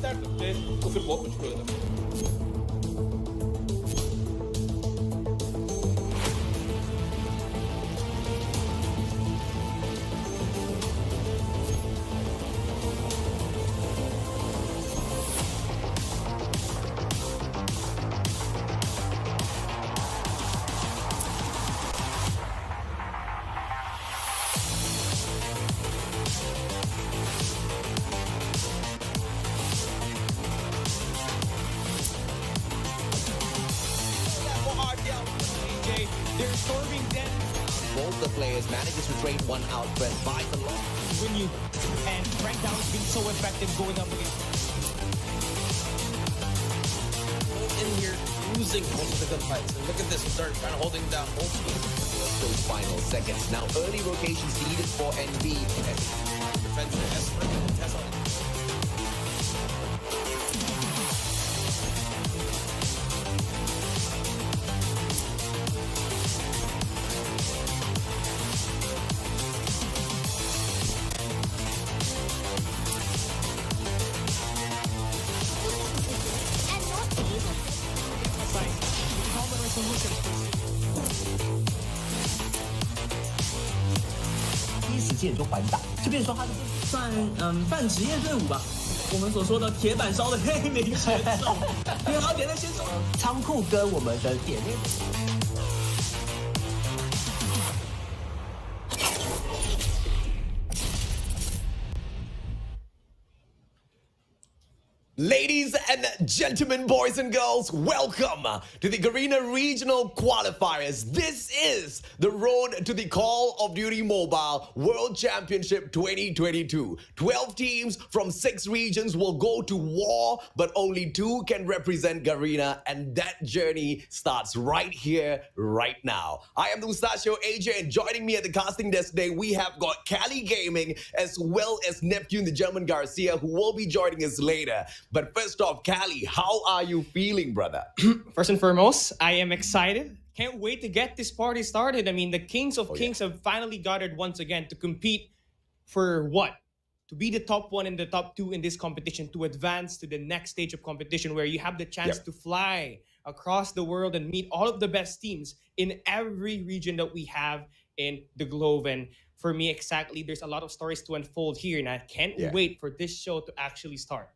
certo che o futebol continua. They're storming then. Both the players manages to trade one out, but buys a lot. When you and right now has been so effective going up against. In here, losing most of the gunfights. And look at this, start kind of holding down both teams. Those final seconds. Now early rotations needed for NB. Defensive Esper and Tess on it.就变成说他是算半职业队伍吧，我们所说的铁板烧的黑名选手，因为他点在先手仓库跟我们的点链。Ladies and gentlemen, boys and girls, welcome to the Garena Regional Qualifiers. This is the road to the Call of Duty Mobile World Championship 2022. 12 teams from 6 regions will go to war, but only 2 can represent Garena, and that journey starts right here, right now. I am the Mustachio AJ, and joining me at the casting desk today, we have got Cali Gaming as well as Neptune the German Garcia, who will be joining us later. But first off, Cali, how are you feeling, brother? First and foremost, I am excited. Can't wait to get this party started. I mean, the Kings of Kings have finally gathered once again to compete for what? To be the top 1 and the top 2 in this competition, to advance to the next stage of competition where you have the chance to fly across the world and meet all of the best teams in every region that we have in the globe. And for me, exactly, there's a lot of stories to unfold here, and I can't wait for this show to actually start.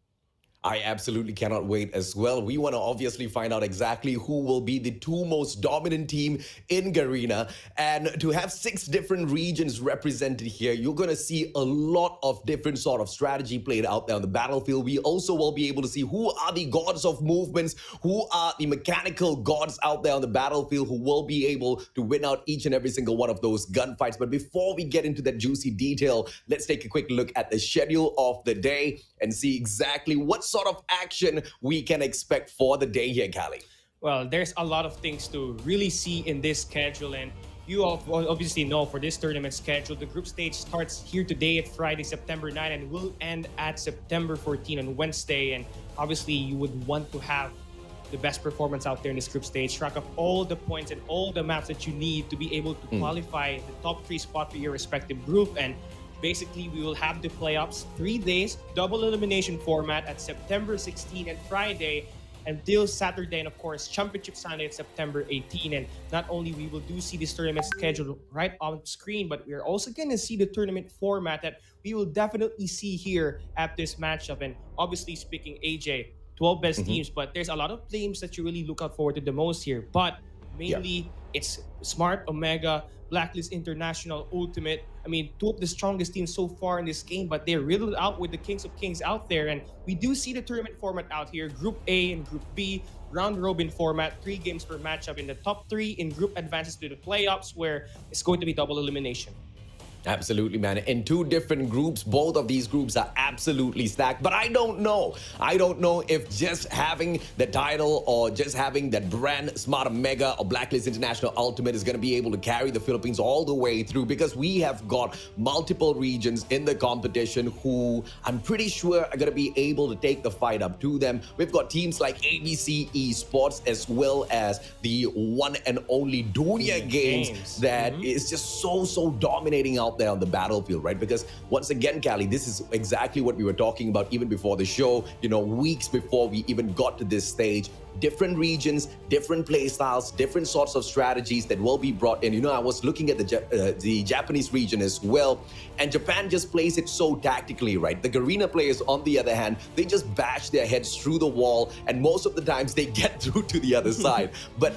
I absolutely cannot wait as well. We want to obviously find out exactly who will be the 2 most dominant team in Garena. And to have 6 different regions represented here, you're going to see a lot of different sort of strategy played out there on the battlefield. We also will be able to see who are the gods of movements, who are the mechanical gods out there on the battlefield who will be able to win out each and every single one of those gunfights. But before we get into that juicy detail, let's take a quick look at the schedule of the day and see exactly what sort of action we can expect for the day here, Cali. Well, there's a lot of things to really see in this schedule, and you all obviously know for this tournament schedule, the group stage starts here today at Friday, September 9, and will end at September 14 on Wednesday. And obviously, you would want to have the best performance out there in this group stage, track up all the points and all the maps that you need to be able to qualify the top 3 spot for your respective group. And basically, we will have the playoffs 3 days, double elimination format at September 16 and Friday until Saturday, and of course, Championship Sunday at September 18. And not only we will see this tournament schedule right on screen, but we are also going to see the tournament format that we will definitely see here at this matchup. And obviously, speaking AJ, 12 best teams, but there's a lot of teams that you really look out forward to the most here. But mainly, it's Smart, Omega, Blacklist International, Ultimate. I mean, 2 of the strongest teams so far in this game, but they're riddled out with the Kings of Kings out there. And we do see the tournament format out here, Group A and Group B, round robin format, 3 games per matchup. In the top 3 in group advances to the playoffs, where it's going to be double elimination. Absolutely, man. In 2 different groups, both of these groups are absolutely stacked. But I don't know. I don't know if just having the title or just having that brand Smart Mega or Blacklist International Ultimate is going to be able to carry the Philippines all the way through, because we have got multiple regions in the competition who I'm pretty sure are going to be able to take the fight up to them. We've got teams like ABC Esports as well as the one and only Dunia Games that is just so dominating out out there on the battlefield, right? Because once again, Callie, this is exactly what we were talking about even before the show, weeks before we even got to this stage. Different regions, different play styles, different sorts of strategies that will be brought in. I was looking at the Japanese region as well, and Japan just plays it so tactically, right? The Garena players, on the other hand, they just bash their heads through the wall, and most of the times they get through to the other side. But,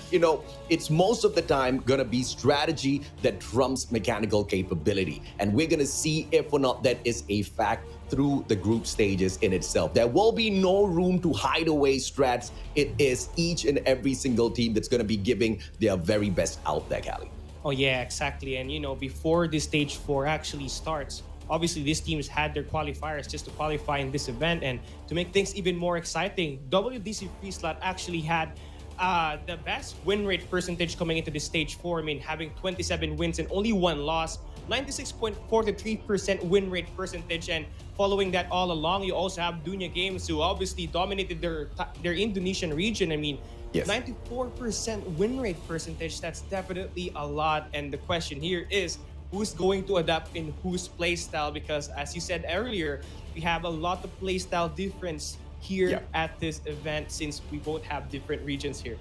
it's most of the time going to be strategy that trumps mechanical capability. And we're going to see if or not that is a fact through the group stages in itself. There will be no room to hide away strats. It is each and every single team that's going to be giving their very best out there, Callie. Oh yeah, exactly. And before this stage 4 actually starts, obviously these teams had their qualifiers just to qualify in this event. And to make things even more exciting, WDC Freeslot actually had the best win rate percentage coming into this stage 4. I mean, having 27 wins and only 1 loss, 96.43% win rate percentage. And following that all along, you also have Dunya Games, who obviously dominated their Indonesian region. I mean, yes, 94% win rate percentage. That's definitely a lot. And the question here is, who's going to adapt in whose playstyle? Because as you said earlier, we have a lot of playstyle difference here at this event, since we both have different regions here.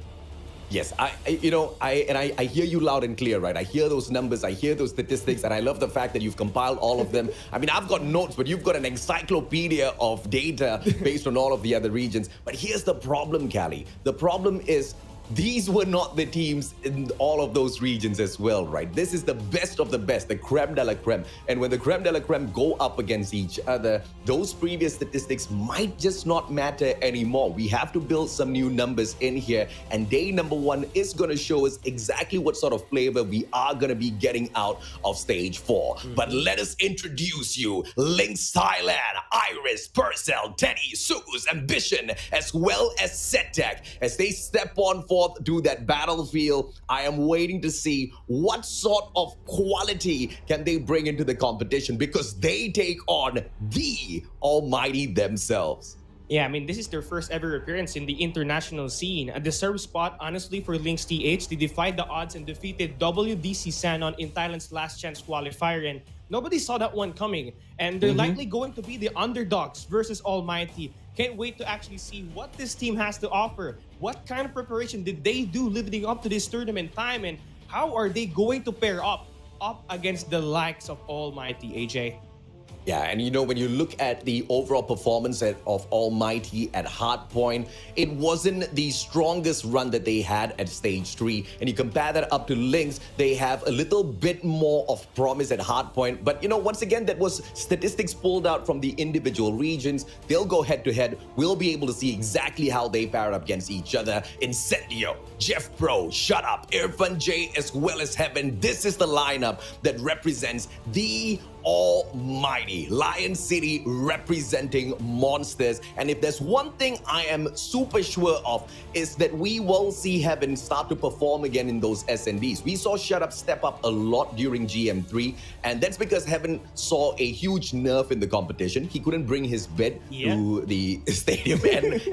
Yes, I hear you loud and clear, right? I hear those numbers, I hear those statistics, and I love the fact that you've compiled all of them. I mean, I've got notes, but you've got an encyclopedia of data based on all of the other regions. But here's the problem, Callie. The problem is, these were not the teams in all of those regions as well, right? This is the best of the best, the creme de la creme. And when the creme de la creme go up against each other, those previous statistics might just not matter anymore. We have to build some new numbers in here. And day number 1 is going to show us exactly what sort of flavor we are going to be getting out of stage 4. But let us introduce you, LYNXTH Thailand, Iris, Purcell, Teddy, Sugus, Ambition, as well as Settech, as they step on forth to that battlefield. I am waiting to see what sort of quality can they bring into the competition, because they take on the Almighty themselves. Yeah, I mean, this is their first ever appearance in the international scene. A deserved spot, honestly, for LYNXTH. They defied the odds and defeated WDC Sanon in Thailand's last chance qualifier, and nobody saw that one coming. And they're likely going to be the underdogs versus Almighty. Can't wait to actually see what this team has to offer. What kind of preparation did they do leading up to this tournament time, and how are they going to pair up against the likes of Almighty, AJ? Yeah, and when you look at the overall performance of Almighty at Hardpoint, it wasn't the strongest run that they had at stage 3. And you compare that up to LYNXTH, they have a little bit more of promise at Hardpoint. But once again, that was statistics pulled out from the individual regions. They'll go head to head. We'll be able to see exactly how they pair up against each other. Incendio, Jeff Pro, Shut Up, Irfan J, as well as Heaven. This is the lineup that represents the Almighty. Lion City representing monsters. And if there's one thing I am super sure of, is that we will see Heaven start to perform again in those SNDs. We saw Shut Up step up a lot during GM3, and that's because Heaven saw a huge nerf in the competition. He couldn't bring his bed to the stadium,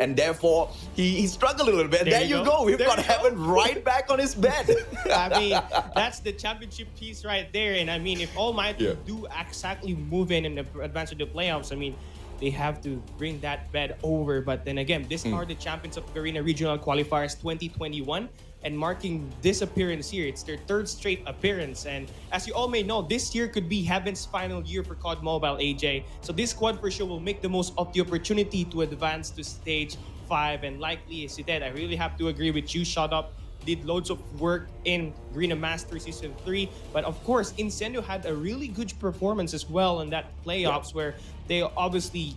and therefore he struggled a little bit. There you go. We've got Heaven right back on his bed. I mean, that's the championship piece right there. And I mean, if Almighty do exactly move in and advance to the playoffs, I mean, they have to bring that bed over. But then again, these are the champions of Garena Regional Qualifiers 2021, and marking this appearance here, it's their 3rd straight appearance. And as you all may know, this year could be Heaven's final year for COD Mobile, AJ. So this squad for sure will make the most of the opportunity to advance to stage 5. And likely, as you said, I really have to agree with you. Shut Up did loads of work in Garena Master Season 3. But of course, Incendio had a really good performance as well in that playoffs, where they obviously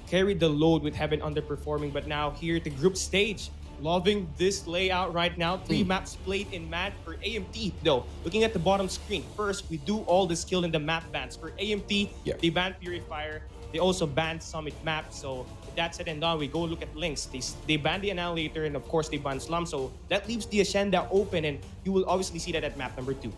carried the load with Heaven underperforming. But now here at the group stage, loving this layout right now. 3 maps played in MAD for AMT, though. Looking at the bottom screen, first, we do all the skill in the map bans. For AMT, they banned Purifier. They also banned Summit Map. So with that said and done, we go look at LYNXTH. They banned the Annihilator, and of course, they banned Slum. So that leaves the Ascenda open, and you will obviously see that at map number 2.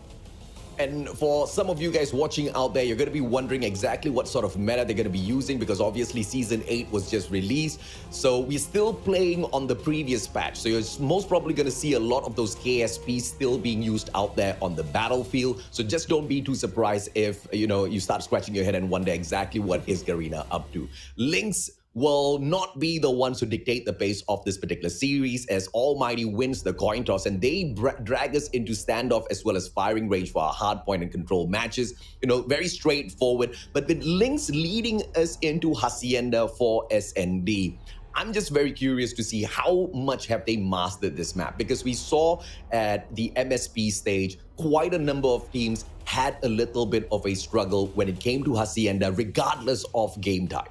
And for some of you guys watching out there, you're going to be wondering exactly what sort of meta they're going to be using, because obviously Season 8 was just released. So we're still playing on the previous patch. So you're most probably going to see a lot of those KSPs still being used out there on the battlefield. So just don't be too surprised if, you start scratching your head and wonder exactly what is Garena up to. Lynx will not be the ones who dictate the pace of this particular series, as Almighty wins the coin toss and they drag us into standoff as well as firing range for our hardpoint and control matches. Very straightforward, but with Lynx leading us into Hacienda for SND. I'm just very curious to see how much have they mastered this map, because we saw at the MSP stage quite a number of teams had a little bit of a struggle when it came to Hacienda regardless of game time.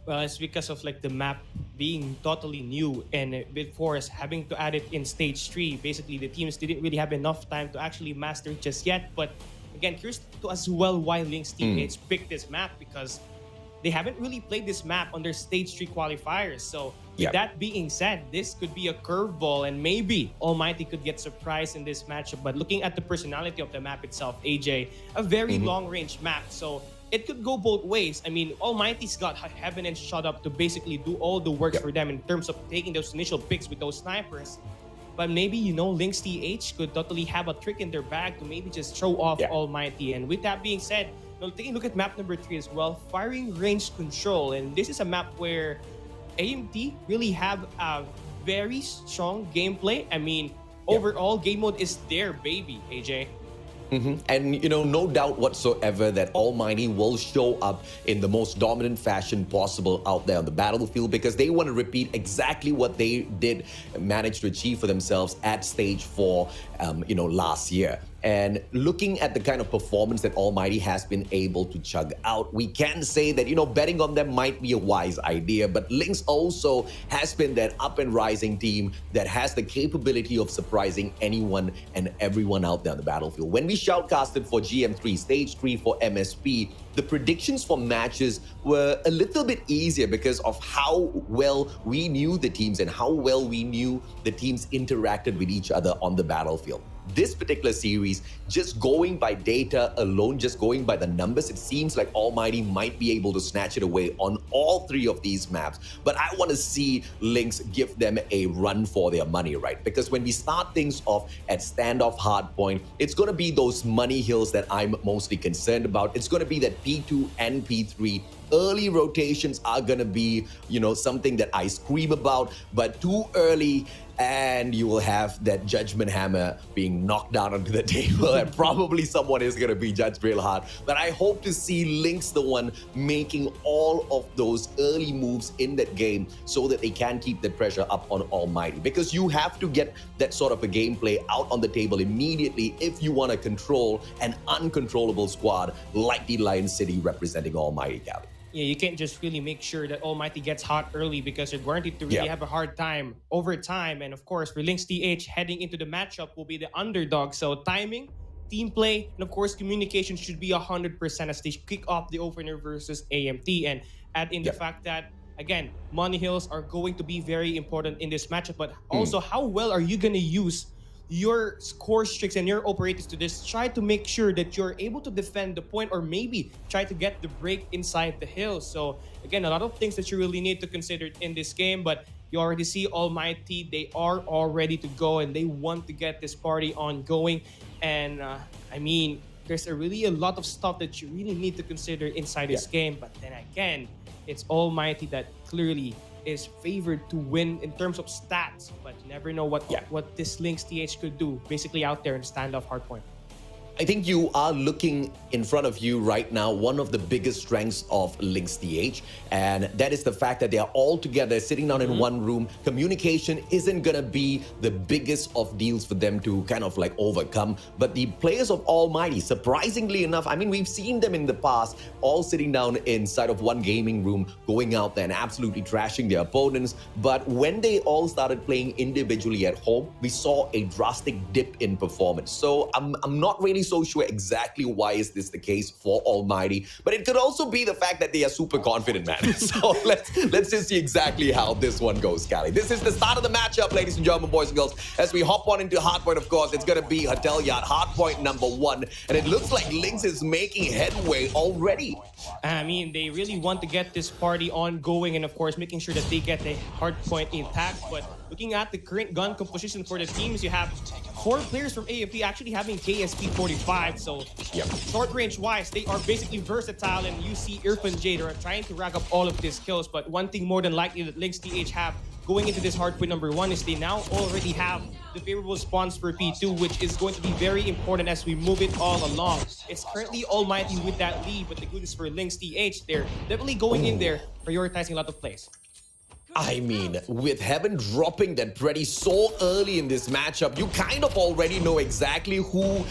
Well, it's because of the map being totally new, and before us having to add it in stage 3. Basically, the teams didn't really have enough time to actually master it just yet. But again, curious to as well why LYNXTH picked this map, because they haven't really played this map on their stage 3 qualifiers. So with that being said, this could be a curveball, and maybe Almighty could get surprised in this matchup. But looking at the personality of the map itself, AJ, a very long-range map. So it could go both ways. I mean, Almighty's got Heaven and Shut Up to basically do all the work for them in terms of taking those initial picks with those snipers. But maybe, LYNXTH could totally have a trick in their bag to maybe just throw off Almighty. And with that being said, taking a look at map number 3 as well, firing range control. And this is a map where AMT really have a very strong gameplay. I mean, overall, game mode is their baby, AJ. And, no doubt whatsoever that Almighty will show up in the most dominant fashion possible out there on the battlefield, because they want to repeat exactly what they did manage to achieve for themselves at stage 4, last year. And looking at the kind of performance that Almighty has been able to chug out, we can say that, betting on them might be a wise idea. But Lynx also has been that up and rising team that has the capability of surprising anyone and everyone out there on the battlefield. When we shoutcasted for GM3, stage 3 for MSP, the predictions for matches were a little bit easier because of how well we knew the teams and how well we knew the teams interacted with each other on the battlefield. This particular series, just going by data alone, just going by the numbers, it seems like Almighty might be able to snatch it away on all 3 of these maps. But I want to see Lynx give them a run for their money, right? Because when we start things off at standoff hardpoint, it's going to be those money hills that I'm mostly concerned about. It's going to be that P2 and P3. Early rotations are going to be, something that I scream about, but too early, and you will have that judgment hammer being knocked down onto the table, and probably someone is going to be judged real hard. But I hope to see Lynx the one making all of those early moves in that game so that they can keep the pressure up on Almighty, because you have to get that sort of a gameplay out on the table immediately if you want to control an uncontrollable squad like the Lion City representing Almighty, Cali. Yeah, you can't just really make sure that Almighty gets hot early, because you're guaranteed to really have a hard time over time. And of course, for LYNXTH, heading into the matchup will be the underdog. So timing, team play, and of course, communication should be 100% as they kick off the opener versus AMT. And add in the fact that, again, money hills are going to be very important in this matchup. But also, how well are you going to use your score streaks and your operators to just try to make sure that you're able to defend the point, or maybe try to get the break inside the hill. So again, a lot of things that you really need to consider in this game, but you already see Almighty, they are all ready to go and they want to get this party ongoing. And I mean, there's really a lot of stuff that you really need to consider inside this game. But then again, it's Almighty that clearly is favored to win in terms of stats, but you never know what this LYNXTH could do basically out there in standoff hardpoint. I think you are looking in front of you right now one of the biggest strengths of LYNXTH, and that is the fact that they are all together sitting down in one room. Communication isn't gonna be the biggest of deals for them to kind of overcome, but the players of Almighty, surprisingly enough, I mean, we've seen them in the past all sitting down inside of one gaming room, going out there and absolutely trashing their opponents. But when they all started playing individually at home, we saw a drastic dip in performance. So I'm not really so sure exactly why is this the case for Almighty, but it could also be the fact that they are super confident, man. So let's just see exactly how this one goes, Callie. This is the start of the matchup, ladies and gentlemen, boys and girls. As we hop on into hardpoint, of course, it's going to be Hotelyard, hardpoint number 1. And it looks like Lynx is making headway already. I mean, they really want to get this party ongoing and, of course, making sure that they get the hardpoint intact. But looking at the current gun composition for the teams, you have 4 players from AFP actually having KSP 45. So, short range wise, they are basically versatile. And you see Irfan J, they're trying to rack up all of these kills. But one thing more than likely that LYNXTH have going into this hardpoint number 1 is they now already have the favorable spawns for P2, which is going to be very important as we move it all along. It's currently Almighty with that lead, but the good is for LYNXTH, they're definitely going in there, prioritizing a lot of plays. I mean, with Heaven dropping that pretty so early in this matchup, you kind of already know exactly who,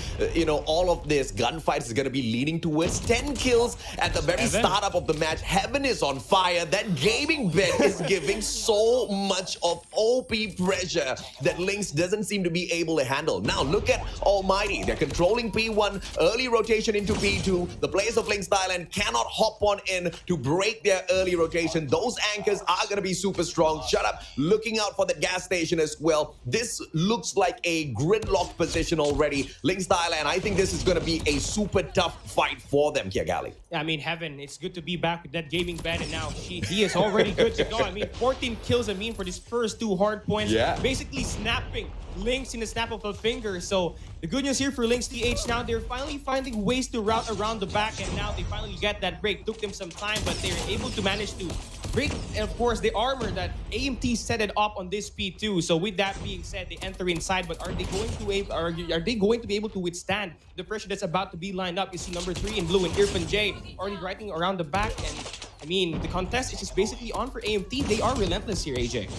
all of this gunfight is going to be leaning towards. 10 kills at the very startup of the match. Heaven is on fire. That gaming bed is giving so much of OP pressure that Lynx doesn't seem to be able to handle. Now, look at Almighty. They're controlling P1, early rotation into P2. The players of LYNXTH cannot hop on in to break their early rotation. Those anchors are going to be super strong. Shut up. Looking out for the gas station as well. This looks like a gridlock position already. LYNXTH, and I think this is going to be a super tough fight for them here, Gali. I mean, Heaven, it's good to be back with that gaming bed, and now he is already good to go. I mean, 14 kills, for these first 2 hard points. Yeah. Basically snapping Lynx in the snap of a finger. So the good news here for LYNXTH now, they're finally finding ways to route around the back, and now they finally get that break. Took them some time, but they're able to manage to break, and of course, the armor that AMT set it up on this P2. So with that being said, they enter inside, but are they going to be able to withstand the pressure that's about to be lined up? You see number 3 in blue and Irfan J already riding around the back, and I mean, the contest is just basically on for AMT. They are relentless here, AJ.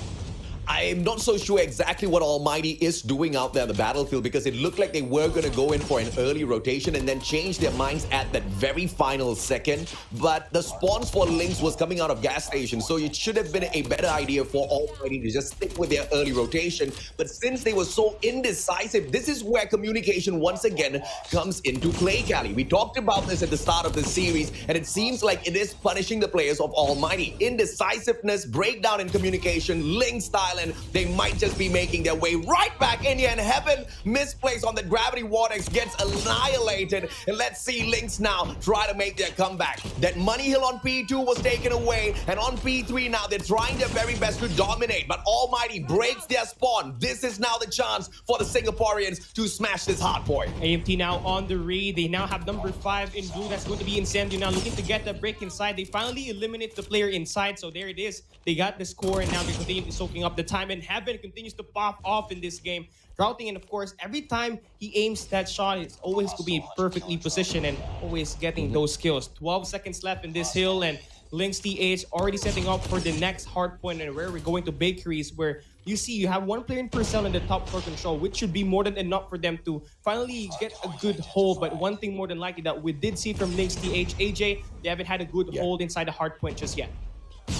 I'm not so sure exactly what Almighty is doing out there on the battlefield, because it looked like they were going to go in for an early rotation and then change their minds at that very final second. But the spawns for Lynx was coming out of gas stations, so it should have been a better idea for Almighty to just stick with their early rotation. But since they were so indecisive, this is where communication once again comes into play, Callie. We talked about this at the start of the series, and it seems like it is punishing the players of Almighty. Indecisiveness, breakdown in communication, Lynx style, and they might just be making their way right back in here, and Heaven misplaced on the gravity vortex gets annihilated. And let's see Lynx now try to make their comeback. That money hill on P2 was taken away, and on P3 now they're trying their very best to dominate, but Almighty breaks their spawn. This is now the chance for the Singaporeans to smash this hard point. AMT now on the read. They now have number 5 in blue. That's going to be Incendio now looking to get the break inside. They finally eliminate the player inside, so there it is. They got the score, and now they continue soaking up the time, and Heaven continues to pop off in this game. Routing, and of course, every time he aims that shot, it's always to be perfectly positioned and always getting those kills. 12 seconds left in this hill, and LYNXTH already setting up for the next hard point, and where we're going to bakeries, where you see you have 1 player in Purcell in the top floor control, which should be more than enough for them to finally get a good hold. But one thing more than likely that we did see from LYNXTH, AJ, they haven't had a good hold inside the hard point just yet.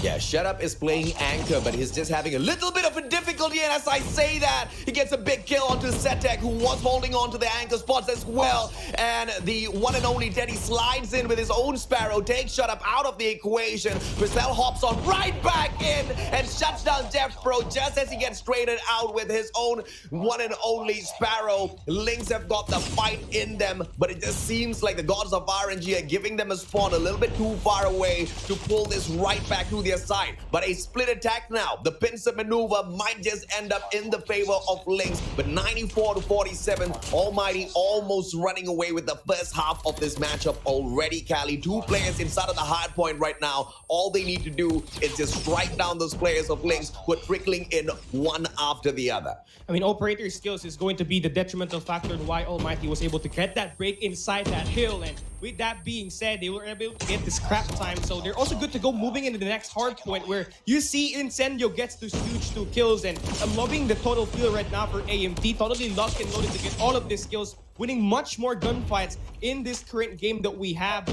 Yeah, Shut Up is playing anchor, but he's just having a little bit of a difficulty, and as I say that, he gets a big kill onto Setek, who was holding on to the anchor spots as well, and the one and only Teddy slides in with his own Sparrow, takes Shut Up out of the equation. Purcell hops on right back in and shuts down Jeff Pro just as he gets traded out with his own one and only Sparrow. Lynx have got the fight in them, but it just seems like the gods of RNG are giving them a spawn a little bit too far away to pull this right back to their side. But a split attack now. The pincer maneuver might just end up in the favor of Lynx, but 94-47, Almighty almost running away with the first half of this matchup already, Callie. 2 players inside of the hard point right now. All they need to do is just strike down those players of Lynx who are trickling in one after the other. I mean, operator skills is going to be the detrimental factor in why Almighty was able to get that break inside that hill. And with that being said, they were able to get this scrap time, so they're also good to go moving into the next hard point, where you see Incendio gets those huge 2 kills. And I'm loving the total feel right now for AMT. Totally locked and loaded to get all of these kills winning much more gunfights in this current game that we have.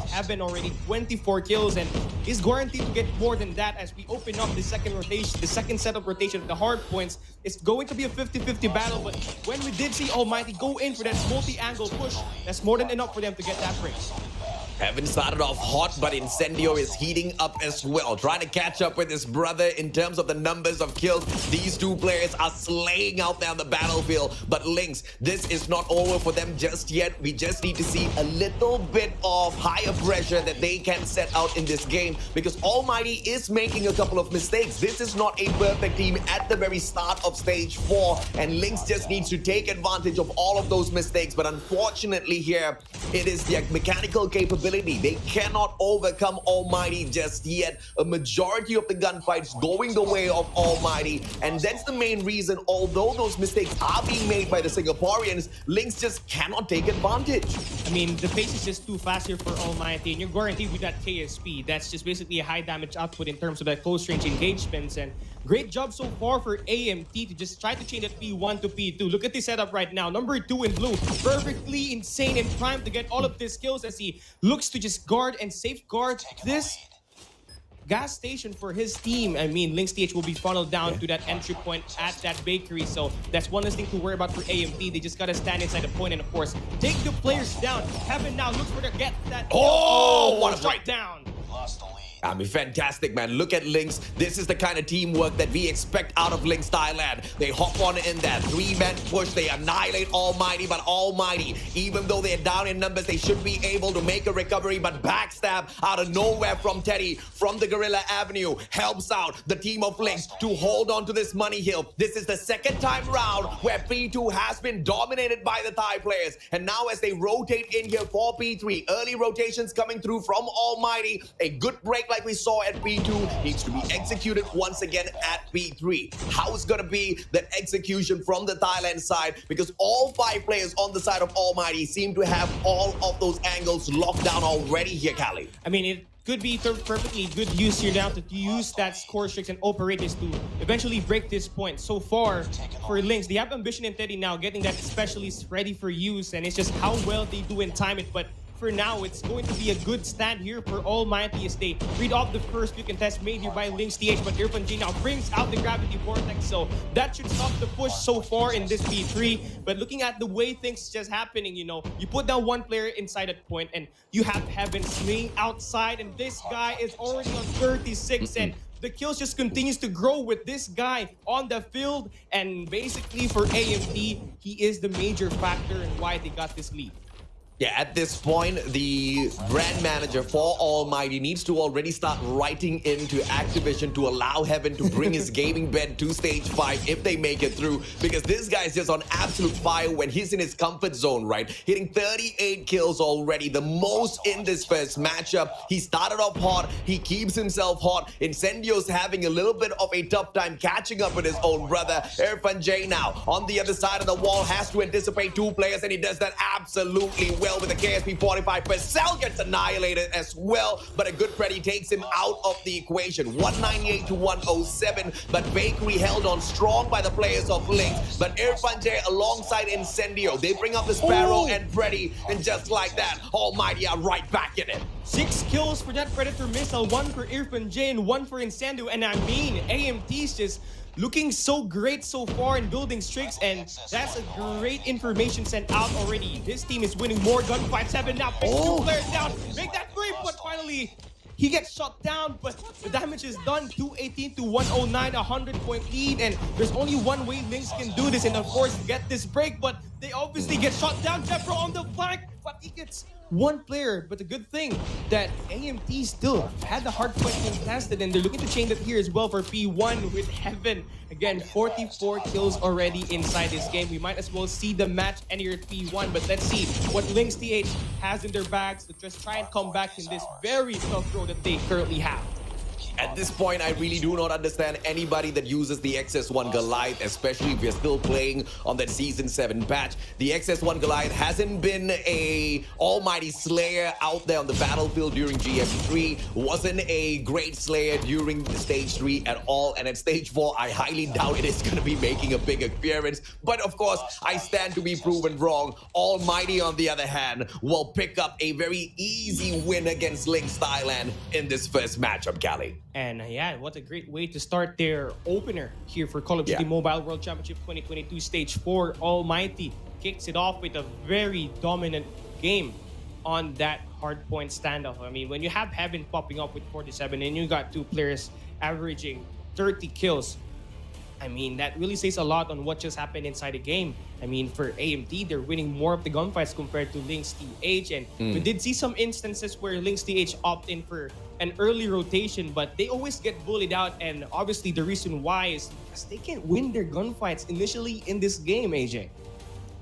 Heaven already 24 kills and is guaranteed to get more than that as we open up the second rotation, the second set of rotation of the hard points. It's going to be a 50-50 battle, but when we did see ALMGHTY go in for that multi-angle push, that's more than enough for them to get that break. Heaven started off hot, but Incendio is heating up as well, trying to catch up with his brother in terms of the numbers of kills. These two players are slaying out there on the battlefield, but Lynx, this is not over for them just yet. We just need to see a little bit of higher pressure that they can set out in this game, because ALMGHTY is making a couple of mistakes. This is not a perfect team at the very start of stage 4, and Lynx just needs to take advantage of all of those mistakes. But unfortunately here, it is their mechanical capability. They cannot overcome ALMGHTY just yet. A majority of the gunfights going the way of ALMGHTY, and that's the main reason, although those mistakes are being made by the Singaporeans, Lynx just cannot take advantage. I mean, the pace is just too fast here for ALMGHTY, and you're guaranteed with that KSP. That's just basically a high damage output in terms of that close range engagements, and great job so far for AMT to just try to change that P1 to P2. Look at the setup right now. Number 2 in blue, perfectly insane and primed to get all of these kills as he looks to just guard and safeguard this gas station for his team. I mean, LYNXTH will be funneled down to that entry point at that bakery, so that's one less thing to worry about for AMT. They just gotta stand inside the point and, of course, take the players down. Heaven now looks for to get that. Oh, what a right down. I mean, fantastic, man. Look at Lynx. This is the kind of teamwork that we expect out of Lynx Thailand. They hop on in that 3-man push. They annihilate ALMGHTY, but ALMGHTY, even though they're down in numbers, they should be able to make a recovery, but backstab out of nowhere from Teddy, from the Gorilla Avenue, helps out the team of Lynx to hold on to this money hill. This is the second time round where P2 has been dominated by the Thai players, and now as they rotate in here for P3, early rotations coming through from ALMGHTY, a good break like we saw at P2 needs to be executed once again at P3. How is going to be the execution from the Thailand side? Because all 5 players on the side of ALMGHTY seem to have all of those angles locked down already here, Kali. I mean, it could be perfectly good use here now to use that score streaks and operate this to eventually break this point. So far, for Lynx, they have Ambition and Teddy now getting that specialist ready for use, and it's just how well they do and time it. But for now, it's going to be a good stand here for ALMGHTY as they read off the first few contests made here by LYNXTH, but Irfan J now brings out the Gravity Vortex, so that should stop the push so far in this P3. But looking at the way things just happening, you know, you put down one player inside that point and you have Heaven swing outside, and this guy is already on 36, and the kills just continues to grow with this guy on the field. And basically for AMT, he is the major factor in why they got this lead. Yeah, at this point, the brand manager for ALMGHTY needs to already start writing into Activision to allow Heaven to bring his gaming bed to stage 5 if they make it through, because this guy is just on absolute fire when he's in his comfort zone, right? Hitting 38 kills already, the most in this first matchup. He started off hot, he keeps himself hot. Incendio's having a little bit of a tough time catching up with his own brother. Irfan J now on the other side of the wall has to anticipate 2 players, and he does that absolutely well with the KSP 45. Purcell gets annihilated as well, but a good Freddy takes him out of the equation. 198 to 107, but Bakery held on strong by the players of Lynx. But Irfan J alongside Incendio, they bring up the Sparrow and Freddy, and just like that, ALMGHTY are right back in it. 6 kills for that Predator missile, 1 for Irfan J and 1 for Incendio, and I mean, AMT's just looking so great so far in building streaks, and that's a great information sent out already. This team is winning more gunfights. Heaven now picks 2 players down, make that 3, but finally he gets shot down, but the damage is done. 218 to 109, 100-point lead, and there's only one way Lynx can do this and of course get this break, but they obviously get shot down. Jeffro on the flank, but he gets 1 player. But the good thing that AMT still had the hard point contested, and they're looking to change it here as well for P1 with Heaven. Again, 44 kills already inside this game. We might as well see the match end here at P1, but let's see what LYNXTH has in their bags to just try and come back in this very tough road that they currently have. At this point, I really do not understand anybody that uses the XS1 Goliath, especially if you're still playing on that Season 7 patch. The XS1 Goliath hasn't been a almighty slayer out there on the battlefield during GM3, wasn't a great slayer during Stage 3 at all, and at Stage 4, I highly doubt it is going to be making a big appearance. But of course, I stand to be proven wrong. Almighty, on the other hand, will pick up a very easy win against LYNXTH Thailand in this first matchup, Callie. And yeah, what a great way to start their opener here for Call of Duty Mobile World Championship 2022 Stage 4. Almighty kicks it off with a very dominant game on that hardpoint standoff. I mean, when you have Heaven popping up with 47 and you got two players averaging 30 kills, I mean, that really says a lot on what just happened inside the game. I mean, for AMT, they're winning more of the gunfights compared to LYNXTH. And we did see some instances where LYNXTH opt in for an early rotation, but they always get bullied out. And obviously, the reason why is because they can't win their gunfights initially in this game, AJ.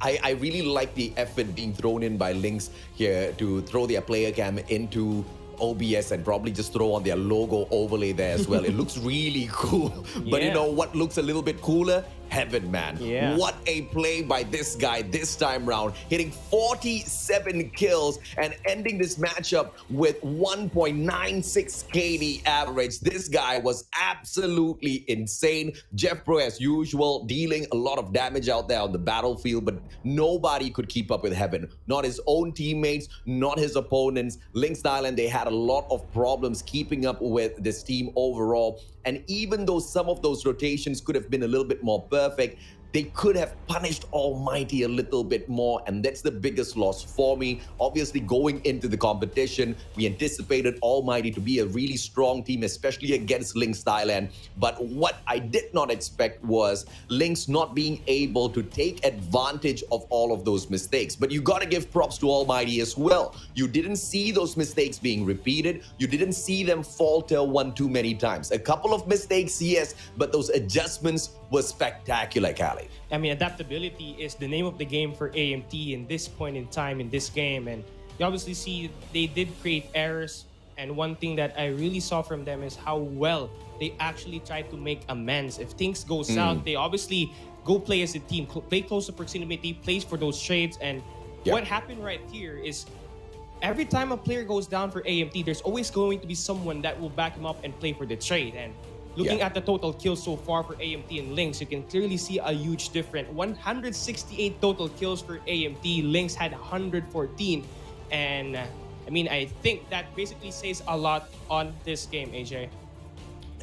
I really like the effort being thrown in by LYNXTH here to throw their player cam into OBS and probably just throw on their logo overlay there as well. It looks really cool. But you know what looks a little bit cooler? Heaven, man. What a play by this guy this time round, hitting 47 kills and ending this matchup with 1.96 KD average. This guy was absolutely insane. Jeff Pro, as usual, dealing a lot of damage out there on the battlefield, but nobody could keep up with Heaven. Not his own teammates, not his opponents. LYNXTH Thailand, they had a lot of problems keeping up with this team overall. And even though some of those rotations could have been a little bit more perfect, they could have punished Almighty a little bit more, and that's the biggest loss for me. Obviously, going into the competition, we anticipated Almighty to be a really strong team, especially against LYNXTH Thailand. But what I did not expect was LYNXTH not being able to take advantage of all of those mistakes. But you got to give props to Almighty as well. You didn't see those mistakes being repeated. You didn't see them falter one too many times. A couple of mistakes, yes, but those adjustments were spectacular, Callie. I mean, adaptability is the name of the game for AMT in this point in time in this game. And you obviously see they did create errors. And one thing that I really saw from them is how well they actually tried to make amends. If things go south, they obviously go play as a team, play close to proximity, plays for those trades. And what happened right here is every time a player goes down for AMT, there's always going to be someone that will back him up and play for the trade. And looking at the total kills so far for AMT and LYNXTH, you can clearly see a huge difference. 168 total kills for AMT. LYNXTH had 114. And I mean, I think that basically says a lot on this game, AJ.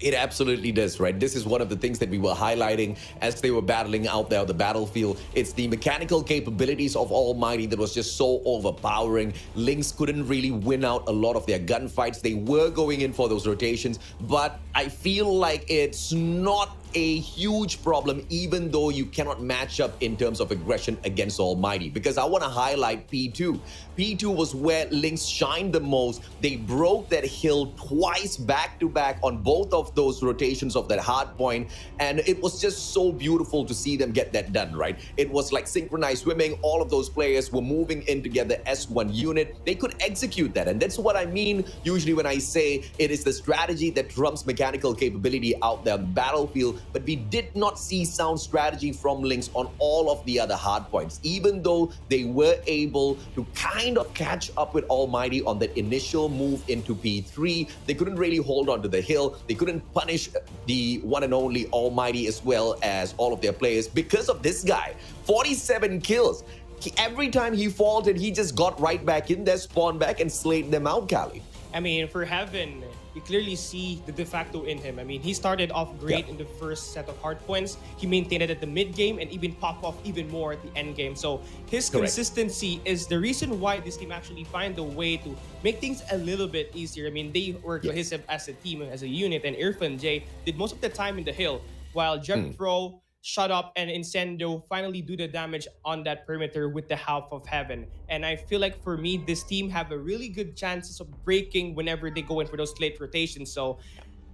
It absolutely does, right? This is one of the things that we were highlighting as they were battling out there on the battlefield. It's the mechanical capabilities of Almighty that was just so overpowering. LYNXTH couldn't really win out a lot of their gunfights. They were going in for those rotations, but I feel like it's not a huge problem, even though you cannot match up in terms of aggression against Almighty, because I want to highlight P2. P2 was where LYNXTH shined the most. They broke that hill twice back to back on both of those rotations of that hard point, and it was just so beautiful to see them get that done, right? It was like synchronized swimming. All of those players were moving in together as one unit. They could execute that, and that's what I mean usually when I say it is the strategy that trumps mechanical capability out there on the battlefield. But we did not see sound strategy from LYNXTH on all of the other hard points. Even though they were able to kind of catch up with Almighty on that initial move into P3, they couldn't really hold on to the hill. They couldn't punish the one and only Almighty as well as all of their players because of this guy. 47 kills. Every time he faltered, he just got right back in there, spawned back, and slayed them out, Callie. I mean, for Heaven, you clearly see the de facto in him. I mean, he started off great in the first set of hard points. He maintained it at the mid game and even popped off even more at the end game. So his consistency is the reason why this team actually find a way to make things a little bit easier. I mean, they were cohesive as a team, as a unit, and Irfan J did most of the time in the hill, while Jeff Pro, Shut Up, and Incendio finally do the damage on that perimeter with the half of Heaven. And I feel like for me, this team have a really good chances of breaking whenever they go in for those late rotations. So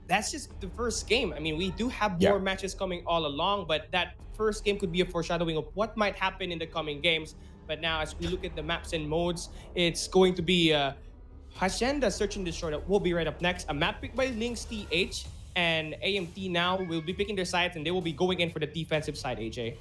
that's just the first game. I mean, we do have more matches coming all along, but that first game could be a foreshadowing of what might happen in the coming games. But now, as we look at the maps and modes, it's going to be Hacienda searching the short up. We'll be right up next. A map pick by LYNXTH, and AMT now will be picking their sides, and they will be going in for the defensive side, AJ.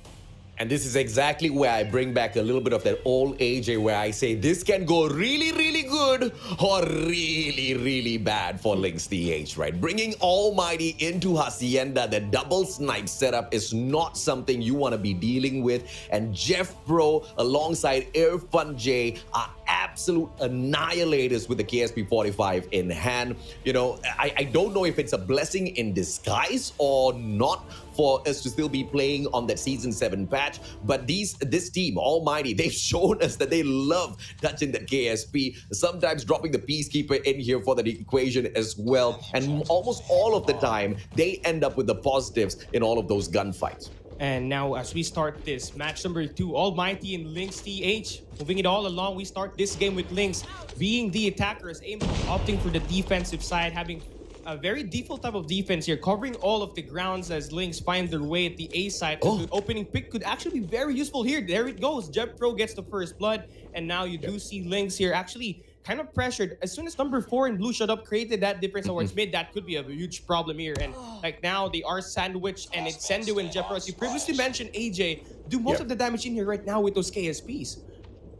And this is exactly where I bring back a little bit of that old AJ where I say this can go really, really good or really, really bad for LYNXTH, right? Bringing Almighty into Hacienda, the double snipe setup is not something you want to be dealing with. And Jeff Pro alongside Irfan J are absolute annihilators with the KSP 45 in hand. You know, I don't know if it's a blessing in disguise or not for us to still be playing on that Season 7 patch, but this team, Almighty, they've shown us that they love touching that KSP, sometimes dropping the Peacekeeper in here for the equation as well, and almost all of the time, they end up with the positives in all of those gunfights. And now as we start this match number 2, Almighty and LYNXTH moving it all along. We start this game with Lynx being the attackers, opting for the defensive side, having a very default type of defense here, covering all of the grounds as Lynx find their way at the A side. The opening pick could actually be very useful here. There it goes. Jeff Pro gets the first blood, and now you do see Lynx here actually kind of pressured. As soon as number 4 in blue shut up, created that difference towards mid, that could be a huge problem here. And like now, they are sandwiched, and it's Sendu and Jeff Pro, as you previously mentioned, AJ, do most of the damage in here right now with those KSPs.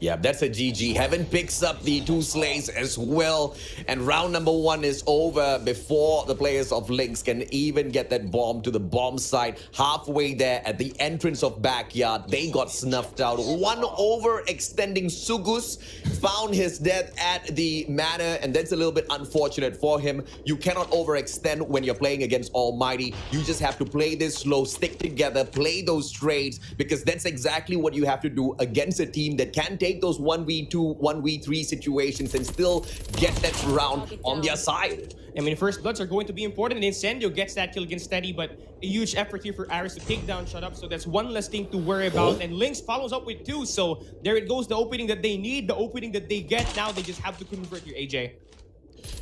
Yeah, that's a GG. Heaven picks up the 2 slays as well. And round number 1 is over before the players of Lynx can even get that bomb to the bomb site. Halfway there at the entrance of backyard, they got snuffed out. One overextending Sugus found his death at the manor, and that's a little bit unfortunate for him. You cannot overextend when you're playing against Almighty. You just have to play this slow, stick together, play those trades, because that's exactly what you have to do against a team that can take those 1v2, 1v3 situations and still get that round on their side. I mean, first bloods are going to be important. Incendio gets that kill against Steady, but a huge effort here for Aris to take down Shut Up, so that's one less thing to worry about. And Lynx follows up with 2, so there it goes, the opening that they need, the opening that they get. Now they just have to convert here, AJ.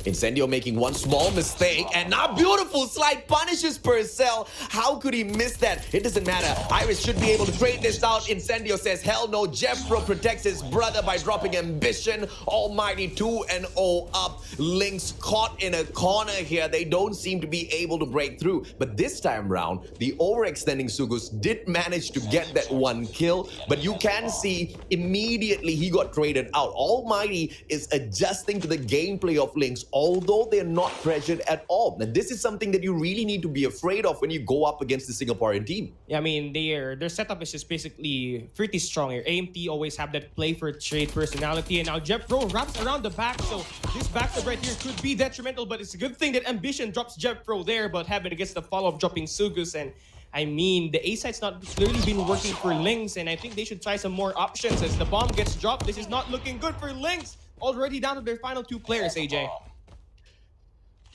Incendio making one small mistake, and now beautiful slide punishes Purcell. How could he miss that? It doesn't matter. Iris should be able to trade this out. Incendio says, hell no. Jeff Pro protects his brother by dropping Ambition. Almighty 2-0 up. Lynx caught in a corner here. They don't seem to be able to break through. But this time round, the overextending Sugus did manage to get that 1 kill. But you can see immediately he got traded out. Almighty is adjusting to the gameplay of Lynx, although they're not pressured at all. Now, this is something that you really need to be afraid of when you go up against the Singaporean team. Yeah, I mean, their setup is just basically pretty strong here. AMT always have that play for trade personality, and now Jeff Pro wraps around the back, so this backstab right here could be detrimental, but it's a good thing that Ambition drops Jeff Pro there, but Heaven gets the follow-up dropping Sugus, and I mean, the A side's not clearly been working for Lynx, and I think they should try some more options as the bomb gets dropped. This is not looking good for Lynx. Already down to their final 2 players, AJ.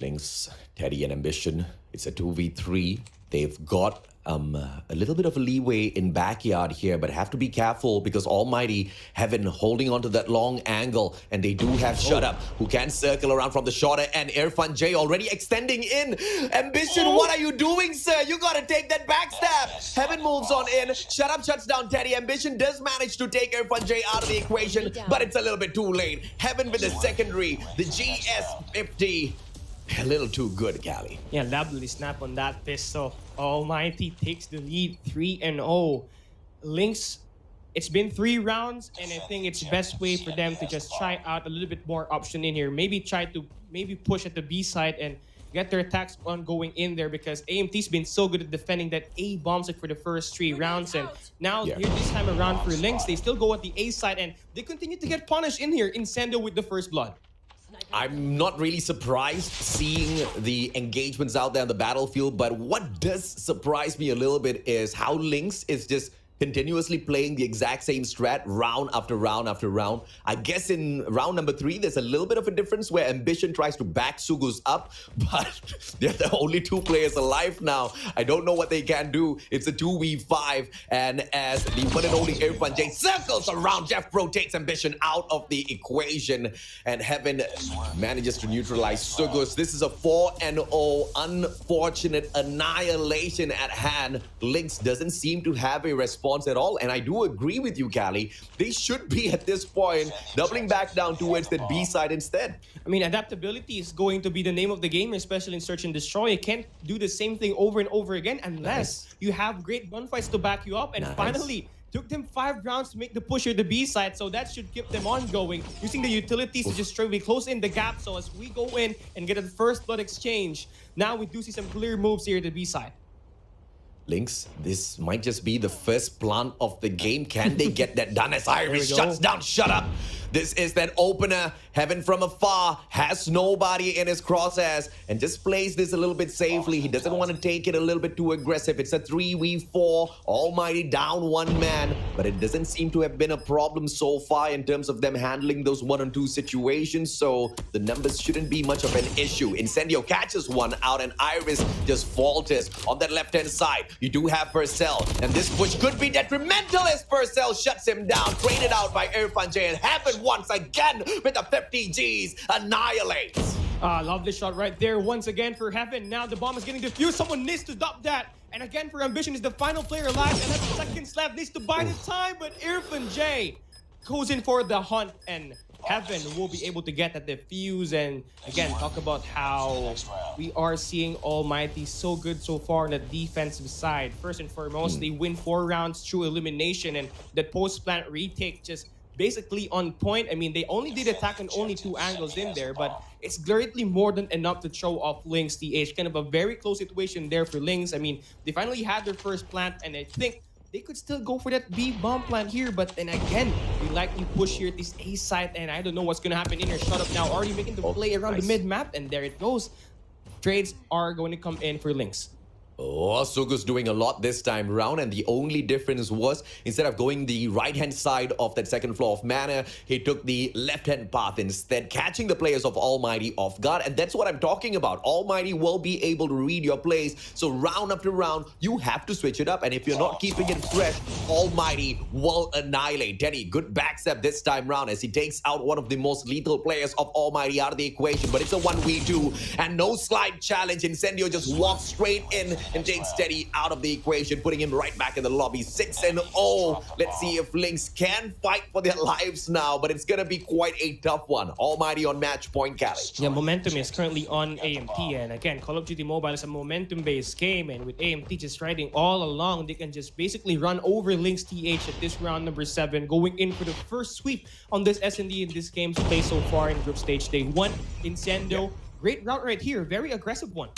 Lynx, Teddy, and Ambition. It's a 2v3. They've got a little bit of a leeway in backyard here, but have to be careful because Almighty Heaven holding onto that long angle, and they do have Shut Up who can circle around from the shorter end. Irfan J already extending in. Ambition, what are you doing, sir? You gotta take that backstab. Heaven moves on in. Shut Up shuts down Teddy. Ambition does manage to take Irfan J out of the equation, but it's a little bit too late. Heaven with the secondary, the GS50. A little too good, Cali. Yeah, lovely snap on that pistol. Almighty takes the lead 3-0. Lynx, it's been 3 rounds, and I think it's best way for them to just try out a little bit more option in here. Maybe try to push at the B side and get their attacks on going in there, because AMT's been so good at defending that A bombs for the first 3 rounds. And now here this time around for Lynx, they still go at the A side, and they continue to get punished in here. Incendio with the first blood. I'm not really surprised seeing the engagements out there on the battlefield, but what does surprise me a little bit is how Lynx is just continuously playing the exact same strat round after round after round. I guess in round number 3, there's a little bit of a difference where Ambition tries to back Sugus up, but they're the only 2 players alive now. I don't know what they can do. It's a 2v5, and as the one and only Irfan J circles around, Jeff Pro takes Ambition out of the equation, and Heaven manages to neutralize Sugus. This is a 4-0 unfortunate annihilation at hand. Lynx doesn't seem to have a response response at all. And I do agree with you, Callie. They should be at this point doubling back down towards that B side instead. I mean, adaptability is going to be the name of the game, especially in Search and Destroy. You can't do the same thing over and over again unless you have great gunfights to back you up. And finally, took them 5 rounds to make the push here the B side, so that should keep them ongoing. Using the utilities to just straight close in the gap. So as we go in and get a first blood exchange, now we do see some clear moves here at the B side. Lynx, this might just be the first plant of the game. Can they get that done as Iris shuts down? Shut up! This is that opener. Heaven from afar has nobody in his crosshairs and just plays this a little bit safely. He doesn't want to take it a little bit too aggressive. It's a 3v4. Almighty down 1 man, but it doesn't seem to have been a problem so far in terms of them handling those 1-on-2 situations. So the numbers shouldn't be much of an issue. Incendio catches one out and Iris just falters on that left-hand side. You do have Purcell, and this push could be detrimental as Purcell shuts him down. Traded out by Irfan J, and Heaven once again with the 50 Gs annihilates. Lovely shot right there once again for Heaven. Now the bomb is getting defused. Someone needs to stop that. And again for Ambition is the final player alive, and that second slap needs to buy the time, but Irfan J goes in for the hunt, and Heaven will be able to get that defuse. And again, talk about how we are seeing Almighty so good so far on the defensive side. First and foremost, they win 4 rounds through elimination, and that post-plant retake just basically on point. I mean, they only did attack on only 2 angles in there, but it's greatly more than enough to show off LYNXTH. Kind of a very close situation there for Lynx. I mean, they finally had their first plant, and I think they could still go for that B bomb plant here, but then again, they likely push here at this A side, and I don't know what's gonna happen in here. Shut up now, already making the play around the mid map, and there it goes. Trades are going to come in for Lynx. Oh, Sugu's doing a lot this time around, and the only difference was instead of going the right-hand side of that second floor of mana, he took the left-hand path instead, catching the players of Almighty off guard. And that's what I'm talking about. Almighty will be able to read your plays, so round after round, you have to switch it up. And if you're not keeping it fresh, Almighty will annihilate. Teddy, good backstep this time round as he takes out one of the most lethal players of Almighty out of the equation. But it's a 1v2, and no slide challenge. Incendio just walks straight in and takes Teddy out of the equation, putting him right back in the lobby. 6-0. Let's see if Lynx can fight for their lives now, but it's gonna be quite a tough one. Almighty on match point, Callie. Yeah, momentum is currently on AMT, and again, Call of Duty Mobile is a momentum-based game, and with AMT just riding all along, they can just basically run over LYNXTH at this round number 7, going in for the first sweep on this S&D in this game's play so far in group stage. They won Incendio. Great route right here, very aggressive one.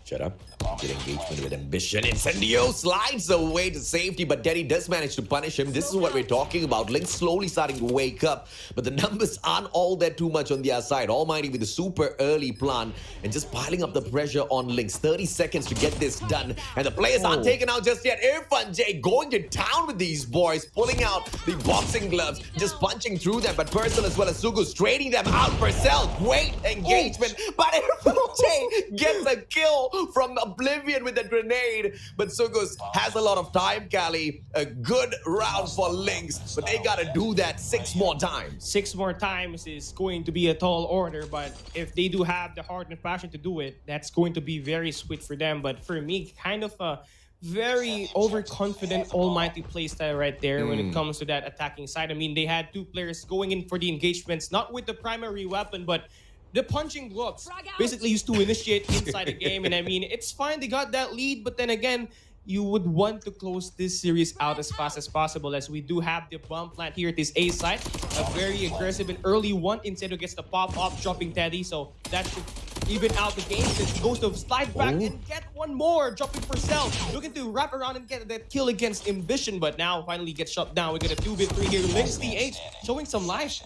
Shut up. Good engagement with Ambition. Incendio slides away to safety, but Teddy does manage to punish him. This is what we're talking about. Lynx slowly starting to wake up, but the numbers aren't all that too much on their side. Almighty with a super early plant and just piling up the pressure on Lynx. 30 seconds to get this done, and the players aren't taken out just yet. Irfan J going to town with these boys, pulling out the boxing gloves, just punching through them, but Purcell as well as Sugu trading them out. Purcell, great engagement, but Irfan J gets a kill from Oblivion with a grenade, but Sugus has a lot of time, Callie. A good round for Lynx, but they gotta do that 6 more times. 6 more times is going to be a tall order, but if they do have the heart and passion to do it, that's going to be very sweet for them. But for me, kind of a very overconfident Almighty playstyle right there when it comes to that attacking side. I mean, they had 2 players going in for the engagements, not with the primary weapon, but the punching gloves basically used to initiate inside the game. And I mean, it's fine, they got that lead, but then again, you would want to close this series out as fast as possible, as we do have the bomb plant here at this A side. A very aggressive and early one. Incendio gets the pop-up, dropping Teddy, so that should even out the game. It goes to slide back and get one more, dropping Purcell. Looking to wrap around and get that kill against Ambition, but now finally gets shut down. We get a 2v3 here. LYNXTH showing some life.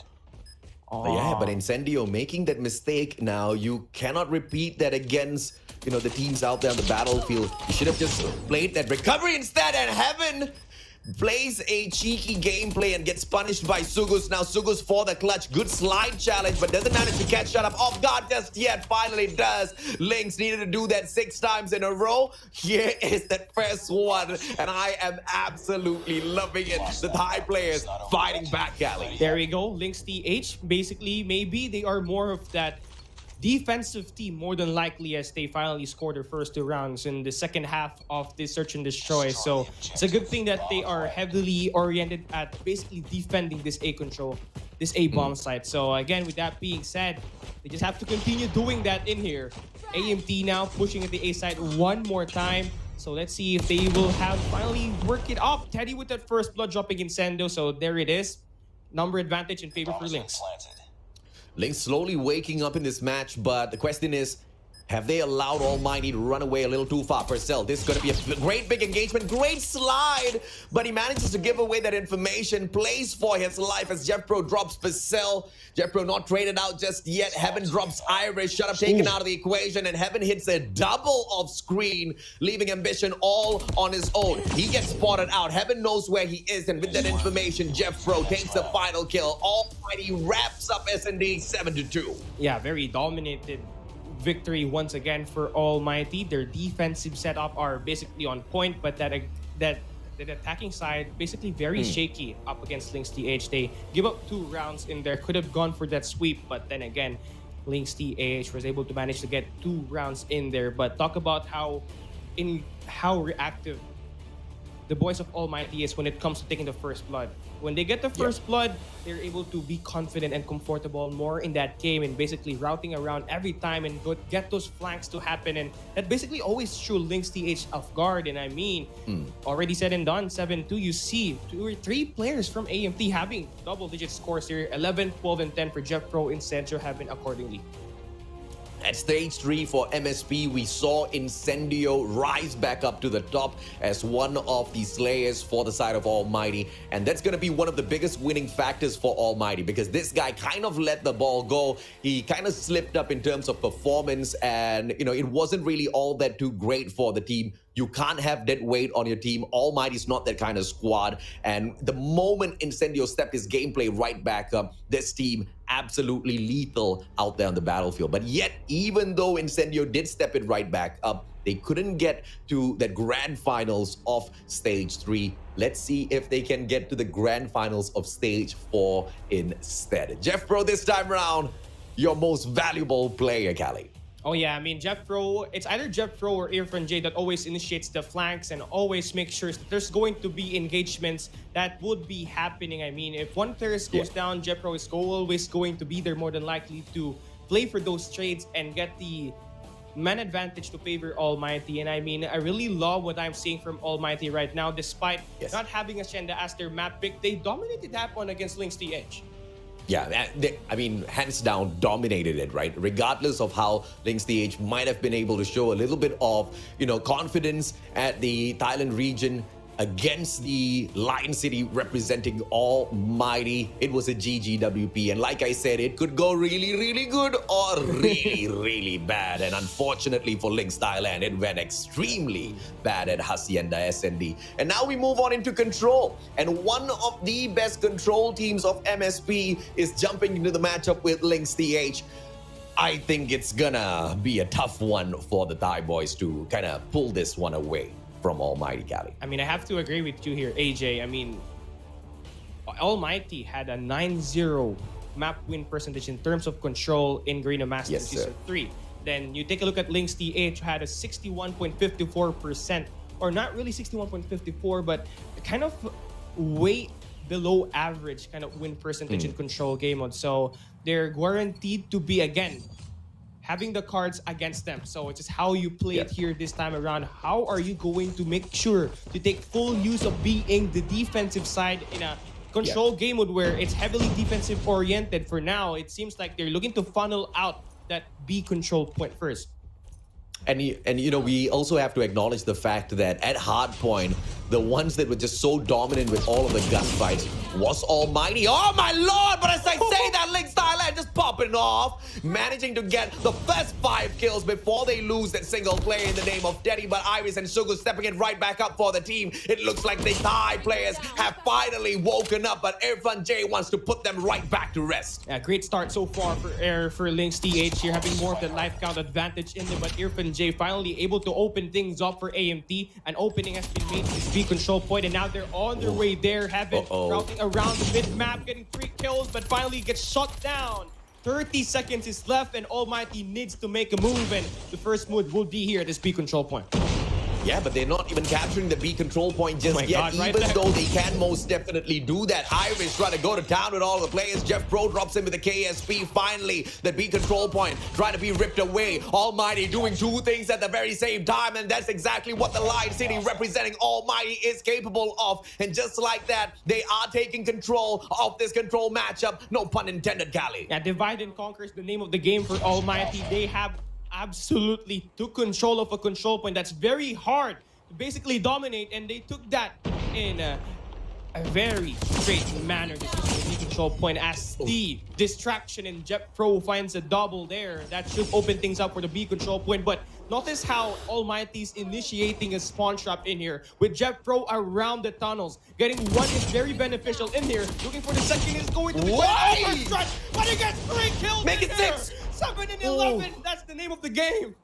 Yeah, but Incendio making that mistake now, you cannot repeat that against, you know, the teams out there on the battlefield. You should have just played that recovery instead, and Heaven plays a cheeky gameplay and gets punished by Sugus. Now Sugus for the clutch. Good slide challenge, but doesn't manage to catch shut up off guard just yet. Finally does. Lynx needed to do that 6 times in a row. Here is that first one, and I am absolutely loving it. The Thai players fighting back, Callie. There we go. LYNXTH, basically, maybe they are more of that defensive team more than likely, as they finally scored their first 2 rounds in the second half of this search and destroy. So it's a good thing that they are heavily oriented at basically defending this A control, this A bomb site. So again, with that being said, they just have to continue doing that in here. AMT now pushing at the A side one more time. So let's see if they will have finally work it up. Teddy with that first blood dropping Incendio. So there it is. Number advantage in favor for Lynx. Lynx slowly waking up in this match, but the question is, have they allowed Almighty to run away a little too far? Purcell, this is going to be a great big engagement, great slide, but he manages to give away that information, plays for his life as JeffPro drops Purcell. JeffPro not traded out just yet. Heaven drops Irish, shut up, taken out of the equation, and Heaven hits a double off screen, leaving Ambition all on his own. He gets spotted out. Heaven knows where he is, and with that information, JeffPro takes the final kill. Almighty wraps up S&D 7-2. Yeah, very dominated victory once again for Almighty. Their defensive setup are basically on point, but that attacking side basically very shaky up against LYNXTH. They give up 2 rounds in there, could have gone for that sweep, but then again, LYNXTH was able to manage to get 2 rounds in there. But talk about how reactive the boys of Almighty is when it comes to taking the first blood. When they get the first blood, they're able to be confident and comfortable more in that game and basically routing around every time and get those flanks to happen. And that basically always threw LYNXTH off guard. And I mean, already said and done, 7-2, you see 2 or 3 players from AMT having double-digit scores here. 11, 12, and 10 for JeffPro. Incendio have been accordingly. At stage 3 for MSP, we saw Incendio rise back up to the top as one of the slayers for the side of Almighty. And that's going to be one of the biggest winning factors for Almighty, because this guy kind of let the ball go. He kind of slipped up in terms of performance, and you know, it wasn't really all that too great for the team. You can't have dead weight on your team. Almighty's not that kind of squad. And the moment Incendio stepped his gameplay right back up, this team absolutely lethal out there on the battlefield. But yet, even though Incendio did step it right back up, they couldn't get to that grand finals of stage 3. Let's see if they can get to the grand finals of stage 4 instead. JeffPro this time around, your most valuable player, Callie. Oh yeah, I mean, JeffPro, it's either JeffPro or Irfan J that always initiates the flanks and always makes sure that there's going to be engagements that would be happening. I mean, if one player goes down, JeffPro is always going to be there, more than likely to play for those trades and get the man advantage to favor Almighty. And I mean, I really love what I'm seeing from Almighty right now. Despite not having a Shenda as their map pick, they dominated that one against LYNXTH. Yeah, I mean, hands down, dominated it, right? Regardless of how LYNXTH might have been able to show a little bit of, you know, confidence at the Thailand region against the Lion City representing Almighty. It was a GGWP, and like I said, it could go really, really good or really, really bad. And unfortunately for Lynx Thailand, it went extremely bad at Hacienda SND. And now we move on into Control, and one of the best Control teams of MSP is jumping into the matchup with LYNXTH. I think it's gonna be a tough one for the Thai boys to kind of pull this one away from Almighty, Callie. I mean, I have to agree with you here, AJ. I mean, Almighty had a 9-0 map win percentage in terms of Control in Garena Masters Season 3. Then you take a look at LYNXTH, who had a 61.54%, or not really 61.54, but kind of way below average kind of win percentage in Control game mode. So they're guaranteed to be, again, having the cards against them. So it's just how you play it here this time around. How are you going to make sure to take full use of being the defensive side in a Control game mode where it's heavily defensive oriented? For now, it seems like they're looking to funnel out that B control point first. And you know, we also have to acknowledge the fact that at hardpoint, the ones that were just so dominant with all of the gunfights was Almighty. Oh my lord! But as I say that, Lynx Thailand just popping off, managing to get the first 5 kills before they lose that single player in the name of Teddy. But Iris and Sugu stepping it right back up for the team. It looks like the Thai players have finally woken up, but Irfan J wants to put them right back to rest. Yeah, great start so far for LYNXTH here, having more of the life count advantage in there, but Irfan J finally able to open things up for AMT. An opening has been made to this B control point, and now they're on their way there. Heaven routing around the mid-map, getting 3 kills, but finally gets shut down 30 seconds is left, and Almighty needs to make a move, and the first move will be here at this B control point. Yeah, but they're not even capturing the B control point just yet, God, right even there. though they can most definitely do that. Irish trying to go to town with all the players. Jeff Pro drops in with the KSP. Finally, the B control point trying to be ripped away. Almighty doing two things at the very same time, and that's exactly what the Lion City representing Almighty is capable of. And just like that, they are taking control of this control matchup. No pun intended, Cali. Yeah, divide and conquer is the name of the game for Almighty. They have absolutely took control of a control point that's very hard to basically dominate, and they took that in a very straight manner. This is the control point as the distraction, and Jet Pro finds a double there. That should open things up for the B control point, but notice how Almighty's initiating a spawn trap in here with Jet Pro around the tunnels. Getting one is very beneficial in here. Looking for the second is going to be overstretch, but he gets 3 kills. Make in it here. 6. 7 and 11. That's the name of the game.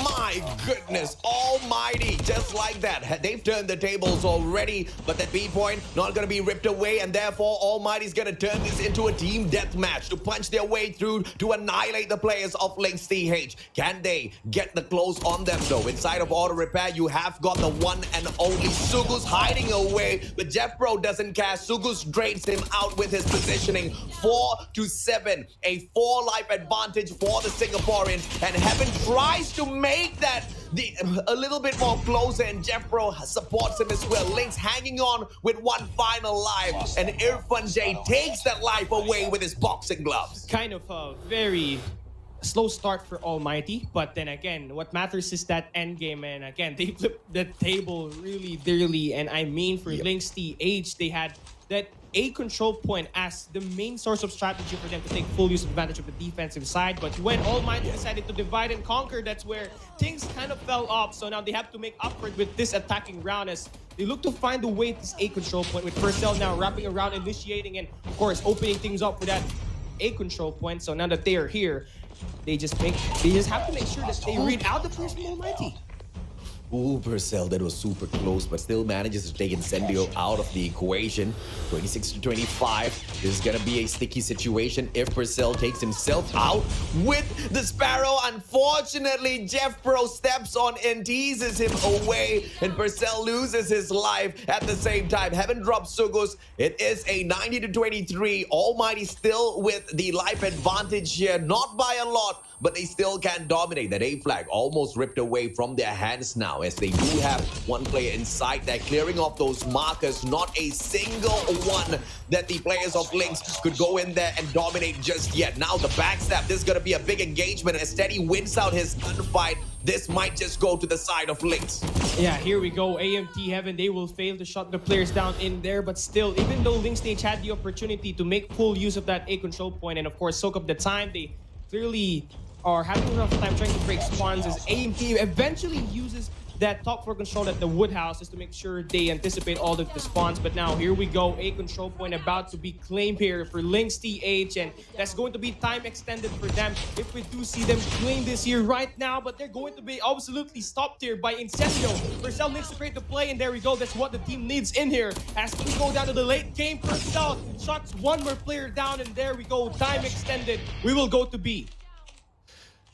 My goodness, Almighty, just like that. They've turned the tables already, but that B point not going to be ripped away, and therefore Almighty's going to turn this into a team deathmatch to punch their way through to annihilate the players of LYNXTH. Can they get the close on them though? Inside of auto repair, you have got the one and only Sugus hiding away, but Jeff Pro doesn't care. Sugus drains him out with his positioning. 4-7, a 4-life advantage for the Singaporeans, and Heaven tries to make that a little bit more closer, and Jeff Pro supports him as well. Lynx hanging on with one final life, and Irfan J takes that life away with his boxing gloves. Kind of a very slow start for Almighty, but then again, what matters is that endgame, and again, they flipped the table really dearly, and I mean for LYNXTH, they had that A control point as the main source of strategy for them to take full use advantage of the defensive side. But when Almighty decided to divide and conquer, that's where things kind of fell off. So now they have to make up for it with this attacking round as they look to find a way to this A control point, with Purcell now wrapping around, initiating, and of course opening things up for that A control point. So now that they are here, they just have to make sure that they read out the players from Almighty. Ooh, Purcell, that was super close, but still manages to take Incendio out of the equation. 26-25. This is gonna be a sticky situation if Purcell takes himself out with the Sparrow. Unfortunately, Jeff Pro steps on and teases him away, and Purcell loses his life at the same time. Heaven drops Sugus. It is a 90-23. Almighty still with the life advantage here, not by a lot, but they still can dominate. That A flag almost ripped away from their hands now, as they do have one player inside there clearing off those markers. Not a single one that the players of Lynx could go in there and dominate just yet. Now the backstab, this is going to be a big engagement as Steady wins out his gunfight. This might just go to the side of Lynx. Yeah, here we go. AMT Heaven, they will fail to shut the players down in there, but still, even though LYNXTH had the opportunity to make full use of that A control point and of course soak up the time, they clearly are having enough time trying to break spawns as AMT eventually uses that top 4 control at the Woodhouse just to make sure they anticipate all of the spawns. But now here we go, A control point about to be claimed here for LYNXTH, and that's going to be time extended for them if we do see them claim this here right now. But they're going to be absolutely stopped here by Incendio. Purcell needs to create the play, and there we go. That's what the team needs in here as we go down to the late game. Purcell shuts one more player down, and there we go, time extended. We will go to B.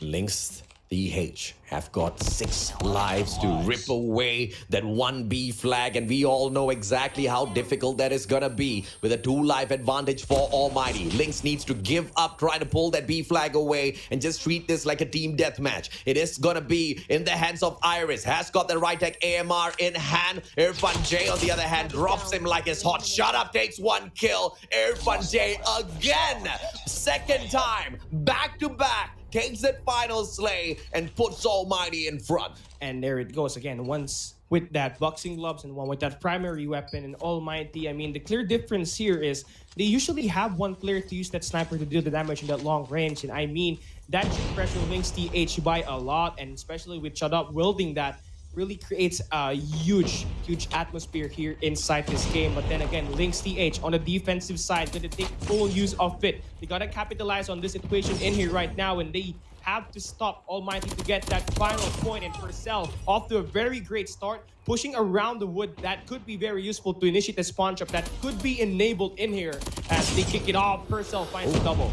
LYNXTH have got 6 lives to rip away that 1B flag, and we all know exactly how difficult that is gonna be with a 2-life advantage for Almighty. Lynx needs to give up trying to pull that B flag away and just treat this like a team deathmatch. It is gonna be in the hands of Iris. Has got the right tech AMR in hand. Irfan J on the other hand drops him like it's hot. Shut up, takes 1 kill. Irfan J again, second time, back to back, takes that final slay and puts Almighty in front. And there it goes again, once with that boxing gloves and one with that primary weapon. And Almighty, I mean, the clear difference here is they usually have one player to use that sniper to deal the damage in that long range. And I mean, that should pressure LYNXTH by a lot, and especially with Shut Up wielding that, really creates a huge atmosphere here inside this game. But then again, LYNXTH on the defensive side gonna take full use of it. They gotta capitalize on this equation in here right now, and they have to stop Almighty to get that final point. And Purcell off to a very great start, pushing around the wood. That could be very useful to initiate the spawn trap that could be enabled in here as they kick it off. Purcell finds a double.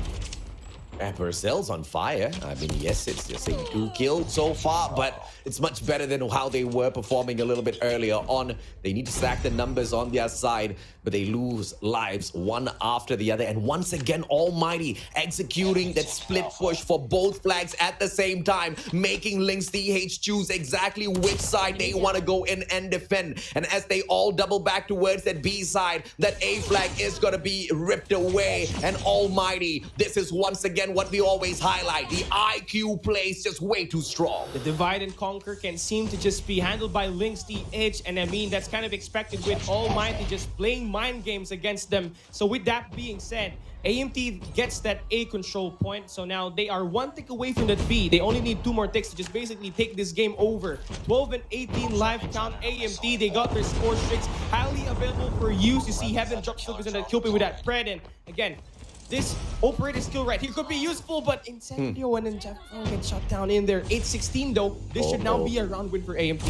And Purcell's on fire. I mean, yes, it's just a 2 kill so far, but it's much better than how they were performing a little bit earlier on. They need to stack the numbers on their side, but they lose lives one after the other. And once again, Almighty executing that split push for both flags at the same time, making LYNXTH choose exactly which side they want to go in and defend. And as they all double back towards that B side, that A flag is going to be ripped away. And Almighty, this is once again what we always highlight. The IQ play is just way too strong. The divide and conquer can seem to just be handled by LYNXTH, and I mean, that's kind of expected with Almighty just playing mind games against them. So with that being said, AMT gets that A control point, so now they are 1 tick away from that B. They only need 2 more ticks to just basically take this game over. 12 and 18 live count AMT. They got their score streaks highly available for use. You see Heaven drop focus on that kill with that Pred, and again, this operator skill right here could be useful, but Incendio and then Jeff get shot down in there. 8-16 though. This should now be a round win for AMT.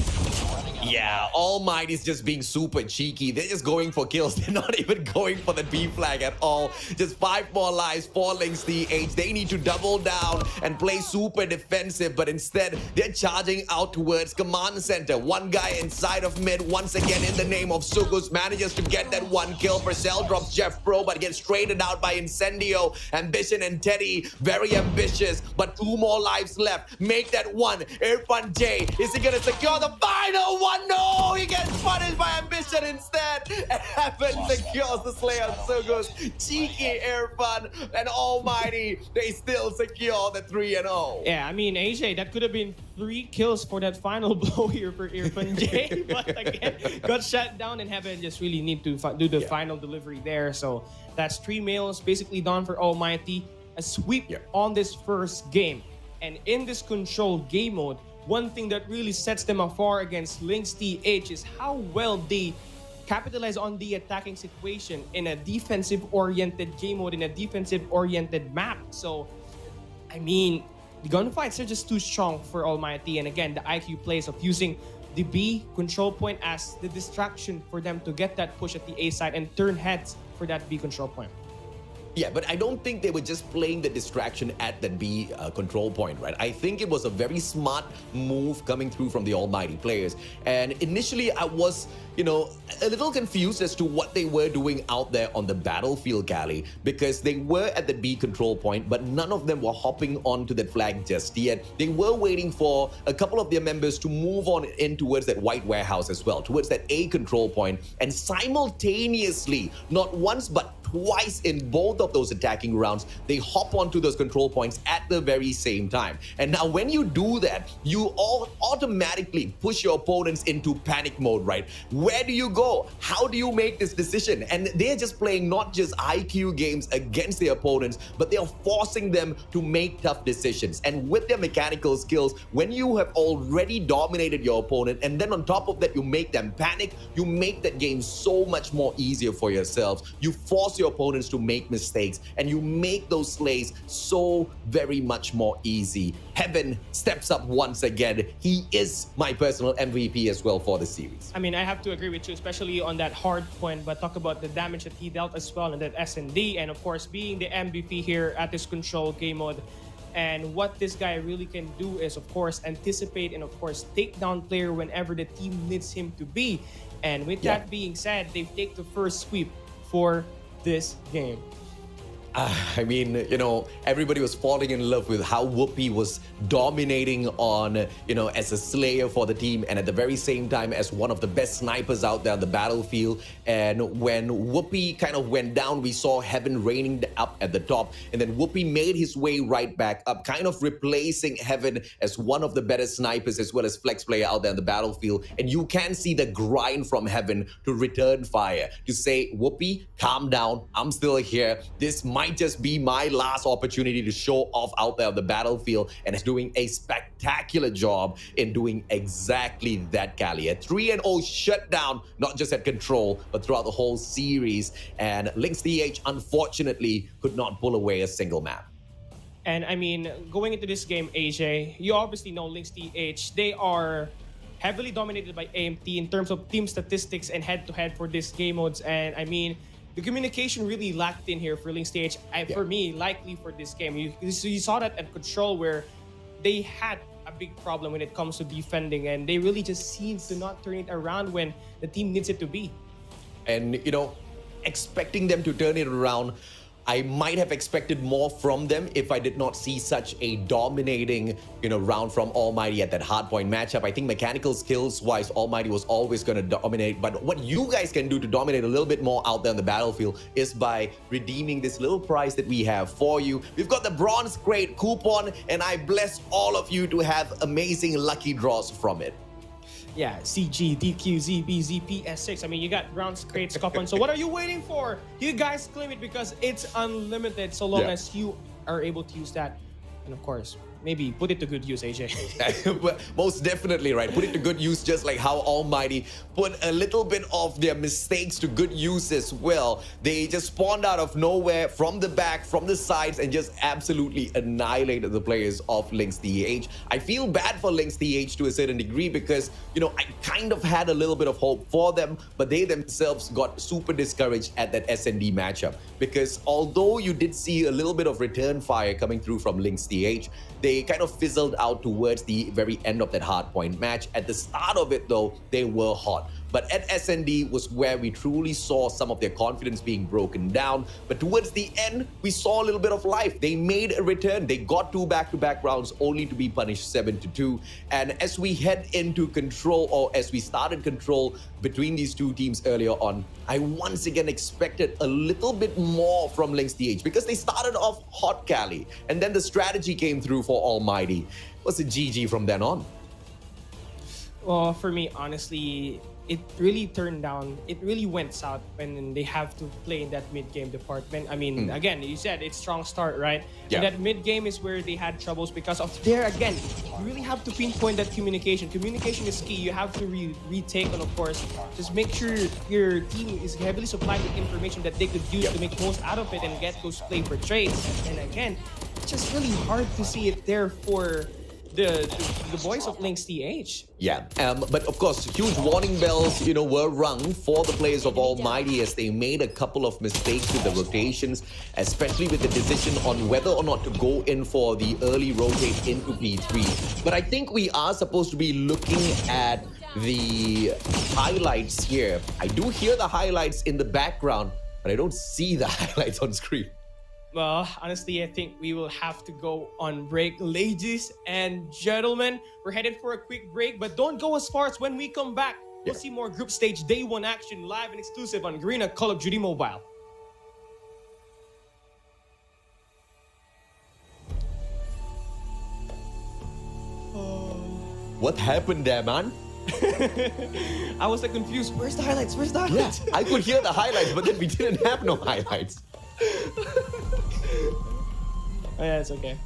Yeah, Almighty's just being super cheeky. They're just going for kills. They're not even going for the B flag at all. Just 5 more lives for LYNXTH. They need to double down and play super defensive, but instead they're charging out towards command center. One guy inside of mid, once again in the name of Sugus, manages to get that 1 kill. Purcell drops Jeff Pro, but gets traded out by Incendio. Ambition and Teddy, very ambitious, but 2 more lives left. Make that 1. Irfan J, is he gonna secure the final one? No, he gets punished by Ambition instead. And Heaven secures the Slayer of Sugus. Cheeky Irfan and Almighty, they still secure the 3-0. Yeah, I mean, AJ, that could have been 3 kills for that final blow here for Irfan J, but again, got shut down, and Heaven just really need to do the final delivery there. So that's 3 males basically done for Almighty. A sweep on this first game. And in this controlled game mode, one thing that really sets them afar against LYNXTH is how well they capitalize on the attacking situation in a defensive-oriented game mode, in a defensive-oriented map. So, I mean, the gunfights are just too strong for Almighty. And again, the IQ plays of using the B control point as the distraction for them to get that push at the A side and turn heads for that B control point. Yeah, but I don't think they were just playing the distraction at that B control point, right? I think it was a very smart move coming through from the Almighty players. And initially, I was, a little confused as to what they were doing out there on the battlefield, Cali, because they were at the B control point, but none of them were hopping onto that flag just yet. They were waiting for a couple of their members to move on in towards that white warehouse as well, towards that A control point, and simultaneously, not once but twice in both of those attacking rounds, they hop onto those control points at the very same time. And now when you do that, you all automatically push your opponents into panic mode, right? Where do you go? How do you make this decision? And they're just playing not just IQ games against their opponents, but they are forcing them to make tough decisions. And with their mechanical skills, when you have already dominated your opponent, and then on top of that, you make them panic, you make that game so much more easier for yourselves. You force your opponents to make mistakes, and you make those slays so very much more easy. Heaven steps up once again. He is my personal MVP as well for the series. I mean, I have to agree with you, especially on that hard point, but talk about the damage that he dealt as well in that S&D, and of course being the MVP here at this control game mode. And what this guy really can do is, of course, anticipate and, of course, take down player whenever the team needs him to be. And with that being said, they take the first sweep for this game. I mean, everybody was falling in love with how Whoopi was dominating on, as a slayer for the team, and at the very same time as one of the best snipers out there on the battlefield. And when Whoopi kind of went down, we saw Heaven reigning up at the top, and then Whoopi made his way right back up, kind of replacing Heaven as one of the better snipers as well as flex player out there on the battlefield. And you can see the grind from Heaven to return fire, to say, Whoopi, calm down, I'm still here. This might just be my last opportunity to show off out there on the battlefield, and is doing a spectacular job in doing exactly that, Cali. A 3-0 shutdown, not just at control, but throughout the whole series. And LYNXTH, unfortunately, could not pull away a single map. And I mean, going into this game, AJ, you obviously know LYNXTH, they are heavily dominated by AMT in terms of team statistics and head-to-head for this game modes. And I mean, the communication really lacked in here for LYNXTH. For me, likely for this game. You saw that at Control where they had a big problem when it comes to defending, and they really just seem to not turn it around when the team needs it to be. And, you know, expecting them to turn it around, I might have expected more from them if I did not see such a dominating, you know, round from Almighty at that hardpoint matchup. I think mechanical skills-wise, Almighty was always going to dominate. But what you guys can do to dominate a little bit more out there on the battlefield is by redeeming this little prize that we have for you. We've got the Bronze Crate coupon, and I bless all of you to have amazing lucky draws from it. Yeah, CG, DQ, ZB, ZP, S6. I mean, you got Bronze Crates coupon. So what are you waiting for? You guys claim it because it's unlimited so long as you are able to use that. And of course, maybe put it to good use, AJ. Most definitely, right? Put it to good use, just like how Almighty put a little bit of their mistakes to good use as well. They just spawned out of nowhere from the back, from the sides, and just absolutely annihilated the players of LYNXTH. I feel bad for LYNXTH to a certain degree because, you know, I kind of had a little bit of hope for them, but they themselves got super discouraged at that SND matchup. Because although you did see a little bit of return fire coming through from LYNXTH, they kind of fizzled out towards the very end of that hardpoint match. At the start of it, though, they were hot. But at SND was where we truly saw some of their confidence being broken down. But towards the end, we saw a little bit of life. They made a return. They got 2 back-to-back rounds only to be punished 7-2. And as we head into Control, or as we started Control between these two teams earlier on, I once again expected a little bit more from LYNXTH because they started off hot, Cali. And then the strategy came through for Almighty. It was a GG from then on. Well, for me, honestly, it really turned down. It really went south when they have to play in that mid-game department. I mean, again, you said it's strong start, right? Yeah. And that mid-game is where they had troubles because of there again. You really have to pinpoint that communication. Communication is key. You have to retake, and of course, just make sure your team is heavily supplied with information that they could use to make most out of it and get those play for trades. And again, it's just really hard to see it there for the boys of LYNXTH. Yeah, but of course, huge warning bells, you know, were rung for the players of Almighty as they made a couple of mistakes with the rotations, especially with the decision on whether or not to go in for the early rotate into P3. But I think we are supposed to be looking at the highlights here. I do hear the highlights in the background, but I don't see the highlights on screen. Well, honestly, I think we will have to go on break. Ladies and gentlemen, we're headed for a quick break, but don't go as far as when we come back. We'll see more group stage day 1 action live and exclusive on Garena Call of Duty Mobile. What happened there, man? I was like confused. Where's the highlights? Where's the highlights? Yeah, I could hear the highlights, but then we didn't have no highlights. Oh, yeah, it's okay.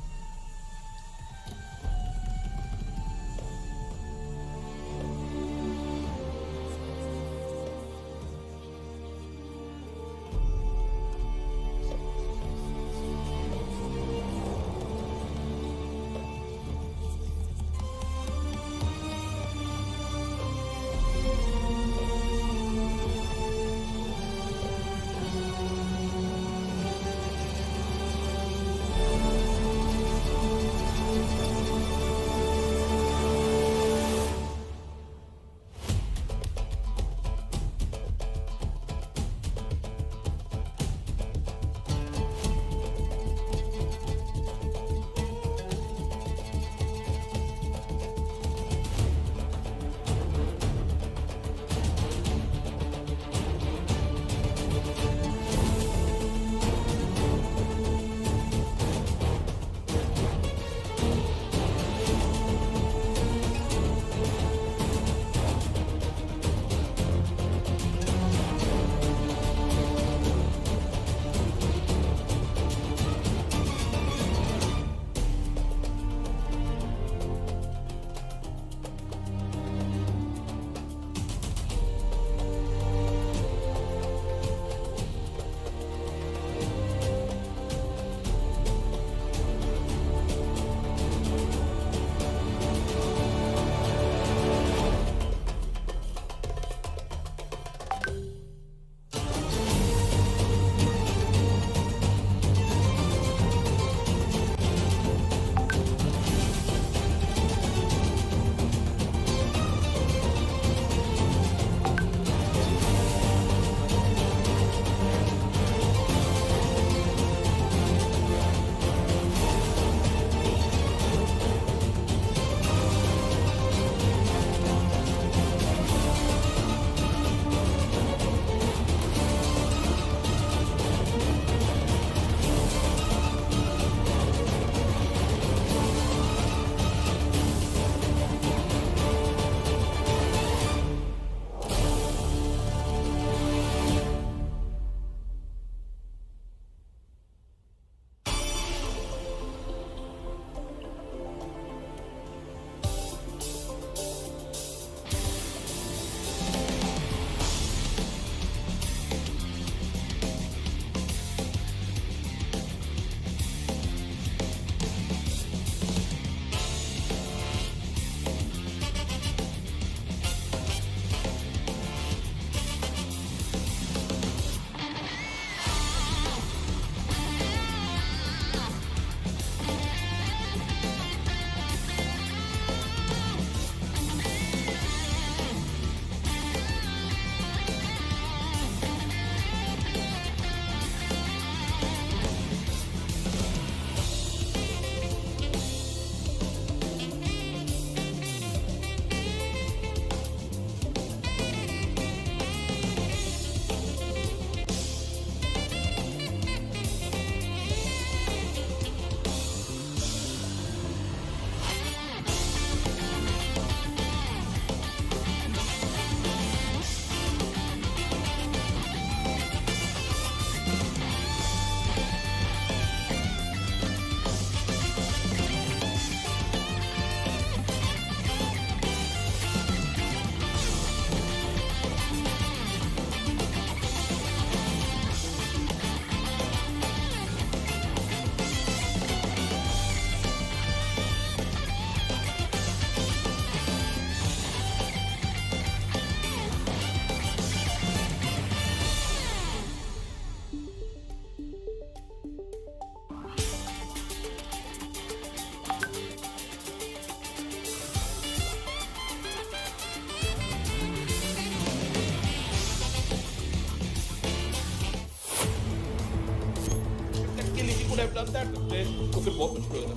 would have done that, the place could walk through them.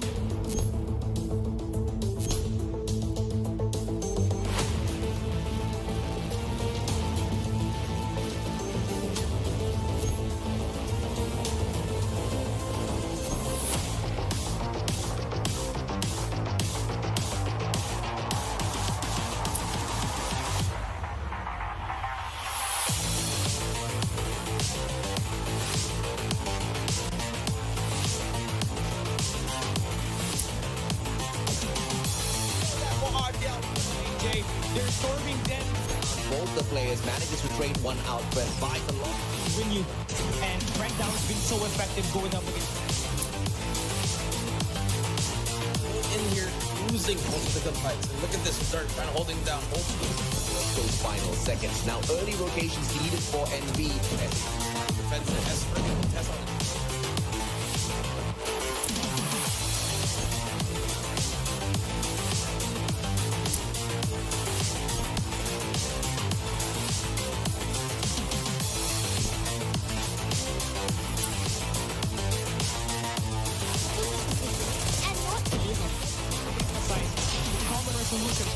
They're storming them. Both the players manages to trade one out, but buys a lot. When you and breakdown's been so effective going up against In here, losing most of the gunfights. And look at this, Dirt trying to holding down most of Those final seconds. Now early rotations needed for NV. defensive S test on it. common resolutions.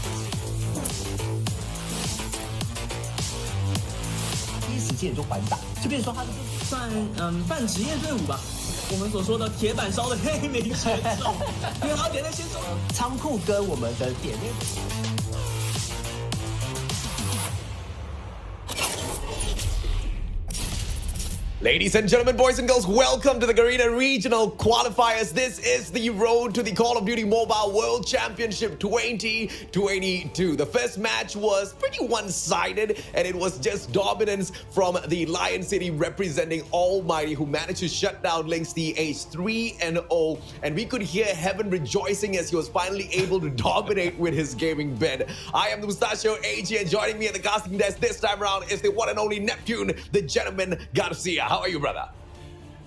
第一时间就反打，就变成说他的算半职业队伍吧。我们所说的铁板烧的黑莓选手，因为他点那些手。仓库跟我们的点链。Ladies and gentlemen, boys and girls, welcome to the Garena Regional Qualifiers. This is the road to the Call of Duty Mobile World Championship 2022. The first match was pretty one-sided, and it was just dominance from the Lion City representing Almighty, who managed to shut down LYNXTH 3-0. And we could hear heaven rejoicing as he was finally able to dominate with his gaming bed. I am the Mustachio AG, and joining me at the casting desk this time around is the one and only Neptune, the gentleman Garcia. How are you, brother?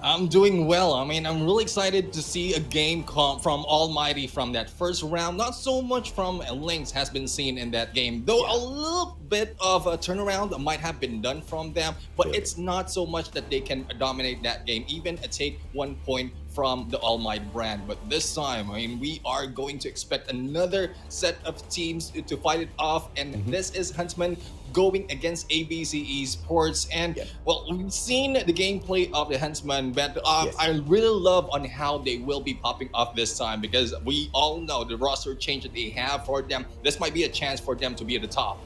I'm doing well. I mean, I'm really excited to see a game from Almighty from that first round. Not so much from Lynx has been seen in that game, though a little bit of a turnaround might have been done from them, but it's not so much that they can dominate that game, even take 1 point from the Almighty brand. But this time, I mean, we are going to expect another set of teams to fight it off, and this is Huntsmen going against ABC Esports. And well, we've seen the gameplay of the Huntsmen, but I really love on how they will be popping off this time, because we all know the roster change that they have for them. This might be a chance for them to be at the top.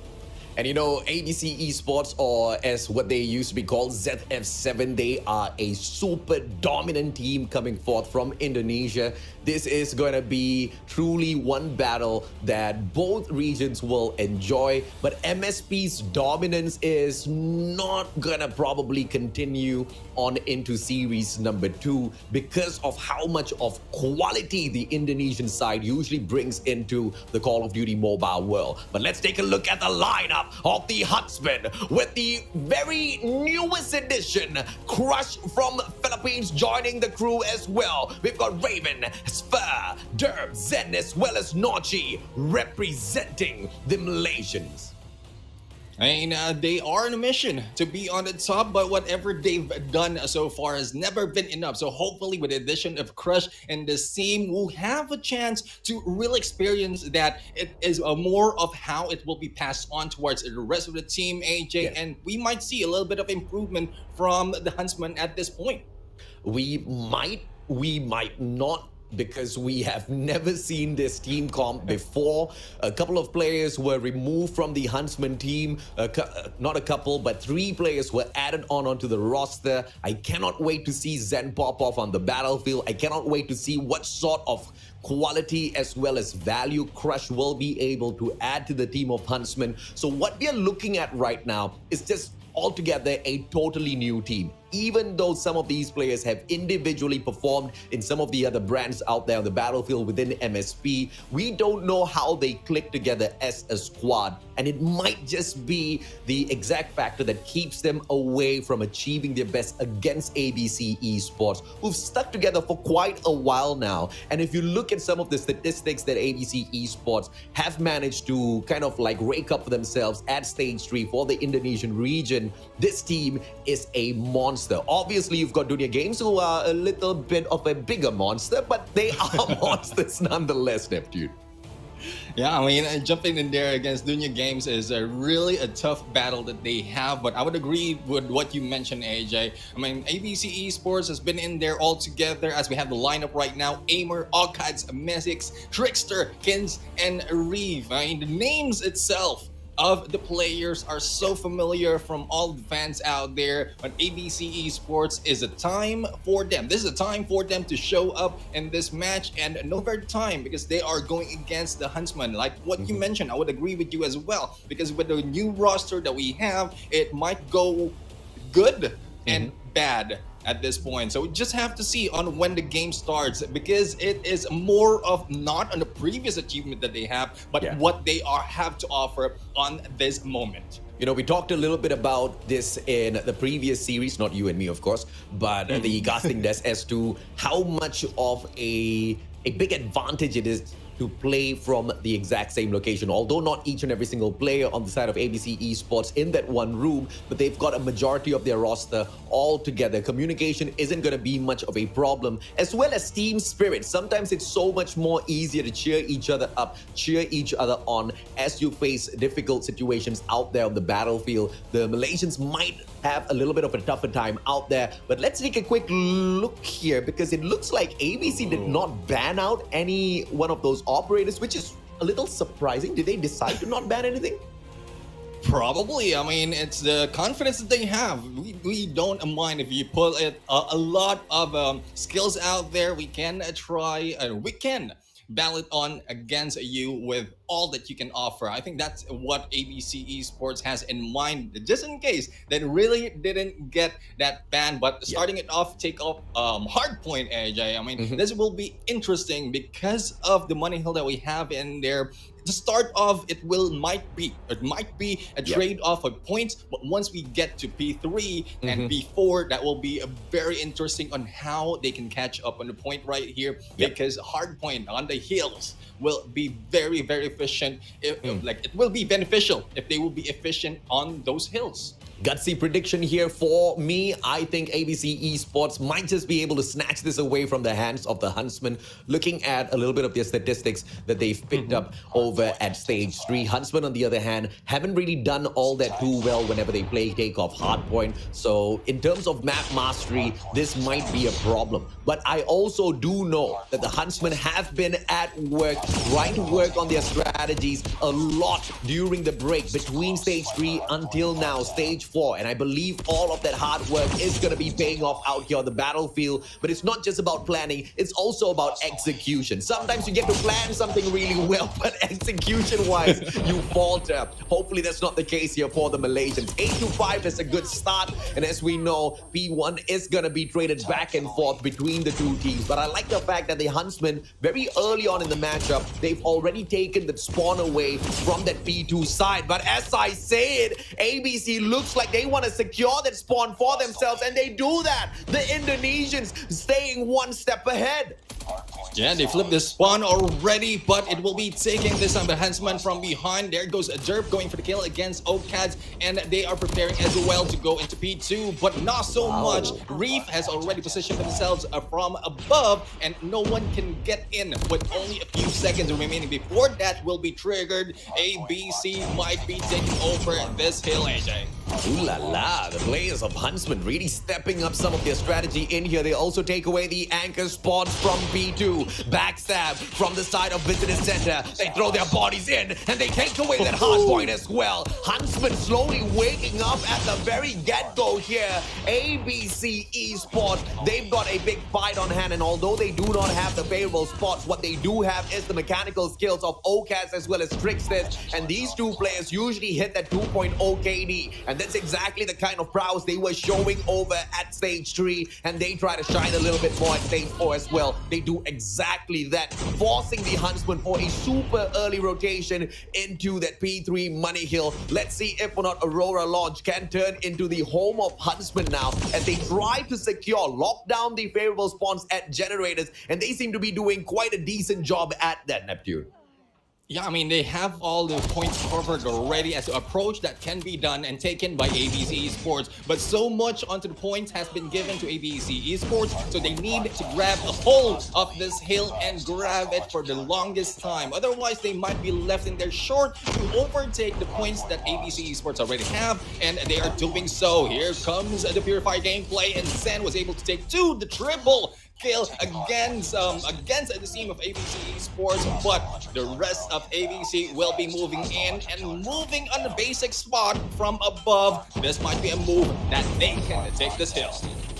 And you know, ABC Esports, or as what they used to be called, ZF7, they are a super dominant team coming forth from Indonesia. This is going to be truly one battle that both regions will enjoy, but MSP's dominance is not going to probably continue on into series number 2 because of how much of quality the Indonesian side usually brings into the Call of Duty mobile world. But let's take a look at the lineup of the Huntsmen with the very newest edition, Crush from Philippines, joining the crew as well. We've got Raven, Spur, Derb, Zen, as well as Nochi representing the Malaysians. I mean, they are on a mission to be on the top, but whatever they've done so far has never been enough. So hopefully with the addition of Crush and the team, we'll have a chance to really experience that. It is more of how it will be passed on towards the rest of the team, AJ, and we might see a little bit of improvement from the Huntsmen at this point. We might not, because we have never seen this team comp before. A couple of players were removed from the Huntsman team. Not a couple, but 3 players were added onto the roster. I cannot wait to see Zen pop off on the battlefield. I cannot wait to see what sort of quality as well as value Crush will be able to add to the team of Huntsmen. So what we are looking at right now is just altogether a totally new team. Even though some of these players have individually performed in some of the other brands out there on the battlefield within MSP, we don't know how they click together as a squad. And it might just be the exact factor that keeps them away from achieving their best against ABC Esports, who've stuck together for quite a while now. And if you look at some of the statistics that ABC Esports have managed to kind of like rake up for themselves at stage 3 for the Indonesian region, this team is a monster monster. Obviously, you've got Dunya Games who are a little bit of a bigger monster, but they are monsters nonetheless, Neptune. Yeah, I mean, jumping in there against Dunya Games is really a tough battle that they have, but I would agree with what you mentioned, AJ. I mean, ABC Esports has been in there all together as we have the lineup right now. Aimer, Alkads, Mesix, Trickster, Kins, and Reeve. I mean, the names itself of the players are so familiar from all the fans out there, but ABC Esports is a time for them. This is a time for them to show up in this match, and no better time because they are going against the Huntsmen. Like what you mentioned, I would agree with you as well, because with the new roster that we have, it might go good and bad at this point. So we just have to see on when the game starts, because it is more of not on the previous achievement that they have, but what they have to offer on this moment. You know, we talked a little bit about this in the previous series, not you and me, of course, but the casting desk as to how much of a big advantage it is to play from the exact same location. Although not each and every single player on the side of ABC Esports in that one room, but they've got a majority of their roster all together. Communication isn't going to be much of a problem, as well as team spirit. Sometimes it's so much more easier to cheer each other up, cheer each other on as you face difficult situations out there on the battlefield. The Malaysians might have a little bit of a tougher time out there, but let's take a quick look here, because it looks like ABC did not ban out any one of those operators, which is a little surprising. Did they decide to not ban anything? Probably. I mean, it's the confidence that they have. We don't mind if you put a lot of skills out there. We can try, we can ballot on against you with all that you can offer. I think that's what ABC Esports has in mind, just in case they really didn't get that ban. But starting it off, take off hard point, AJ. I mean, this will be interesting because of the money hill that we have in there. To start off, it might be a trade-off of points, but once we get to P3 and P4, that will be very interesting on how they can catch up on the point right here, because hard point on the hills will be very, very efficient. Like, it will be beneficial if they will be efficient on those hills. Gutsy prediction here for me. I think ABC Esports might just be able to snatch this away from the hands of the Huntsmen. Looking at a little bit of their statistics that they've picked up over at Stage 3. Huntsmen, on the other hand, haven't really done all that too well whenever they play takeoff hardpoint. So in terms of map mastery, this might be a problem. But I also do know that the Huntsmen have been at work, trying to work on their strategies a lot during the break between Stage 3 until now, Stage 4, and I believe all of that hard work is going to be paying off out here on the battlefield. But it's not just about planning, it's also about execution. Sometimes you get to plan something really well, but execution-wise, you falter. Hopefully that's not the case here for the Malaysians. 8-5 is a good start, and as we know, P1 is going to be traded back and forth between the two teams. But I like the fact that the Huntsmen, very early on in the matchup, they've already taken the spawn away from that P2 side. But as I say it, ABC looks like they want to secure that spawn for themselves, and they do that. The Indonesians staying one step ahead. Yeah, they flipped the spawn already, but it will be taking this time the Huntsman from behind. There goes a Derp going for the kill against Okads, and they are preparing as well to go into P2, but not so much. Reef has already positioned themselves from above, and no one can get in with only a few seconds remaining before that will be triggered. ABC might be taking over this hill, AJ. Ooh la la, the players of Huntsmen really stepping up some of their strategy in here. They also take away the anchor spots from P2. Backstab from the side of Business Center. They throw their bodies in, and they take away that hard point as well. Huntsmen slowly waking up at the very get-go here. ABC Esports, they've got a big fight on hand, and although they do not have the favorable spots, what they do have is the mechanical skills of Ocas as well as Tricksters, and these two players usually hit that 2.0 KD, and that's exactly the kind of prowess they were showing over at Stage 3, and they try to shine a little bit more at Stage 4 as well. They do exactly that, forcing the Huntsmen for a super early rotation into that P3 money hill. Let's see if or not Aurora Launch can turn into the home of Huntsmen now, as they try to secure, lock down the favorable spawns at generators, and they seem to be doing quite a decent job at that, Neptune. Yeah, I mean, they have all the points covered already as an approach that can be done and taken by ABC Esports. But so much onto the points has been given to ABC Esports, so they need to grab a hold of this hill and grab it for the longest time. Otherwise, they might be left in there short to overtake the points that ABC Esports already have, and they are doing so. Here comes the Purifier gameplay, and Zen was able to take the triple kill against the team of ABC Esports, but the rest of ABC will be moving in and moving on the basic spot from above. This might be a move that they can take this hill.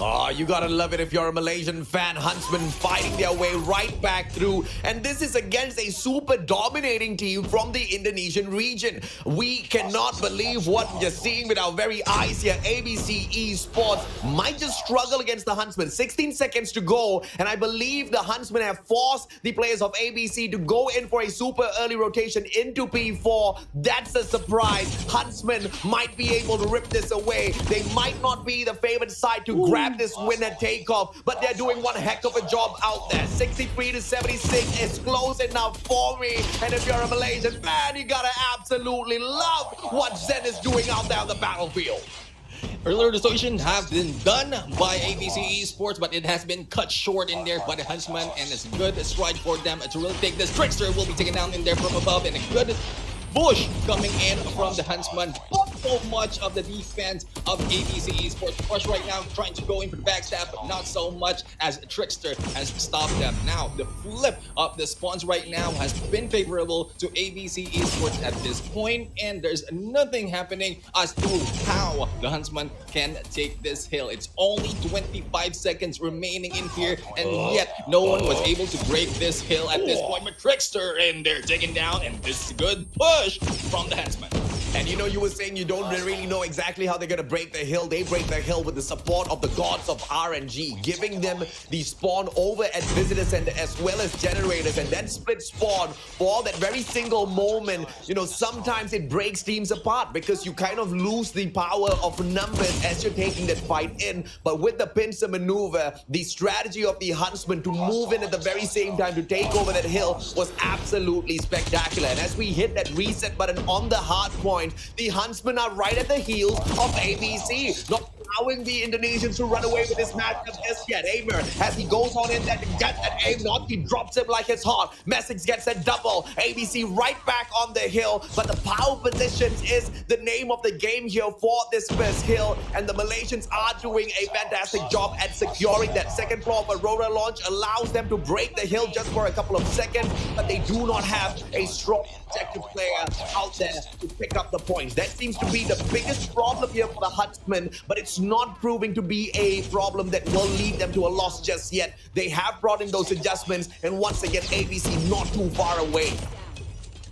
Oh, you gotta love it if you're a Malaysian fan. Huntsmen fighting their way right back through. And this is against a super dominating team from the Indonesian region. We cannot believe what we're seeing with our very eyes here. ABC Esports might just struggle against the Huntsmen. 16 seconds to go. And I believe the Huntsmen have forced the players of ABC to go in for a super early rotation into P4. That's a surprise. Huntsmen might be able to rip this away. They might not be the favorite side to grab this win and take off, but they're doing one heck of a job out there. 63 to 76 is close enough for me. And if you're a Malaysian fan, you gotta absolutely love what Zen is doing out there on the battlefield. Earlier rotation have been done by ABC Esports, but it has been cut short in there by the Huntsmen, and it's good stride for them to really take this. Trickster will be taken down in there from above, and a good push coming in from the Huntsmen. Not so much of the defense of ABC Esports. Push right now, trying to go in for the backstab, but not so much as Trickster has stopped them. Now, the flip of the spawns right now has been favorable to ABC Esports at this point, and there's nothing happening as to how the Huntsmen can take this hill. It's only 25 seconds remaining in here, and yet no one was able to break this hill at this point. But Trickster in there taken down, and this is a good push from the Huntsmen. And you know, you were saying you don't really know exactly how they're gonna break the hill. They break the hill with the support of the gods of RNG, giving them the spawn over at Visitor Center as well as generators, and then split spawn for that very single moment. You know, sometimes it breaks teams apart because you kind of lose the power of numbers as you're taking that fight in. But with the pincer maneuver, the strategy of the Huntsmen to move in at the very same time to take over that hill was absolutely spectacular. And as we hit that reset button on the hard point, the Huntsmen are right at the heels of ABC, not allowing the Indonesians to run away with this matchup just yet. Aimer, as he goes on in there to get that aim knock, he drops him like it's hot. Message gets a double. ABC right back on the hill, but the power positions is the name of the game here for this first hill, and the Malaysians are doing a fantastic job at securing that second floor of Aurora launch, allows them to break the hill just for a couple of seconds, but they do not have a strong objective player out there to pick up the points. That seems to be the biggest problem here for the Huntsmen, but it's not proving to be a problem that will lead them to a loss just yet. They have brought in those adjustments, and once again, ABC not too far away.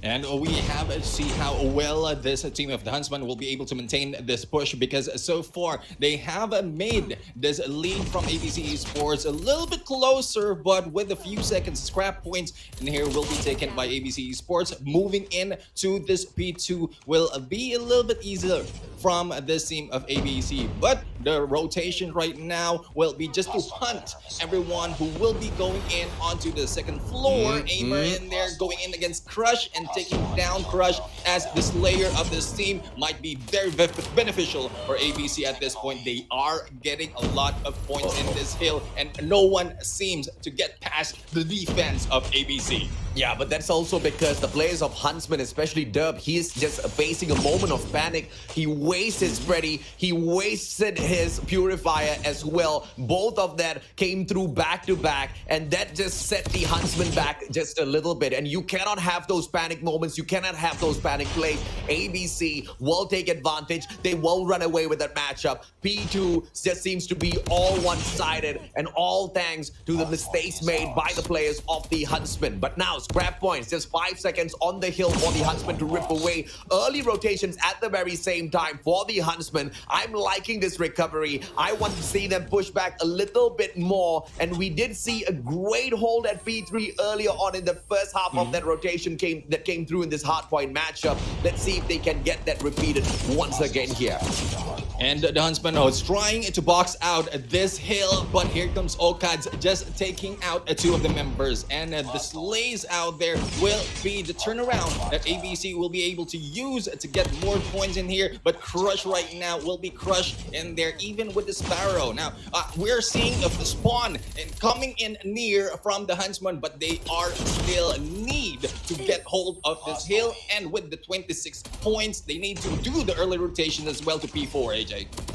And we have to see how well this team of the Huntsmen will be able to maintain this push, because so far they have made this lead from ABC Esports a little bit closer, but with a few seconds scrap points in here will be taken by ABC Esports. Moving in to this P2 will be a little bit easier from this team of ABC, but the rotation right now will be just to hunt everyone who will be going in onto the second floor. Aimer in there going in against Crush and taking down Crush, as the slayer of this team might be very beneficial for ABC at this point. They are getting a lot of points in this hill, and no one seems to get past the defense of ABC. Yeah, but that's also because the players of Huntsmen, especially Derb, he's just facing a moment of panic. He wasted Spready, he wasted his Purifier as well. Both of that came through back to back, and that just set the Huntsmen back just a little bit. And you cannot have those panic moments, you cannot have those panic plays. ABC will take advantage, they will run away with that matchup. P2 just seems to be all one-sided, and all thanks to the mistakes made by the players of the Huntsmen. But now, scrap points, just 5 seconds on the hill for the Huntsmen to rip away. Early rotations at the very same time for the Huntsmen. I'm liking this recovery. I want to see them push back a little bit more, and we did see a great hold at P3 earlier on in the first half of that rotation that came through in this hardpoint matchup. Let's see if they can get that repeated once again here. And the Huntsmen is trying to box out this hill, but here comes Okads just taking out two of the members. And the Slays out there will be the turnaround that ABC will be able to use to get more points in here. But Crush right now will be crushed in there, even with the Sparrow. Now, we're seeing the spawn and coming in near from the Huntsmen, but they are still need to get hold of this hill. And with the 26 points, they need to do the early rotation as well to P4, AJ.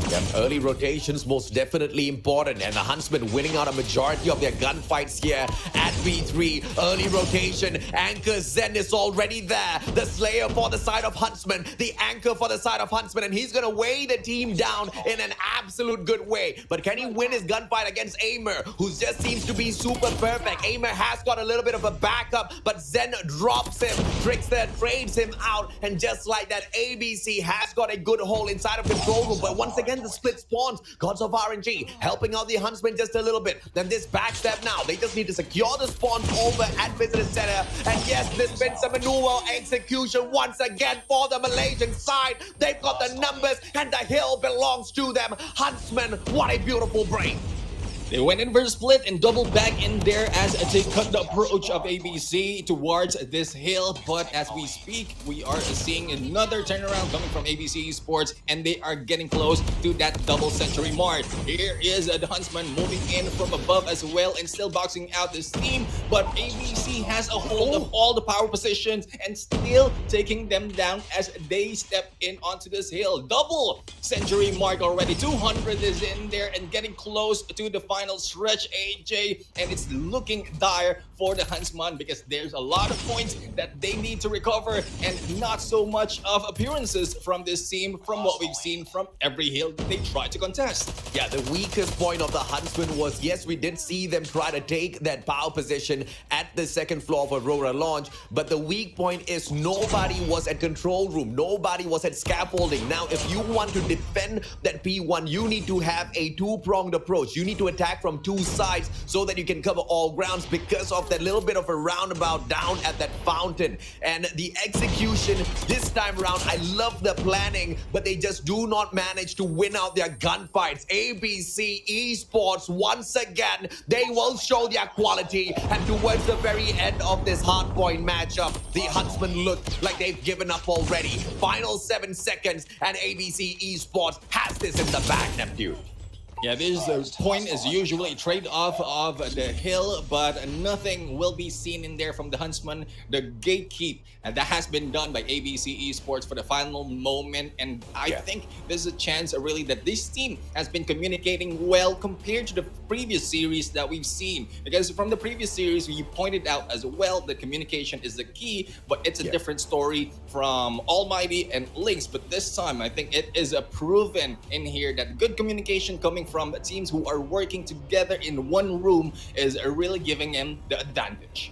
Yep, early rotations most definitely important, and the Huntsmen winning out a majority of their gunfights here at B3. Early rotation, Anchor Zen is already there. The Slayer for the side of Huntsmen, the Anchor for the side of Huntsmen, and he's gonna weigh the team down in an absolute good way. But can he win his gunfight against Aimer, who just seems to be super perfect? Aimer has got a little bit of a backup, but Zen drops him. Trickster trades him out, and just like that, ABC has got a good hole inside of control room. But once again, the split spawns. Gods of RNG helping out the Huntsmen just a little bit. Then this backstab now. They just need to secure the spawns over at Visitor Center. And yes, there's been some maneuver execution once again for the Malaysian side. They've got the numbers, and the hill belongs to them. Huntsmen, what a beautiful break. They went in for a split and doubled back in there as they cut the approach of ABC towards this hill. But as we speak, we are seeing another turnaround coming from ABC Esports, and they are getting close to that double century mark. Here is the Huntsman moving in from above as well and still boxing out this team. But ABC has a hold of all the power positions and still taking them down as they step in onto this hill. Double century mark already. 200 is in there and getting close to the final stretch, AJ, and it's looking dire for the Huntsman because there's a lot of points that they need to recover and not so much of appearances from this team from what we've seen from every hill they try to contest. Yeah, the weakest point of the Huntsman was, yes, we did see them try to take that power position at the second floor of Aurora launch, but the weak point is nobody was at control room, nobody was at scaffolding. Now, if you want to defend that P1, you need to have a two-pronged approach. You need to attack from two sides so that you can cover all grounds because of that little bit of a roundabout down at that fountain. And the execution this time around, I love the planning, but they just do not manage to win out their gunfights. ABC Esports, once again, they will show their quality, and towards the very end of this hardpoint matchup, the Huntsmen look like they've given up already. Final 7 seconds, and ABC Esports has this in the bag, Neptune. Yeah, this point is usually trade-off of the hill, but nothing will be seen in there from the Huntsman. The gatekeep, and that has been done by ABC Esports for the final moment, and I think there's a chance really that this team has been communicating well compared to the previous series that we've seen. Because from the previous series, you pointed out as well that communication is the key, but it's a different story from Almighty and Lynx. But this time, I think it is a proven in here that good communication coming from teams who are working together in one room is really giving him the advantage.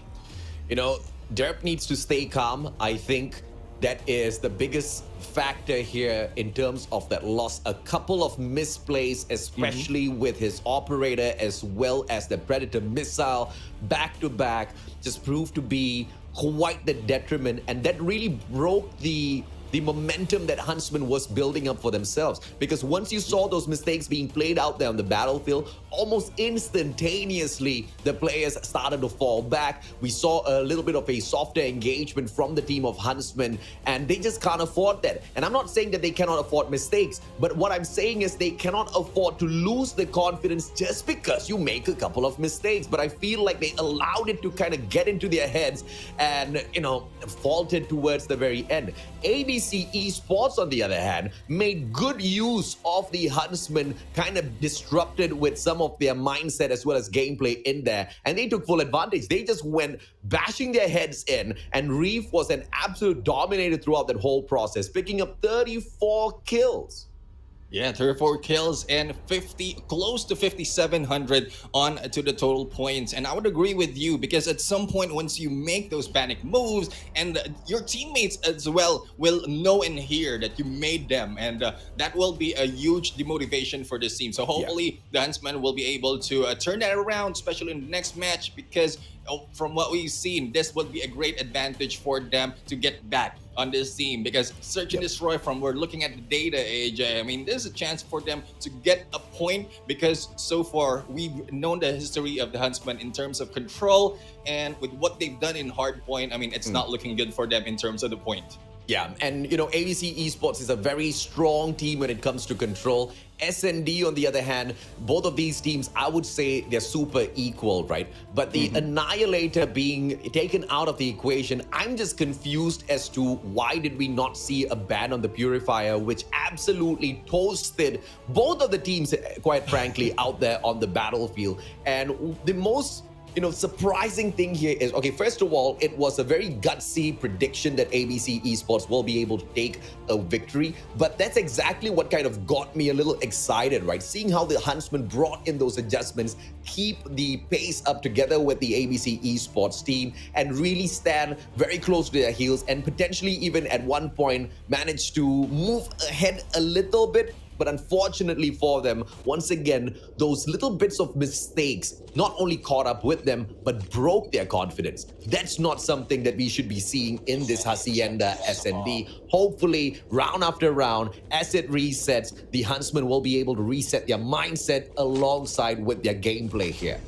You know, Derp needs to stay calm. I think that is the biggest factor here in terms of that loss. A couple of misplays, especially with his operator as well as the Predator missile back to back, just proved to be quite the detriment, and that really broke the momentum that Huntsman was building up for themselves. Because once you saw those mistakes being played out there on the battlefield, almost instantaneously the players started to fall back. We saw a little bit of a softer engagement from the team of Huntsman, and they just can't afford that. And I'm not saying that they cannot afford mistakes, but what I'm saying is they cannot afford to lose the confidence just because you make a couple of mistakes. But I feel like they allowed it to kind of get into their heads and, you know, faltered towards the very end. ABC Esports, on the other hand, made good use of the Huntsmen, kind of disrupted with some of their mindset as well as gameplay in there, and they took full advantage. They just went bashing their heads in, and Reef was an absolute dominator throughout that whole process, picking up 34 kills. Yeah, 34 kills and 50, close to 5,700 on to the total points. And I would agree with you because at some point, once you make those panic moves, and your teammates as well will know and hear that you made them, and that will be a huge demotivation for this team. So hopefully the Huntsmen will be able to turn that around, especially in the next match, because from what we've seen, this would be a great advantage for them to get back on this team because search and destroy from we're looking at the data, AJ. I mean, there's a chance for them to get a point because so far we've known the history of the Huntsmen in terms of control, and with what they've done in hardpoint, I mean, it's not looking good for them in terms of the point. Yeah, and you know, ABC Esports is a very strong team when it comes to control. SND, on the other hand, both of these teams, I would say they're super equal, right? But the Annihilator being taken out of the equation, I'm just confused as to why did we not see a ban on the Purifier, which absolutely toasted both of the teams, quite frankly, out there on the battlefield. And the most surprising thing here is, okay, first of all, it was a very gutsy prediction that ABC Esports will be able to take a victory, but that's exactly what kind of got me a little excited, right? Seeing how the Huntsmen brought in those adjustments, keep the pace up together with the ABC Esports team, and really stand very close to their heels, and potentially even at one point manage to move ahead a little bit. But unfortunately for them, once again, those little bits of mistakes not only caught up with them, but broke their confidence. That's not something that we should be seeing in this Hacienda SND. Hopefully, round after round, as it resets, the Huntsmen will be able to reset their mindset alongside with their gameplay here.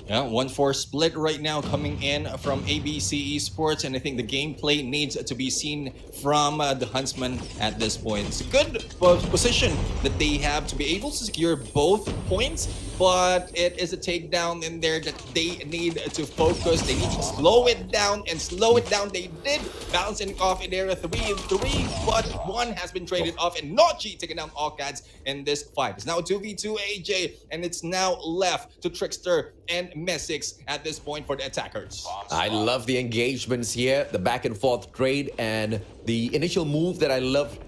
Yeah, 1-4 split right now coming in from ABC Esports, and I think the gameplay needs to be seen from the Huntsmen at this point. It's a good position that they have to be able to secure both points, but it is a takedown in there that they need to focus. They need to slow it down, and slow it down they did, bouncing off in area 3-3, but one has been traded off, and Notchi taking down Orcads in this fight. It's now 2v2 AJ, and it's now left to Trickster and Messix at this point for the attackers. I love the engagements here, the back and forth trade, and the initial move that I love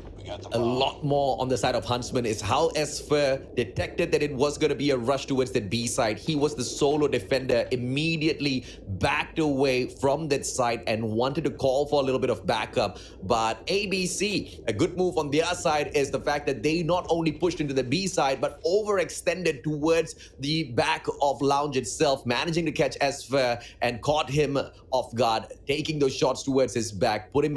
a lot more on the side of Huntsman is how Esfer detected that it was going to be a rush towards the B side. He was the solo defender, immediately backed away from that side and wanted to call for a little bit of backup. But ABC, a good move on their side is the fact that they not only pushed into the B side, but overextended towards the back of Lounge itself, managing to catch Esfer and caught him off guard, taking those shots towards his back, putting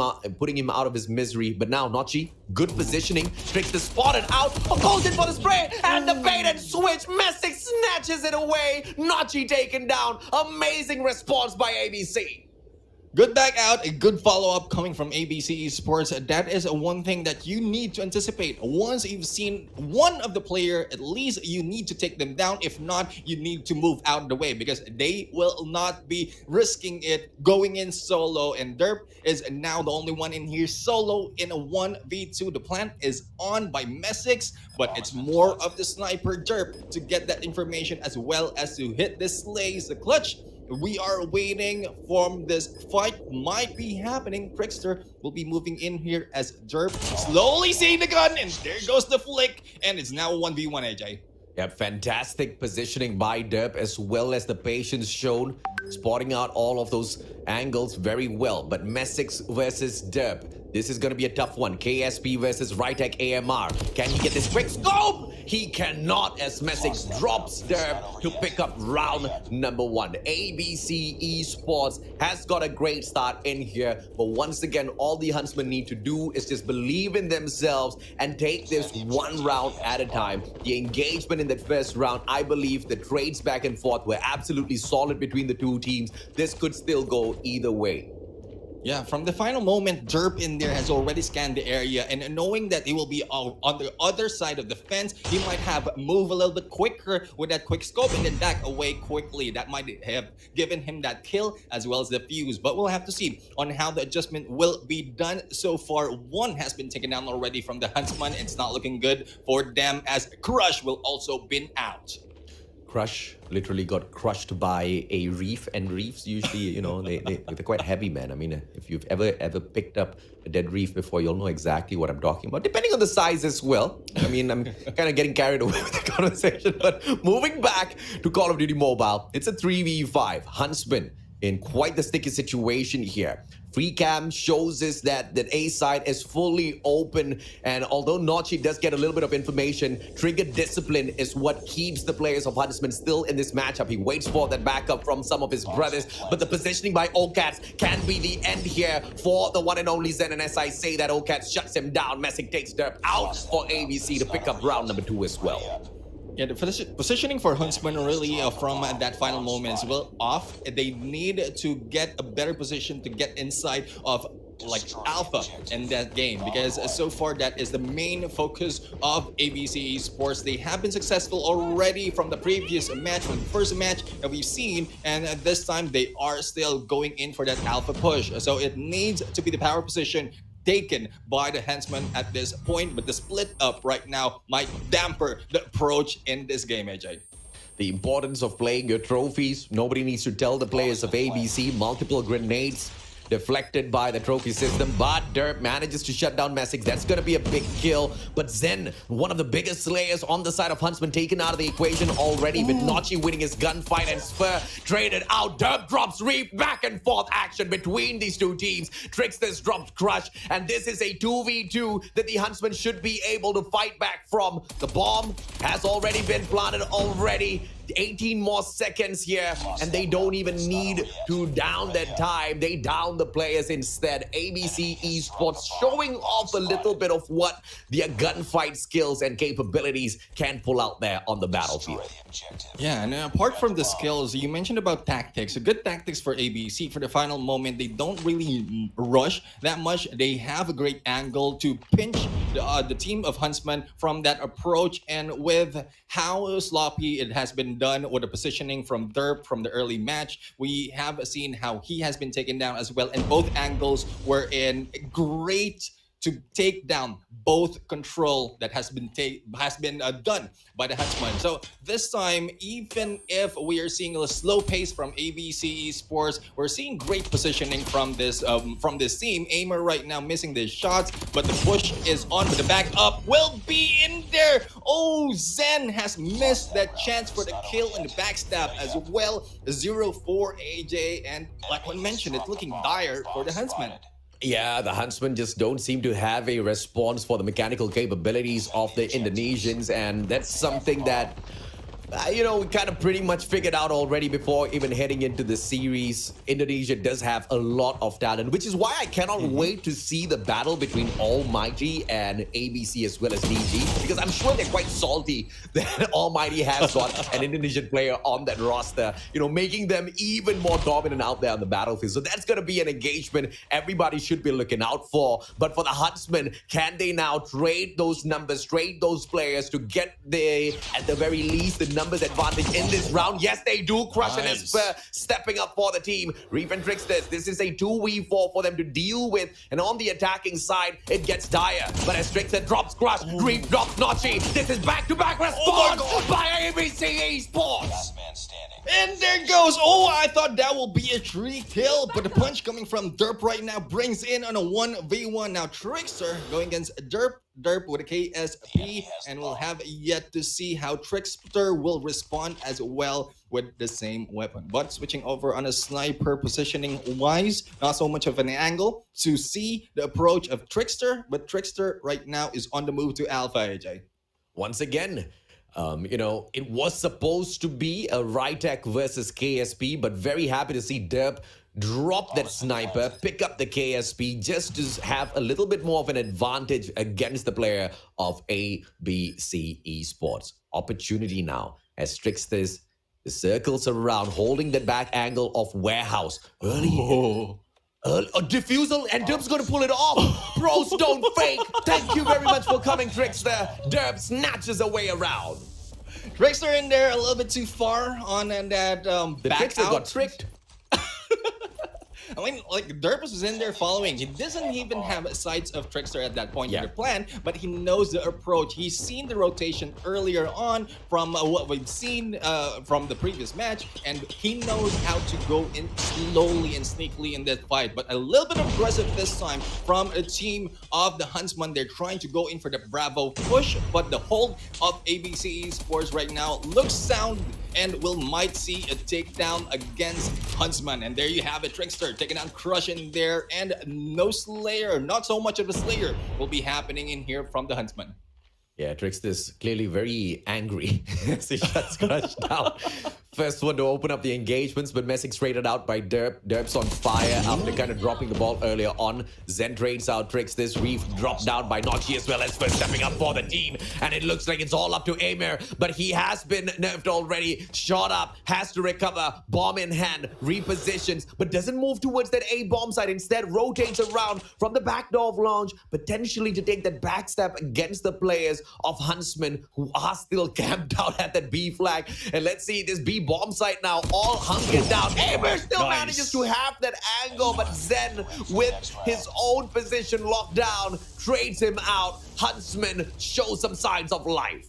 him out of his misery. But now Notchi, good positioning, Trickster spotted out, goes in for the spray, and the bait and switch, Messix snatches it away, Notchi taken down. Amazing response by ABC. Good back out, a good follow-up coming from ABC Esports. That is one thing that you need to anticipate. Once you've seen one of the player, at least you need to take them down. If not, you need to move out of the way because they will not be risking it going in solo. And Derp is now the only one in here solo in a 1v2. The plan is on by Messix, but it's more of the sniper Derp to get that information as well as to hit this slays the clutch. We are waiting for this fight might be happening. Trickster will be moving in here as Derp slowly seeing the gun, and there goes the flick, and it's now 1v1 AJ. Yeah, fantastic positioning by Derp as well as the patience shown, spotting out all of those angles very well. But Messix versus Derp, this is going to be a tough one. KSP versus Rytech AMR. Can he get this quick scope? He cannot, as Messix drops Derp to pick up round number 1. ABC Esports has got a great start in here, but once again, all the Huntsmen need to do is just believe in themselves and take this one round at a time. The engagement in that first round, I believe the trades back and forth were absolutely solid between the two teams. This could still go either way. Yeah, from the final moment, Derp in there has already scanned the area, and knowing that he will be on the other side of the fence, he might have moved a little bit quicker with that quick scope and then back away quickly. That might have given him that kill as well as the fuse, but we'll have to see on how the adjustment will be done. So far, one has been taken down already from the Huntsman. It's not looking good for them as Crush will also been out. Crush literally got crushed by a reef, and reefs usually, they're quite heavy, man. I mean, if you've ever picked up a dead reef before, you'll know exactly what I'm talking about, depending on the size as well. I mean, I'm kind of getting carried away with the conversation, but moving back to Call of Duty Mobile, it's a 3v5. Huntsmen in quite the sticky situation here. Free cam shows us that the A side is fully open, and although Nochi does get a little bit of information, trigger discipline is what keeps the players of Huntsmen still in this matchup. He waits for that backup from some of his brothers, but the positioning by OCATS can be the end here for the one and only Zen, and as I say that, OCATS shuts him down. Messick takes Derp out for ABC to pick up round number 2 as well. Yeah, the positioning for Huntsmen really from that final moment is well off. They need to get a better position to get inside of like alpha in that game, because so far that is the main focus of ABC Esports. They have been successful already from the previous match, from the first match that we've seen, and this time they are still going in for that alpha push. So it needs to be the power position taken by the Huntsmen at this point, but the split up right now might damper the approach in this game, AJ. The importance of playing your trophies. Nobody needs to tell the players of ABC. Multiple grenades deflected by the trophy system, but Derp manages to shut down Messick. That's going to be a big kill. But Zen, one of the biggest slayers on the side of Huntsmen, taken out of the equation already, with Nochi winning his gunfight and Spur traded out. Derp drops Reef, back and forth action between these two teams. Tricksters dropped Crush, and this is a 2v2 that the Huntsmen should be able to fight back from. The bomb has already been planted already. 18 more seconds here, and they don't even need to down that time. They down the players instead. ABC Esports showing off a little bit of what their gunfight skills and capabilities can pull out there on the battlefield. Yeah, and apart from the skills, you mentioned about tactics. A good tactics for ABC for the final moment. They don't really rush that much. They have a great angle to pinch the team of Huntsmen from that approach, and with how sloppy it has been done with the positioning from Derp from the early match, we have seen how he has been taken down as well, and both angles were in great to take down both control that has been done by the Huntsmen. So this time, even if we are seeing a slow pace from ABC Esports, we're seeing great positioning from this team. Aimer right now missing the shots, but the push is on, but the backup will be in there. Oh, Zen has missed that chance for the kill and the backstab as well. 0-4 AJ, and like one mentioned, it's looking dire for the Huntsmen. Yeah, the Huntsmen just don't seem to have a response for the mechanical capabilities of the Indonesians, and that's something that we kind of pretty much figured out already before even heading into the series. Indonesia does have a lot of talent, which is why I cannot wait to see the battle between ALMGHTY and ABC as well as DG, because I'm sure they're quite salty that ALMGHTY has got an Indonesian player on that roster, making them even more dominant out there on the battlefield. So that's going to be an engagement everybody should be looking out for. But for the Huntsmen, can they now trade those numbers, trade those players to get at the very least, the numbers advantage in this round? Yes, they do. Crush and Esper stepping up for the team. Reef and Tricksters, this is a 2v4 for them to deal with, and on the attacking side, it gets dire. But as Trickster drops Crush, Reef drops Nochi. This is back-to-back response by ABC Esports. And there goes. Oh, I thought that will be a 3-kill, but the punch coming from Derp right now brings in on a 1v1. Now Trickster going against Derp with a KSP, and we'll have yet to see how Trickster will respond as well with the same weapon. But switching over on a sniper positioning wise, not so much of an angle to see the approach of Trickster, but Trickster right now is on the move to Alpha, AJ. Once again, it was supposed to be a Rytech versus KSP, but very happy to see Derp drop that sniper, pick up the KSP just to have a little bit more of an advantage against the player of ABC Esports. Opportunity now as Tricksters, the circles around, holding that back angle of Warehouse. A diffusal, and Derp's going to pull it off. Bros don't fake. Thank you very much for coming, Trickster. Derp snatches a way around. Trickster in there a little bit too far on that The back Trickster out. got tricked. I mean, like, Derpus was in there following. He doesn't even have sights of Trickster at that point in the plan, but he knows the approach. He's seen the rotation earlier on from what we've seen from the previous match, and he knows how to go in slowly and sneakily in that fight. But a little bit aggressive this time from a team of the Huntsmen. They're trying to go in for the Bravo push, but the hold of ABC Esports right now looks sound. and we might see a takedown against Huntsman. And there you have it, Trickster taking down Crush in there, and no Slayer, not so much of a Slayer will be happening in here from the Huntsman. Yeah, Trickster's clearly very angry as he shuts Crush down. First one to open up the engagements, but Messix traded out by Derp. Derp's on fire after kind of dropping the ball earlier on. Zen trades out Trickster's. Reef dropped down by Notchi as well as first stepping up for the team. And it looks like it's all up to Amir, but he has been nerfed already. Shot up, has to recover, bomb in hand, repositions, but doesn't move towards that A bomb side. Instead, rotates around from the back door of Launch, potentially to take that backstep against the players of Huntsmen who are still camped out at that B flag. And let's see this B bomb site now all hunkered down. Amir still manages to have that angle, but Zen with his own position locked down trades him out. Huntsman shows some signs of life.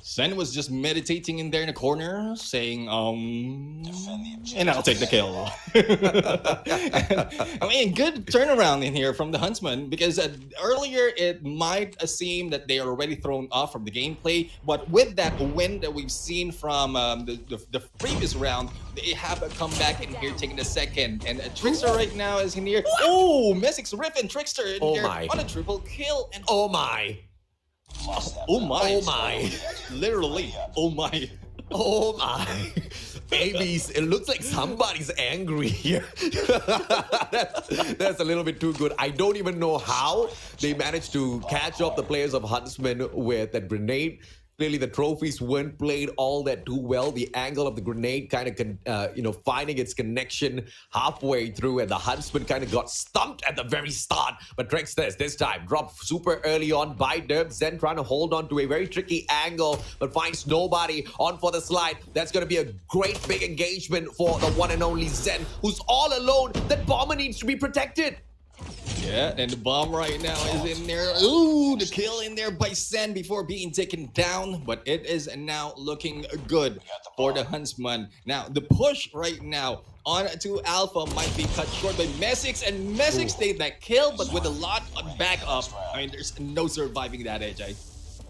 Zen was just meditating in there in the corner, saying, and I'll take the kill. I mean, good turnaround in here from the Huntsman, because earlier it might seem that they are already thrown off from the gameplay, but with that win that we've seen from the previous round, they have a comeback in here, taking a second. And Trickster right now is in here. Oh, Messix ripping Trickster in here on a triple kill. And oh my. Oh my. Oh my. Literally. Oh my. Oh my. Babies, it looks like somebody's angry here. That's a little bit too good. I don't even know how they managed to catch up the players of Huntsmen with that grenade. Clearly, the trophies weren't played all that too well. The angle of the grenade kind of, finding its connection halfway through, and the Huntsman kind of got stumped at the very start. But Tricksters this time dropped super early on by Derp. Zen trying to hold on to a very tricky angle, but finds nobody on for the slide. That's going to be a great big engagement for the one and only Zen, who's all alone. That bomber needs to be protected. Yeah, and the bomb right now is in there. Ooh, the kill in there by Sen before being taken down. But it is now looking good for the Huntsman. Now, the push right now on to Alpha might be cut short by Messix. And Messix stayed that kill, but with a lot of backup. I mean, there's no surviving that, AJ.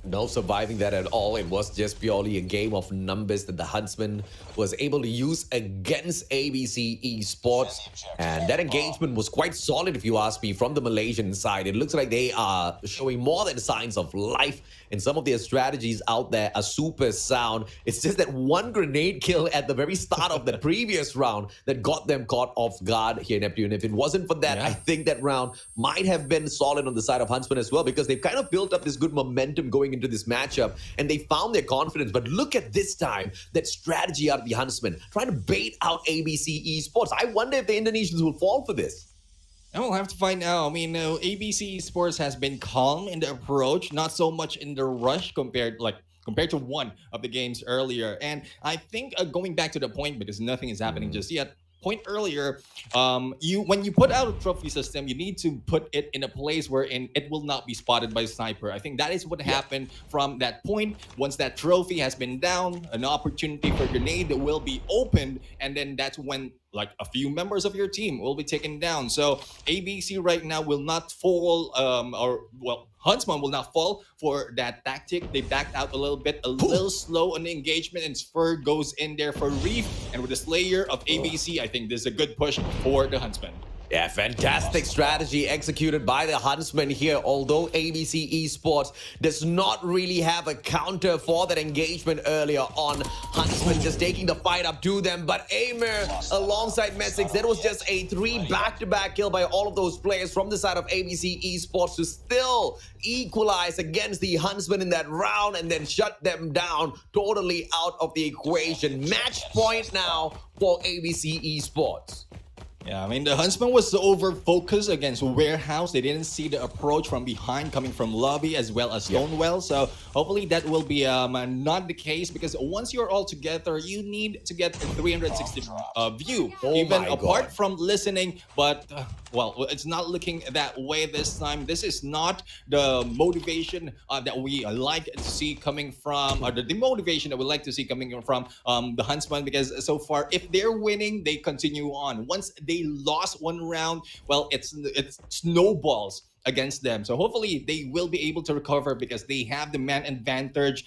No surviving that at all. It was just purely a game of numbers that the Huntsman was able to use against ABC Esports. And that engagement was quite solid, if you ask me, from the Malaysian side. It looks like they are showing more than signs of life, and some of their strategies out there are super sound. It's just that one grenade kill at the very start of the previous round that got them caught off guard here, Neptune. If it wasn't for that, I think that round might have been solid on the side of Huntsman as well, because they've kind of built up this good momentum going into this matchup, and they found their confidence. But look at this time, that strategy out of the Huntsman, trying to bait out ABC Esports. I wonder if the Indonesians will fall for this. And we'll have to find out. I mean, ABC Esports has been calm in the approach, not so much in the rush compared to one of the games earlier. And I think going back to the point, because nothing is happening just yet, point earlier, when you put out a trophy system, you need to put it in a place wherein it will not be spotted by sniper. I think that is what happened from that point. Once that trophy has been down, an opportunity for grenade will be opened, and then that's when like a few members of your team will be taken down. So ABC right now will not fall, Huntsman will not fall for that tactic. They backed out a little slow on the engagement, and Spur goes in there for Reef. And with the Slayer of ABC, I think this is a good push for the Huntsman. Yeah, fantastic strategy executed by the Huntsman here, although ABC Esports does not really have a counter for that engagement earlier on. Huntsman just taking the fight up to them, but Amir alongside Messix, that was just a 3 back-to-back kill by all of those players from the side of ABC Esports to still equalize against the Huntsman in that round and then shut them down totally out of the equation. Match point now for ABC Esports. Yeah, I mean, the Huntsman was over-focused against Warehouse. They didn't see the approach from behind coming from Lobby as well as Stonewell. So hopefully that will be not the case, because once you're all together, you need to get a 360 view, even apart from listening. But, well, it's not looking that way this time. This is not the motivation that we like to see coming from, or the demotivation that we like to see coming from the Huntsman, because so far, if they're winning, they continue on. Once they lost one round, well, it's snowballs against them. So hopefully they will be able to recover, because they have the man advantage,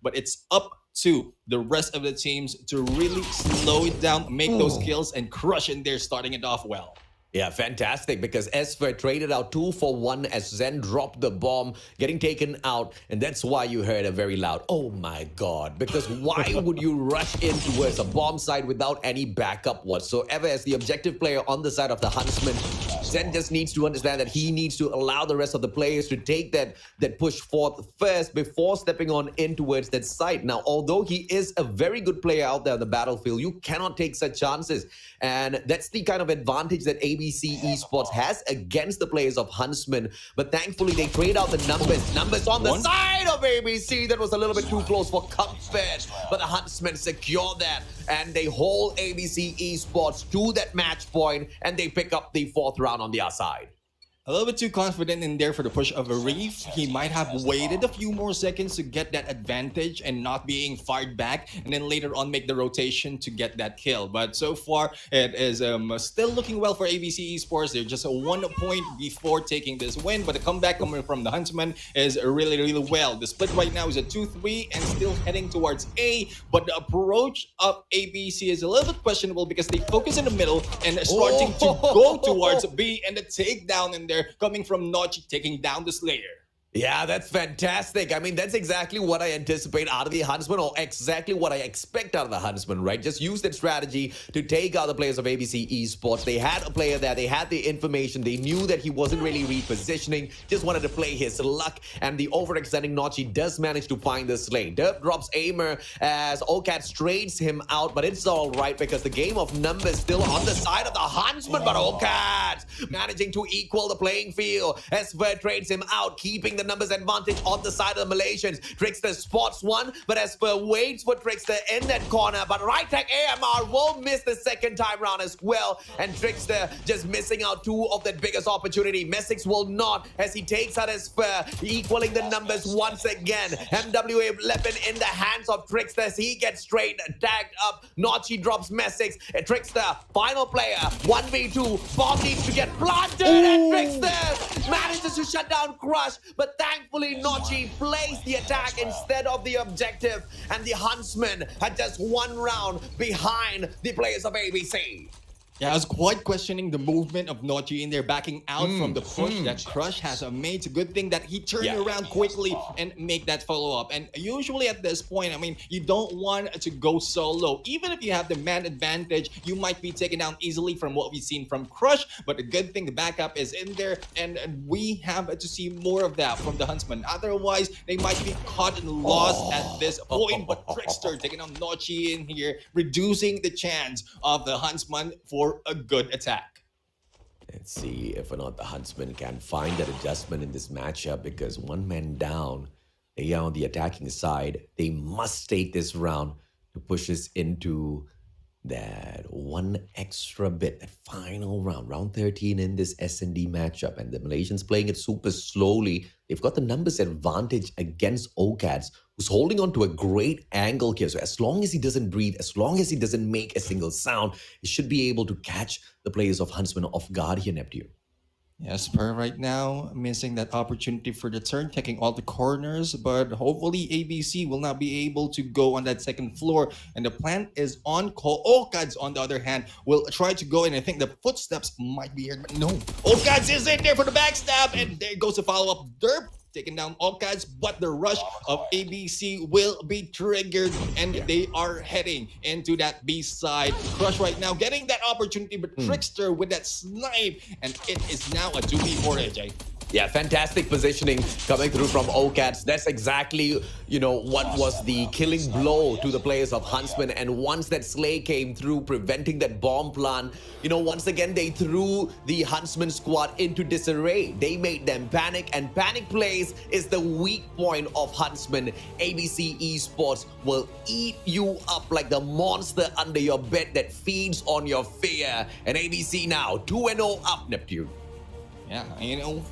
but it's up to the rest of the teams to really slow it down, make those kills, and crush in there, starting it off well. Yeah, fantastic, because Esfer traded out 2 for 1 as Zen dropped the bomb, getting taken out, and that's why you heard a very loud, oh my god, because why would you rush in towards a bomb site without any backup whatsoever? As the objective player on the side of the Huntsmen, Zen just needs to understand that he needs to allow the rest of the players to take that push forth first before stepping on in towards that site. Now, although he is a very good player out there on the battlefield, you cannot take such chances, and that's the kind of advantage that ABC Esports has against the players of Huntsmen. But thankfully, they trade out the numbers. Numbers on the side of ABC. That was a little bit too close for comfort. But the Huntsmen secure that. And they hold ABC Esports to that match point. And they pick up the 4th round on the other side. A little bit too confident in there for the push of a Reef. He might have waited a few more seconds to get that advantage and not being fired back, and then later on make the rotation to get that kill. But so far, it is still looking well for ABC Esports. They're just 1 point before taking this win, but the comeback coming from the Huntsmen is really, really well. The split right now is a 2-3 and still heading towards A, but the approach of ABC is a little bit questionable because they focus in the middle and starting to go towards B, and the takedown in there coming from Notch taking down the Slayer. Yeah, that's fantastic. I mean, that's exactly what I anticipate out of the Huntsmen, or exactly what I expect out of the Huntsmen, right? Just use that strategy to take out the players of ABC Esports. They had a player there. They had the information. They knew that he wasn't really repositioning. Just wanted to play his luck. And the overextending Notchi does manage to find the slay. Derp drops Aimer as Ocats trades him out. But it's all right because the game of numbers still on the side of the Huntsmen. But Ocats managing to equal the playing field. Esper trades him out, keeping the numbers advantage on the side of the Malaysians. Trickster spots one, but Esper waits for Trickster in that corner. But right tech AMR will miss the second time round as well. And Trickster just missing out 2 of that biggest opportunity. Messix will not, as he takes out Esper, equaling the numbers once again. MWA weapon in the hands of Trickster as he gets straight tagged up. Notchi drops Messix. Trickster, final player, 1v2. Bomb needs to get planted, and Trickster manages to shut down Crush. But thankfully, Notchi plays the attack instead of the objective, and the Huntsmen had just 1 round behind the players of ABC. Yeah, I was quite questioning the movement of Notchi in there, backing out from the push that Crush has made. It's a good thing that he turned around quickly and make that follow-up. And usually at this point, I mean, you don't want to go solo. Even if you have the man advantage, you might be taken down easily from what we've seen from Crush. But the good thing, the backup is in there, and we have to see more of that from the Huntsmen. Otherwise, they might be caught and lost at this point. But Trickster taking on Notchi in here, reducing the chance of the Huntsman for a good attack. Let's see if or not the Huntsmen can find that adjustment in this matchup, because 1 man down, they are on the attacking side. They must take this round to push us into that 1 extra bit, that final round, round 13 in this S&D matchup. And the Malaysians playing it super slowly. They've got the numbers advantage against Ocats, who's holding on to a great angle here. So as long as he doesn't breathe, as long as he doesn't make a single sound, he should be able to catch the players of Huntsmen off guard here, Neptune. Yes, per right now, missing that opportunity for the turn, taking all the corners, but hopefully ABC will not be able to go on that second floor, and the plan is on call. Okads, on the other hand, will try to go, and I think the footsteps might be here, but no. Okads is in there for the backstab, and there goes the follow-up. Derp taking down Okads, but the rush of ABC will be triggered, and they are heading into that B side. Crush right now getting that opportunity, but Trickster with that snipe, and it is now a 2v4, AJ. Yeah, fantastic positioning coming through from Ocats. That's exactly, what was the killing blow to the players of Huntsmen. And once that Slay came through, preventing that bomb plant, once again, they threw the Huntsman squad into disarray. They made them panic, and panic plays is the weak point of Huntsmen. ABC Esports will eat you up like the monster under your bed that feeds on your fear. And ABC now 2-0 up, Neptune. Yeah,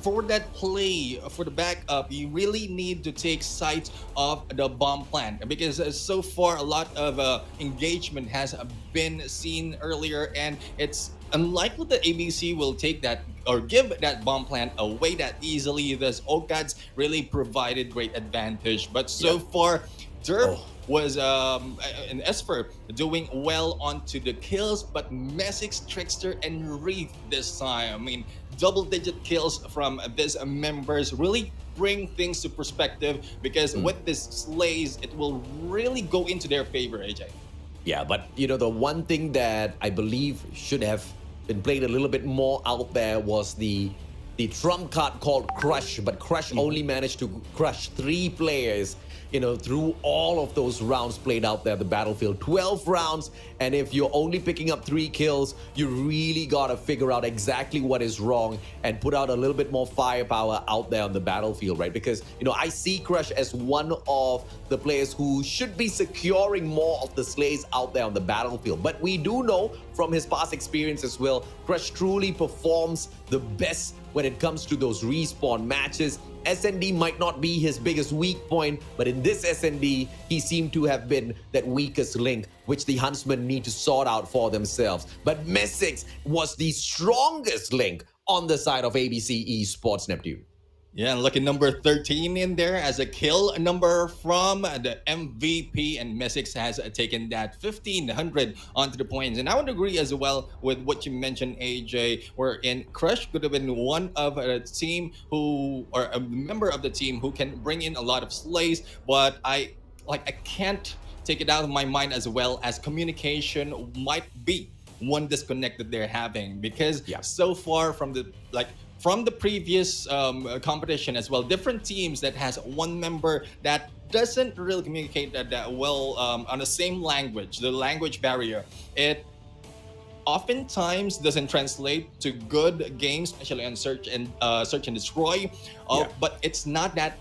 for that play, for the backup, you really need to take sight of the bomb plant, because so far a lot of engagement has been seen earlier, and it's unlikely that ABC will take that or give that bomb plant away that easily. Thus, Okads really provided great advantage, but so far, Derp was an Esper doing well onto the kills, but Messix, Trickster, and Wreath this time. I mean, double-digit kills from these members really bring things to perspective, because with this slays, it will really go into their favor, AJ. Yeah, but you know, the one thing that I believe should have been played a little bit more out there was the trump card called Crush, but Crush only managed to crush 3 players, you know, through all of those rounds played out there, the battlefield, 12 rounds. And if you're only picking up 3 kills, you really got to figure out exactly what is wrong and put out a little bit more firepower out there on the battlefield, right? Because, you know, I see Crush as one of the players who should be securing more of the slays out there on the battlefield. But we do know from his past experience as well, Crush truly performs the best when it comes to those respawn matches. SND might not be his biggest weak point, but in this SND, he seemed to have been that weakest link, which the Huntsmen need to sort out for themselves. But Messix was the strongest link on the side of ABC Esports, Neptune. Yeah, and look at number 13 in there as a kill number from the MVP, and Messix has taken that 1,500 onto the points. And I would agree as well with what you mentioned, AJ, wherein Crush could have been one of a team who, or a member of the team who can bring in a lot of slays, but I can't take it out of my mind as well as communication might be one disconnect that they're having, because so far from the previous competition as well, different teams that has one member that doesn't really communicate that well on the same language, the language barrier, it oftentimes doesn't translate to good games, especially on search and destroy. But it's not that,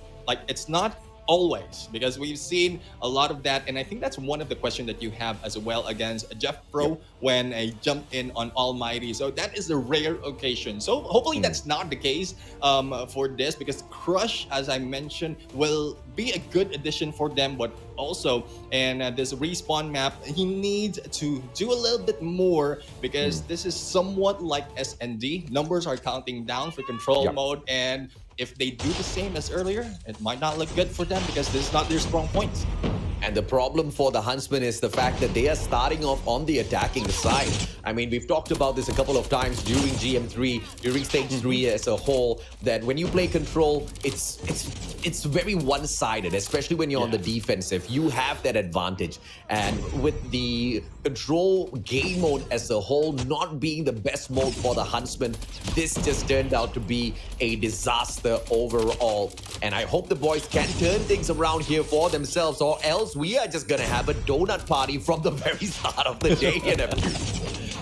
it's not always, because we've seen a lot of that, and I think that's one of the questions that you have as well against Jeff Pro when he jumped in on Almighty. So that is a rare occasion. So hopefully that's not the case for this, because Crush, as I mentioned, will be a good addition for them, but also in this respawn map, he needs to do a little bit more, because this is somewhat like SND. Numbers are counting down for control mode, and if they do the same as earlier, it might not look good for them, because this is not their strong points. And the problem for the Huntsmen is the fact that they are starting off on the attacking side. I mean, we've talked about this a couple of times during GM3, during Stage 3 as a whole, that when you play control, it's very one-sided, especially when you're on the defensive. You have that advantage. And with the control game mode as a whole not being the best mode for the Huntsmen, this just turned out to be a disaster overall. And I hope the boys can turn things around here for themselves, or else we are just gonna have a donut party from the very start of the day.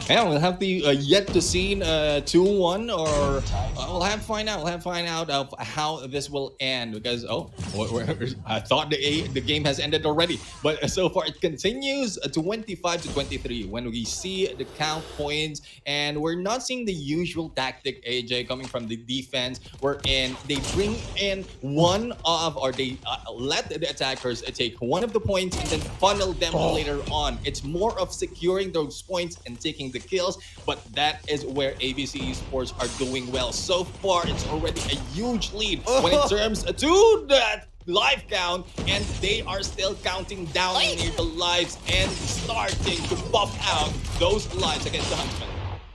Yeah, we'll have to yet to see 2-1, or we'll have to find out. We'll have to find out of how this will end, because I thought the game has ended already, but so far it continues 25-23 when we see the count points, and we're not seeing the usual tactic, AJ, coming from the defense, wherein they bring in one of, or they let the attackers take one of the points and then funnel them later on. It's more of securing those points and taking the kills, but that is where ABC Esports are doing well. So far, it's already a huge lead when it comes to that live count, and they are still counting down near the lives and starting to buff out those lives against the Huntsmen.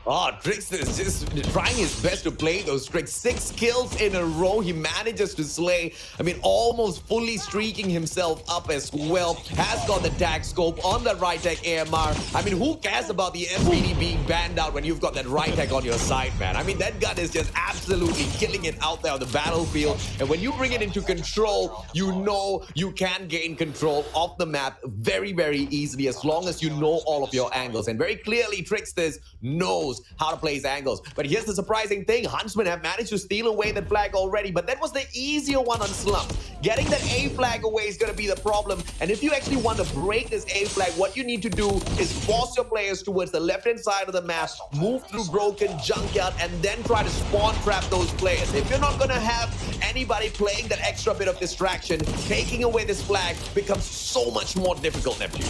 Oh, Trickster is just trying his best to play those tricks. 6 kills in a row. He manages to slay. I mean, almost fully streaking himself up as well. Has got the tag scope on the right tech AMR. I mean, who cares about the FPD being banned out when you've got that right tech on your side, man? I mean, that gun is just absolutely killing it out there on the battlefield. And when you bring it into control, you know you can gain control of the map very, very easily, as long as you know all of your angles. And very clearly, Trickster knows how to play his angles. But here's the surprising thing. Huntsmen have managed to steal away that flag already, but that was the easier one on Slump. Getting that A flag away is going to be the problem. And if you actually want to break this A flag, what you need to do is force your players towards the left-hand side of the map, move through Broken, Junkyard, and then try to spawn trap those players. If you're not going to have anybody playing that extra bit of distraction, taking away this flag becomes so much more difficult, Neptune.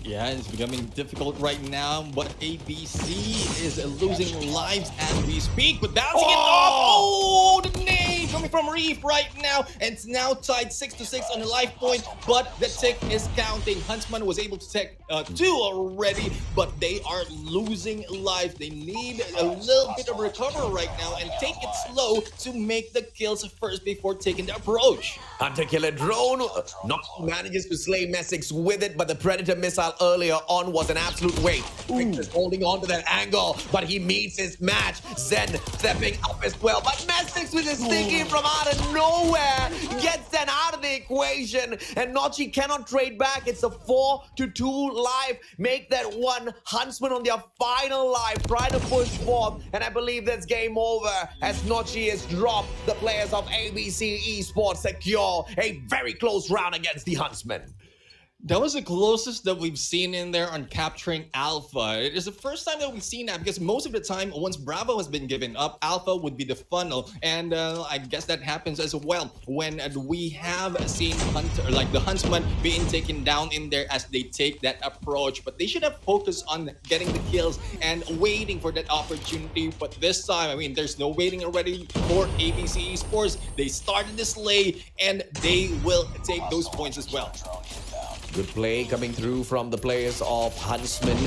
Yeah, it's becoming difficult right now, but ABC is losing lives as we speak, but bouncing it off. Oh, the nade! coming from Reef right now, and it's now tied 6-6 on the life point, but the tick is counting. Huntsman was able to take 2 already, but they are losing life. They need a little bit of recover right now and take it slow to make the kills first before taking the approach. Hunter Killer Drone not manages to slay Messick with it, but the Predator missile earlier on was an absolute waste. Victor's holding on to that angle, but he meets his match. Zen stepping up as well, but Messick with his sticky from out of nowhere gets Zen out of the equation, and Nochi cannot trade back. It's a 4-2 life. Make that one. Huntsman on their final life, trying to push forth, and I believe that's game over as Nochi is dropped. The players of ABC Esports secure a very close round against the Huntsmen. That was the closest that we've seen in there on capturing Alpha. It is the first time that we've seen that, because most of the time, once Bravo has been given up, Alpha would be the funnel. And I guess that happens as well when we have seen the Huntsman being taken down in there as they take that approach. But they should have focused on getting the kills and waiting for that opportunity. But this time, I mean, there's no waiting already for ABC Esports. They started the slay, and they will take those points as well. Good play coming through from the players of Huntsmen,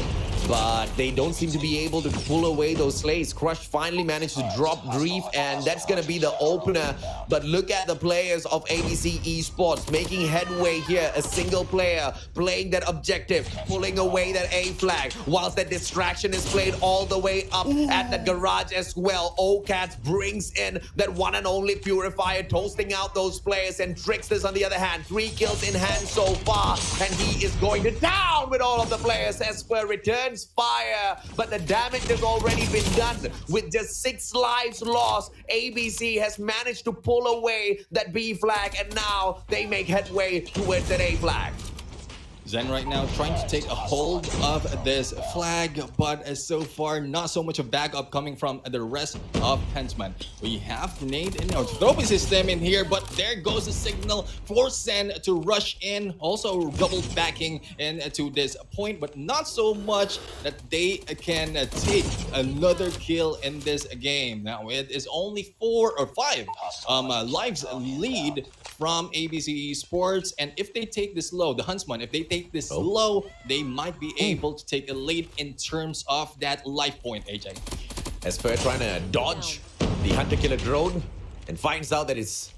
but they don't seem to be able to pull away those slays. Crush finally managed to drop Grief, and that's going to be the opener. But look at the players of ABC Esports making headway here. A single player playing that objective, pulling away that A flag, whilst that distraction is played all the way up at the garage as well. OCATS brings in that one and only Purifier, toasting out those players, and Tricksters on the other hand, 3 kills in hand so far. And he is going to down with all of the players. Esper returns fire, but the damage has already been done. With just 6 lives lost, ABC has managed to pull away that B flag, and now they make headway towards that A flag. Zen right now trying to take a hold of this flag, but so far not so much of backup coming from the rest of Huntsman. We have grenade in our throwing system in here, but there goes the signal for Zen to rush in, also double backing into this point, but not so much that they can take another kill in this game. Now it is only 4 or 5 lives lead from ABC Esports, and if they take this low, the Huntsman, if they take this low, they might be able to take a lead in terms of that life point, AJ. Esper trying to dodge the Hunter Killer Drone and finds out that it's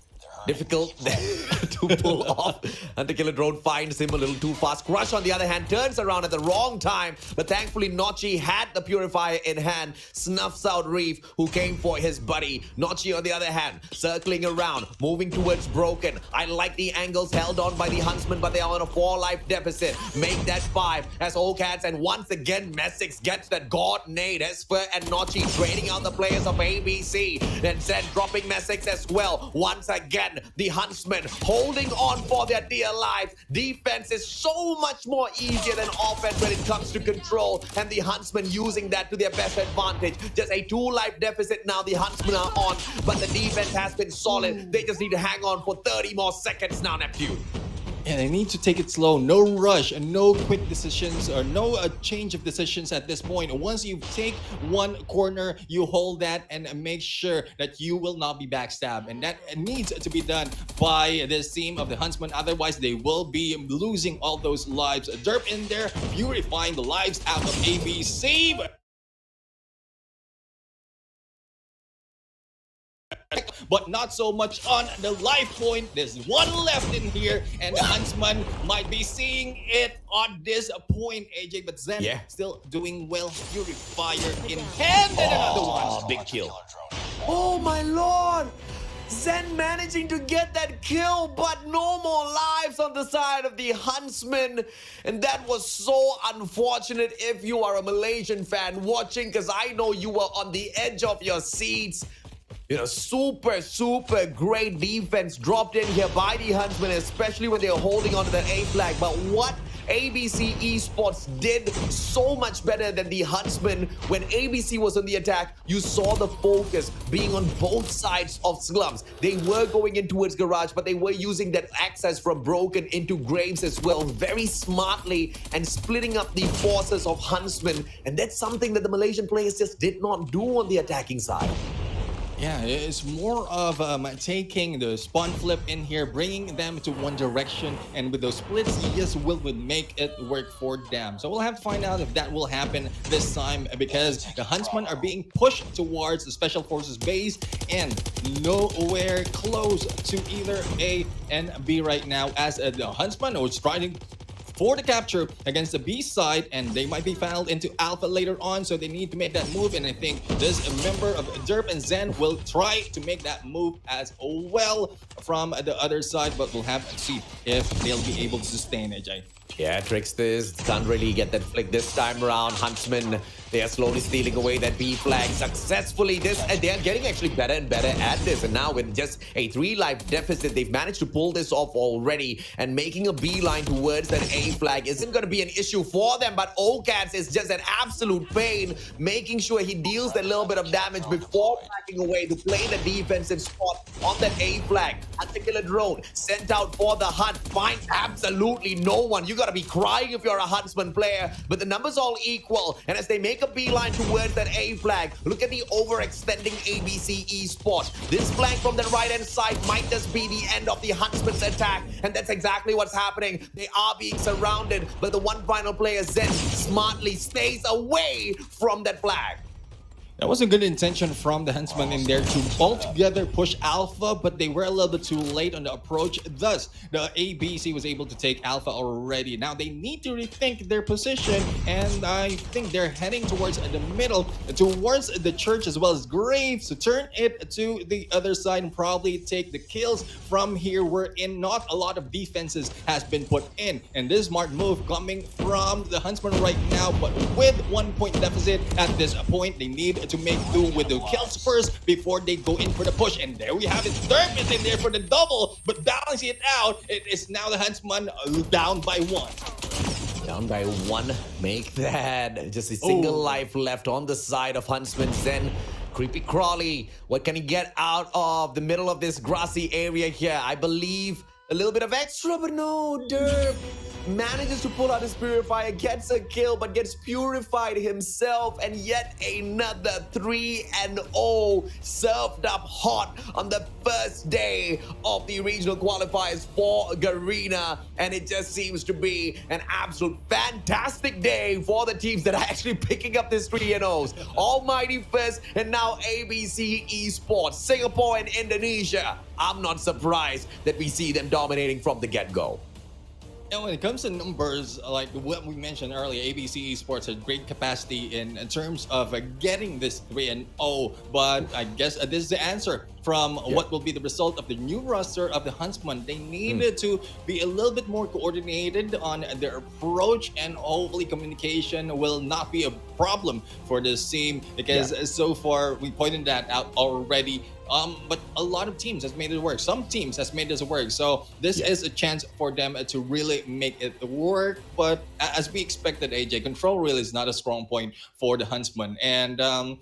difficult to pull off. Hunter Killer Drone finds him a little too fast. Crush, on the other hand, turns around at the wrong time, but thankfully Nochi had the Purifier in hand, snuffs out Reef, who came for his buddy. Nochi, on the other hand, circling around, moving towards Broken. I like the angles held on by the Huntsmen, but they are on a 4-life deficit. Make that 5 as OCATS, and once again Messick gets that God nade. Esper and Nochi trading out the players of ABC, and then dropping Messick as well. Once again, the Huntsmen holding on for their dear lives. Defense is so much more easier than offense when it comes to control, and the Huntsmen using that to their best advantage. Just a 2-life deficit now the Huntsmen are on, but the defense has been solid. They just need to hang on for 30 more seconds now, Neptune. And they need to take it slow, no rush, and no quick decisions, or no change of decisions at this point. Once you take one corner, you hold that and make sure that you will not be backstabbed. And that needs to be done by this team of the Huntsmen. Otherwise, they will be losing all those lives. Derp in there, purifying the lives out of ABC. But not so much on the life point. There's 1 left in here, and the Huntsman might be seeing it on this point, AJ. But Zen still doing well. Purifier in hand, and another one. Big kill. Oh my lord! Zen managing to get that kill, but no more lives on the side of the Huntsmen. And that was so unfortunate if you are a Malaysian fan watching, because I know you were on the edge of your seats. You know, super great defense dropped in here by the Huntsmen, especially when they were holding on to that A flag. But what ABC Esports did so much better than the Huntsmen, when ABC was on the attack, you saw the focus being on both sides of slums. They were going in towards Garage, but they were using that access from Broken into Graves as well, very smartly, and splitting up the forces of Huntsmen. And that's something that the Malaysian players just did not do on the attacking side. Yeah, it's more of taking the spawn flip in here, bringing them to one direction, and with those splits, yes, would make it work for them. So we'll have to find out if that will happen this time, because the Huntsmen are being pushed towards the Special Forces base and nowhere close to either A and B right now, as the Huntsmen are trying for the capture against the B side, and they might be funneled into Alpha later on, so they need to make that move. And I think this member of Derp and Zen will try to make that move as well from the other side, but we'll have to see if they'll be able to sustain it, Jay. Yeah, Tricksters can't really get that flick this time around. Huntsmen, they are slowly stealing away that B flag successfully. They are getting actually better and better at this. And now with just a 3-life deficit, they've managed to pull this off already. And making a beeline towards that A flag isn't going to be an issue for them. But OCATS is just an absolute pain, making sure he deals that little bit of damage before backing away to play the defensive spot on that A flag. Particular drone sent out for the hunt finds absolutely no one. You got to be crying if you're a Huntsman player, but the numbers all equal. And as they make a beeline towards that A flag, look at the overextending ABC Esports. This flank from the right-hand side might just be the end of the Huntsman's attack, and that's exactly what's happening. They are being surrounded, but the one final player, Zen, smartly stays away from that flag. That was a good intention from the Huntsmen in there to altogether push Alpha, but they were a little bit too late on the approach. Thus, the ABC was able to take Alpha already. Now they need to rethink their position, and I think they're heading towards the middle, towards the church as well as Graves, to turn it to the other side and probably take the kills from here, wherein not a lot of defenses has been put in. And this smart move coming from the Huntsmen right now, but with 1 point deficit at this point, they need to make do with the kills first before they go in for the push. And there we have it. Derp is in there for the double, but balancing it out, it is now the Huntsman down by 1. Down by 1. Make that just a single life left on the side of Huntsman. Zen, creepy crawly. What can he get out of the middle of this grassy area here? I believe a little bit of extra, but no, Derp manages to pull out his purifier, gets a kill, but gets purified himself, and yet another 3-0 served up hot on the first day of the regional qualifiers for Garena. And it just seems to be an absolute fantastic day for the teams that are actually picking up this 3-0s. Almighty first, and now ABC Esports, Singapore and Indonesia. I'm not surprised that we see them dominating from the get-go. And when it comes to numbers, like what we mentioned earlier, ABC Esports has great capacity in terms of getting this 3-0. But I guess this is the answer from what will be the result of the new roster of the Huntsmen. They needed to be a little bit more coordinated on their approach, and hopefully communication will not be a problem for this team, because so far we pointed that out already. But a lot of teams has made it work. Some teams has made this work. So this is a chance for them to really make it work. But as we expected, AJ, control really is not a strong point for the Huntsmen. And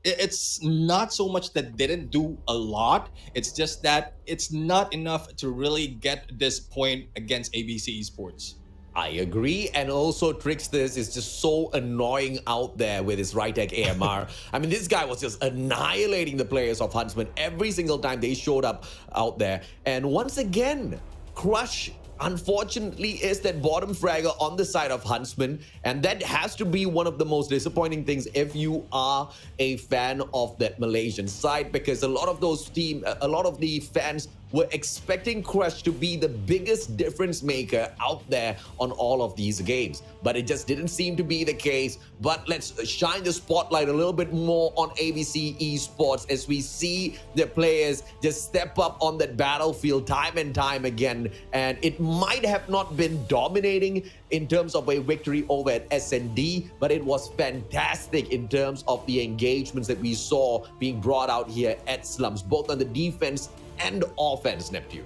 it's not so much that they didn't do a lot. It's just that it's not enough to really get this point against ABC Esports. I agree, and also Tricksters is just so annoying out there with his right-tech AMR. I mean, this guy was just annihilating the players of Huntsman every single time they showed up out there. And once again, Crush, unfortunately, is that bottom fragger on the side of Huntsman, and that has to be one of the most disappointing things if you are a fan of that Malaysian side, because a lot of the fans were expecting Crush to be the biggest difference maker out there on all of these games, but it just didn't seem to be the case. But let's shine the spotlight a little bit more on ABC Esports as we see the players just step up on that battlefield time and time again. And it might have not been dominating in terms of a victory over at SND, but it was fantastic in terms of the engagements that we saw being brought out here at Slums, both on the defense and offense, Neptune.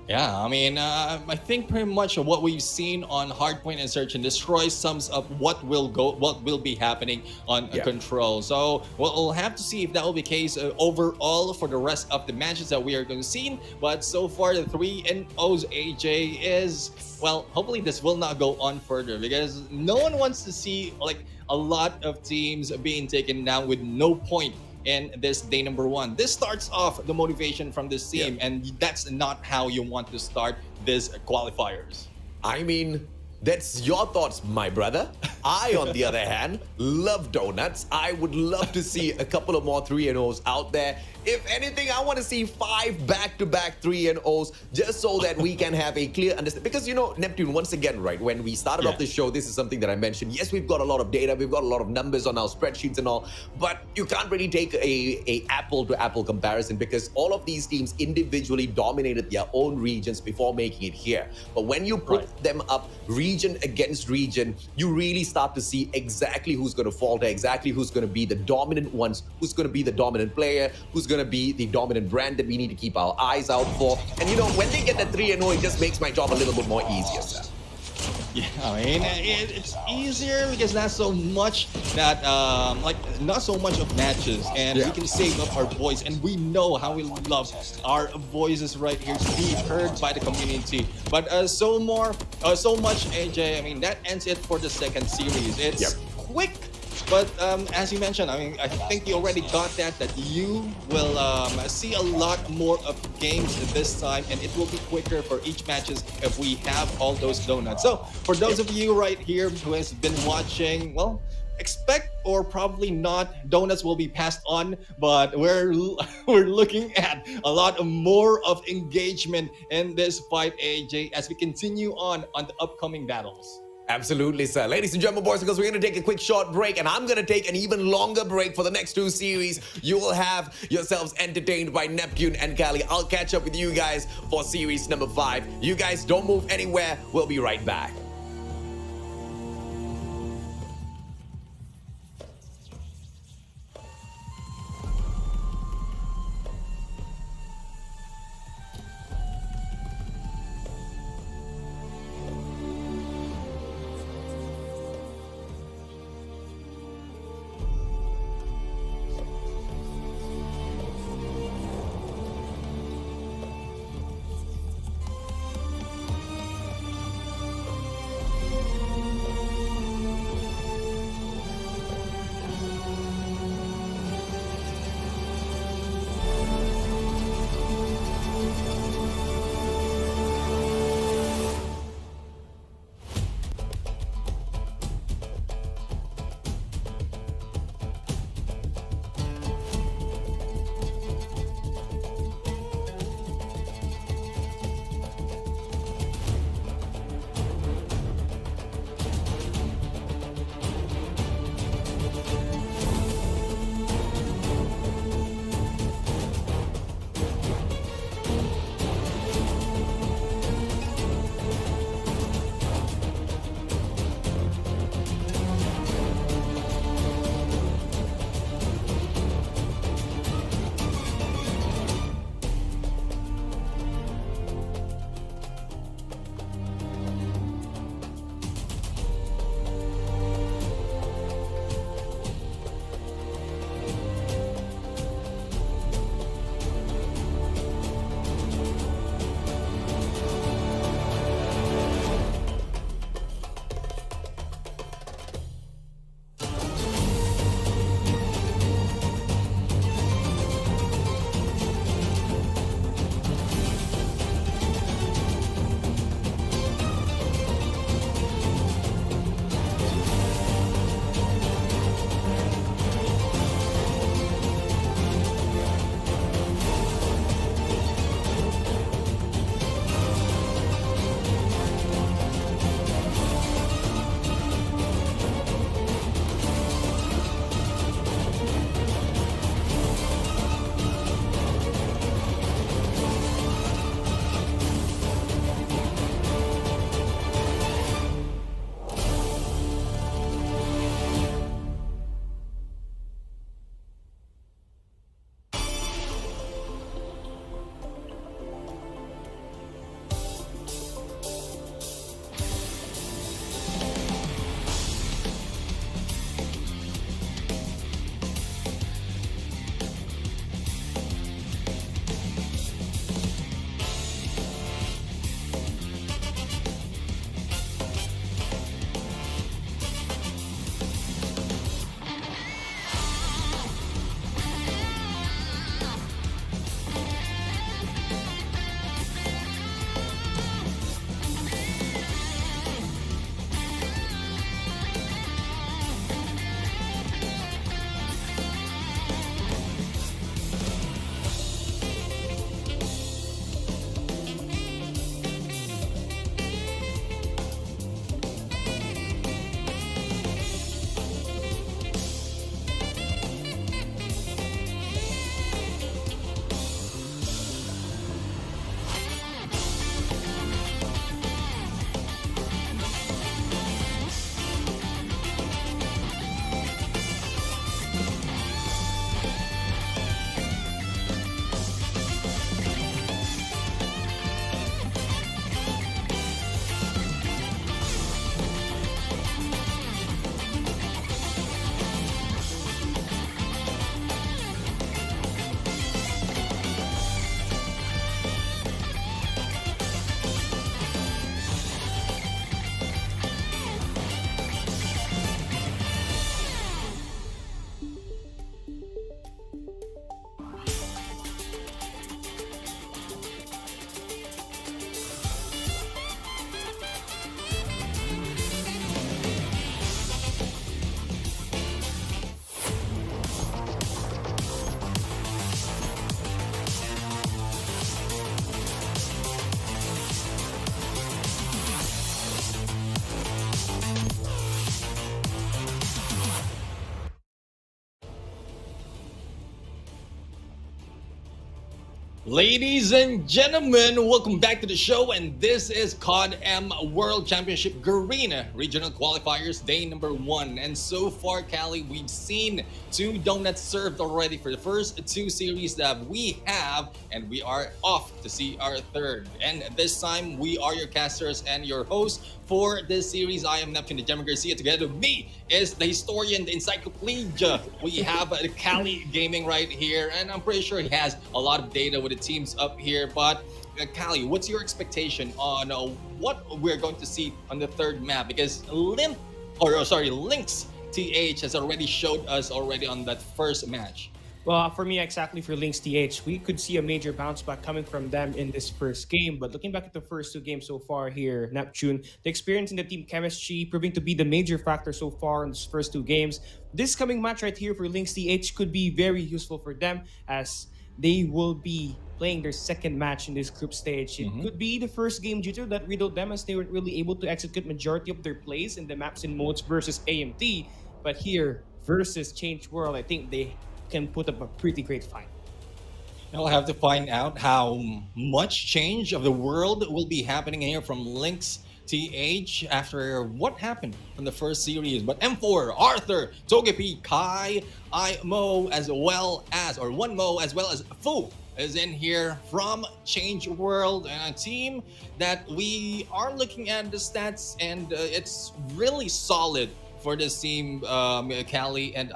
Yeah, I mean, I think pretty much what we've seen on Hardpoint and Search and Destroy sums up what will be happening on Control. So we'll have to see if that will be the case overall for the rest of the matches that we are going to see. But so far, the 3-0s, AJ, is, well, hopefully this will not go on further, because no one wants to see like a lot of teams being taken down with no point in this day number 1. This starts off the motivation from this team, and that's not how you want to start this qualifiers. I mean, that's your thoughts, my brother. I, on the other hand, love donuts. I would love to see a couple of more 3-0s out there. If anything, I want to see 5 back-to-back 3-0s just so that we can have a clear understanding. Because, you know, Neptune, once again, right, when we started off the show, this is something that I mentioned. Yes, we've got a lot of data. We've got a lot of numbers on our spreadsheets and all. But you can't really take a apple-to-apple comparison because all of these teams individually dominated their own regions before making it here. But when you put them up region against region, you really start to see exactly who's going to falter, exactly who's going to be the dominant ones, who's going to be the dominant player, who's going to be the dominant brand that we need to keep our eyes out for. And you know, when they get that 3-0, it just makes my job a little bit more easier, sir. Yeah, I mean, it's easier because not so much that, not so much of matches, and we can save up our voice, and we know how we love our voices right here to be heard by the community. But so much, AJ, I mean, that ends it for the second series. It's quick. But as you mentioned, I mean, I think you already got that you will see a lot more of games this time, and it will be quicker for each matches if we have all those donuts. So for those of you right here who has been watching, well, expect or probably not, donuts will be passed on, but we're looking at a lot more of engagement in this fight, AJ, as we continue on the upcoming battles. Absolutely, sir. Ladies and gentlemen, boys and girls, we're going to take a quick short break, and I'm going to take an even longer break for the next 2 series. You will have yourselves entertained by Neptune and Kali. I'll catch up with you guys for series number 5. You guys don't move anywhere. We'll be right back. Ladies and gentlemen, welcome back to the show, and this is COD M World Championship Garena Regional Qualifiers Day number 1. And so far, Callie, we've seen 2 donuts served already for the first 2 series that we have, and we are off to see our third. And this time, we are your casters and your hosts for this series. I am Neptune the Gemma Garcia. Together with me is the historian, the encyclopedia. We have Callie Gaming right here, and I'm pretty sure he has a lot of data with the teams up here. But Callie, what's your expectation on what we're going to see on the third map? Because LYNXTH has already showed us already on that first match. Well, for me, exactly for LYNXTH, we could see a major bounce back coming from them in this first game. But looking back at the first 2 games so far here, Neptune, the experience in the team chemistry proving to be the major factor so far in these first 2 games. This coming match right here for LYNXTH could be very useful for them, as they will be playing their second match in this group stage. It could be the first game jitter that riddled them, as they weren't really able to execute majority of their plays in the maps and modes versus AMT. But here, versus Changeworld, I think they can put up a pretty great fight. I'll have to find out how much change of the world will be happening here from LYNXTH after what happened from the first series. But M4, Arthur, Togepi, Kai, Mo, as well as, or one Mo, as well as Fu is in here from Changeworld, and a team that we are looking at the stats, and it's really solid for this team, Callie. And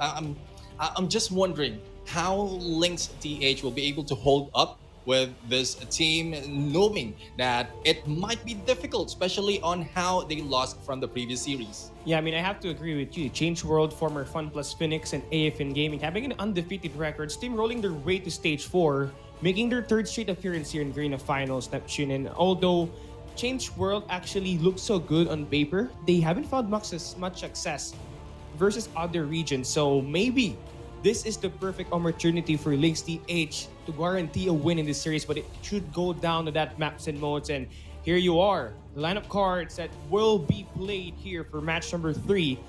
I'm just wondering how LYNXTH will be able to hold up with this team, knowing that it might be difficult, especially on how they lost from the previous series. Yeah, I mean, I have to agree with you. Changeworld, former Fun Plus Phoenix, and AFN Gaming having an undefeated record, steamrolling their way to stage 4, making their 3rd straight appearance here in Garena Finals, Neptune. And although Changeworld actually looks so good on paper, they haven't found much success versus other regions. So maybe this is the perfect opportunity for LYNXTH to guarantee a win in this series, but it should go down to that maps and modes. And here you are, the lineup cards that will be played here for match number 3.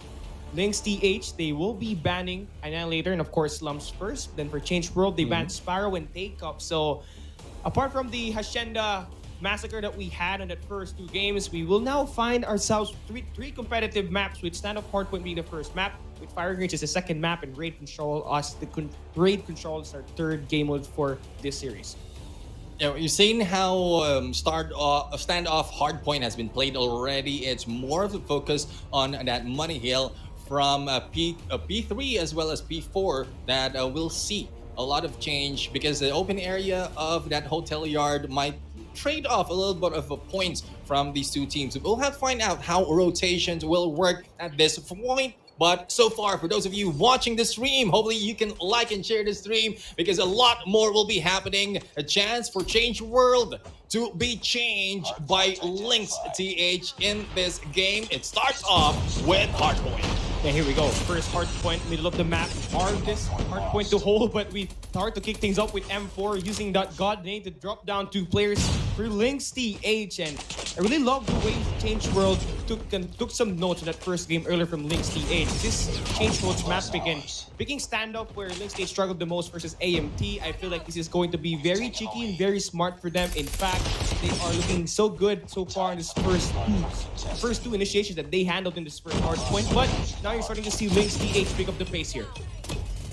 LYNXTH, they will be banning Annihilator and of course Slums first. Then for Changeworld, they banned Sparrow and Take Up. So apart from the Hacienda massacre that we had in that first 2 games, we will now find ourselves three competitive maps, with Stand-Up Hardpoint being the first map, with Fire Range as the second map, and Raid Control as the Raid Control is our 3rd game mode for this series. Yeah, you've seen how Standoff Hardpoint has been played already. It's more of a focus on that money hill from P3 as well as P4 that we'll see a lot of change, because the open area of that hotel yard might trade off a little bit of points from these 2 teams. We'll have to find out how rotations will work at this point. But so far, for those of you watching the stream, hopefully you can like and share the stream, because a lot more will be happening. A chance for Changeworld to be changed by LYNXTH in this game. It starts off with Hardpoint. Yeah, here we go. First Hardpoint, middle of the map. Hardest Hardpoint to hold, but we start to kick things up with M4 using that God name to drop down 2 players for LYNXTH. And I really love the way Changeworld took some notes in that first game earlier from LYNXTH. This Changeworld's map picking standoff where LYNXTH struggled the most versus AMT. I feel like this is going to be very cheeky and very smart for them. In fact, they are looking so good so far in this first two initiations that they handled in this first Hardpoint. But now you're starting to see LYNXTH pick up the pace here.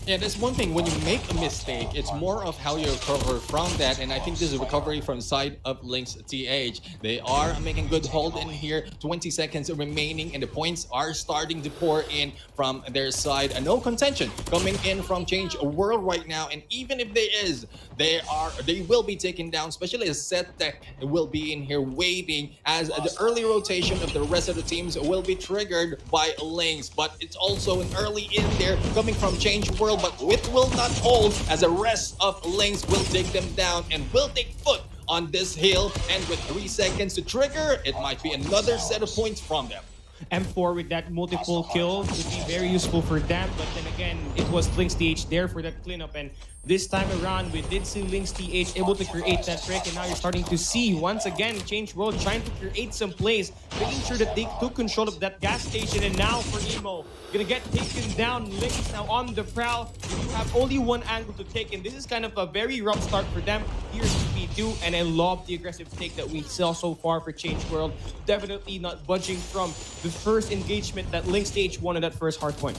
Yeah, that's one thing. When you make a mistake, it's more of how you recover from that. And I think this is a recovery from the side of LYNXTH. They are making good hold in here. 20 seconds remaining, and the points are starting to pour in from their side. And no contention coming in from Changeworld right now. And even if there is, they will be taken down, especially as Set Tech will be in here waiting, as the early rotation of the rest of the teams will be triggered by Lynx. But it's also an early in there coming from Changeworld, but it will not hold, as the rest of Lynx will take them down and will take foot on this hill. And with 3 seconds to trigger, it might be another set of points from them. M4 with that multiple kill would be very useful for them, but then again, it was LYNXTH there for that cleanup, and this time around, we did see LYNXTH able to create that trick, and now you're starting to see, once again, Changeworld trying to create some plays, making sure that they took control of that gas station, and now for Emo, gonna get taken down. Lynx now on the prowl. You have only one angle to take, and this is kind of a very rough start for them here in P2, and I love the aggressive take that we saw so far for Changeworld. Definitely not budging from the first engagement that LYNXTH won in that first hard point.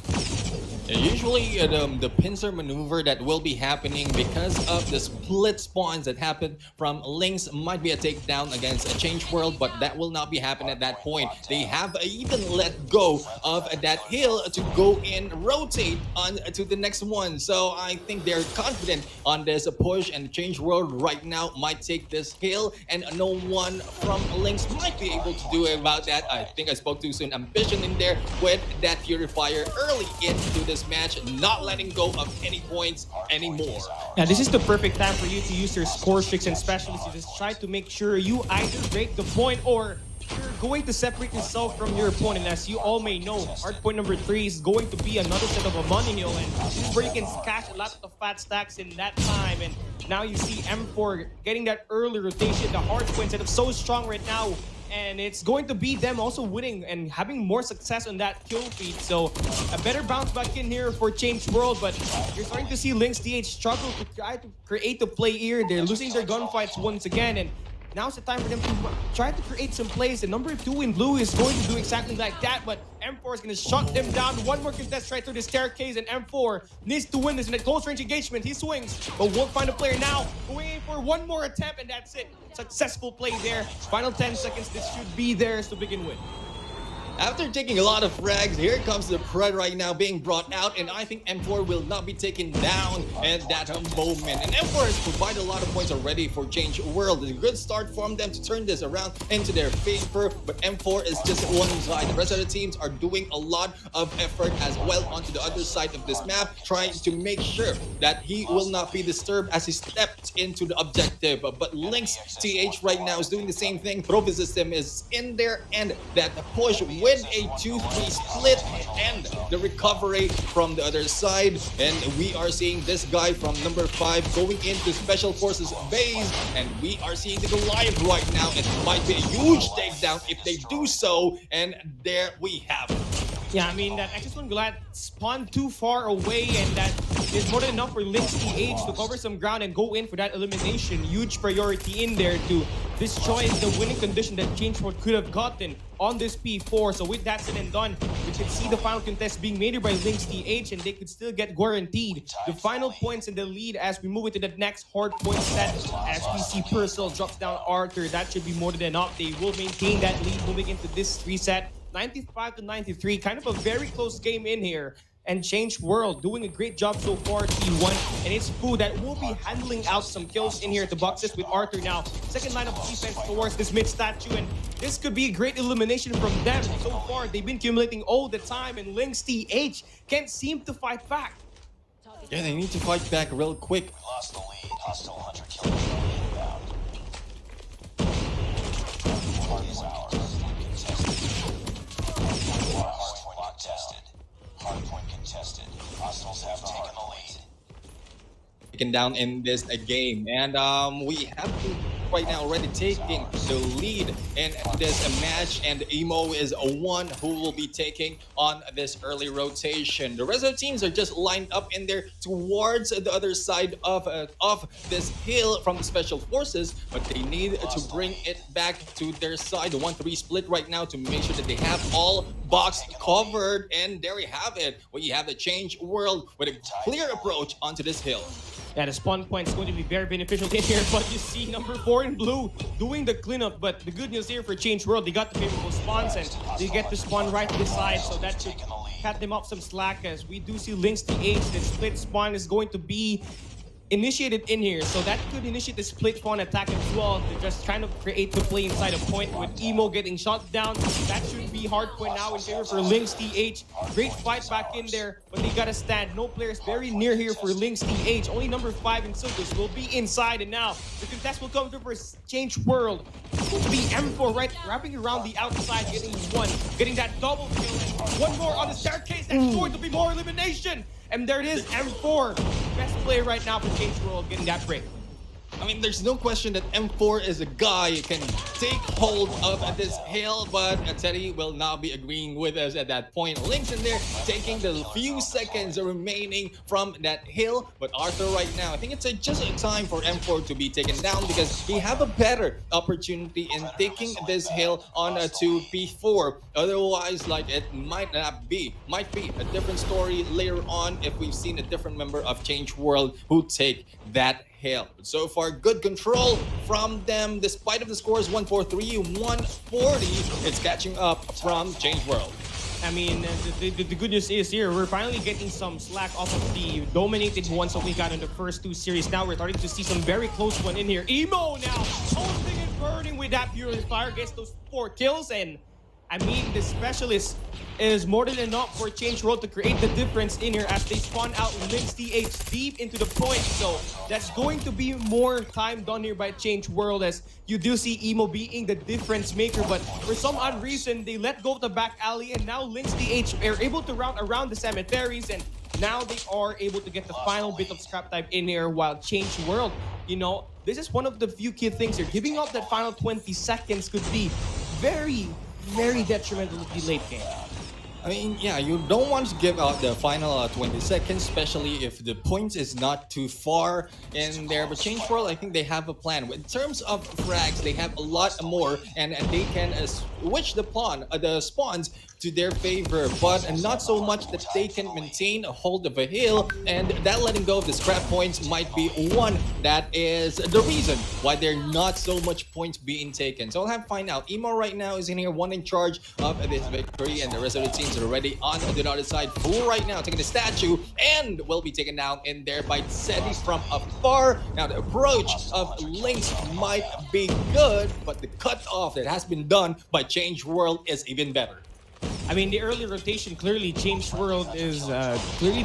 Usually the pincer maneuver that will be happening because of the split spawns that happen from Lynx might be a takedown against a Changeworld, but that will not be happening at that point. They have even let go of that hill to go in, rotate on to the next one. So I think they're confident on this push, and Changeworld right now might take this hill, and no one from Lynx might be able to do about that. I think I spoke too soon. Ambition in there with that Purifier early into this match, not letting go of any points anymore. Now, this is the perfect time for you to use your score tricks and specialists to just try to make sure you either break the point or you're going to separate yourself from your opponent. As you all may know, hard point number 3 is going to be another set of a money hill, and this is where you can cash a lot of fat stacks in that time. And now you see M4 getting that early rotation. The hard point set up so strong right now, and it's going to be them also winning and having more success on that kill feed. So a better bounce back in here for Changeworld, but you're starting to see LYNXTH struggle to try to create the play here. They're losing their gunfights once again, and now's the time for them to try to create some plays. And number 2 in blue is going to do exactly like that, but M4 is going to shut them down. One more contest right through the staircase, and M4 needs to win this in a close range engagement. He swings, but won't find a player now. Going in for one more attempt, and that's it. Successful play there. Final 10 seconds. This should be theirs to begin with. After taking a lot of frags, here comes the Pred right now being brought out, and I think M4 will not be taken down at that moment. And M4 has provided a lot of points already for Changeworld. It's a good start from them to turn this around into their favor, but M4 is just one side. The rest of the teams are doing a lot of effort as well onto the other side of this map, trying to make sure that he will not be disturbed as he stepped into the objective. But LYNXTH right now is doing the same thing. Trophy system is in there, and that push with a 2-3 split and the recovery from the other side. And we are seeing this guy from number 5 going into Special Forces base, and we are seeing the Goliath right now. It might be a huge takedown if they do so, and there we have it. Yeah, I mean, that X1 Goliath spawned too far away, and that is more than enough for LYNXTH to cover some ground and go in for that elimination. Huge priority in there to destroy the winning condition that Changeworld could have gotten on this P4. So with that said and done, we can see the final contest being made by LYNXTH, and they could still get guaranteed the final points in the lead as we move into the next hard point set. As we see Purcell drops down Arthur, that should be more than enough. They will maintain that lead moving into this reset. 95-93, kind of a very close game in here. And Changeworld doing a great job so far, T1. And it's Fu that will be handling out some kills in here at the boxes with Arthur now. Second line of defense towards this mid statue. And this could be a great elimination from them. So far, they've been accumulating all the time. And LYNXTH can't seem to fight back. Yeah, they need to fight back real quick. We lost the lead. Hostile hunter killer inbound. Hard is ours. Hardpoint contested. Hardpoint contested. Hostiles have taken the lead. Taken down in this game, and we have to right now already taking the lead in this match, and Emo is one who will be taking on this early rotation. The rest of the teams are just lined up in there towards the other side of this hill from the Special Forces, but they need to bring it back to their side. The 1-3 split right now to make sure that they have all box covered, and there we have it. We have the Changeworld with a clear approach onto this hill. Yeah, the spawn point is going to be very beneficial in here, but you see number 4 in blue doing the cleanup. But the good news here for Changeworld, they got the favorable spawns, and they get the spawn right to the side, so that should cut them off some slack. As we do see LYNXTH, the split spawn is going to be initiated in here, so that could initiate the split spawn attack as well. They're just trying to create the play inside a point with Emo getting shot down. That should be hard point now in favor for LYNXTH. Great fight back in there, but they gotta stand. No players very near here for LYNXTH. Only number 5 in Silvers will be inside, and now the contest will come through for Changeworld. It will be M4 right wrapping around the outside, getting that double kill. And one more on the staircase. That's going to be more elimination. And there it is, M4. Best player right now for Changeworld getting that break. I mean, there's no question that M4 is a guy who can take hold of this hill, but Teddy will not be agreeing with us at that point. Lynx in there taking the few seconds remaining from that hill, but Arthur right now, I think it's just a time for M4 to be taken down because he have a better opportunity in taking this hill on a 2P4. Otherwise, like, it might be a different story later on if we've seen a different member of Changeworld who take that hill. But so far, good control from them. Despite of the scores 143, 140, it's catching up from Changeworld. I mean, the good news is here, we're finally getting some slack off of the dominated ones that we got in the first 2 series. Now we're starting to see some very close one in here. Emo now, hosting and burning with that Purifier, gets those 4 kills, and I mean, the specialist is more than enough for Changeworld to create the difference in here as they spawn out LYNXTH deep into the point. So that's going to be more time done here by Changeworld, as you do see Emo being the difference maker. But for some odd reason, they let go of the back alley, and now LYNXTH are able to round around the cemeteries, and now they are able to get the final bit of scrap time in here, while Changeworld, you know, this is one of the few key things here. Giving up that final 20 seconds could be very detrimental to the late game. I mean, yeah, you don't want to give out the final 20 seconds, especially if the points is not too far in there. But Changeworld, I think they have a plan. In terms of frags, they have a lot more, and they can switch the spawns to their favor, but not so much that they can maintain a hold of a hill, and that letting go of the scrap points might be one that is the reason why there are not so much points being taken. So I'll have to find out. Emo right now is in here, one in charge of this victory, and the rest of the teams are already on the other side. Fool right now taking the statue and will be taken down in there by Seti from afar. Now the approach of Lynx might be good, but the cutoff that has been done by Changeworld is even better. I mean, the early rotation, clearly Changeworld is clearly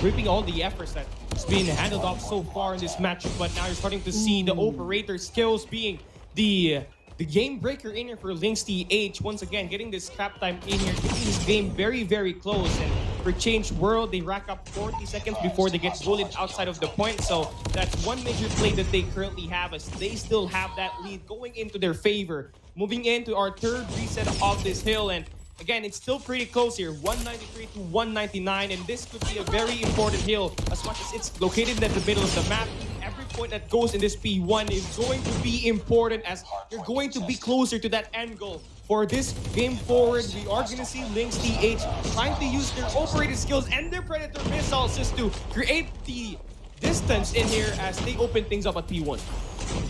reaping all the efforts that's been handled off so far in this matchup, but now you're starting to see the operator skills being the game breaker in here for LYNXTH. Once again, getting this scrap time in here, keeping this game very close. And for Changeworld, they rack up 40 seconds before they get bullied outside of the point. So that's one major play that they currently have, as they still have that lead going into their favor. Moving into our third reset of this hill, and again, it's still pretty close here, 193 to 199, and this could be a very important hill as much as it's located at the middle of the map. Every point that goes in this P1 is going to be important, as you're going to be closer to that end goal. For this game forward, we are going to see LYNXTH trying to use their operated skills and their Predator missiles just to create the distance in here as they open things up at P1.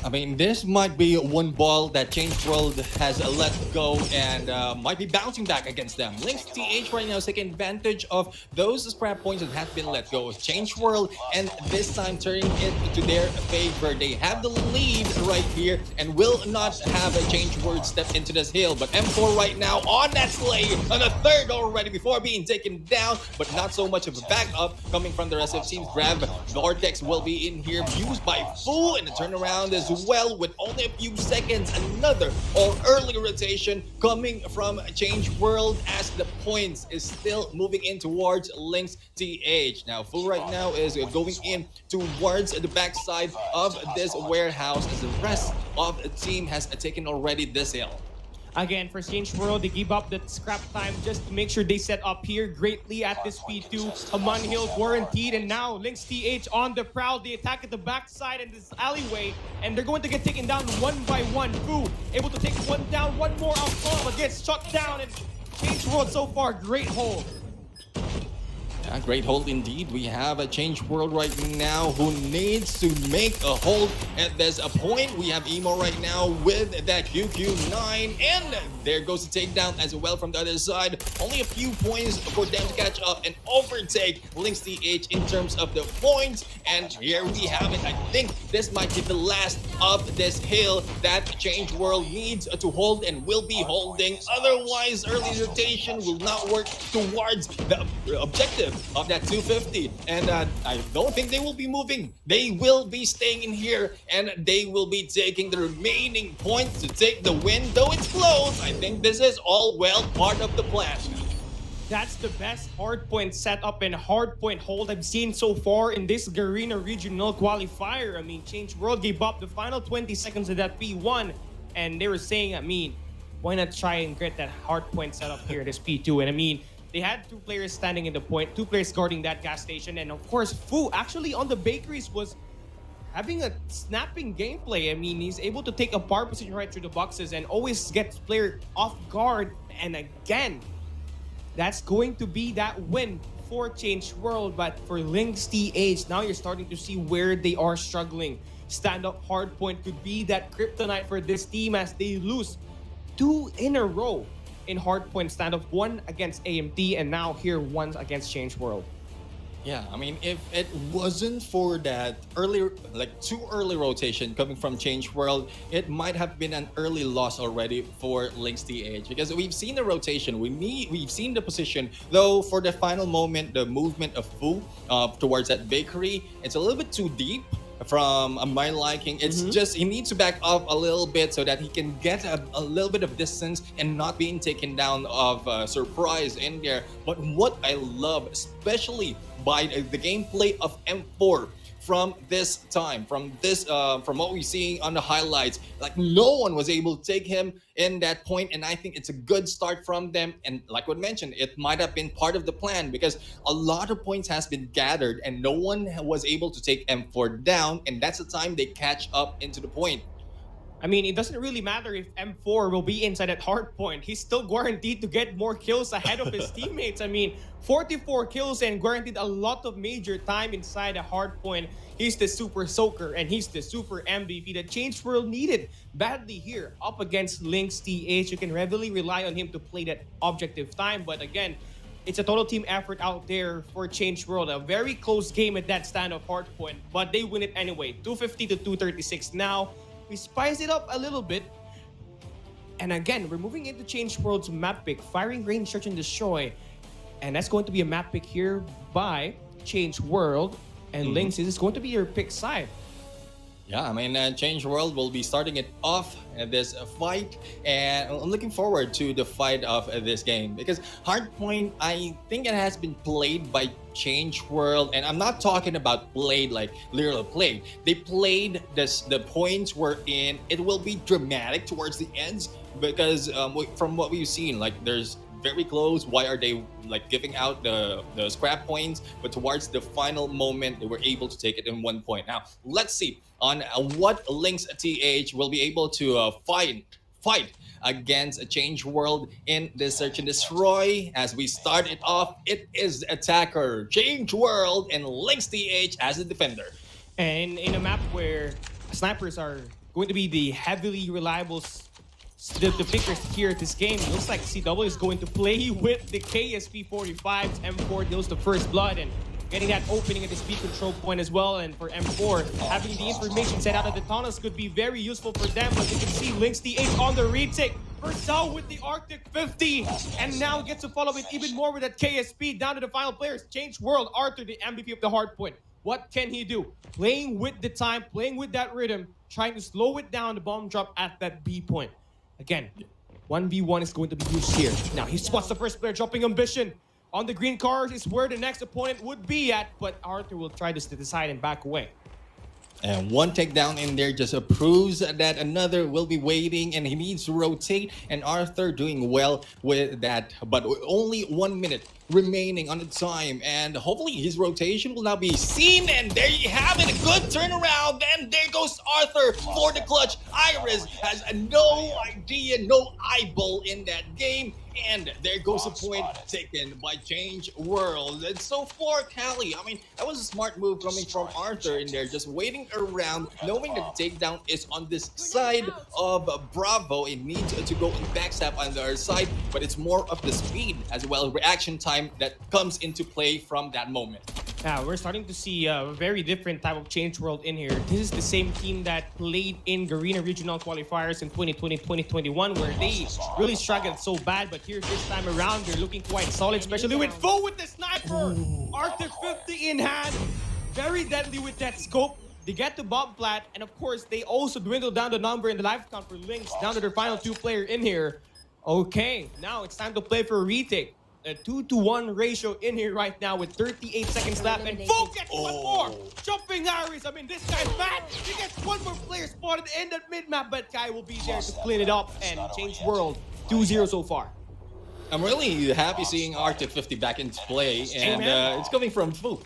I mean, this might be one ball that Changeworld has let go and might be bouncing back against them. LYNXTH right now is taking advantage of those scrap points that have been let go of Changeworld, and this time turning it to their favor. They have the lead right here and will not have a Changeworld step into this hill. But M4 right now on that slay, on a third already before being taken down, but not so much of a backup coming from the rest of the team's grab. Vortex will be in here, used by Fool in the turnaround as well with only a few seconds. Another early rotation coming from Changeworld as the points is still moving in towards LYNXTH. Now Fool right now is going in towards the backside of this warehouse as the rest of the team has taken already this hill. Again, for Changeworld, they give up that scrap time just to make sure they set up here greatly at this P2. A Mon Hill guaranteed, and now LYNXTH on the prowl. They attack at the backside in this alleyway, and they're going to get taken down one by one. Fu able to take one down, one more out front, but gets shut down, and Changeworld so far, great hold. Yeah, great hold indeed. We have a Changeworld right now who needs to make a hold at this point. We have Emo right now with that QQ9, and there goes the takedown as well from the other side. Only a few points for them to catch up and overtake LYNXTH in terms of the points. And here we have it. I think this might be the last of this hill that Changeworld needs to hold and will be holding. Otherwise, early rotation will not work towards the objective of that 250, and I don't think they will be moving. They will be staying in here, and they will be taking the remaining points to take the win. Though it's close, I think this is all well part of the plan. That's the best hardpoint setup and hardpoint hold I've seen so far in this Garena regional qualifier. I mean, Changeworld gave up the final 20 seconds of that P1, and they were saying, I mean, why not try and get that hardpoint setup here, this P2? And I mean, they had two players standing in the point, two players guarding that gas station, and of course, Fu actually on the bakeries was having a snapping gameplay. I mean, he's able to take a bar position right through the boxes and always gets player off guard. And again, that's going to be that win for Changeworld. But for LYNXTH, now you're starting to see where they are struggling. Stand-up hardpoint could be that kryptonite for this team as they lose 2 in a row in hardpoint stand-up, 1 against AMT, and now here 1 against Changeworld. Yeah, I mean, if it wasn't for that early, like too early rotation coming from Changeworld, it might have been an early loss already for LYNXTH, because we've seen the rotation, we've seen the position. Though for the final moment, the movement of Fu towards that bakery, it's a little bit too deep from my liking. It's just he needs to back up a little bit so that he can get a little bit of distance and not being taken down of surprise in there. But what I love, especially by the gameplay of M4 from this time, from what we're seeing on the highlights, like no one was able to take him in that point, and I think it's a good start from them. And like what mentioned, it might have been part of the plan because a lot of points has been gathered and no one was able to take M4 down, and that's the time they catch up into the point. I mean, it doesn't really matter if M4 will be inside at hardpoint. He's still guaranteed to get more kills ahead of his teammates. I mean, 44 kills and guaranteed a lot of major time inside a hardpoint. He's the super soaker and he's the super MVP that Changeworld needed badly here up against LYNXTH. You can heavily rely on him to play that objective time. But again, it's a total team effort out there for Changeworld. A very close game at that stand-up hardpoint, but they win it anyway. 250 to 236 now. We spice it up a little bit. And again, we're moving into Changeworld's map pick, Firing Range, Search and Destroy. And that's going to be a map pick here by Changeworld. And Lynx, this is going to be your pick side. Yeah, I mean, Changeworld will be starting it off at this fight, and I'm looking forward to the fight of this game because Hardpoint, I think it has been played by Changeworld, and I'm not talking about played like literally played. They played the points wherein it will be dramatic towards the ends because from what we've seen, like there's very close. Why are they like giving out the scrap points? But towards the final moment, they were able to take it in 1 point. Now, let's see on what LYNXTH will be able to fight against a Changeworld in this Search and Destroy. As we start it off, it is attacker Changeworld and LYNXTH as a defender. And in a map where snipers are going to be the heavily reliable the pickers here at this game, it looks like CW is going to play with the KSP-45s. M4 deals the first blood and getting that opening at the speed control point as well. And for M4, having the information set out of the tunnels could be very useful for them. But you can see LYNXTH on the retake. Purcell with the Arctic 50, and now gets to follow it even more with that KSP. Down to the final players. Changeworld, Arthur, the MVP of the hardpoint. What can he do? Playing with the time, playing with that rhythm, trying to slow it down, the bomb drop at that B point. Again, 1v1 is going to be used here. Now, he spots the first player, dropping Ambition. On the green cars is where the next opponent would be at, but Arthur will try to decide and back away. And one takedown in there just proves that another will be waiting and he needs to rotate. And Arthur doing well with that, but only 1 minute remaining on the time. And hopefully his rotation will now be seen. And there you have it, a good turnaround. And there goes Arthur for the clutch. Iris has no idea, no eyeball in that game. And there goes a point taken by Changeworld. And so far, Callie, I mean, that was a smart move coming from Arthur in there, just waiting around, knowing that the takedown is on this side of Bravo. It needs to go and backstab on the other side, but it's more of the speed as well as reaction time that comes into play from that moment. Yeah, we're starting to see a very different type of Changeworld in here. This is the same team that played in Garena regional qualifiers in 2020-2021, where they really struggled so bad. But here this time around, they're looking quite solid, especially with Fu with the sniper. Arthur 50 in hand, very deadly with that scope. They get to bomb plat, and of course, they also dwindle down the number in the life count for Lynx down to their final 2-player in here. Okay, now it's time to play for a retake. A 2-to-1 ratio in here right now with 38 seconds left, and Fu gets one more! Jumping Iris, I mean, this guy's bad! He gets one more player spotted in the mid-map, but Kai will be there to clean it up and change world. 2-0 so far. I'm really happy seeing Arctic 50 back into play, and it's coming from Fu.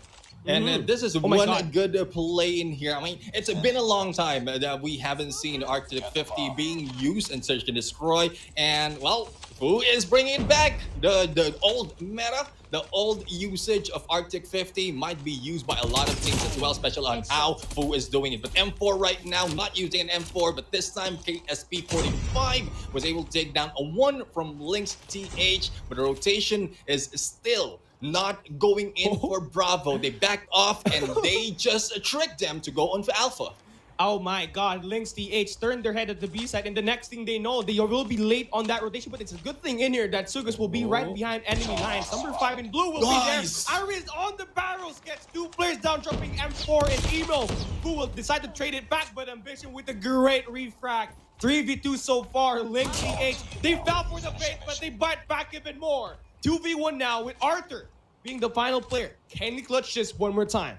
And this is one good play in here. I mean, it's been a long time that we haven't seen Arctic 50 being used in Search and Destroy. And, well, Fu is bringing back the old meta. The old usage of Arctic 50 might be used by a lot of teams as well, especially on how Fu is doing it. But M4 right now, not using an M4, but this time KSP45 was able to take down a 1 from LYNXTH, but the rotation is still not going in for Bravo. They backed off and they just tricked them to go on for Alpha. Oh my god, LYNXTH turned their head at the B side, and the next thing they know, they will be late on that rotation, but it's a good thing in here that Sugas will be right behind enemy lines. Number 5 in blue will be there. Iris on the barrels, gets 2 players down, dropping M4 and Emo, who will decide to trade it back, but Ambition with a great refrag. 3v2 so far, LYNXTH, they fell for the bait, but they bite back even more. 2v1 now with Arthur being the final player. Can he clutch this one more time?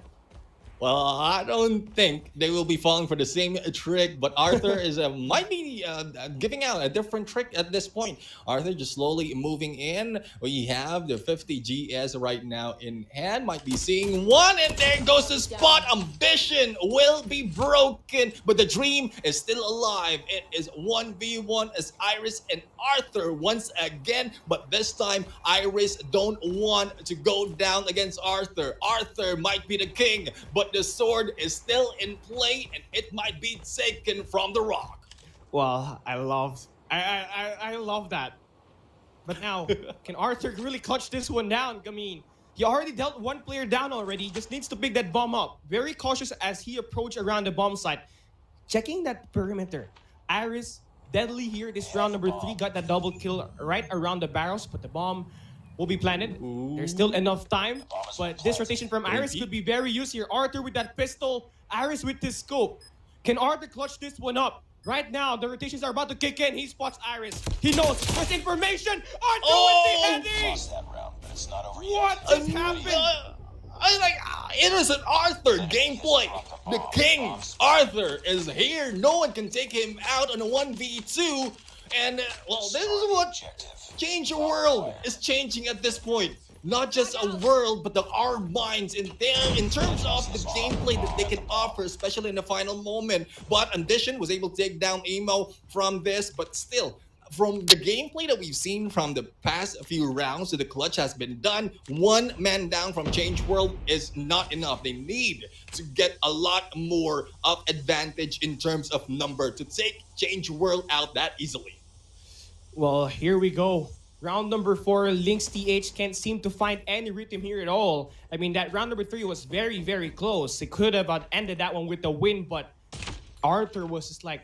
Well, I don't think they will be falling for the same trick, but Arthur is might be giving out a different trick at this point. Arthur just slowly moving in. We have the 50 GS right now in hand. Might be seeing one, and there goes the spot. Ambition will be broken, but the dream is still alive. It is 1v1 as Iris and Arthur once again, but this time Iris don't want to go down against Arthur. Arthur might be the king, but the sword is still in play, and it might be taken from the rock. Well, I love that. But now, can Arthur really clutch this one down? I mean, he already dealt 1 player down already. He just needs to pick that bomb up. Very cautious as he approached around the bomb site. Checking that perimeter. Iris, deadly here. This round number 3 got that double kill right around the barrels, but the bomb will be planted. There's still enough time, but this rotation from Iris could be very useful here. Arthur with that pistol, Iris with this scope. Can Arthur clutch this one up? Right now, the rotations are about to kick in. He spots Iris. He knows with information. Arthur with the heading! Lost that round, but it's not over yet. What just happened? I like it is an Arthur gameplay. The king Arthur is here. No one can take him out on a 1v2. And well, this is what Changeworld is changing at this point. Not just a world, but our minds in there in terms of the gameplay that they can offer, especially in the final moment. But Ambition was able to take down Emo from this, but still, from the gameplay that we've seen from the past few rounds, so the clutch has been done. 1 man down from Changeworld is not enough. They need to get a lot more of advantage in terms of number to take Changeworld out that easily. Well, here we go. Round number 4, LYNXTH can't seem to find any rhythm here at all. I mean, that round number 3 was very, very close. They could have ended that one with the win, but Arthur was just like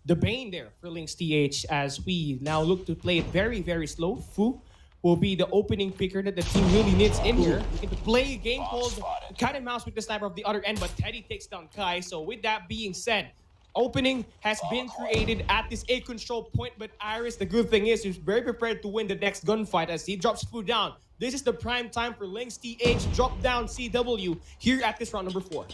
the bane there for LYNXTH as we now look to play it very, very slow. Fu will be the opening picker that the team really needs in here. We can play a game called Cat and Mouse with the sniper of the other end, but Teddy takes down Kai. So with that being said, opening has been created at this A control point, but Iris, the good thing is, he's very prepared to win the next gunfight as he drops Fu down. This is the prime time for LYNXTH drop down CW here at this round number 4.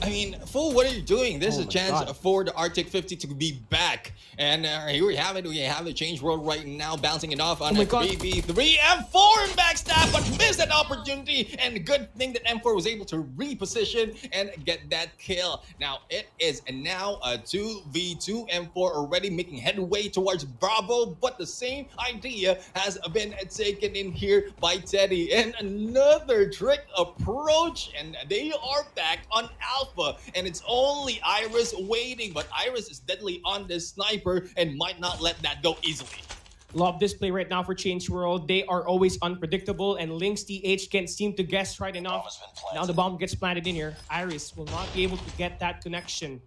I mean, fool, what are you doing? This is a my chance God. for the Arctic 50 to be back. And here we have it. We have the Changeworld right now, bouncing it off on my a God. 3v3. M4 in backstab, but missed that opportunity. And good thing that M4 was able to reposition and get that kill. Now, it is now a 2v2. M4 already making headway towards Bravo, but the same idea has been taken in here by Teddy. And another trick approach, and they are back on Alpha, and it's only Iris waiting, but Iris is deadly on this sniper and might not let that go easily. Love this play right now for Changeworld. They are always unpredictable, and LYNXTH can't seem to guess right enough. has been planted. Now the bomb gets planted in here. Iris will not be able to get that connection.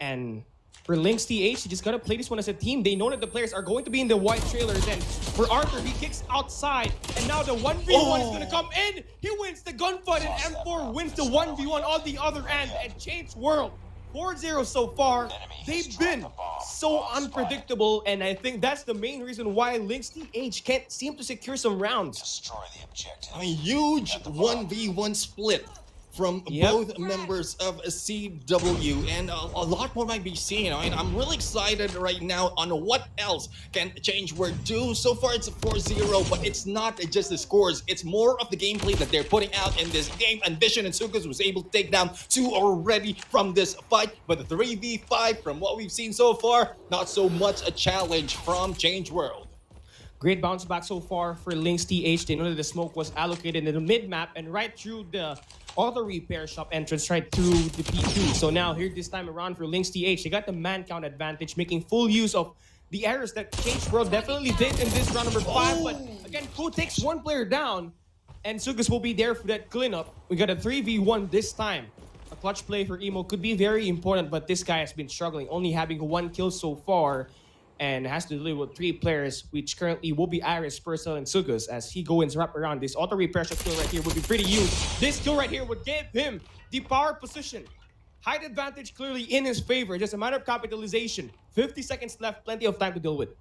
And for LYNXTH, you just gotta play this one as a team. They know that the players are going to be in the white trailers. And for Arthur, he kicks outside. And now the 1v1 is gonna come in. He wins the gunfight, and M4 wins the 1v1 on the other end. And Changeworld, 4-0 so far. They've been so unpredictable, and I think that's the main reason why LYNXTH can't seem to secure some rounds. Destroy the objective. A huge 1v1 split from Yep. both members of CW, and a lot more might be seen. I mean, I'm really excited right now on what else can Changeworld do. So far, it's a 4-0, but it's not just the scores. It's more of the gameplay that they're putting out in this game. And Vision and Sukas was able to take down 2 already from this fight, but the 3v5, from what we've seen so far, not so much a challenge from Changeworld. Great bounce back so far for LYNXTH. They know that the smoke was allocated in the mid-map and right through the auto repair shop entrance, right through the P2. So now here this time around for LYNXTH, they got the man count advantage, making full use of the errors that Changeworld definitely did in this round number 5. But again, Fu takes one player down, and Sugas will be there for that cleanup. We got a 3v1 this time. A clutch play for Emo could be very important, but this guy has been struggling, only having 1 kill so far, and has to deal with 3 players, which currently will be Iris, Purcell, and Sugas. As he goes wrap around, this auto repair shot kill right here would be pretty huge. This kill right here would give him the power position. Height advantage clearly in his favor. Just a matter of capitalization. 50 seconds left, plenty of time to deal with.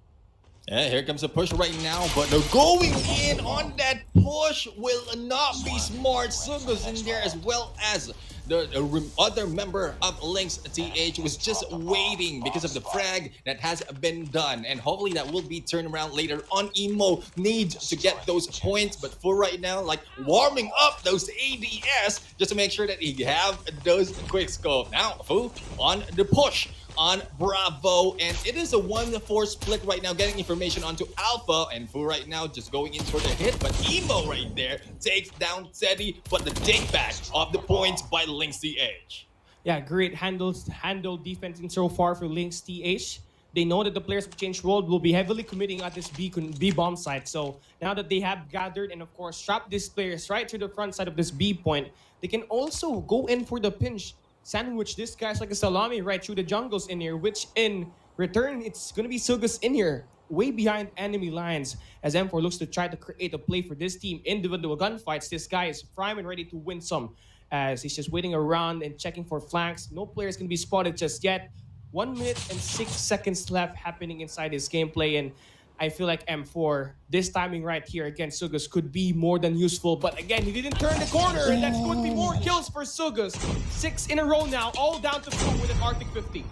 Yeah, here comes a push right now, but they're going in on that push will not be smart. Sugas in there, as well as the other member of LYNXTH was just waiting because of the frag that has been done. And hopefully that will be turned around later on. Emo needs to get those points, but for right now, like warming up those ADS just to make sure that he have those quick scope. Now, Fu on the push on Bravo, and it is a 1-4 split right now, getting information onto Alpha, and Fu right now just going in for the hit, but Emo right there takes down Teddy, but the take back of the points by LYNXTH. Yeah, great handled defense in so far for LYNXTH. They know that the players of Changeworld will be heavily committing at this B bomb site. So now that they have gathered and of course trapped these players right to the front side of this B point, they can also go in for the pinch. Sandwich this guy's like a salami right through the jungles in here, which in return, it's going to be Sugas in here, way behind enemy lines, as M4 looks to try to create a play for this team. Individual gunfights, this guy is prime and ready to win some, as he's just waiting around and checking for flanks. No players can be spotted just yet. 1 minute and 6 seconds left happening inside his gameplay, and I feel like M4, this timing right here against Sugas could be more than useful. But again, he didn't turn the corner, and that's going to be more kills for Sugas. 6 in a row now, all down to 2 with an Arctic 50.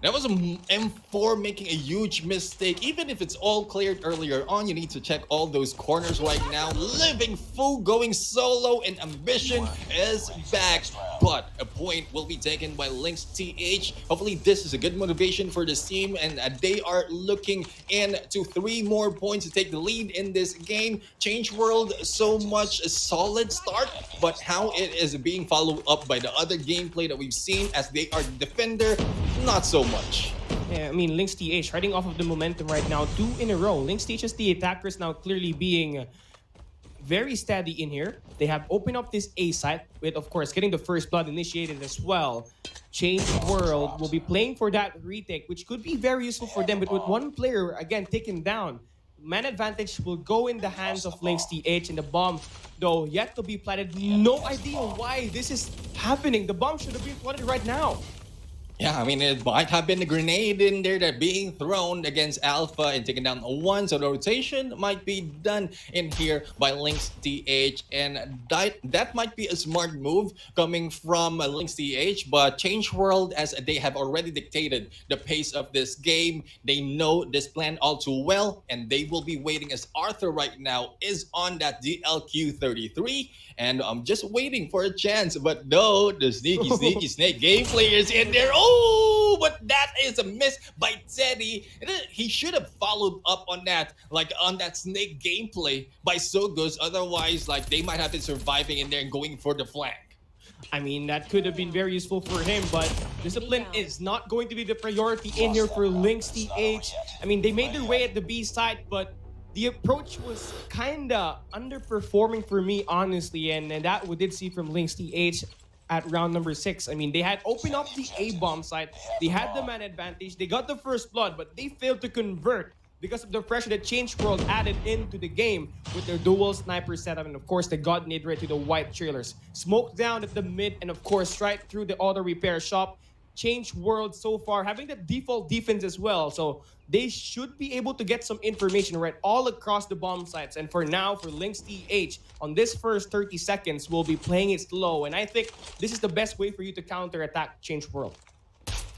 That was a M4 making a huge mistake. Even if it's all cleared earlier on, you need to check all those corners right now. Living Fu going solo, and Ambition is back. But a point will be taken by LYNXTH. Hopefully this is a good motivation for this team, and they are looking into 3 more points to take the lead in this game. Changeworld, so much a solid start, but how it is being followed up by the other gameplay that we've seen as they are defender, not so much. Yeah, I mean, LYNXTH riding off of the momentum right now, 2 in a row. LYNXTH as the attackers now clearly being very steady in here. They have opened up this A site with, of course, getting the first blood initiated as well. Changeworld will be playing for that retake, which could be very useful for them. But with 1 player, again, taken down, man advantage will go in the hands of LYNXTH, and the bomb, though, yet to be planted. No idea why this is happening. The bomb should have been planted right now. Yeah, I mean, it might have been a grenade in there that being thrown against Alpha and taken down one, so the rotation might be done in here by LYNXTH, and that might be a smart move coming from LYNXTH, but Changeworld, as they have already dictated the pace of this game, they know this plan all too well, and they will be waiting as Arthur right now is on that DLQ-33, and I'm just waiting for a chance, but no, the sneaky snake gameplay is in there. Oh, but that is a miss by Teddy. He should have followed up on that, like on that snake gameplay by Sogus. Otherwise, like they might have been surviving in there and going for the flank. I mean, that could have been very useful for him, but discipline is not going to be the priority in here for LYNXTH. I mean, they made their way at the B side, but the approach was kind of underperforming for me, honestly, and that we did see from LYNXTH at round number 6. I mean, they had opened up the A-bomb side, they had the man advantage, they got the first blood, but they failed to convert because of the pressure that Changeworld added into the game with their dual sniper setup, and of course, they got nade right to the white trailers. Smoke down at the mid, and of course, right through the auto repair shop. Changeworld so far having the default defense as well, so they should be able to get some information right all across the bomb sites. And for now, for LYNXTH, on this first 30 seconds, we'll be playing it slow, and I think this is the best way for you to counter-attack Changeworld.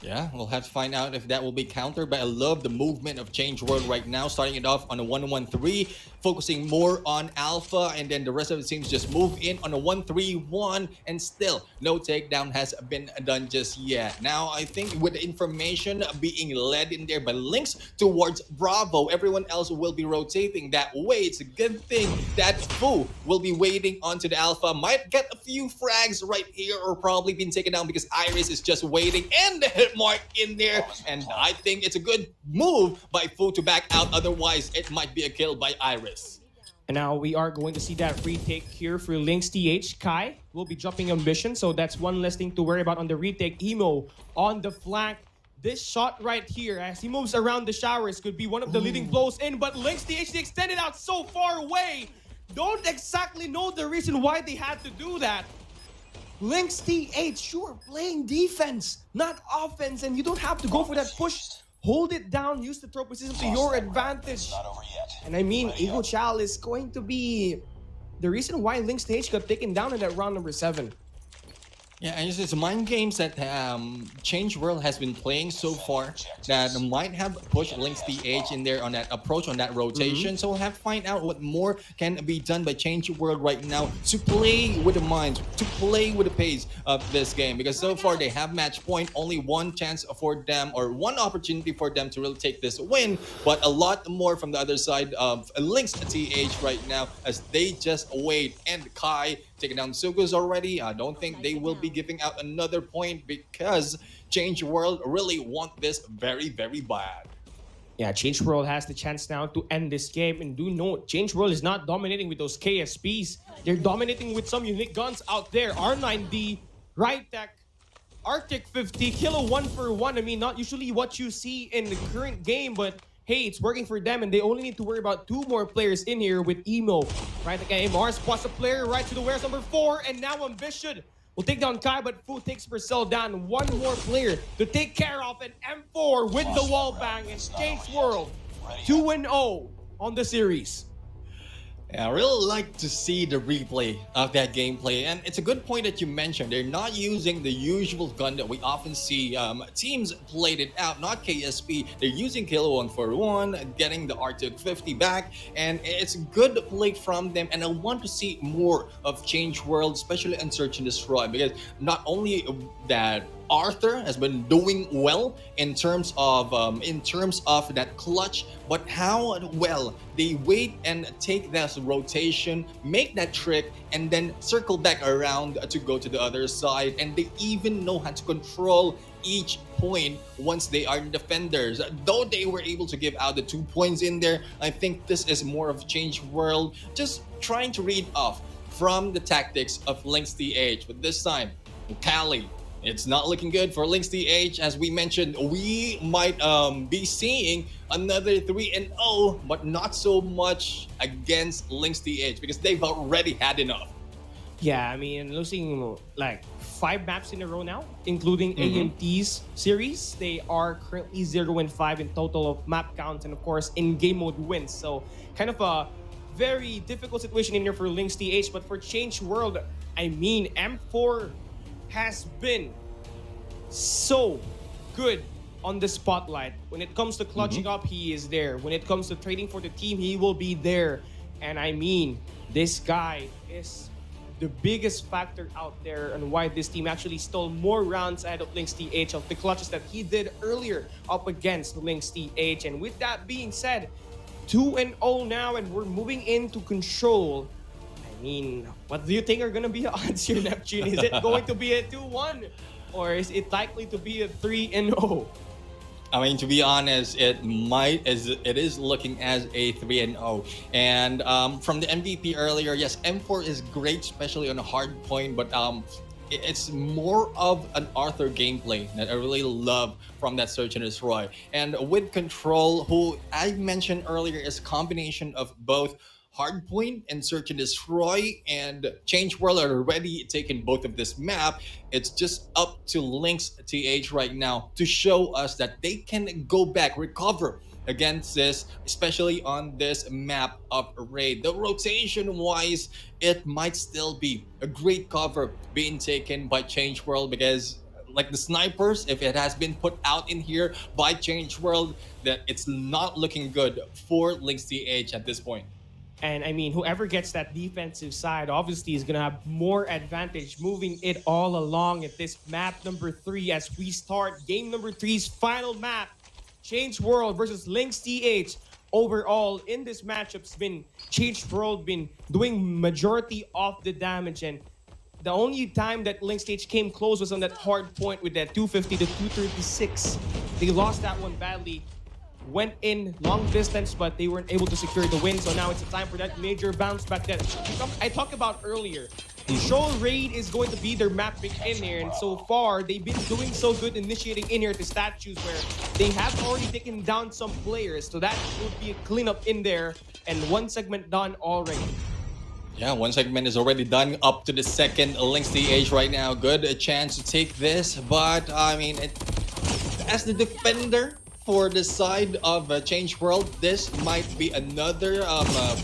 Yeah, we'll have to find out if that will be countered, but I love the movement of Changeworld right now, starting it off on a 1-1-3, focusing more on Alpha, and then the rest of the teams just move in on a 1-3-1, and still, no takedown has been done just yet. Now, I think with the information being led in there by Lynx towards Bravo, everyone else will be rotating that way. It's a good thing that Fu will be waiting onto the Alpha, might get a few frags right here, or probably been taken down because Iris is just waiting, and the hit mark in there, and I think it's a good move by Fu to back out, otherwise it might be a kill by Iris. And now we are going to see that retake here for LYNXTH. Kai will be dropping Ambition, so that's one less thing to worry about on the retake. Emo on the flank. This shot right here, as he moves around the showers, could be one of the leading blows in, but LYNXTH, they extended out so far away. Don't exactly know the reason why they had to do that. LYNXTH, sure, playing defense, not offense, and you don't have to go for that push. Hold it down, use the throw position to your advantage. And I mean, Ego Chal is going to be the reason why LYNXTH got taken down in that round number 7. Yeah, and it's mind games that Changeworld has been playing so far that might have pushed LYNXTH in there on that approach, on that rotation. So we'll have to find out what more can be done by Changeworld right now to play with the minds, to play with the pace of this game. Because so far they have match point, only one chance for them, or one opportunity for them to really take this win, but a lot more from the other side of LYNXTH right now as they just wait. And Kai taking down Sugus already. I don't think they will be giving out another point because Changeworld really want this very, very bad. Yeah, Changeworld has the chance now to end this game. And do note, Changeworld is not dominating with those KSPs. They're dominating with some unique guns out there. R9D, Rytech, Arctic 50, Kilo 1-for-1. I mean, not usually what you see in the current game, but hey, it's working for them, and they only need to worry about 2 more players in here with Emo. Right, again, Mars spots a player right to the warehouse number 4, and now Ambition will take down Kai, but Fu takes Purcell down. 1 more player to take care of, and M4 with the wall bang, and Changeworld 2-0 on the series. Yeah, I really like to see the replay of that gameplay, and it's a good point that you mentioned. They're not using the usual gun that we often see teams played it out, not KSP. They're using Kilo 1-for-1, getting the Arctic 50 back, and it's a good play from them. And I want to see more of Changeworld, especially on Search and Destroy, because not only that Arthur has been doing well in terms of that clutch, but how well they wait and take that rotation, make that trick, and then circle back around to go to the other side. And they even know how to control each point once they are defenders. Though they were able to give out the 2 points in there, I think this is more of Changeworld just trying to read off from the tactics of LYNXTH. But this time, Cali, it's not looking good for LYNXTH. As we mentioned, we might be seeing another 3-0, but not so much against LYNXTH because they've already had enough. Yeah, I mean, losing like 5 maps in a row now, including AMT's series. They are currently 0-5 in total of map counts and, of course, in game mode wins. So, kind of a very difficult situation in here for LYNXTH. But for Changeworld, I mean, M4 has been so good on the spotlight. When it comes to clutching up, he is there. When it comes to trading for the team, he will be there. And I mean, this guy is the biggest factor out there on why this team actually stole more rounds ahead of LYNXTH of the clutches that he did earlier up against LYNXTH. And with that being said, 2-0 now, and we're moving into control. I mean, what do you think are going to be the odds here, Neptune? Is it going to be a 2-1? Or is it likely to be a 3-0? I mean, to be honest, it is looking as a 3-0. And from the MVP earlier, yes, M4 is great, especially on a hard point, but it's more of an Arthur gameplay that I really love from that Search and Destroy. And with Control, who I mentioned earlier, is a combination of both Hardpoint and Search and Destroy, and Changeworld are already taken both of this map. It's just up to LYNXTH right now to show us that they can go back, recover against this, especially on this map of Raid. The rotation wise, it might still be a great cover being taken by Changeworld, because like the snipers, if it has been put out in here by Changeworld, that it's not looking good for LYNXTH at this point. And I mean, whoever gets that defensive side obviously is going to have more advantage moving it all along at this map number 3 as we start game number 3's final map. Changeworld versus LYNXTH. Overall, in this matchup's been Changeworld been doing majority of the damage, and the only time that LYNXTH came close was on that hard point with that 250 to 236. They lost that one badly. Went in long distance, but they weren't able to secure the win. So now it's a time for that major bounce back that I talked about earlier. Control Raid is going to be their map pick in here, and so far they've been doing so good initiating in here at the statues where they have already taken down some players. So that would be a cleanup in there, and one segment done already. Yeah, one segment is already done up to the second. LYNXTH right now, good a chance to take this, but I mean, as the defender for the side of Changeworld, this might be another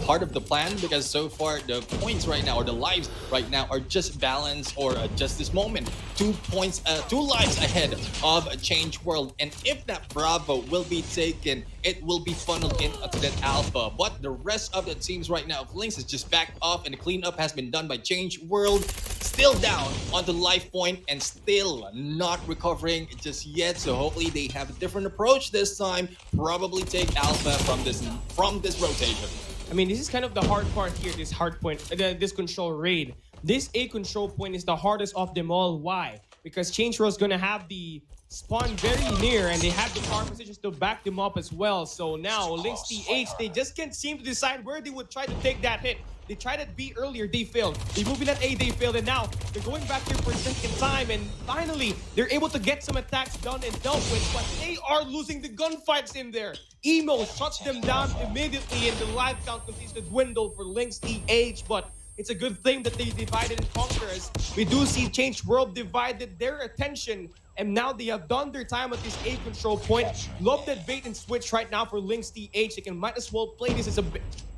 part of the plan, because so far the points right now, or the lives right now, are just balanced, or just this moment 2 lives ahead of Changeworld. And if that Bravo will be taken, it will be funneled in to that Alpha. But the rest of the teams right now of Lynx is just backed off, and the cleanup has been done by Changeworld. Still down onto life point and still not recovering just yet. So hopefully they have a different approach this time. Probably take Alpha from this rotation. I mean, this is kind of the hard part here, this hard point, this control raid. This A control point is the hardest of them all. Why? Because Changeworld is going to have the spawn very near, and they have the power positions to back them up as well. So now, LYNXTH, they just can't seem to decide where they would try to take that hit. They tried at B earlier, they failed. They moved in at A, they failed, and now they're going back here for a second time, and finally, they're able to get some attacks done and dealt with, but they are losing the gunfights in there. Emo shuts them down immediately, and the life count continues to dwindle for LYNXTH, but it's a good thing that they divided and conquered, as we do see Changeworld divided their attention, and now they have done their time at this A control point. Love that bait and switch right now for LYNXTH. They can might as well play this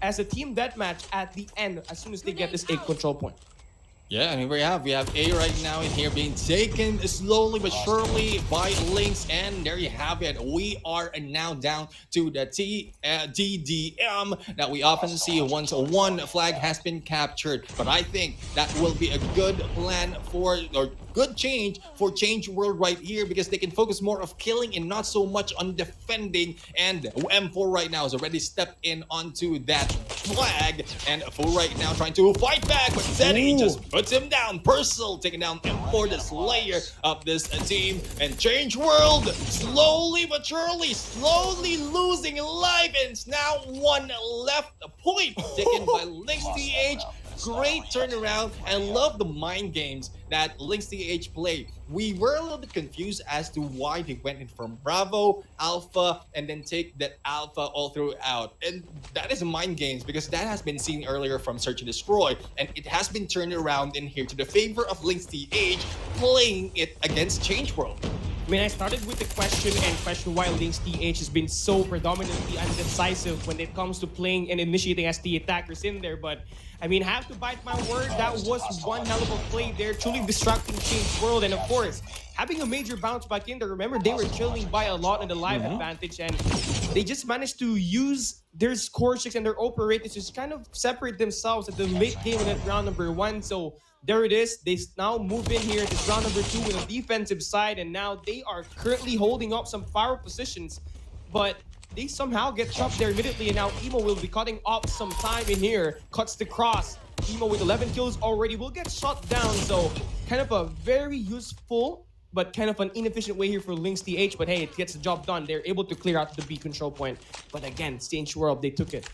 as a team deathmatch at the end as soon as they get this A control point. Yeah, and here we have A right now in here being taken slowly but surely by Lynx, and there you have it. We are now down to the TDM that we often see once one flag has been captured. But I think that will be a good plan for, or good change for Changeworld right here, because they can focus more of killing and not so much on defending. And M4 right now has already stepped in onto that flag, and Fu right now trying to fight back, but Zeddy just puts him down. Purcell taking down M4, the slayer of this team, and Changeworld slowly but surely, slowly losing life, and it's now one left point taken by LYNXTH. great turnaround. I love the mind games that LYNXTH play. We were a little bit confused as to why they went in from Bravo, Alpha, and then take that Alpha all throughout. And that is mind games because that has been seen earlier from Search and Destroy, and it has been turned around in here to the favor of LYNXTH playing it against Changeworld. I mean, I started with the question why LYNXTH has been so predominantly undecisive when it comes to playing and initiating as the attackers in there. But I mean, I have to bite my word. That was one hell of a play there, truly distracting Changeworld. And of course, having a major bounce back in there. Remember, they were trailing by a lot in the live advantage, and they just managed to use their score checks and their operators to just kind of separate themselves at the late game in that round number 1. So there it is. They now move in here to round number 2 with a defensive side, and now they are currently holding up some power positions, but they somehow get chopped there immediately, and now Emo will be cutting off some time in here. Cuts the cross. Emo with 11 kills already will get shot down, so kind of a very useful but kind of an inefficient way here for LYNXTH, but hey, it gets the job done. They're able to clear out the B control point, but again, Changeworld, they took it.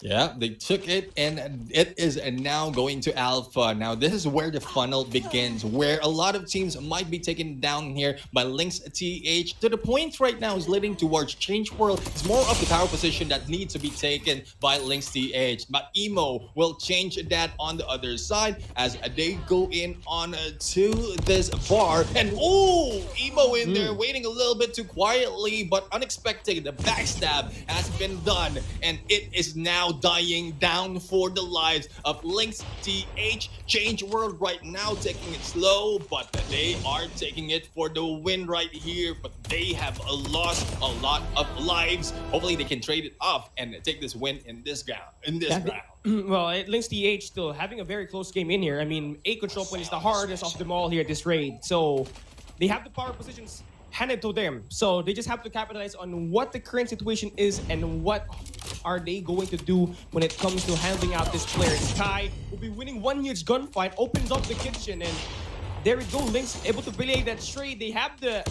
Yeah, they took it, and it is now going to Alpha. Now, this is where the funnel begins, where a lot of teams might be taken down here by LYNXTH. To the point right now is leading towards Changeworld. It's more of the power position that needs to be taken by LYNXTH. But Emo will change that on the other side as they go in on to this bar. And oh, Emo in there waiting a little bit too quietly, but unexpected. The backstab has been done, and it is now dying down for the lives of LYNXTH. Changeworld right now taking it slow, but they are taking it for the win right here. But they have lost a lot of lives. Hopefully they can trade it off and take this win in this round. Well, LYNXTH still having a very close game in here. I mean, A control point is the hardest of them all here at this raid. So they have the power positions handed to them. So they just have to capitalize on what the current situation is and what are they going to do when it comes to handling out this player. Sky will be winning one huge gunfight, opens up the kitchen, and there we go. Lynx able to belay that trade. They have the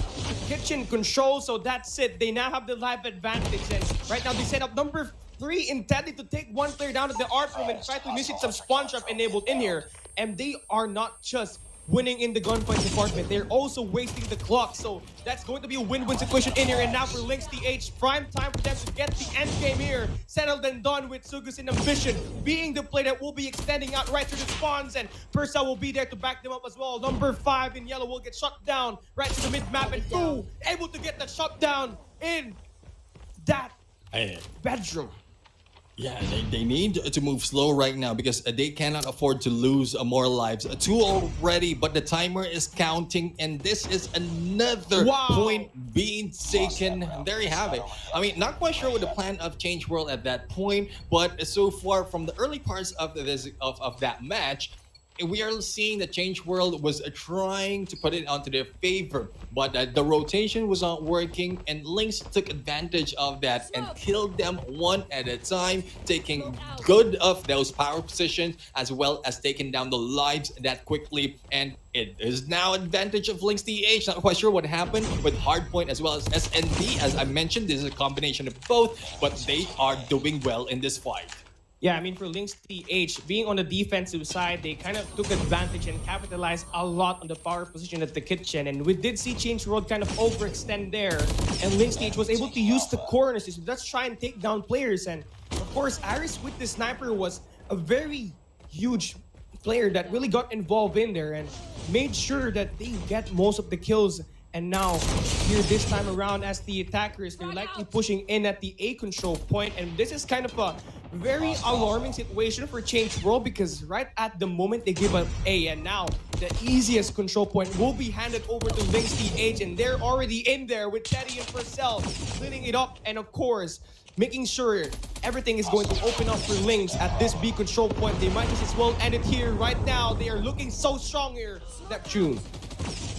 kitchen control, so that's it. They now have the live advantage, and right now they set up number 3 intended to take one player down to the art room and try to initiate some spawn trap enabled in here. And they are not just winning in the gunfight department, they're also wasting the clock, so that's going to be a win-win situation in here. And now for LYNXTH, prime time for them to get the end game here settled and done, with Sugus in Ambition being the play that will be extending out right through the spawns, and Persa will be there to back them up as well. Number 5 in yellow will get shut down right to the mid-map, and Fu able to get the shut down in that bedroom. Yeah, they need to move slow right now because they cannot afford to lose more lives. 2 already, but the timer is counting, and this is another point being taken. There you have it. I mean, not quite sure what the plan of Changeworld at that point, but so far from the early parts of that match, we are seeing that Changeworld was trying to put it onto their favor, but the rotation was not working, and Lynx took advantage of that and killed them one at a time, taking good of those power positions as well as taking down the lives that quickly. And it is now advantage of LYNXTH. Not quite sure what happened with Hardpoint as well as SND. As I mentioned, this is a combination of both, but they are doing well in this fight. Yeah, I mean, for LYNXTH, being on the defensive side, they kind of took advantage and capitalized a lot on the power position at the kitchen. And we did see Changeworld kind of overextend there. And LYNXTH was able to use the corners to just try and take down players. And of course, Iris with the sniper was a very huge player that really got involved in there and made sure that they get most of the kills. And now, here this time around as the attackers, they're likely pushing in at the A control point. And this is kind of a very alarming situation for Changeworld because right at the moment they give up A, and now the easiest control point will be handed over to LYNXTH, and they're already in there with Teddy and Purcell cleaning it up, and of course making sure everything is going to open up for Lynx at this B control point. They might just as well end it here right now. They are looking so strong here, Neptune.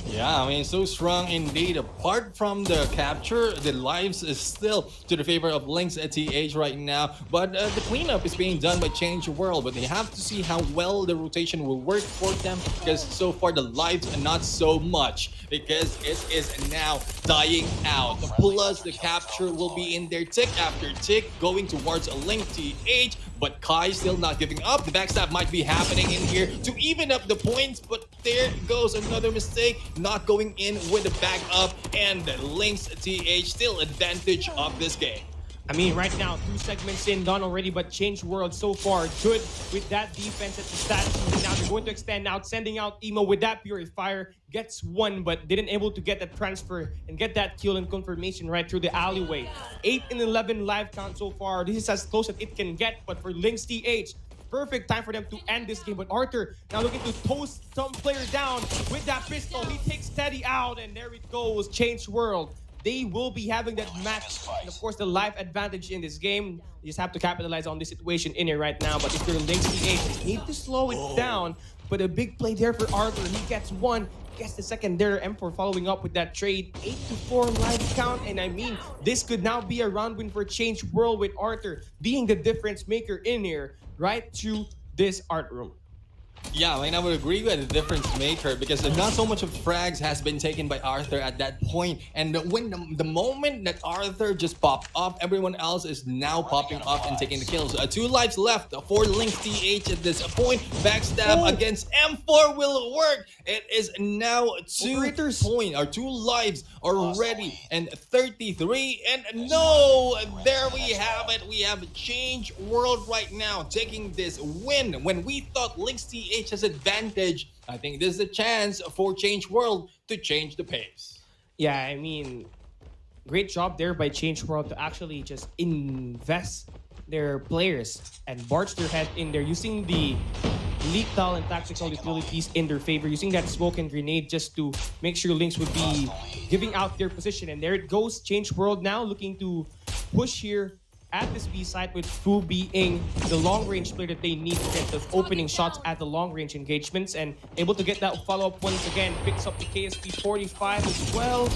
Yeah, I mean, so strong indeed. Apart from the capture, the lives is still to the favor of LYNXTH right now. But the cleanup is being done by Changeworld. But they have to see how well the rotation will work for them, because so far the lives are not so much, because it is now dying out. Plus, the capture will be in there tick after tick, going towards LYNXTH. but Kai still not giving up. The backstab might be happening in here to even up the points, but there goes another mistake, not going in with the back up, and LYNXTH still advantage of this game. I mean, right now, 2 segments in, done already, but Changeworld so far good with that defense at the stats. Now they're going to extend out, sending out Emo with that Purifier. Gets 1, but didn't able to get that transfer and get that kill and confirmation right through the alleyway. 8 and 11 live count so far. This is as close as it can get, but for LYNXTH, perfect time for them to end this game. But Arthur now looking to toast some player down with that pistol. He takes Teddy out, and there it goes. Changeworld. They will be having that match and of course the life advantage in this game. You just have to capitalize on this situation in here right now. But if they're LYNXTH, they need to slow it down. But a big play there for Arthur. He gets 1, gets the second there. M4 following up with that trade. 8-4 live count. And I mean, this could now be a round win for Changeworld with Arthur being the difference maker in here right to this art room. Yeah, I mean, I would agree with the difference maker because not so much of frags has been taken by Arthur at that point. And when the moment that Arthur just popped up, everyone else is now popping up and taking the kills. 2 lives left for LYNXTH at this point. Backstab against M4 will work. It is now 2 lives already and 33. And no, there we have it. We have Changeworld right now taking this win. When we thought LYNXTH has advantage, I think this is a chance for Changeworld to change the pace. Yeah, I mean, great job there by Changeworld to actually just invest their players and barge their head in there using the lethal and tactical utilities in their favor, using that smoke and grenade just to make sure Lynx would be giving out their position. And there it goes, Changeworld now looking to push here at this B site with Fu being the long-range player that they need to get those opening shots at the long-range engagements, and able to get that follow-up once again. Picks up the KSP 45 as well.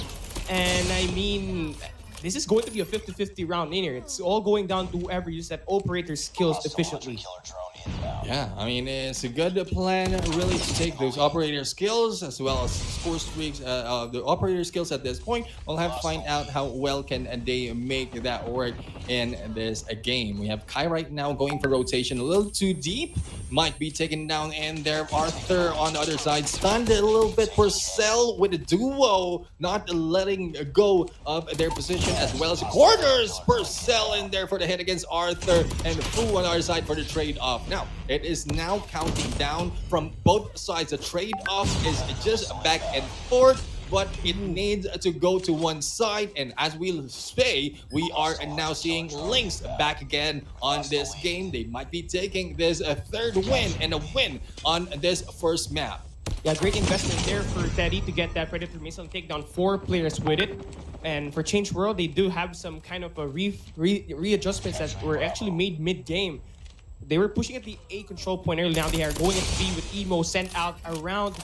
And I mean, this is going to be a 50-50 round in here. It's all going down to whoever uses that operator skills efficiently. Yeah, I mean, it's a good plan really to take those operator skills as well as score streaks. The operator skills at this point, we'll have to find out how well can they make that work in this game. We have Kai right now going for rotation a little too deep. Might be taken down in there. Arthur on the other side, stunned a little bit. Purcell with a duo, not letting go of their position as well as corners. Purcell in there for the hit against Arthur, and Fu on the other side for the trade-off. Now, it is now counting down from both sides. The trade-off is just back and forth, but it needs to go to one side. And as we say, we are now seeing Lynx back again on this game. They might be taking this third win and a win on this first map. Yeah, great investment there for Teddy to get that Predator missile and take down 4 players with it. And for Changeworld, they do have some kind of a readjustments that were actually made mid-game. They were pushing at the A control point early. Now they are going at B with Emo sent out around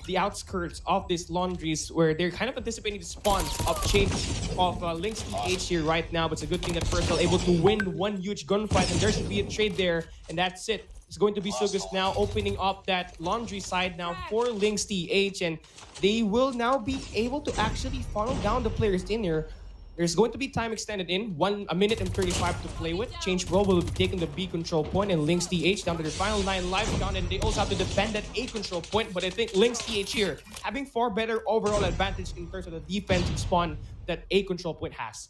the outskirts of this laundries where they're kind of anticipating the spawn of LYNXTH here right now. But it's a good thing that Purcell able to win one huge gunfight, and there should be a trade there, and that's it. It's going to be Sugus now opening up that laundry side now for LYNXTH, and they will now be able to actually follow down the players in here. There's going to be time extended in, 1 minute and 35 to play with. Changeworld will be taking the B control point, and LYNXTH down to their final 9 life count, and they also have to defend that A control point. But I think LYNXTH here having far better overall advantage in terms of the defensive spawn that A control point has.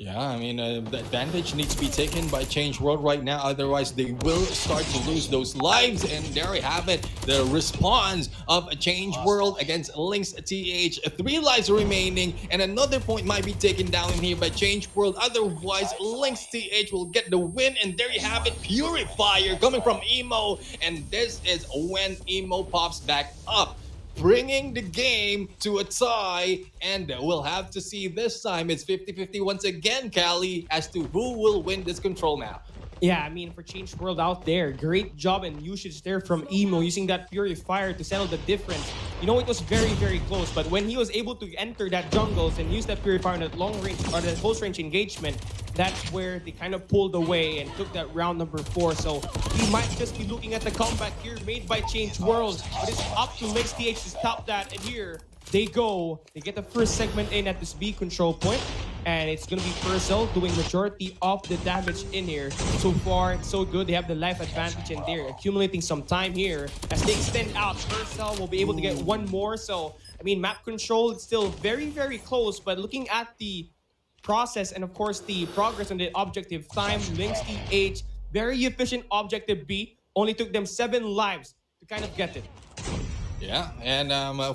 Yeah, I mean, the advantage needs to be taken by Changeworld right now. Otherwise, they will start to lose those lives. And there we have it. The response of Changeworld against LYNXTH. 3 lives remaining. And another point might be taken down in here by Changeworld. Otherwise, LYNXTH will get the win. And there you have it. Purifier coming from Emo. And this is when Emo pops back up, bringing the game to a tie, and we'll have to see this time. It's 50-50 once again, Callie, as to who will win this control map. Yeah, I mean, for Changeworld out there, great job and usage there from Emo, using that Purifier to settle the difference. You know, it was very, very close, but when he was able to enter that jungles and use that Purifier in that long range or that close range engagement, that's where they kind of pulled away and took that round number 4. So we might just be looking at the comeback here made by Changeworld, but it's up to LYNXTH to stop that. And here they go. They get the first segment in at this B control point. And it's going to be Purcell doing majority of the damage in here. So far, it's so good. They have the life advantage in there, accumulating some time here. As they extend out, Purcell will be able to get one more. So, I mean, map control is still very, very close. But looking at the process and, of course, the progress on the objective time, LYNXTH, very efficient objective B. Only took them 7 lives to kind of get it. Yeah, and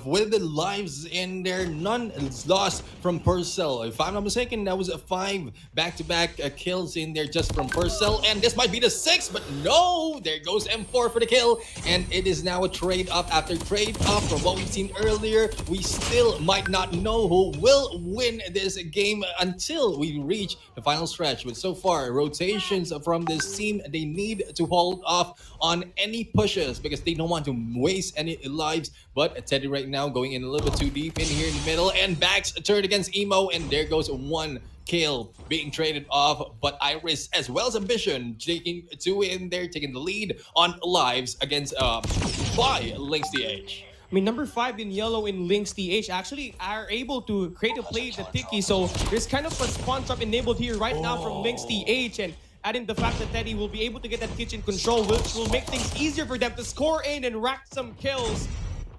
with the lives in there, none is lost from Purcell. If I'm not mistaken, that was a 5 back-to-back kills in there just from Purcell, and this might be the 6th, but no, there goes M4 for the kill, and it is now a trade-off after trade-off. From what we've seen earlier, we still might not know who will win this game until we reach the final stretch. But so far, rotations from this team, they need to hold off on any pushes because they don't want to waste any lives. But Teddy right now going in a little bit too deep in here in the middle, and backs turned against Emo, and there goes 1 kill being traded off. But Iris as well as Ambition taking 2 in there, taking the lead on lives against by LYNXTH. I mean, number 5 in yellow in LYNXTH actually are able to create a play the Tiki. So there's kind of a spawn trap enabled here right now from LYNXTH, and adding the fact that Teddy will be able to get that kitchen control, which will make things easier for them to score in and rack some kills.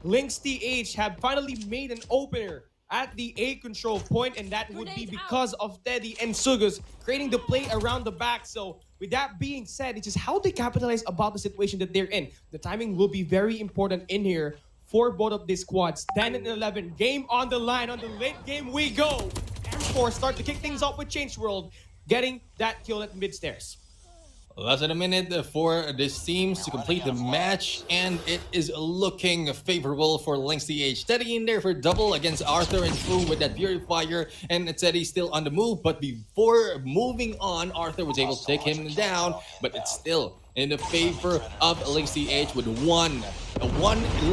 LYNXTH have finally made an opener at the A control point, and that would be because of Teddy and Sugus creating the play around the back. So with that being said, it's just how they capitalize about the situation that they're in. The timing will be very important in here for both of these squads. 10 and 11, game on the line. On the late game we go. M4 start to kick things off with Changeworld, getting that kill at mid stairs. Less than a minute for these teams to complete the match, and it is looking favorable for LYNXTH. Teddy in there for double against Arthur and Fu with that Purifier, and Teddy still on the move. But before moving on, Arthur was able to take him down, but it's still in the favor of LYNXTH with 1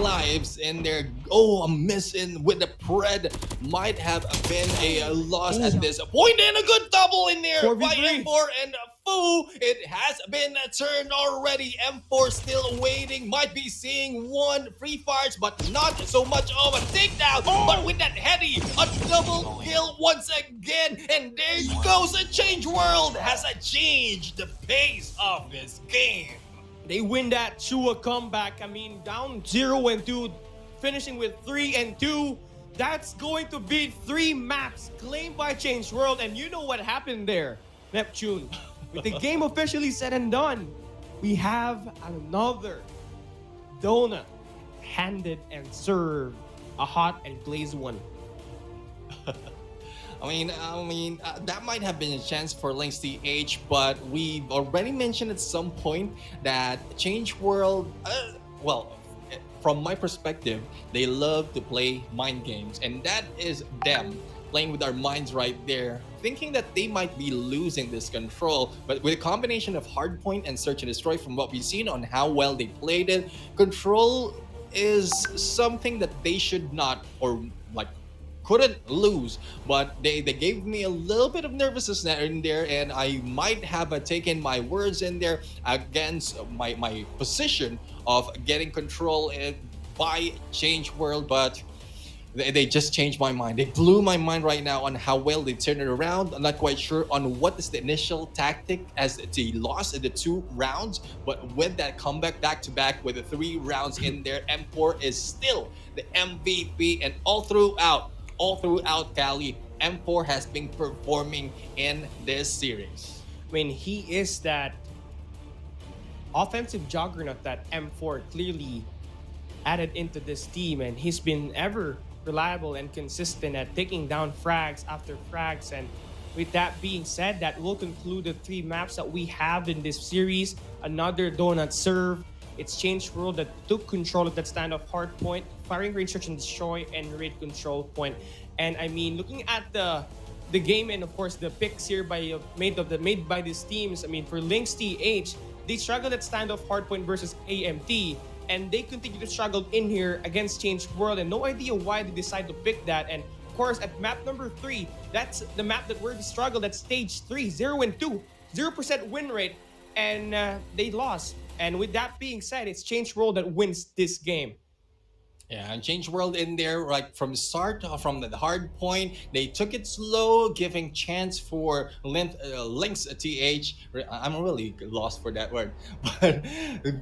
lives in there. Oh, a miss in with the Pred might have been a loss at this point, and a good double in there by M4 and Fu. It has been turned already. M4 still waiting, might be seeing 1 free fires, but not so much of a takedown. But with that heady, a double kill once again, and there goes a Changeworld. Has changed the pace of this game. They win that Chua comeback. I mean, down 0 and 2, finishing with 3 and 2. That's going to be 3 maps claimed by Changeworld, and you know what happened there, Neptune. With the game officially said and done, we have another donut handed and served, a hot and glazed one. I mean, that might have been a chance for LYNXTH, but we already mentioned at some point that Changeworld, well, from my perspective, they love to play mind games, and that is them playing with our minds right there, thinking that they might be losing this control. But with a combination of hardpoint and search and destroy, from what we've seen on how well they played it, control is something that they should not, or like couldn't lose. But they gave me a little bit of nervousness in there, and I might have taken my words in there against my position of getting control by Changeworld, but they just changed my mind. They blew my mind right now on how well they turned it around. I'm not quite sure on what is the initial tactic as they lost in the 2 rounds, but with that comeback back-to-back with the 3 rounds in there, M4 is still the MVP, and all throughout Cali, M4 has been performing in this series. I mean, he is that offensive juggernaut that M4 clearly added into this team, and he's been ever reliable and consistent at taking down frags after frags. And with that being said, that will conclude the 3 maps that we have in this series. Another donut serve. It's Changeworld that took control of that standoff hard point, firing range search and destroy, and raid control point. And I mean, looking at the game and of course the picks here by made by these teams. I mean, for LYNXTH, they struggled at standoff hardpoint versus AMT, and they continue to struggle in here against Changeworld, and no idea why they decide to pick that. And of course, at map number 3, that's the map that where they struggled at stage 3, 0 and 2, 0% win rate, and they lost. And with that being said, it's Changeworld that wins this game. Yeah, and Changeworld in there, like from start, from the hard point, they took it slow, giving chance for LYNXTH. I'm really lost for that word, but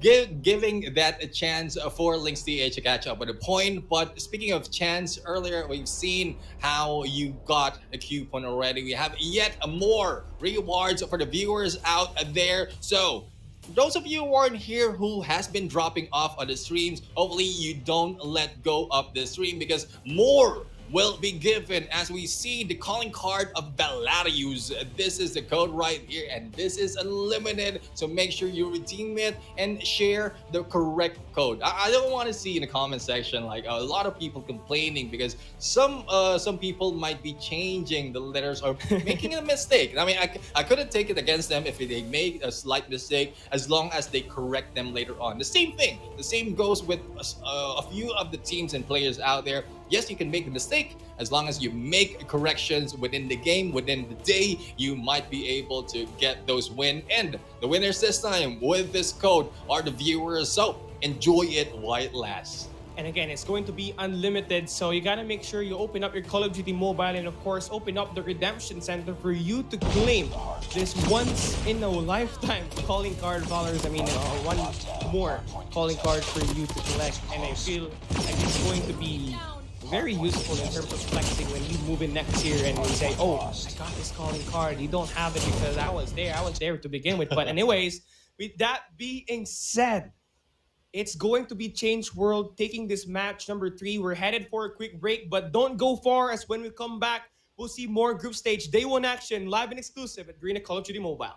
giving that a chance for LYNXTH to catch up with a point. But speaking of chance, earlier we've seen how you got a coupon already. We have yet more rewards for the viewers out there. So those of you who aren't here who has been dropping off on the streams, hopefully you don't let go of the stream because more will be given as we see the calling card of Belarus. This is the code right here and this is unlimited. So make sure you redeem it and share the correct code. I don't want to see in the comment section like a lot of people complaining because some people might be changing the letters or making a mistake. I mean, I couldn't take it against them if they make a slight mistake as long as they correct them later on. The same thing. The same goes with a few of the teams and players out there. Yes, you can make a mistake. As long as you make corrections within the game, within the day, you might be able to get those wins. And the winners this time with this code are the viewers. So enjoy it while it lasts. And again, it's going to be unlimited, so you gotta make sure you open up your Call of Duty Mobile and of course open up the Redemption Center for you to claim this once in a lifetime calling card dollars. I mean, one more calling card for you to collect, and I feel like it's going to be very useful in terms of flexing when you move in next year and you say, oh, I got this calling card. You don't have it because I was there to begin with. But anyways, with that being said, it's going to be Changeworld taking this match number 3. We're headed for a quick break, but don't go far as when we come back, we'll see more group stage day 1 action live and exclusive at Garena Call of Duty Mobile.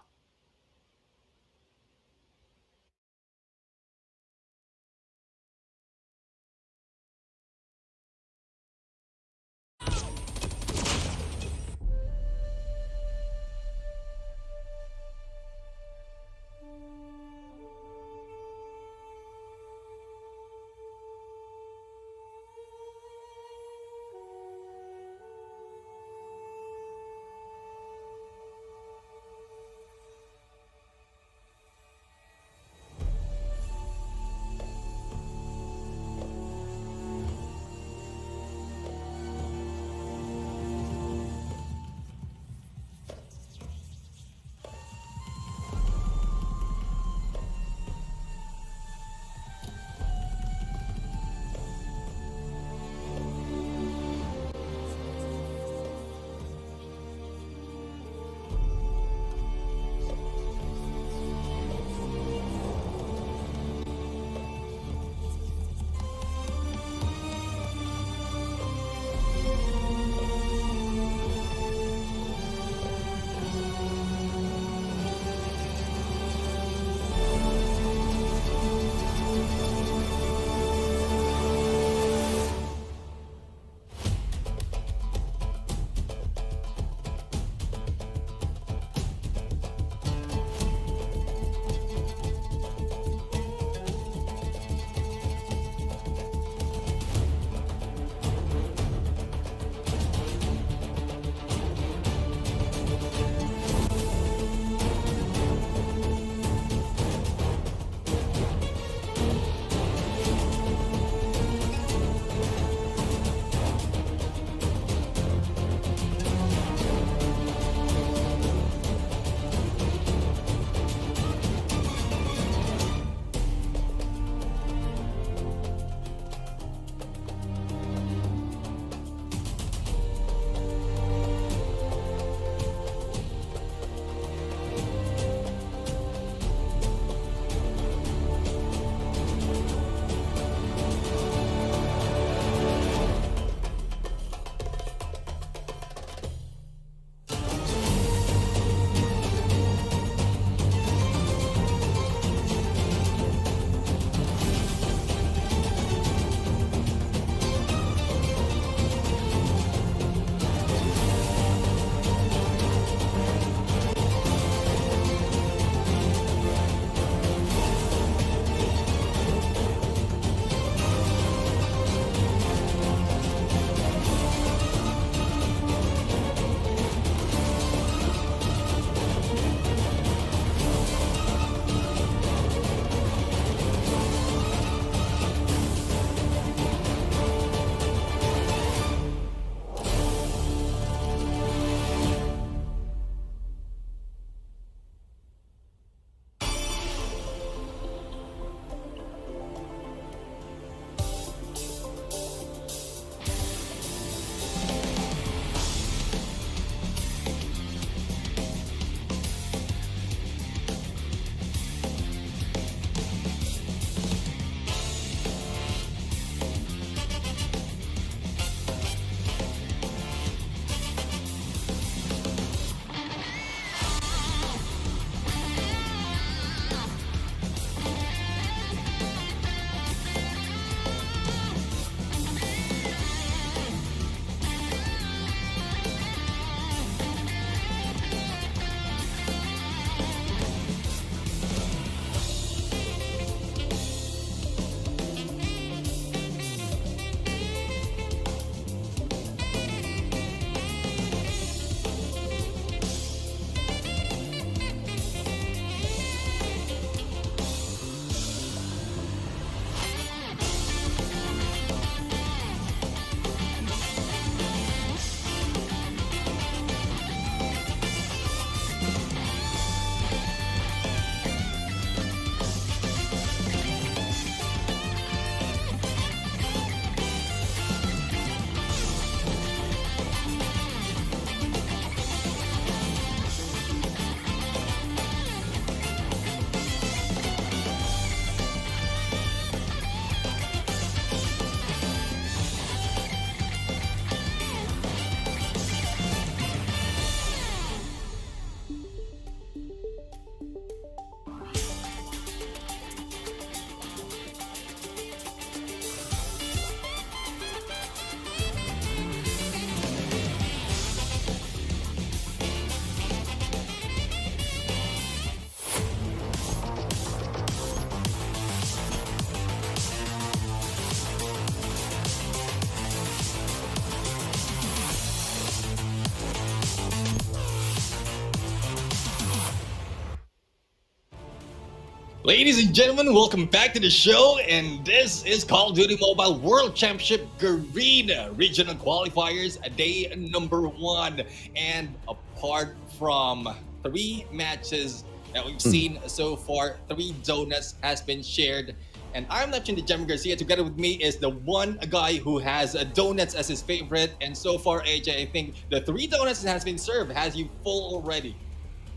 Ladies and gentlemen, welcome back to the show, and this is Call of Duty Mobile World Championship Garena Regional Qualifiers, day number 1. And apart from 3 matches that we've seen so far, 3 donuts has been shared. And I'm Legend Jemmy Garcia. Together with me is the one guy who has donuts as his favorite. And so far, AJ, I think the 3 donuts that has been served has you full already.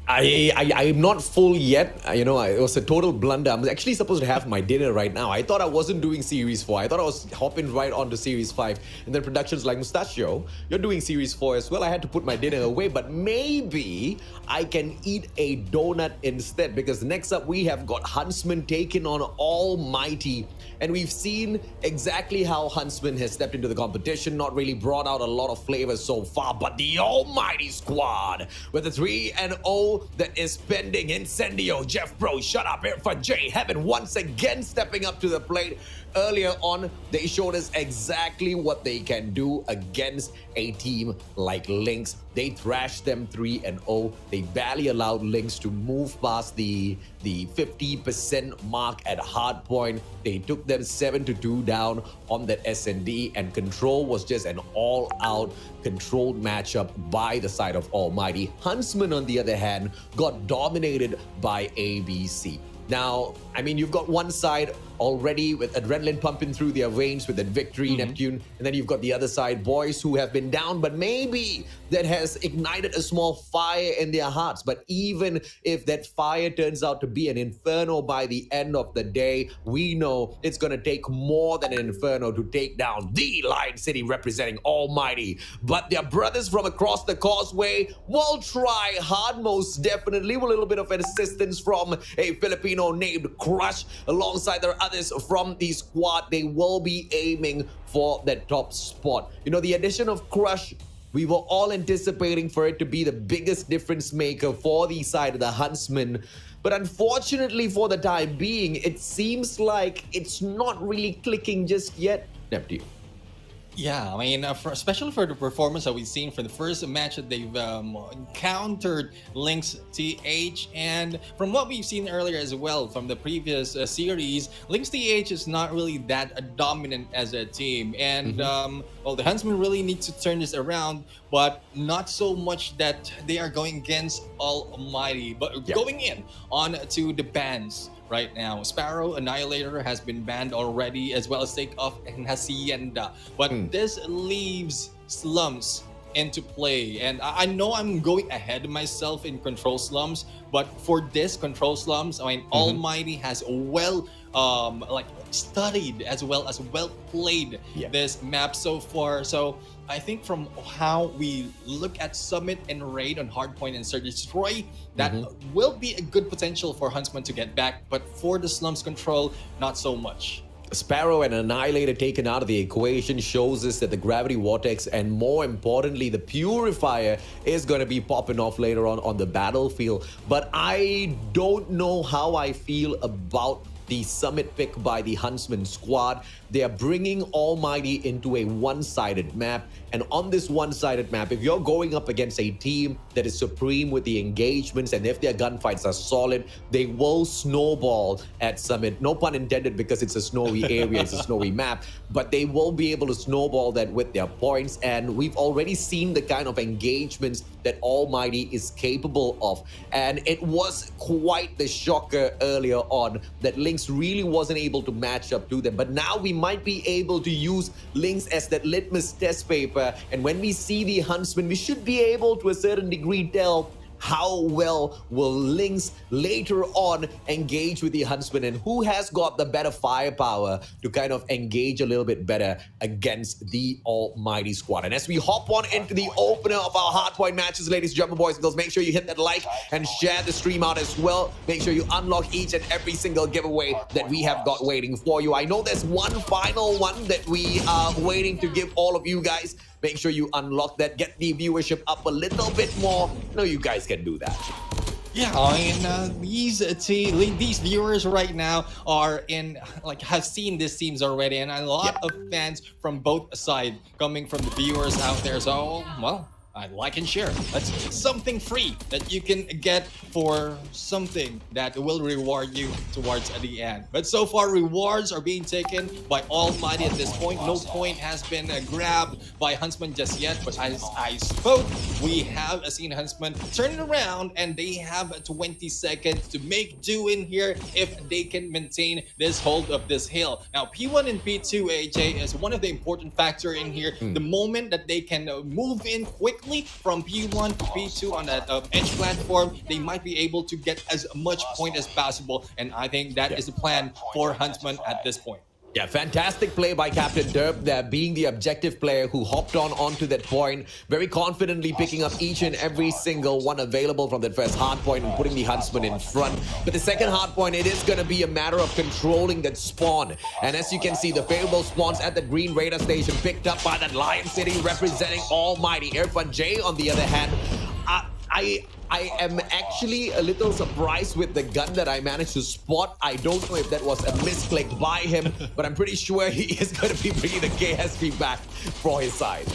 I'm not full yet. It was a total blunder. I'm actually supposed to have my dinner right now. I thought I wasn't doing Series 4. I thought I was hopping right on to Series 5. And then productions like Mustachio, you're doing Series 4 as well. I had to put my dinner away, but maybe I can eat a donut instead, because next up we have got Huntsmen taking on ALMGHTY. And we've seen exactly how Huntsmen has stepped into the competition, not really brought out a lot of flavors so far, but the almighty squad with a 3-0 that is pending. Incendio, Jeff Pro, shut up here for Jay Heaven once again stepping up to the plate. Earlier on, they showed us exactly what they can do against a team like Lynx. They thrashed them 3-0. They barely allowed Lynx to move past the 50% mark at hardpoint. They took them 7-2 down on that S&D, and Control was just an all-out controlled matchup by the side of ALMGHTY. Huntsmen, on the other hand, got dominated by ABC. Now, I mean, you've got one side already with adrenaline pumping through their veins with that victory, Neptune, and then you've got the other side, boys who have been down, but maybe that has ignited a small fire in their hearts. But even if that fire turns out to be an inferno by the end of the day, we know it's going to take more than an inferno to take down the Lion City representing ALMGHTY. But their brothers from across the causeway will try hard, most definitely, with a little bit of assistance from a Filipino named Crush alongside their others from the squad. They will be aiming for that top spot. The addition of Crush, we were all anticipating for it to be the biggest difference maker for the side of the Huntsmen. But unfortunately, for the time being, it seems like it's not really clicking just yet. Neptune. Yeah, I mean, especially for the performance that we've seen for the first match that they've encountered LYNXTH, and from what we've seen earlier as well from the previous series, LYNXTH is not really that dominant as a team, and well, the Huntsmen really need to turn this around, but not so much that they are going against ALMGHTY, but going in on to the bans. Right now, Sparrow, Annihilator has been banned already, as well as Takeoff and Hacienda. But this leaves Slums into play. And I know I'm going ahead of myself in Control Slums, but for this Control Slums, I mean, ALMGHTY has well studied as well as played this map so far. So I think from how we look at Summit and Raid on Hardpoint and Search Destroy, that will be a good potential for Huntsman to get back, but for the Slums Control, not so much. Sparrow and Annihilator taken out of the equation shows us that the Gravity Vortex, and more importantly, the Purifier, is going to be popping off later on the battlefield. But I don't know how I feel about the Summit pick by the Huntsman squad. They are bringing ALMGHTY into a one-sided map, and on this one-sided map, if you're going up against a team that is supreme with the engagements, and if their gunfights are solid, they will snowball at Summit. No pun intended, because it's a snowy area, it's a snowy map, but they will be able to snowball that with their points, and we've already seen the kind of engagements that ALMGHTY is capable of, and it was quite the shocker earlier on that Lynx really wasn't able to match up to them. But now we might be able to use Lynx as that litmus test paper, and when we see the Huntsmen, we should be able to a certain degree tell how well will Lynx later on engage with the Huntsmen, and who has got the better firepower to kind of engage a little bit better against the ALMGHTY squad. And as we hop on into the opener of our hardpoint matches, ladies and gentlemen, boys and girls, make sure you hit that like and share the stream out as well. Make sure you unlock each and every single giveaway that we have got waiting for you. I know there's one final one that we are waiting to give all of you guys. Make sure you unlock that, get the viewership up a little bit more. I know you guys can do that. Yeah, I mean, these viewers right now are have seen these teams already, and a lot of fans from both sides coming from the viewers out there. So, well, like and share. That's something free that you can get for something that will reward you towards the end. But so far, rewards are being taken by Almighty at this point. No point has been grabbed by Huntsmen just yet. But as I spoke, we have seen Huntsmen turning around, and they have 20 seconds to make do in here if they can maintain this hold of this hill. Now, P1 and P2, AJ, is one of the important factor in here. The moment that they can move in quickly from P1 to P2 on that edge platform, they might be able to get as much point as possible. And I think that is the plan for Huntsmen at this point. Yeah, fantastic play by Captain Derp there, being the objective player who hopped onto that point, very confidently picking up each and every single one available from that first hard point and putting the Huntsman in front. But the second hard point, it is going to be a matter of controlling that spawn. And as you can see, the favorable spawns at the Green Radar Station picked up by that Lion City representing Almighty. Irfan J, on the other hand, I am actually a little surprised with the gun that I managed to spot. I don't know if that was a misclick by him, but I'm pretty sure he is going to be bringing the KSP back for his side.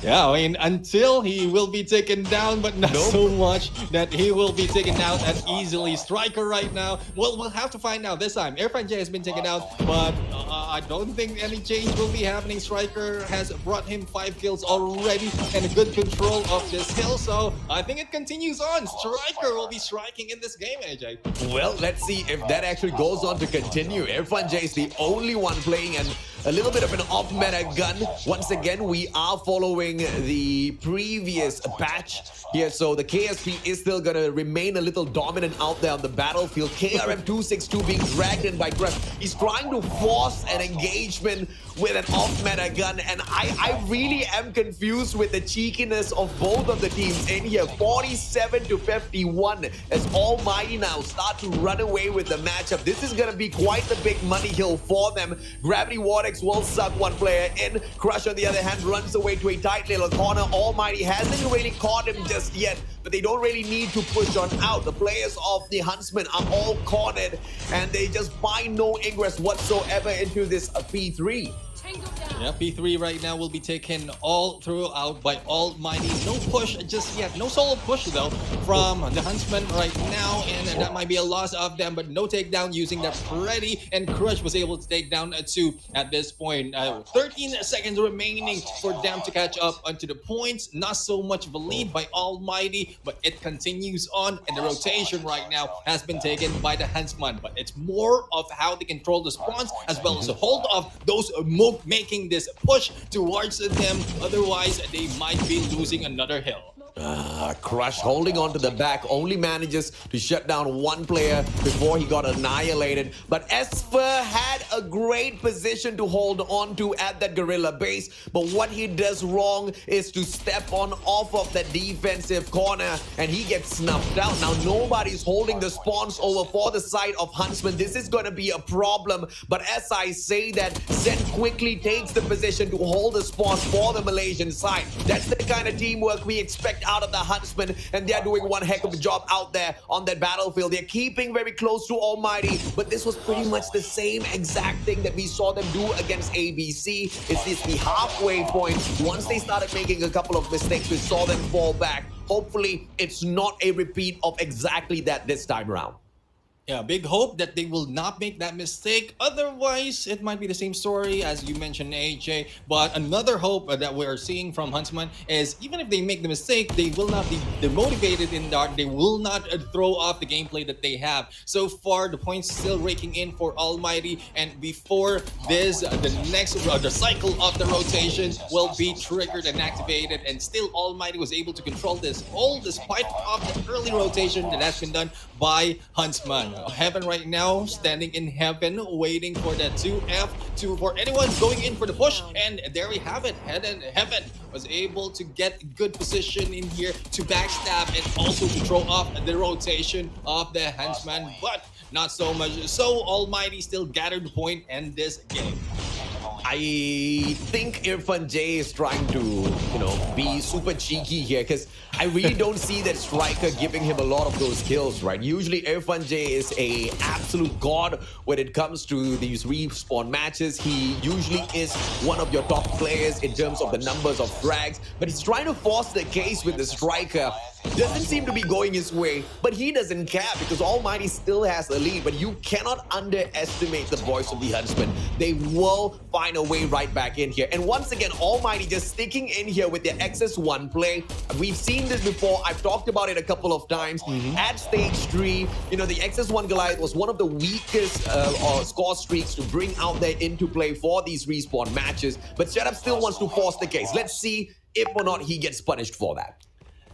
Yeah, I mean, until he will be taken down, but not so much that he will be taken down as easily. Striker right now, well, we'll have to find out this time. Irfan J has been taken out, but I don't think any change will be happening. Striker has brought him 5 kills already and a good control of this hill, so I think it continues on. Striker will be striking in this game, AJ. Well, let's see if that actually goes on to continue. Irfan J is the only one playing and a little bit of an off-meta gun. Once again, we are following the previous patch here, so the KSP is still going to remain a little dominant out there on the battlefield. KRM-262 being dragged in by Crush. He's trying to force an engagement with an off-meta gun, and I really am confused with the cheekiness of both of the teams in here. 47 to 51 as Almighty now start to run away with the matchup. This is going to be quite the big money hill for them. Gravity Vortex will suck one player in. Crush, on the other hand, runs away to a tight little corner. Almighty hasn't really caught him just yet, but they don't really need to push on out. The players of the Huntsmen are all cornered, and they just find no ingress whatsoever into this P3. Yeah, P3 right now will be taken all throughout by Almighty. No push just yet. No solo push, though, from the Huntsmen right now. And that might be a loss of them, but no takedown using that Freddy. And Crush was able to take down 2 at this point. 13 seconds remaining for them to catch up onto the points. Not so much of a lead by Almighty, but it continues on. And the rotation right now has been taken by the Huntsmen. But it's more of how they control the spawns as well as the hold of those making this push towards them. Otherwise, they might be losing another hill. Crush holding on to the back, only manages to shut down one player before he got annihilated. But Esper had a great position to hold on to at that gorilla base. But what he does wrong is to step on off of that defensive corner, and he gets snuffed out. Now nobody's holding the spawns over for the side of Huntsman. This is going to be a problem. But as I say that, Zen quickly takes the position to hold the spawns for the Malaysian side. That's the kind of teamwork we expect out of the Huntsmen, and they're doing one heck of a job out there on that battlefield. They're keeping very close to Almighty, but this was pretty much the same exact thing that we saw them do against ABC. It's just the halfway point. Once they started making a couple of mistakes, we saw them fall back. Hopefully, it's not a repeat of exactly that this time around. Yeah, big hope that they will not make that mistake. Otherwise, it might be the same story as you mentioned, AJ. But another hope that we're seeing from Huntsman is even if they make the mistake, they will not be demotivated in that. They will not throw off the gameplay that they have. So far, the points still raking in for Almighty. And before this, the cycle of the rotation will be triggered and activated. And still, Almighty was able to control this all despite of the early rotation that has been done by Huntsman. Heaven right now, standing in heaven, waiting for that 2F for anyone going in for the push. And there we have it. Heaven was able to get good position in here to backstab and also to throw off the rotation of the Huntsman, but not so much. So Almighty still gathered the point in this game. I think Irfan J is trying to, be super cheeky here because I really don't see that striker giving him a lot of those kills, right? Usually Irfan J is a absolute god when it comes to these respawn matches. He usually is one of your top players in terms of the numbers of frags, but he's trying to force the case with the striker. Doesn't seem to be going his way, but he doesn't care because Almighty still has a lead. But you cannot underestimate the boys of the Huntsmen. They will find a way right back in here. And once again, Almighty just sticking in here with their XS1 play. We've seen this before. I've talked about it a couple of times. At stage 3, the XS1 Goliath was one of the weakest score streaks to bring out there into play for these respawn matches. But Setup still wants to force the case. Let's see if or not he gets punished for that.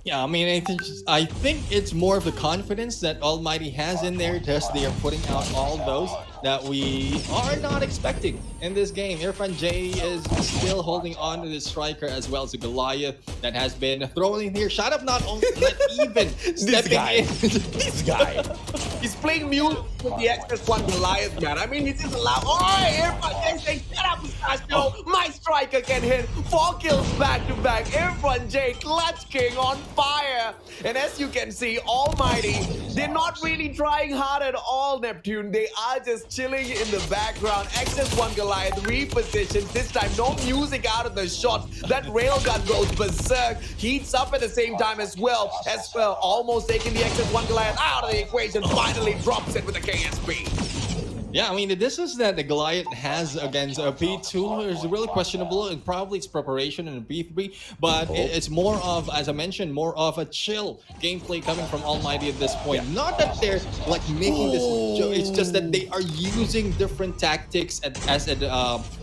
Yeah, I mean, I think it's more of the confidence that Almighty has in there. Just they are putting out all those that we are not expecting in this game. Irfan J is still holding on to this striker as well as a Goliath that has been thrown in here. Shut up, not even stepping in. This guy. He's playing mute with the XS1 Goliath, man. I mean, he's just allowed. Oh, Irfan J saying, shut up, Pistachio. My striker can hit 4 kills back to back. Irfan J, Clutch King on fire. And as you can see, Almighty, they're not really trying hard at all, Neptune. They are just chilling in the background. XS1 Goliath repositions. This time, no music out of the shot. That railgun goes berserk. Heats up at the same time as well. Almost taking the XS1 Goliath out of the equation. Finally drops it with a KSP. Yeah, I mean, the distance that the Goliath has against a P2 is really questionable, and probably its preparation in a P3, but it's more of, as I mentioned, more of a chill gameplay coming from Almighty at this point. Not that they're like making this joke, it's just that they are using different tactics as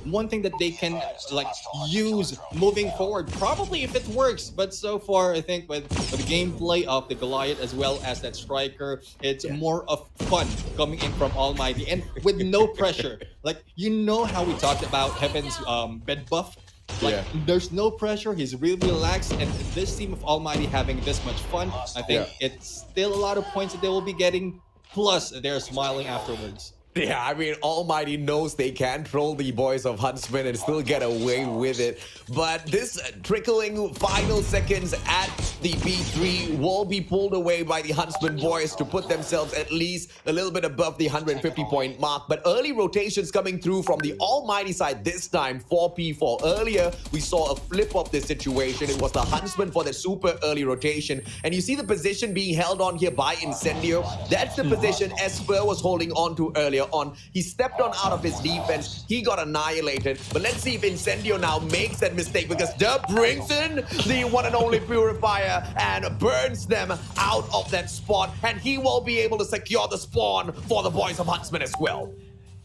one thing that they can like use moving forward, probably if it works. But so far, I think with the gameplay of the Goliath as well as that striker, it's more of fun coming in from Almighty. And with no pressure. Like, how we talked about Heaven's bed buff? Like, there's no pressure. He's really relaxed. And this team of Almighty having this much fun, I think it's still a lot of points that they will be getting. Plus, they're smiling afterwards. Yeah, I mean, Almighty knows they can troll the boys of Huntsmen and still get away with it. But this trickling final seconds at the B3 will be pulled away by the Huntsmen boys to put themselves at least a little bit above the 150-point mark. But early rotations coming through from the Almighty side this time, 4P4. Earlier, we saw a flip of this situation. It was the Huntsmen for the super early rotation. And you see the position being held on here by Incendio. That's the position Esper was holding on to earlier on. He stepped on out of his defense. He got annihilated. But let's see if Incendio now makes that mistake, because Dub brings in the one and only Purifier and burns them out of that spot. And he will be able to secure the spawn for the boys of Huntsmen as well.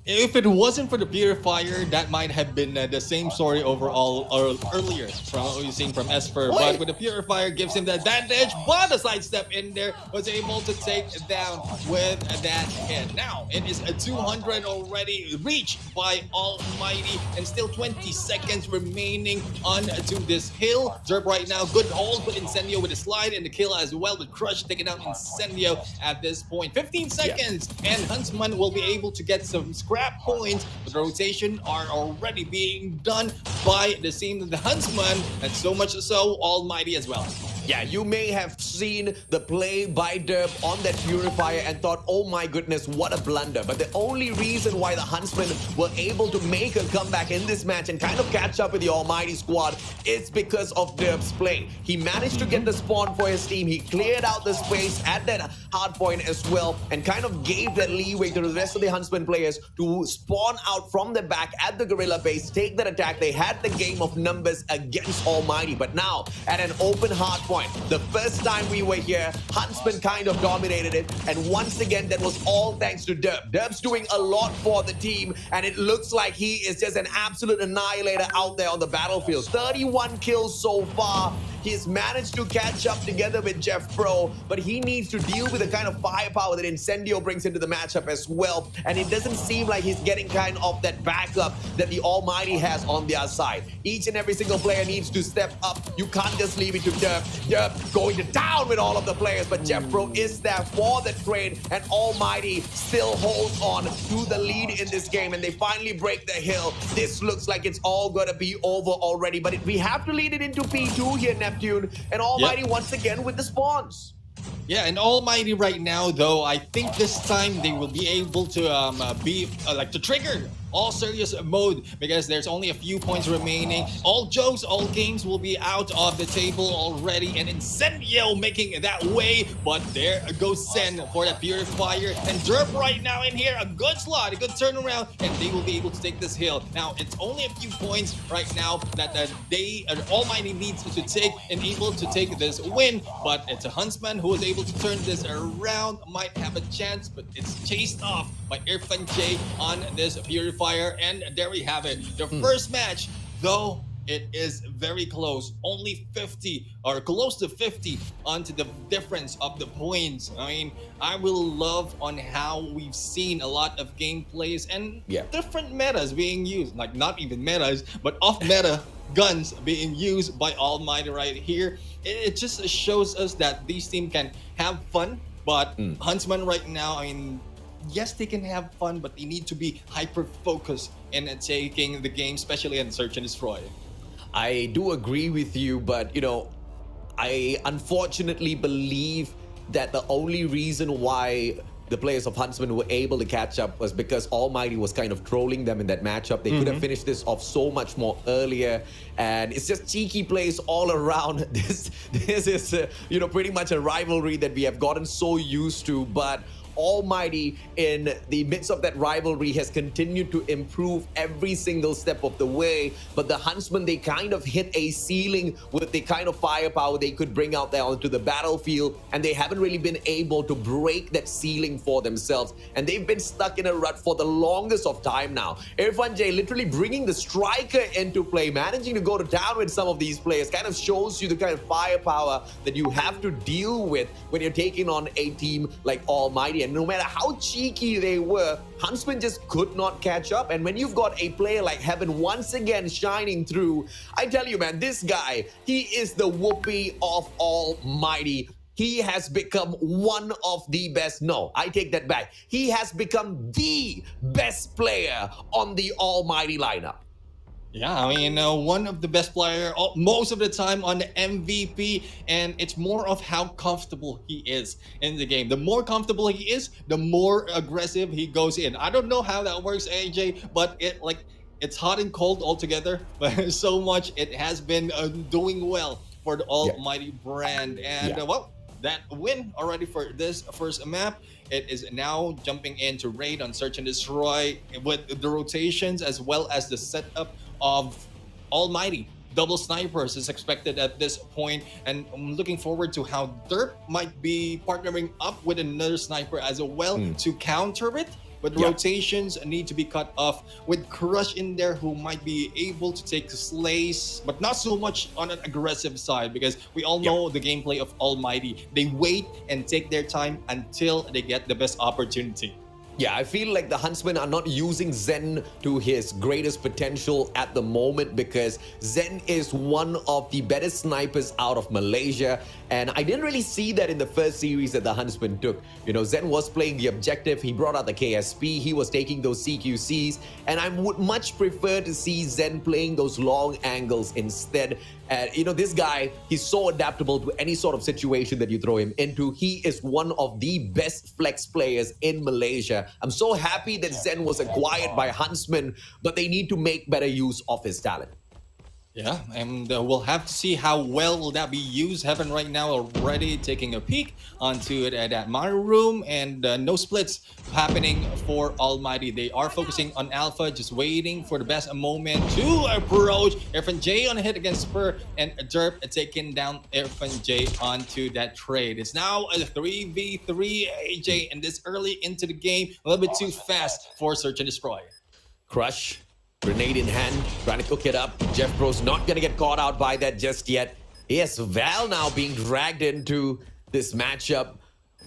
If it wasn't for the Purifier, that might have been the same story overall earlier from what we've seen from Esper. But with the Purifier, gives him the advantage, but a sidestep in there was able to take it down with that hit. Now, it is a 200 already reached by Almighty, and still 20 seconds remaining onto this hill. Zerb right now, good hold, but Incendio with a slide and the kill as well, with Crush taking out Incendio at this point. 15 seconds, and Huntsman will be able to get some scrap points, but the rotation are already being done by the team of the Huntsman, and so much so Almighty as well. Yeah, you may have seen the play by Derb on that Purifier and thought, oh my goodness, what a blunder. But the only reason why the Huntsmen were able to make a comeback in this match and kind of catch up with the Almighty squad is because of Derb's play. He managed to get the spawn for his team. He cleared out the space at that hard point as well and kind of gave that leeway to the rest of the Huntsmen players to spawn out from the back at the Gorilla base, take that attack. They had the game of numbers against Almighty, but now at an open hard point, the first time we were here, Huntsman kind of dominated it, and once again, that was all thanks to Derb. Derb's doing a lot for the team, and it looks like he is just an absolute annihilator out there on the battlefield. 31 kills so far. He's managed to catch up together with Jeff Pro, but he needs to deal with the kind of firepower that Incendio brings into the matchup as well. And it doesn't seem like he's getting kind of that backup that the Almighty has on their side. Each and every single player needs to step up. You can't just leave it to Derp. Derp going to down with all of the players, but Jeff Pro is there for the trade, and Almighty still holds on to the lead in this game, and they finally break the hill. This looks like it's all gonna be over already, but we have to lead it into P2 here, Neptune, and Almighty once again with the spawns. Yeah, and Almighty right now, though, I think this time they will be able to to trigger all serious mode because there's only a few points remaining. All jokes, all games will be out of the table already, and Incendio making that way. But there goes Sen for that Purifier, and Derp right now in here, a good slot, a good turnaround, and they will be able to take this hill. Now it's only a few points right now that Almighty needs to take and able to take this win, but it's a Huntsman who is able to turn this around, might have a chance, but it's chased off by Irfan J on this Purifier, and there we have it. The first match, though it is very close, only 50 or close to 50 onto the difference of the points. I mean, I will love on how we've seen a lot of gameplays and different metas being used, like not even metas, but off-meta guns being used by Almighty right here. It just shows us that these teams can have fun, but Huntsman right now, I mean, yes, they can have fun, but they need to be hyper-focused in taking the game, especially in Search and Destroy. I do agree with you, but, you know, I unfortunately believe that the only reason why the players of Huntsmen were able to catch up was because Almighty was kind of trolling them in that matchup. They could have finished this off so much more earlier, and it's just cheeky plays all around. This is, you know, pretty much a rivalry that we have gotten so used to, but Almighty in the midst of that rivalry has continued to improve every single step of the way, but the Huntsmen, they kind of hit a ceiling with the kind of firepower they could bring out there onto the battlefield, and they haven't really been able to break that ceiling for themselves, and they've been stuck in a rut for the longest of time now. Irfan J literally bringing the striker into play, managing to go to town with some of these players, kind of shows you the kind of firepower that you have to deal with when you're taking on a team like Almighty. And no matter how cheeky they were, Huntsmen just could not catch up. And when you've got a player like Heaven once again shining through, I tell you, man, this guy, he is the whoopee of Almighty. He has become one of the best. No, I take that back. He has become the best player on the Almighty lineup. Yeah, I mean, one of the best player most of the time on the MVP, and it's more of how comfortable he is in the game. The more comfortable he is, the more aggressive he goes in. I don't know how that works, AJ, but it's hot and cold altogether. But so much it has been doing well for the Almighty brand, and well, that win already for this first map. It is now jumping into raid on Search and Destroy with the rotations as well as the setup of Almighty. Double snipers is expected at this point, and I'm looking forward to how Derp might be partnering up with another sniper as well to counter it. But rotations need to be cut off with Crush in there, who might be able to take slays, but not so much on an aggressive side, because we all know the gameplay of Almighty. They wait and take their time until they get the best opportunity. Yeah, I feel like the Huntsmen are not using Zen to his greatest potential at the moment, because Zen is one of the better snipers out of Malaysia, and I didn't really see that in the first series that the Huntsmen took. You know, Zen was playing the objective, he brought out the KSP, he was taking those CQCs, and I would much prefer to see Zen playing those long angles instead. And you know, this guy, he's so adaptable to any sort of situation that you throw him into. He is one of the best flex players in Malaysia. I'm so happy that Zen was acquired by Huntsmen, but they need to make better use of his talent. Yeah, and we'll have to see how well will that be used. Heaven right now already taking a peek onto it at that monitor room, and no splits happening for Almighty. They are focusing on Alpha, just waiting for the best moment to approach. Irfan J on a hit against Spur, and Derp taking down Irfan J onto that trade. It's now a 3v3 AJ, and this early into the game, a little bit too fast for Search and Destroy. Crush, grenade in hand, trying to cook it up. Jeff Pro's not gonna get caught out by that just yet. Yes, Val now being dragged into this matchup.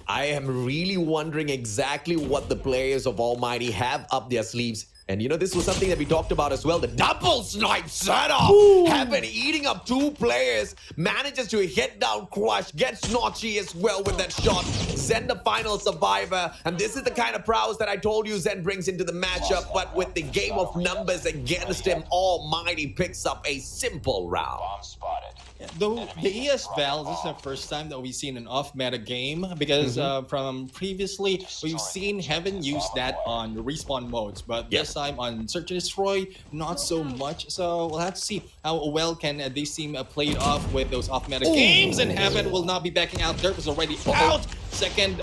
I am really wondering exactly what the players of Almighty have up their sleeves. And you know, this was something that we talked about as well. The double snipe setup. Heaven eating up 2 players. Manages to hit down Crush. Gets Notchy as well with that shot. Zen the final survivor. And this is the kind of prowess that I told you Zen brings into the matchup. But with the game of numbers against him, Almighty picks up a simple round. Bomb spotted. Though the ES Val, this is the first time that we've seen an off-meta game because from previously we've seen Heaven use that on respawn modes, but this time on Search and Destroy, not so much. So we'll have to see how well can this team play it off with those off-meta games, and Heaven will not be backing out. Dirt was already out. Second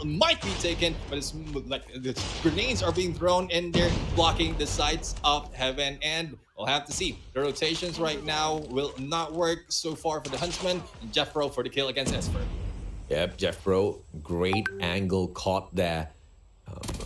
might be taken, but it's like the grenades are being thrown in there, blocking the sides of Heaven, and we'll have to see. The rotations right now will not work so far for the Huntsmen, and Jeff Pro for the kill against Esper. Yep, Jeff Pro, great angle caught there.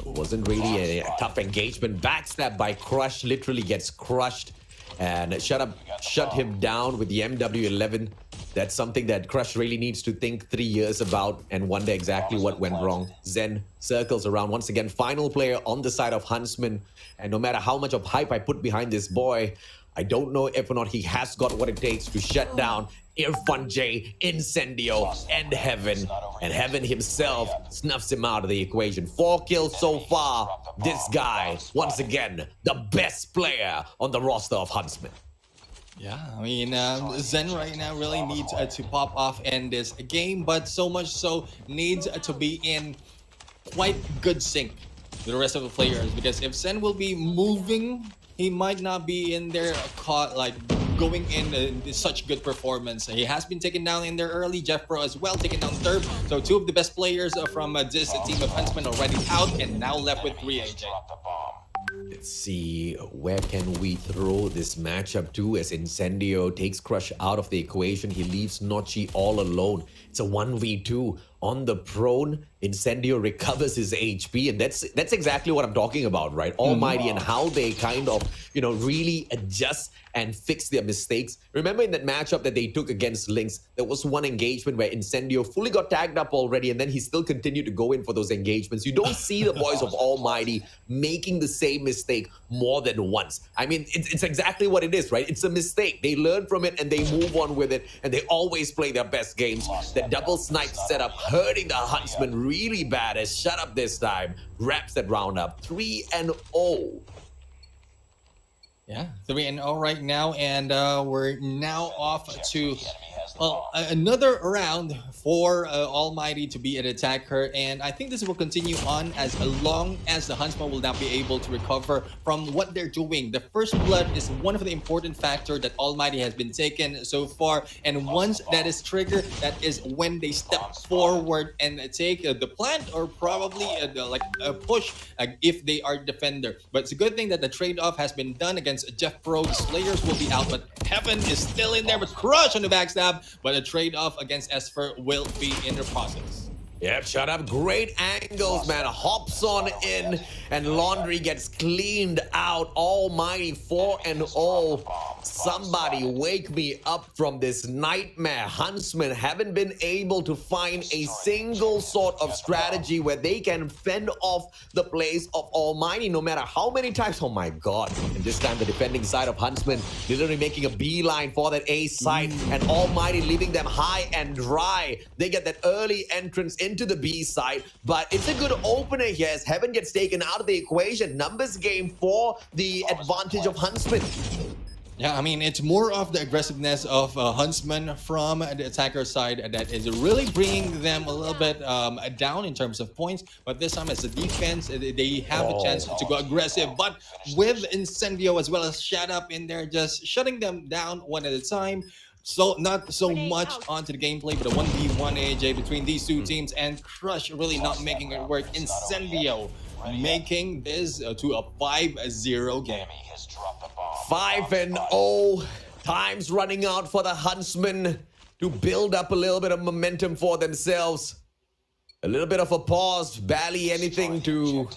Wasn't really a tough engagement. Backstab by Crush, literally gets crushed. And shut him down with the MW11. That's something that Crush really needs to think 3 years about and wonder exactly what went wrong. Zen circles around once again. Final player on the side of Huntsman. And no matter how much of hype I put behind this boy, I don't know if or not he has got what it takes to shut down Irfan J, Incendio, and Heaven. And Heaven himself snuffs him out of the equation. 4 kills so far. This guy, once again, the best player on the roster of Huntsmen. Yeah, I mean, Zen right now really needs to pop off in this game, but so much so needs to be in quite good sync with the rest of the players, because if Zen will be moving, he might not be in there caught like going in such good performance. He has been taken down in there early. Jeff Pro as well taken down third. So 2 of the best players from this team of Huntsmen already out, and now left with 3 AJ. Let's see, where can we throw this matchup to as Incendio takes Crush out of the equation. He leaves Notchy all alone. It's a 1v2 on the prone. Incendio recovers his HP, and that's exactly what I'm talking about, right? Almighty and how they kind of, you know, really adjust and fix their mistakes. Remember in that matchup that they took against Lynx, there was one engagement where Incendio fully got tagged up already, and then he still continued to go in for those engagements. You don't see the boys of Almighty making the same mistake more than once. I mean, it's exactly what it is, right? It's a mistake. They learn from it and they move on with it, and they always play their best games. The double snipe setup hurting the Huntsman really bad as Shut Up this time wraps that round up 3-0. Yeah, 3-0 right now, and we're now off to another round for Almighty to be an attacker, and I think this will continue on as long as the Huntsman will not be able to recover from what they're doing. The first blood is one of the important factors that Almighty has been taken so far, and once that is triggered, that is when they step forward and take the plant, or probably like a push if they are defender. But it's a good thing that the trade-off has been done against Jeff Pro. The Slayers will be out, but Heaven is still in there with Crush on the backstab, but a trade-off against Esper will be in the process. Yep, Shut Up. Great angles, man. Hops on in, and Laundry gets cleaned out. Almighty 4-0. Somebody wake me up from this nightmare. Huntsmen haven't been able to find a single sort of strategy where they can fend off the plays of Almighty no matter how many times. Oh my god. And this time the defending side of Huntsmen literally making a beeline for that A side, and Almighty leaving them high and dry. They get that early entrance into the B side, but it's a good opener here as Heaven gets taken out of the equation. Numbers game for the advantage of Huntsmen. Yeah, I mean, it's more of the aggressiveness of Huntsmen from the attacker side that is really bringing them a little bit down in terms of points. But this time as a defense, they have a chance to go aggressive. But with Incendio as well as Shut Up in there, just shutting them down one at a time. So not so much onto the gameplay, but a 1v1 AJ between these two teams, and Crush really not making it work. Incendio making this to a 5-0 game. 5-0. Time's running out for the Huntsmen to build up a little bit of momentum for themselves. A little bit of a pause, barely anything to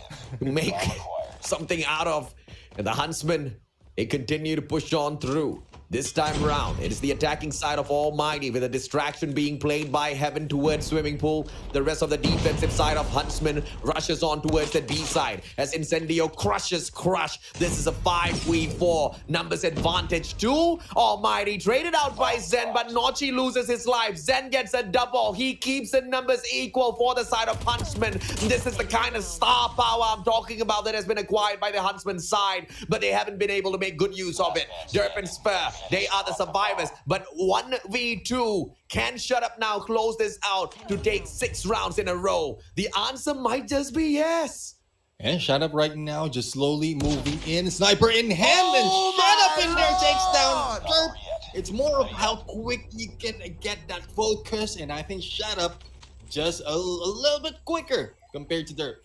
make something out of. And the Huntsmen, they continue to push on through. This time around, it is the attacking side of Almighty with a distraction being played by Heaven towards Swimming Pool. The rest of the defensive side of Huntsmen rushes on towards the B side as Incendio crushes Crush. This is a 5v4. Numbers advantage to Almighty. Traded out by Zen, but Nochi loses his life. Zen gets a double. He keeps the numbers equal for the side of Huntsmen. This is the kind of star power I'm talking about that has been acquired by the Huntsmen side, but they haven't been able to make good use of it. Derp and Spur, they are the survivors, but 1v2. Can Shut Up now close this out to take 6 rounds in a row? The answer might just be yes. And Shut Up right now, just slowly moving in. Sniper in hand, and Shut Up in there takes down Derp. It's more of how quick you can get that focus, and I think Shut Up just a little bit quicker compared to Derp.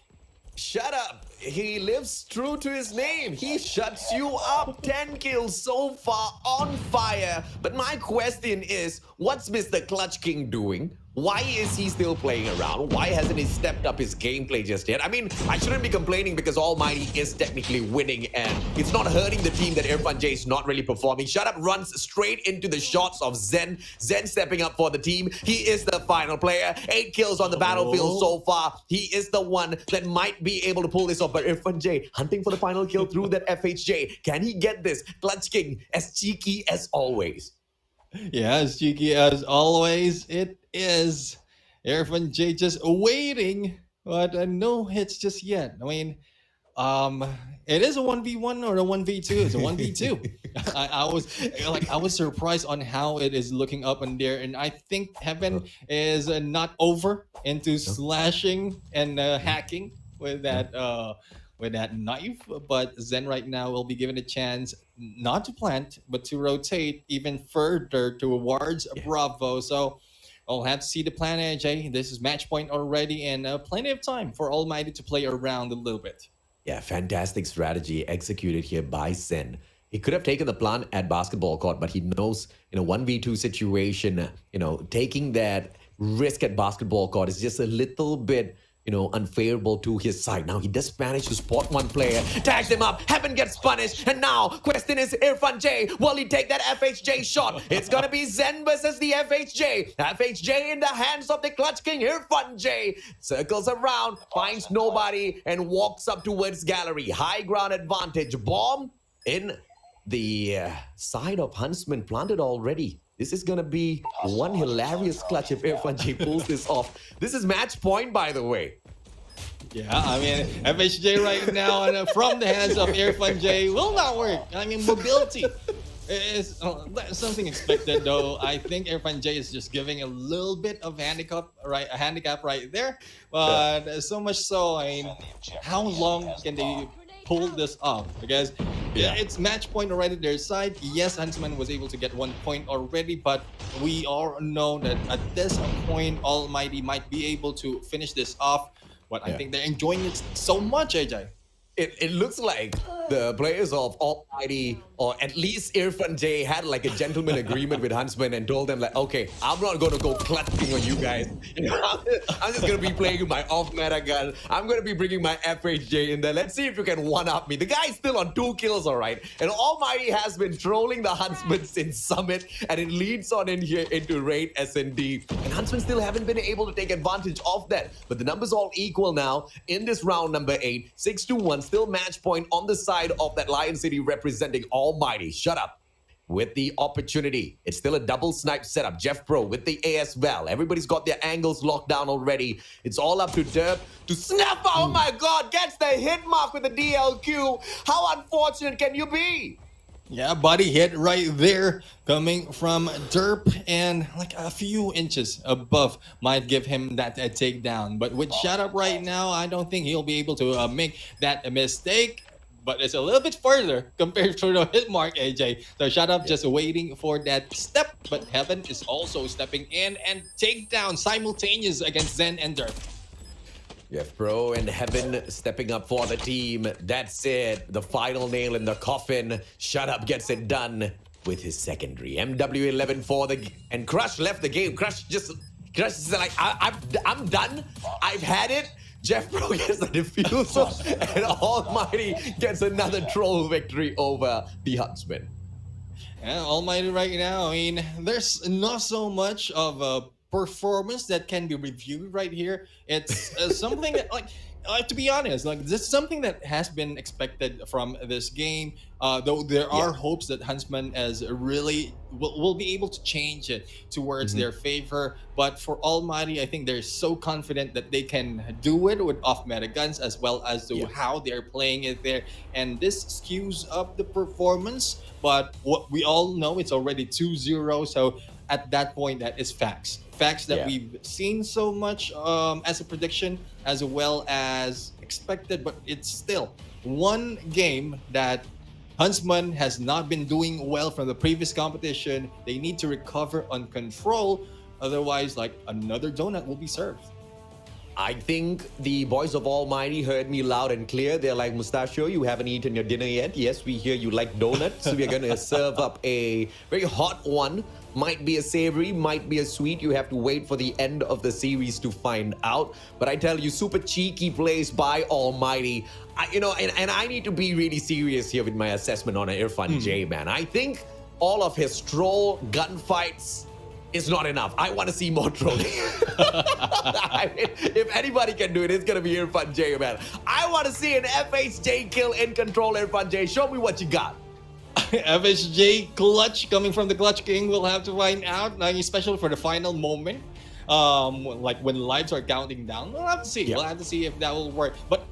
Shut Up. He lives true to his name. He shuts you up. 10 kills so far, on fire. But my question is, what's Mr. Clutch King doing? Why is he still playing around? Why hasn't he stepped up his gameplay just yet? I mean, I shouldn't be complaining because Almighty is technically winning and it's not hurting the team that Irfan J is not really performing. Shut Up runs straight into the shots of Zen. Zen stepping up for the team. He is the final player. 8 kills on the battlefield so far. He is the one that might be able to pull this off. But Irfan J hunting for the final kill through that FHJ. Can he get this? Clutch King as cheeky as always. Yeah, as cheeky as always, it is. Irfan J just waiting, but no hits just yet. I mean, it is a 1v1 or a 1v2. It's a 1v2. I was surprised on how it is looking up in there, and I think Heaven is not over into slashing and hacking with that knife, but Zen right now will be given a chance not to plant, but to rotate even further towards Bravo. So I'll have to see the plan, AJ. This is match point already, and plenty of time for Almighty to play around a little bit. Yeah, fantastic strategy executed here by Zen. He could have taken the plant at basketball court, but he knows in a 1v2 situation, taking that risk at basketball court is just a little bit unfavorable to his side. Now he does manage to spot one player, tags him up, Heaven gets punished, and now question is Irfan J, will he take that FHJ shot? It's gonna be Zen versus the FHJ. FHJ in the hands of the Clutch King. Irfan J circles around, finds nobody, and walks up towards gallery. High ground advantage. Bomb in the side of Huntsman planted already. This is going to be one hilarious clutch if Irfan J pulls this off. This is match point, by the way. Yeah, I mean, FHJ right now and from the hands of Irfan J will not work. I mean, mobility is something expected, though. I think Irfan J is just giving a little bit of handicap right there. But so much so, I mean, how long can they pull this off? Because it's match point already their side. Yes, Huntsman was able to get 1 point already, but we all know that at this point Almighty might be able to finish this off. But I think they're enjoying it so much, AJ. It looks like the players of Almighty, or at least Irfan J, had like a gentleman agreement with Huntsman and told them like, okay, I'm not going to go clutching on you guys. I'm just going to be playing with my off-meta gun. I'm going to be bringing my FHJ in there. Let's see if you can one-up me. The guy's still on 2 kills, all right. And Almighty has been trolling the Huntsman since Summit, and it leads on in here into Raid SND. And Huntsman still haven't been able to take advantage of that. But the numbers all equal now in this round number 8. 6-1, still match point on the side of that Lion City representing Almighty. Shut Up with the opportunity. It's still a double snipe setup. Jeff Pro with the AS Val. Everybody's got their angles locked down already. It's all up to Derp to snap. Oh my God, gets the hit mark with the DLQ. How unfortunate can you be? Yeah, body hit right there coming from Derp, and like a few inches above might give him that takedown. But with Shut Up right now, I don't think he'll be able to make that mistake. But it's a little bit further compared to the hit mark, AJ. So Shut Up just waiting for that step. But Heaven is also stepping in and takedown simultaneous against Zen and Derp. Jeff Pro and Heaven stepping up for the team. That's it. The final nail in the coffin. Shut Up gets it done with his secondary. MW11 for the... And Crush left the game. Crush is like, I'm done. I've had it. Jeff Pro gets the defusal. And Almighty gets another troll victory over the Huntsmen. Yeah, Almighty right now. I mean, there's not so much of a performance that can be reviewed right here. It's something that, to be honest, like this is something that has been expected from this game. Though there are hopes that Huntsman as really will be able to change it towards their favor. But for Almighty, I think they're so confident that they can do it with off-meta guns as well as to how they're playing it there. And this skews up the performance. But what we all know, it's already 2-0. So at that point, that is facts. Facts that we've seen so much as a prediction as well as expected. But it's still one game that Huntsman has not been doing well from the previous competition. They need to recover on control. Otherwise, like another donut will be served. I think the boys of Almighty heard me loud and clear. They're like, Mustachio, you haven't eaten your dinner yet. Yes, we hear you like donuts. So we're going to serve up a very hot one. Might be a savory, might be a sweet. You have to wait for the end of the series to find out. But I tell you, super cheeky plays by Almighty. And I need to be really serious here with my assessment on Irfan J, man. I think all of his troll gunfights is not enough. I want to see more trolling. I mean, if anybody can do it, it's going to be Irfan J, man. I want to see an FHJ kill in control, Irfan J. Show me what you got. FHJ clutch coming from the Clutch King. We'll have to find out, especially for the final moment. Like when lives are counting down. We'll have to see. We'll have to see if that will work. But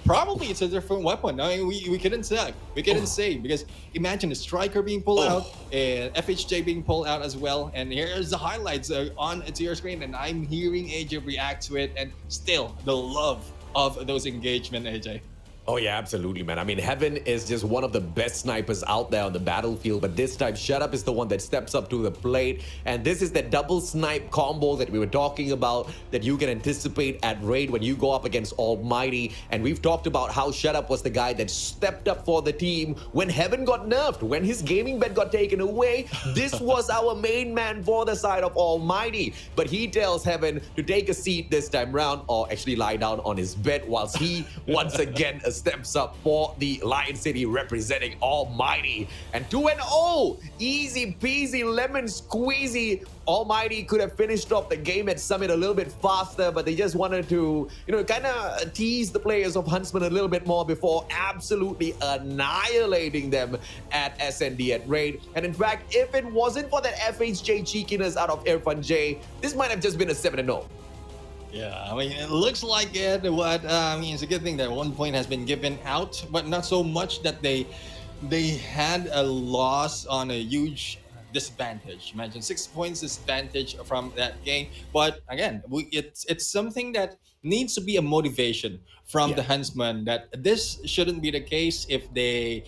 probably it's a different weapon. I mean, we couldn't say. We couldn't say because imagine a striker being pulled out and FHJ being pulled out as well. And here's the highlights on to your screen, and I'm hearing AJ react to it, and still the love of those engagement, AJ. Oh, yeah, absolutely, man. I mean, Heaven is just one of the best snipers out there on the battlefield. But this time, Shut Up is the one that steps up to the plate. And this is the double snipe combo that we were talking about that you can anticipate at Raid when you go up against Almighty. And we've talked about how Shut Up was the guy that stepped up for the team when Heaven got nerfed, when his gaming bed got taken away. This was our main man for the side of Almighty. But he tells Heaven to take a seat this time round, or actually lie down on his bed, whilst he once again steps up for the Lion City representing Almighty. And 2-0, easy peasy lemon squeezy. Almighty could have finished off the game at Summit a little bit faster, but they just wanted to, kind of tease the players of Huntsman a little bit more before absolutely annihilating them at SND at Raid. And in fact, if it wasn't for that FHJ cheekiness out of Irfan J, this might have just been a 7-0. Yeah, I mean, it looks like it. What I mean, it's a good thing that 1 point has been given out, but not so much that they had a loss on a huge disadvantage. Imagine 6 points disadvantage from that game. But again, it's something that needs to be a motivation from the Huntsmen that this shouldn't be the case if they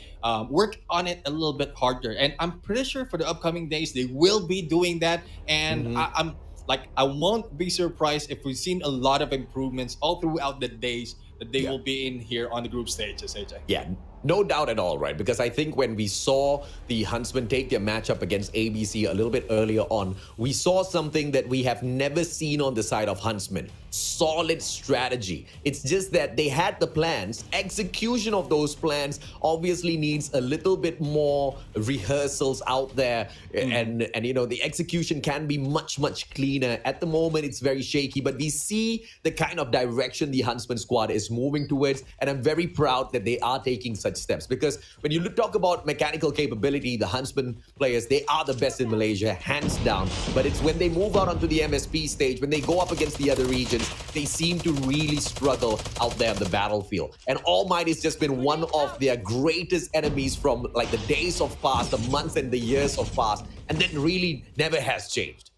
work on it a little bit harder. And I'm pretty sure for the upcoming days they will be doing that. And I won't be surprised if we've seen a lot of improvements all throughout the days that they will be in here on the group stages, AJ. Yeah, no doubt at all, right? Because I think when we saw the Huntsmen take their matchup against ABC a little bit earlier on, we saw something that we have never seen on the side of Huntsmen. Solid strategy. It's just that they had the plans. Execution of those plans obviously needs a little bit more rehearsals out there. And the execution can be much, much cleaner. At the moment, it's very shaky, but we see the kind of direction the Huntsmen squad is moving towards. And I'm very proud that they are taking such steps, because when you talk about mechanical capability, the Huntsmen players, they are the best in Malaysia, hands down. But it's when they move out onto the MSP stage, when they go up against the other regions, they seem to really struggle out there on the battlefield. And Almighty has just been one of their greatest enemies from like the days of past, the months and the years of past, and that really never has changed.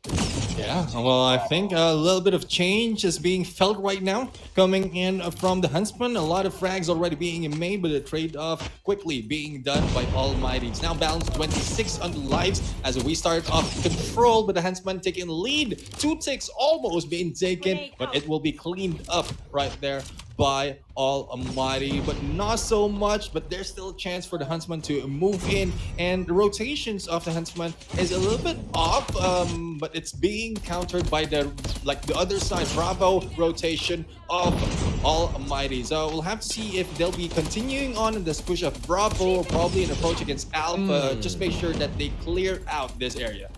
Yeah, well, I think a little bit of change is being felt right now coming in from the Huntsmen. A lot of frags already being made, but the trade-off quickly being done by Almighty. It's now balanced 26 on the lives as we start off control, but the Huntsmen taking the lead. 2 ticks almost being taken, but it will be cleaned up right there by Almighty, but not so much. But there's still a chance for the Huntsman to move in, and the rotations of the Huntsman is a little bit off, but it's being countered by the other side. Bravo rotation of ALMGHTY. So we'll have to see if they'll be continuing on in this push of Bravo, or probably an approach against Alpha. Just make sure that they clear out this area.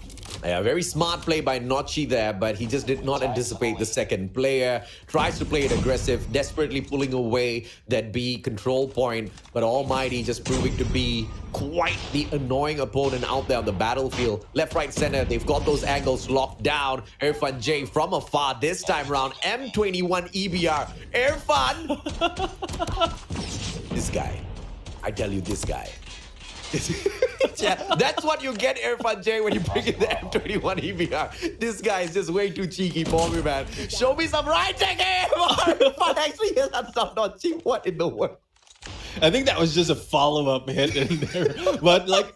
Yeah, very smart play by Notchi there, but he just did not anticipate the second player. Tries to play it aggressive, desperately pulling away that B control point, but ALMGHTY just proving to be quite the annoying opponent out there on the battlefield. Left, right, center, they've got those angles locked down. Irfan J from afar this time around. M21 EBR. Irfan! This guy. I tell you, this guy. Yeah, that's what you get, Irfan J, when you bring in the M21 EBR. This guy is just way too cheeky for me, man. Show me some right game! Irfan actually has not Notchi. What in the world? I think that was just a follow-up hit in there. But like,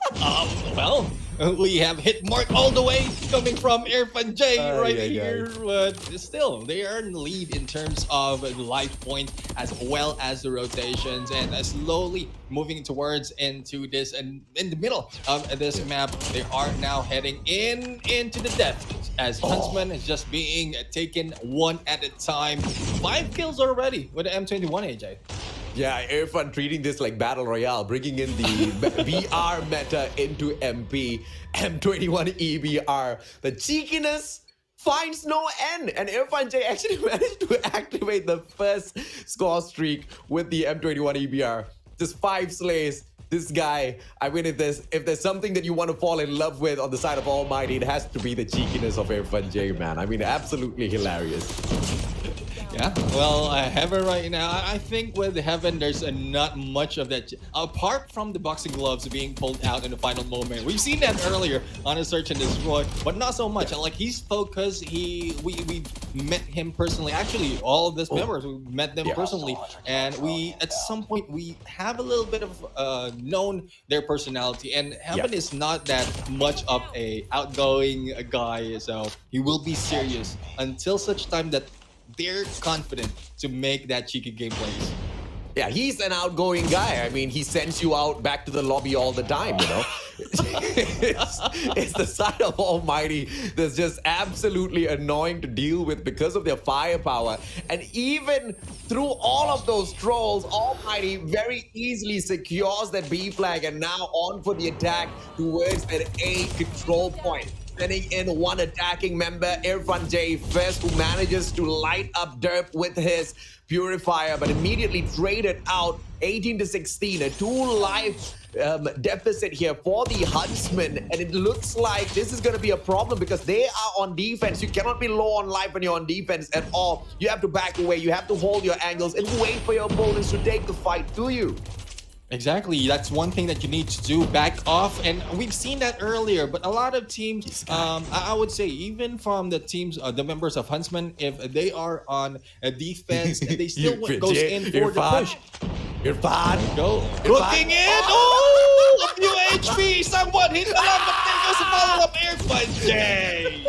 well, we have hit mark all the way coming from Irfan J right here. But still, they are in the lead in terms of life point as well as the rotations, and slowly moving towards into this, and in the middle of this map, they are now heading into the death as Huntsmen is just being taken one at a time. 5 kills already with the M21, AJ. Yeah, Irfan treating this like Battle Royale, bringing in the VR meta into MP. M21 EBR. The cheekiness finds no end. And Irfan J actually managed to activate the first score streak with the M21 EBR. Just 5 slays. This guy, I mean, if there's something that you want to fall in love with on the side of ALMGHTY, it has to be the cheekiness of Irfan J, man. I mean, absolutely hilarious. Yeah, well, Heaven right now, I think with Heaven, there's not much of that. Apart from the boxing gloves being pulled out in the final moment. We've seen that earlier on a Search and Destroy, but not so much. Like, he's focused. We met him personally. Actually, all of these members, we met them personally. And at some point, we have a little bit of known their personality. And Heaven is not that much of a outgoing guy. So he will be serious until such time that they're confident to make that cheeky gameplays. Yeah, he's an outgoing guy. I mean, he sends you out back to the lobby all the time, you know? it's the side of ALMGHTY that's just absolutely annoying to deal with because of their firepower. And even through all of those trolls, ALMGHTY very easily secures that B flag and now on for the attack towards that A control point. Sending in one attacking member, Irfan J first, who manages to light up Derp with his Purifier, but immediately traded out 18-16, a 2-life deficit here for the Huntsmen, and it looks like this is going to be a problem because they are on defense. You cannot be low on life when you're on defense at all. You have to back away, you have to hold your angles and wait for your opponents to take the fight to you. Exactly, that's one thing that you need to do, back off, and we've seen that earlier, but a lot of teams, I would say, even from the teams, the members of Huntsmen, if they are on a defense, they still goes in for the push. Irfan, go, looking in, oh, a few HP, someone hit the lamp, but there goes the follow-up Irfan J.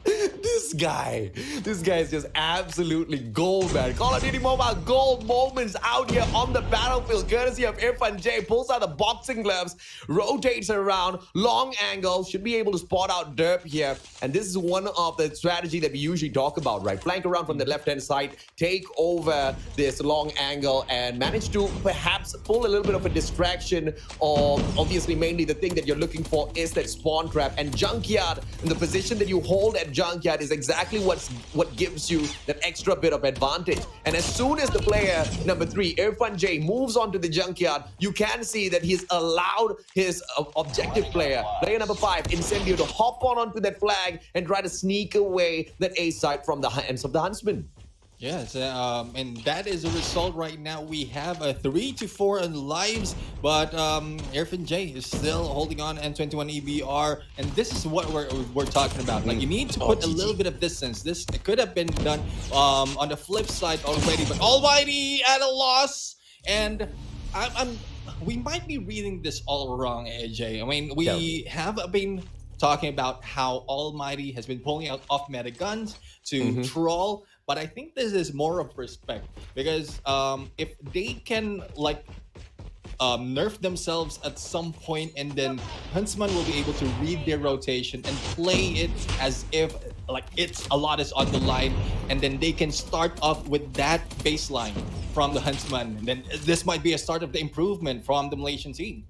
This guy is just absolutely gold, man. Call of Duty Mobile gold moments out here on the battlefield, courtesy of Irfan J. Pulls out the boxing gloves, rotates around, long angle, should be able to spot out Derp here. And this is one of the strategy that we usually talk about, right? Flank around from the left-hand side, take over this long angle, and manage to perhaps pull a little bit of a distraction. Or obviously, mainly the thing that you're looking for is that spawn trap. And Junkyard, in the position that you hold at Junkyard, is exactly what gives you that extra bit of advantage. And as soon as the player number 3, Irfan J, moves on to the Junkyard, you can see that he's allowed his objective player number 5, Incendio, to hop onto that flag and try to sneak away that A site from the hands of the Huntsman. Yes, and that is the result right now. We have a 3-4 in lives, but Irfan J is still holding on M21 EBR, and this is what we're talking about. Like, you need to put a little bit of distance. This could have been done on the flip side already, but ALMGHTY at a loss, and we might be reading this all wrong, AJ. I mean, we have been talking about how ALMGHTY has been pulling out off-meta guns to troll. But I think this is more of respect, because if they can like nerf themselves at some point, and then Huntsman will be able to read their rotation and play it as if like it's a lot is on the line, and then they can start off with that baseline from the Huntsmen. And then this might be a start of the improvement from the Malaysian team.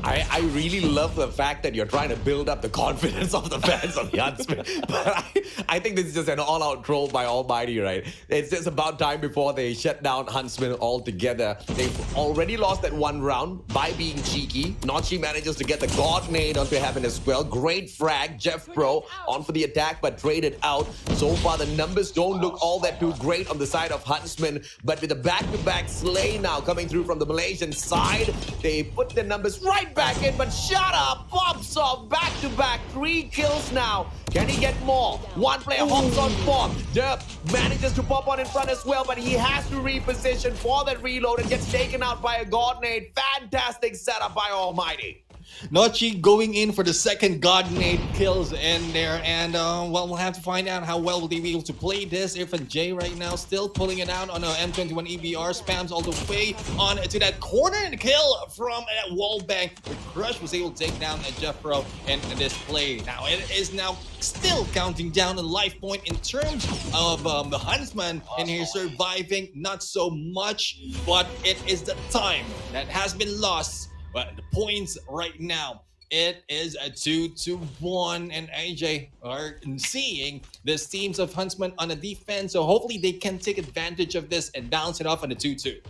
I really love the fact that you're trying to build up the confidence of the fans of the Huntsmen. But I think this is just an all-out troll by Almighty, right? It's just about time before they shut down Huntsmen altogether. They've already lost that one round by being cheeky. Notchi manages to get the God nade onto Heaven as well. Great frag. Jeff Pro on for the attack, but traded out. So far, the numbers don't look all that too great on the side of Huntsmen. But with the back-to-back slay now coming through from the Malaysian side, they put the numbers right back in, but shut up! Pops off back-to-back, 3 kills now. Can he get more? One player hops on 4. Derp manages to pop on in front as well, but he has to reposition for that reload and gets taken out by a God nade. Fantastic setup by Almighty. Notchi going in for the second God nade kills in there, and well, we'll have to find out how well will they be able to play this. Irfan J right now still pulling it out on a M21 EBR, spams all the way on to that corner and kill from that wall bank. The Crush was able to take down Jeff Pro in this play. Now it is now still counting down a life point in terms of the Huntsman, and he's surviving not so much, but it is the time that has been lost. But the points right now, it is a 2-1, and AJ are seeing this teams of Huntsmen on a defense, so hopefully they can take advantage of this and bounce it off on a 2-2.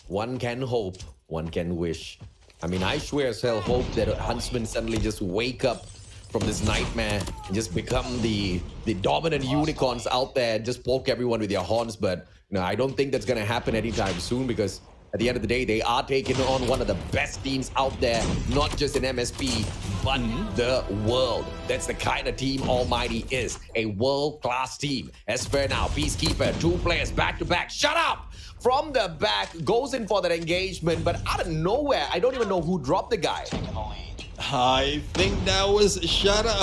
One can hope, one can wish. I mean, I swear as hell hope that Huntsmen suddenly just wake up from this nightmare and just become the dominant unicorns out there and just poke everyone with their horns. But no, I don't think that's going to happen anytime soon, because at the end of the day, they are taking on one of the best teams out there, not just in MSP, but the world. That's the kind of team Almighty is, a world-class team. As for now, Peacekeeper, 2 players back-to-back. Shut up! From the back, goes in for that engagement, but out of nowhere, I don't even know who dropped the guy. I think that was Shut Up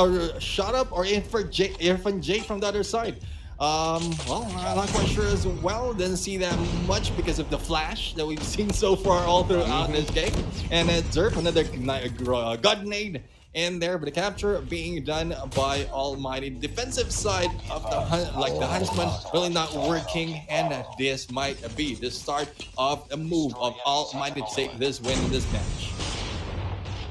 or Irfan J from the other side. Well, I'm not quite sure as well. Didn't see that much because of the flash that we've seen so far all throughout this game. And Derp, another God nade in there, but the capture being done by Almighty. Defensive side of the Huntsman really not working, and this might be the start of the move of Almighty to take this win in this match.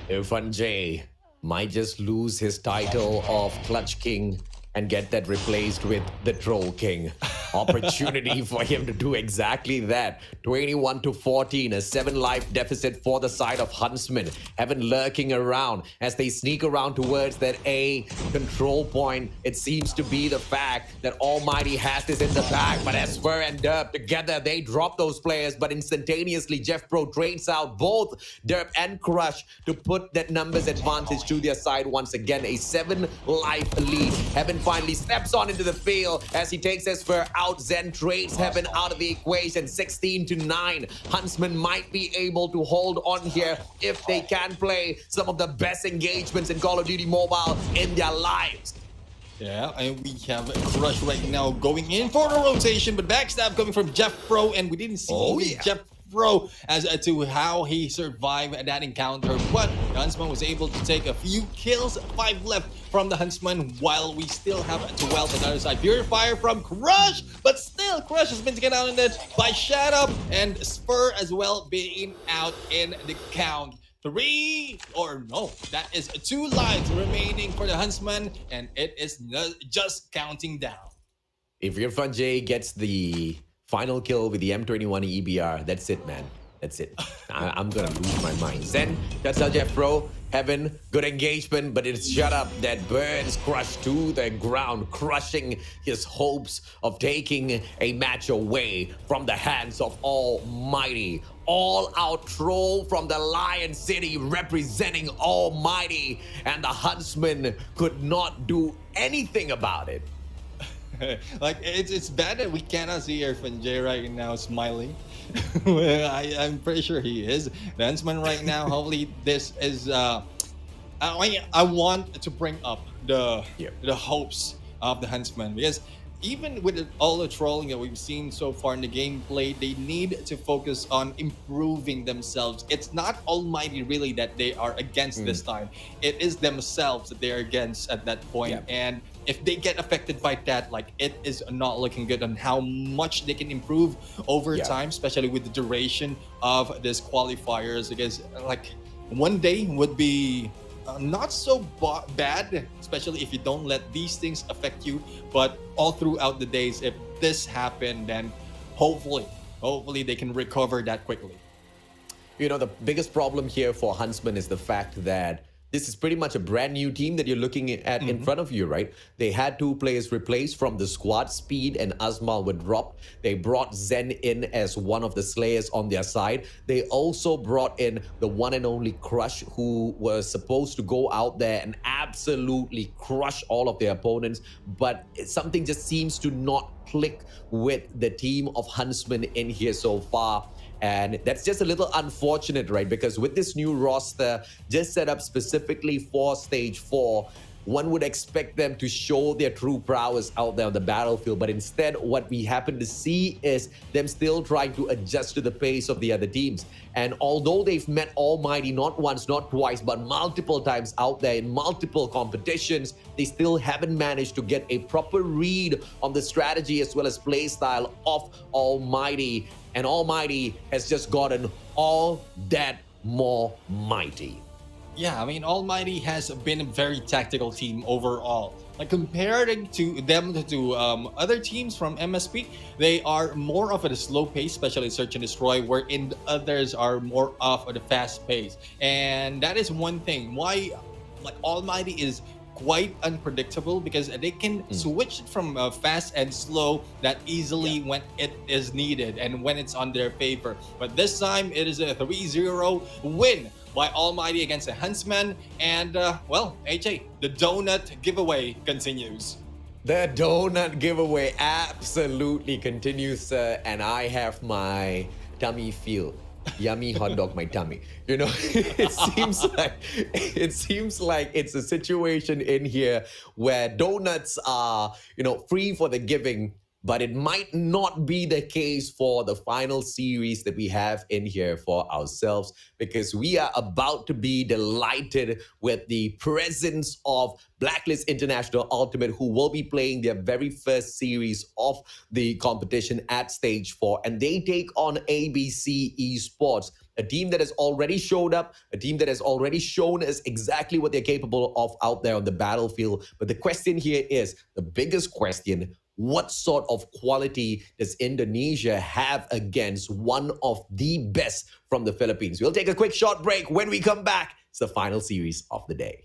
Irfan J might just lose his title of Clutch King and get that replaced with the Troll King. Opportunity for him to do exactly that. 21-14, a 7-life deficit for the side of Huntsmen. Heaven lurking around as they sneak around towards that A control point. It seems to be the fact that Almighty has this in the bag, but as Spur and Derp together, they drop those players, but instantaneously Jeff Pro trades out both Derp and Crush to put that numbers advantage to their side once again. A 7-life lead. Heaven finally steps on into the field as he takes Esper out. Zen trades Heaven out of the equation. 16-9. Huntsmen might be able to hold on here if they can play some of the best engagements in Call of Duty Mobile in their lives. Yeah, and we have Crush right now going in for the rotation, but backstab coming from Jeff Pro, and we didn't see Jeff Pro as to how he survived that encounter, but the Huntsman was able to take a few kills, 5 left from the Huntsman, while we still have 12 on the other side. Purifier from Crush, but still Crush has been taken out in it by Shut Up, and Spur as well being out in the count. 3, or no, that is 2 lives remaining for the Huntsman, and it is just counting down. If Irfan J gets the final kill with the M21 EBR, that's it, man. That's it. I'm gonna lose my mind. Zen, that's our Jeff Pro. Heaven, good engagement, but it's Shut Up that burns Crush to the ground, crushing his hopes of taking a match away from the hands of Almighty. All-out troll from the Lion City representing Almighty, and the Huntsman could not do anything about it. Like, it's bad that we cannot see Irfan J right now smiling. I'm pretty sure he is. The Huntsman right now, hopefully this is... I want to bring up the hopes of the Huntsman, because even with all the trolling that we've seen so far in the gameplay, they need to focus on improving themselves. It's not Almighty really that they are against this time. It is themselves that they're against at that point. Yeah. And if they get affected by that, like, it is not looking good on how much they can improve over time, especially with the duration of this qualifiers. Because like one day would be not so bad, especially if you don't let these things affect you. But all throughout the days, if this happened, then hopefully they can recover that quickly. You know, the biggest problem here for Huntsmen is the fact that this is pretty much a brand new team that you're looking at in front of you, right? They had 2 players replaced from the squad. Speed and Azmal were dropped. They brought Zen in as one of the Slayers on their side. They also brought in the one and only Crush, who was supposed to go out there and absolutely crush all of their opponents. But something just seems to not click with the team of Huntsmen in here so far. And that's just a little unfortunate, right? Because with this new roster just set up specifically for Stage 4, one would expect them to show their true prowess out there on the battlefield. But instead, what we happen to see is them still trying to adjust to the pace of the other teams. And although they've met Almighty not once, not twice, but multiple times out there in multiple competitions, they still haven't managed to get a proper read on the strategy as well as play style of Almighty. And Almighty has just gotten all that more mighty. Yeah, I mean, Almighty has been a very tactical team overall. Like, comparing to them to other teams from MSP, they are more of a slow pace, especially Search and Destroy, wherein the others are more of a fast pace. And that is one thing why, like, Almighty is quite unpredictable, because they can switch from fast and slow that easily when it is needed and when it's on their favor. But this time, it is a 3-0 win by Almighty against the Huntsmen. And, well, AJ, the donut giveaway continues. The donut giveaway absolutely continues, sir. And I have my tummy feel. Yummy hot dog, my tummy. You know, it seems like it's a situation in here where donuts are, you know, free for the giving. But it might not be the case for the final series that we have in here for ourselves, because we are about to be delighted with the presence of Blacklist International Ultimate, who will be playing their very first series of the competition at Stage 4. And they take on ABC Esports, a team that has already showed up, a team that has already shown us exactly what they're capable of out there on the battlefield. But the question here is, the biggest question: what sort of quality does Indonesia have against one of the best from the Philippines? We'll take a quick short break. When we come back, it's the final series of the day.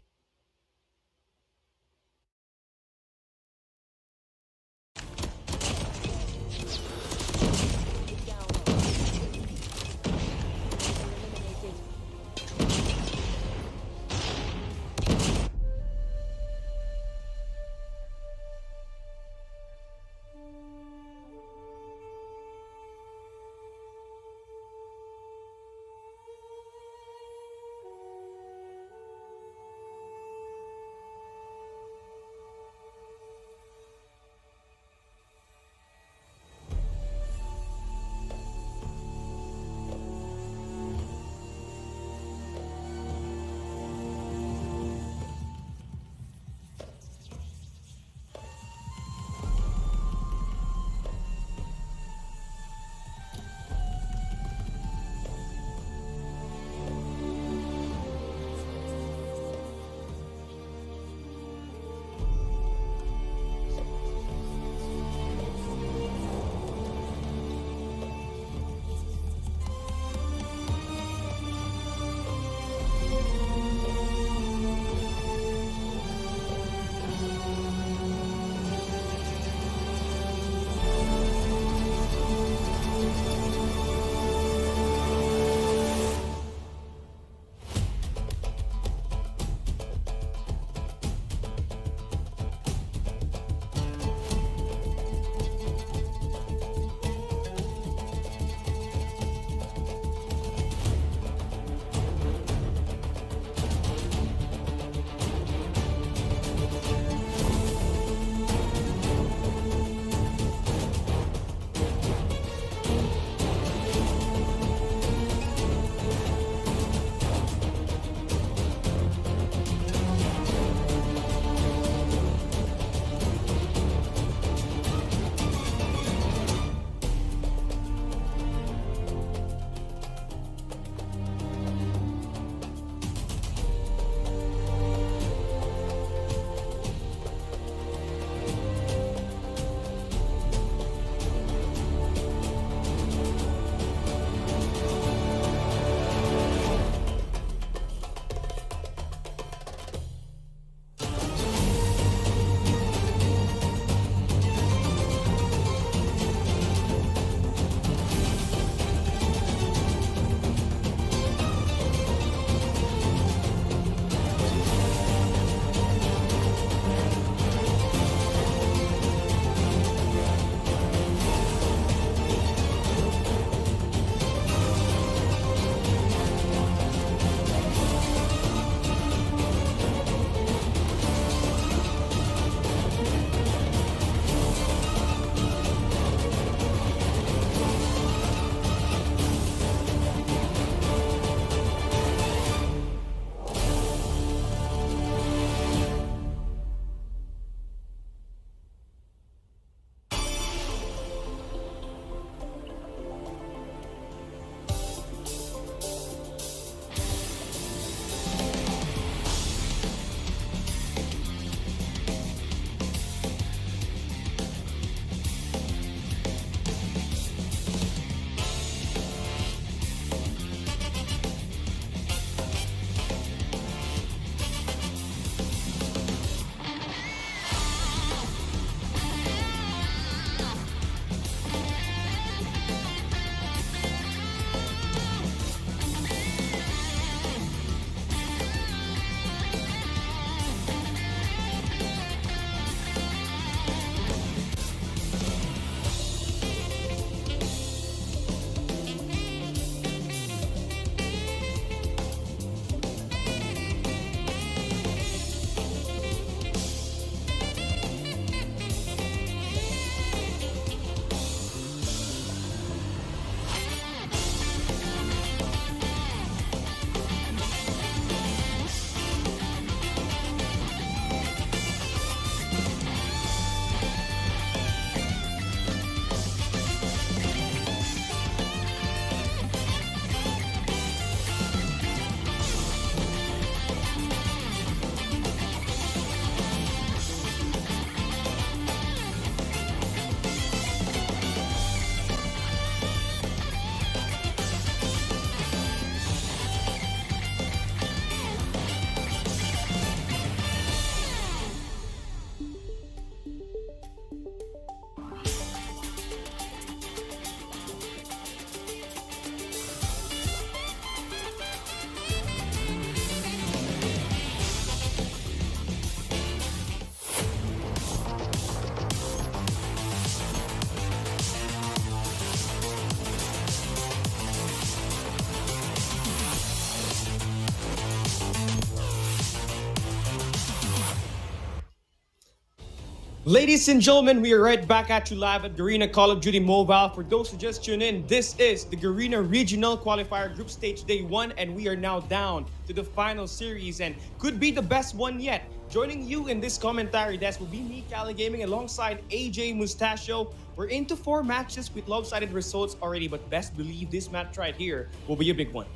Ladies and gentlemen, we are right back at you live at Garena Call of Duty Mobile. For those who just tuned in, this is the Garena Regional Qualifier Group Stage Day 1, and we are now down to the final series and could be the best one yet. Joining you in this commentary desk will be me, Cali Gaming, alongside AJ Mustachio. We're into 4 matches with lopsided results already, but best believe this match right here will be a big one.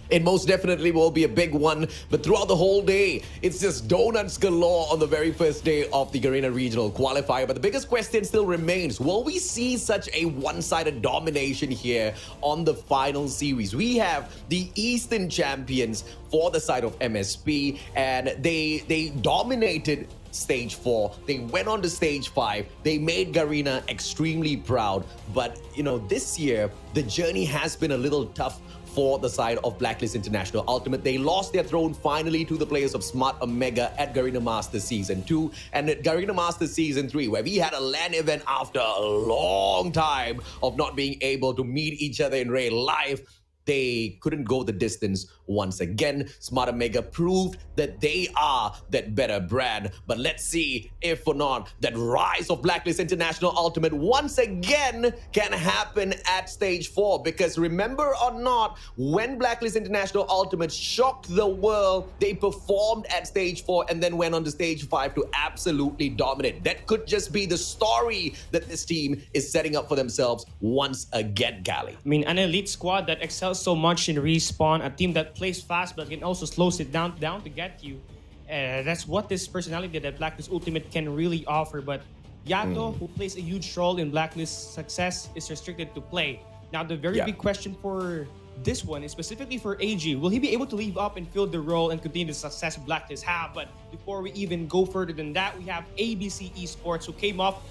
It most definitely will be a big one, but throughout the whole day, it's just donuts galore on the very first day of the Garena Regional Qualifier. But the biggest question still remains, will we see such a one-sided domination here on the final series? We have the Eastern champions for the side of MSP, and they dominated Stage 4. They went on to Stage 5. They made Garena extremely proud. But, you know, this year, the journey has been a little tough for the side of Blacklist International Ultimate. They lost their throne finally to the players of Smart Omega at Garena Masters Season 2 and at Garena Masters Season 3, where we had a LAN event after a long time of not being able to meet each other in real life. They couldn't go the distance once again. Smart Omega proved that they are that better brand. But let's see if or not that rise of Blacklist International Ultimate once again can happen at Stage 4. Because remember or not, when Blacklist International Ultimate shocked the world, they performed at Stage 4 and then went on to Stage 5 to absolutely dominate. That could just be the story that this team is setting up for themselves once again, Cali. I mean, an elite squad that excels so much in respawn, a team that plays fast but can also slow it down to get you. That's what this personality that Blacklist Ultimate can really offer. But Yato, who plays a huge role in Blacklist's success, is restricted to play. Now, the very big question for this one is specifically for AG. Will he be able to live up and fill the role and continue the success Blacklist have? But before we even go further than that, we have ABC Esports, who came off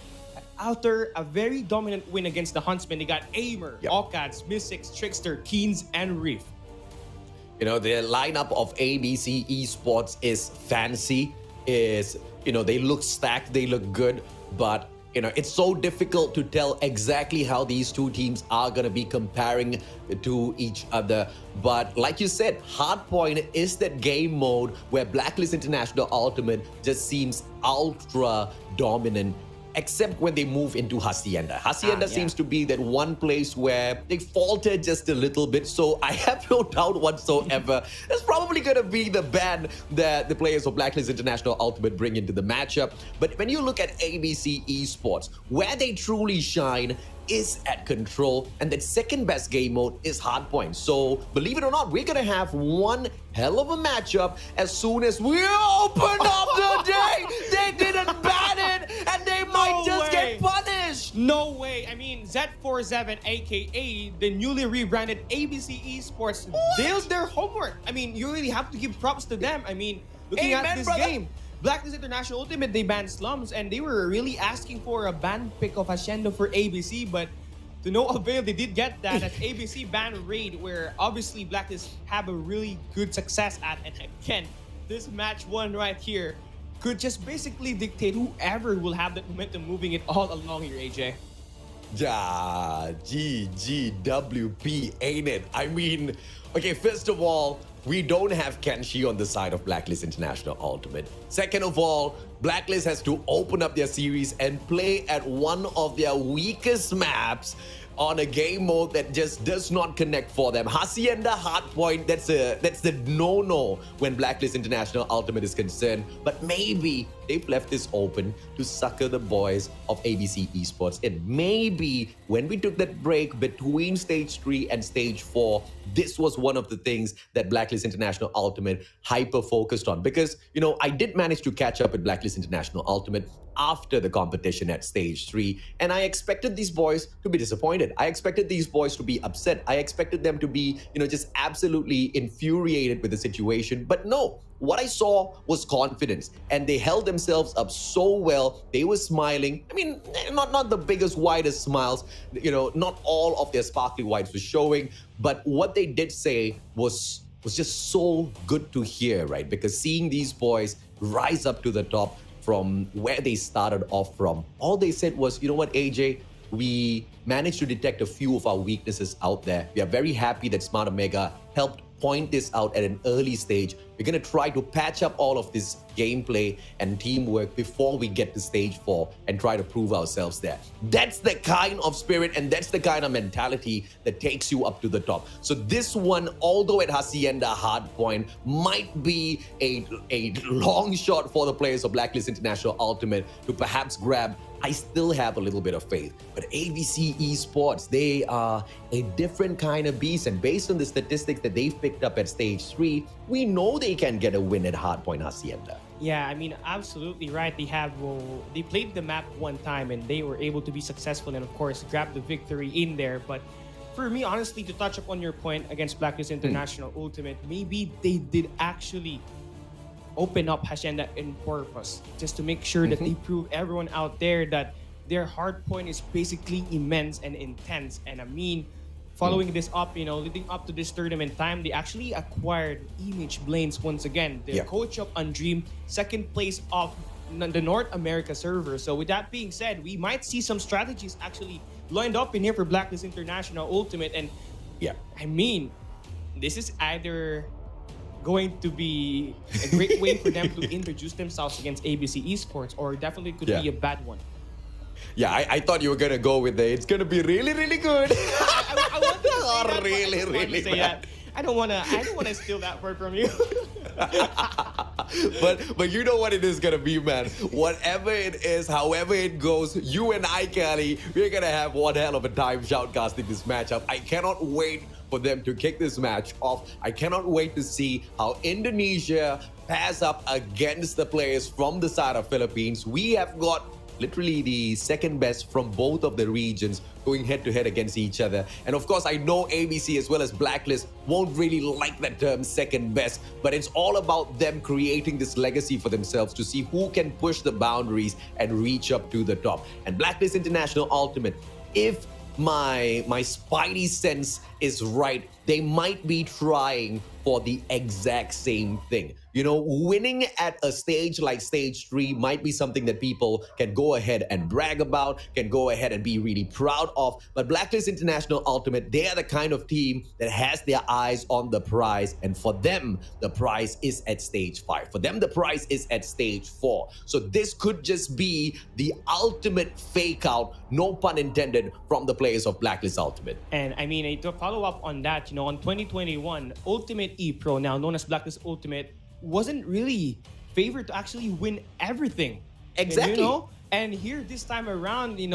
after a very dominant win against the Huntsmen. They got Aimer, Okads, Mystics, Trickster, Keens, and Reef. You know, the lineup of ABC Esports is fancy, they look stacked, they look good, but it's so difficult to tell exactly how these two teams are going to be comparing to each other. But like you said, Hardpoint is that game mode where Blacklist International Ultimate just seems ultra dominant, except when they move into Hacienda. Hacienda seems to be that one place where they falter just a little bit. So I have no doubt whatsoever that's probably going to be the ban that the players of Blacklist International Ultimate bring into the matchup. But when you look at ABC Esports, where they truly shine is at control, and that second best game mode is Hardpoint. So believe it or not, we're gonna have one hell of a matchup as soon as we open up the day. They didn't ban it, and they might just get punished. No way. I mean, Z47, aka the newly rebranded ABC Esports, did their homework. I mean, you really have to give props to them. I mean, looking at this game, Blacklist International Ultimate, they banned Slums, and they were really asking for a ban pick of Hacienda for ABC, but to no avail, they did get that as ABC banned Raid, where obviously Blacklist have a really good success at. And again, this match one right here could just basically dictate whoever will have that momentum moving it all along here, AJ. Yeah, GGWP, ain't it? I mean, okay, first of all, we don't have Kenshi on the side of Blacklist International Ultimate. Second of all, Blacklist has to open up their series and play at one of their weakest maps on a game mode that just does not connect for them. Hacienda Hardpoint, that's the no-no when Blacklist International Ultimate is concerned. But maybe they've left this open to sucker the boys of ABC Esports. And maybe when we took that break between Stage 3 and Stage 4, this was one of the things that Blacklist International Ultimate hyper-focused on. Because, I did manage to catch up with Blacklist International Ultimate after the competition at Stage 3, and I expected these boys to be disappointed. I expected these boys to be upset. I expected them to be, just absolutely infuriated with the situation. But no, what I saw was confidence, and they held themselves up so well. They were smiling. I mean, not the biggest, widest smiles. Not all of their sparkly whites were showing, but what they did say was just so good to hear, right? Because seeing these boys rise up to the top from where they started off from, all they said was, you know what, AJ, we managed to detect a few of our weaknesses out there. We are very happy that Smart Omega helped point this out at an early stage. We're going to try to patch up all of this gameplay and teamwork before we get to stage 4 and try to prove ourselves there. That's the kind of spirit and that's the kind of mentality that takes you up to the top. So this one, although at Hacienda Hardpoint, might be a long shot for the players of Blacklist International Ultimate to perhaps grab. I still have a little bit of faith. But ABC Esports, they are a different kind of beast. And based on the statistics that they've picked up at stage 3, we know they can get a win at Hardpoint Hacienda. Yeah, I mean, absolutely right. They played the map one time and they were able to be successful and, of course, grab the victory in there. But for me, honestly, to touch upon your point against Blacklist International Ultimate, maybe they did actually open up Hacienda in purpose just to make sure that they prove everyone out there that their hard point is basically immense and intense. And I mean, following this up, leading up to this tournament time, they actually acquired Image Blaines once again, the coach of Undream, second place of the North America server. So with that being said, we might see some strategies actually lined up in here for Blacklist International Ultimate. And I mean, this is either going to be a great way for them to introduce themselves against ABC Esports, or definitely could be a bad one. Yeah, I thought you were gonna go with it's gonna be really, really good. I wanted to say that, really, really say bad. that. I don't wanna steal that word from you. but you know what it is gonna be, man. Whatever it is, however it goes, you and I, Kelly, we're gonna have one hell of a time shoutcasting this matchup. I cannot wait for them to kick this match off. I cannot wait to see how Indonesia pairs up against the players from the side of Philippines. We have got literally the second best from both of the regions going head to head against each other. And of course, I know ABC as well as Blacklist won't really like that term second best, but it's all about them creating this legacy for themselves to see who can push the boundaries and reach up to the top. And Blacklist International Ultimate, if my spidey sense is right, they might be trying for the exact same thing. Winning at a stage like stage 3 might be something that people can go ahead and brag about, can go ahead and be really proud of. But Blacklist International Ultimate, they are the kind of team that has their eyes on the prize. And for them, the prize is at stage 5. For them, the prize is at stage 4. So this could just be the ultimate fake out, no pun intended, from the players of Blacklist Ultimate. And I mean, to follow up on that, on 2021, Ultimate ePro, now known as Blacklist Ultimate, wasn't really favored to actually win everything. Exactly. And here this time around, they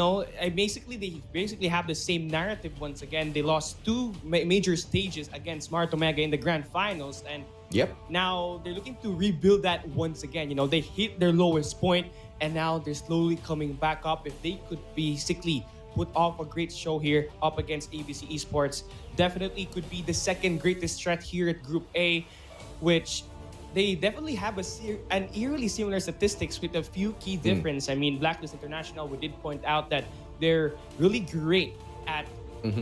basically have the same narrative once again. They lost 2 major stages against Mart Omega in the grand finals, and now they're looking to rebuild that once again. They hit their lowest point and now they're slowly coming back up. If they could basically put off a great show here up against ABC Esports, definitely could be the second greatest threat here at Group A, which they definitely have an eerily similar statistics with a few key difference. I mean, Blacklist International, we did point out that they're really great at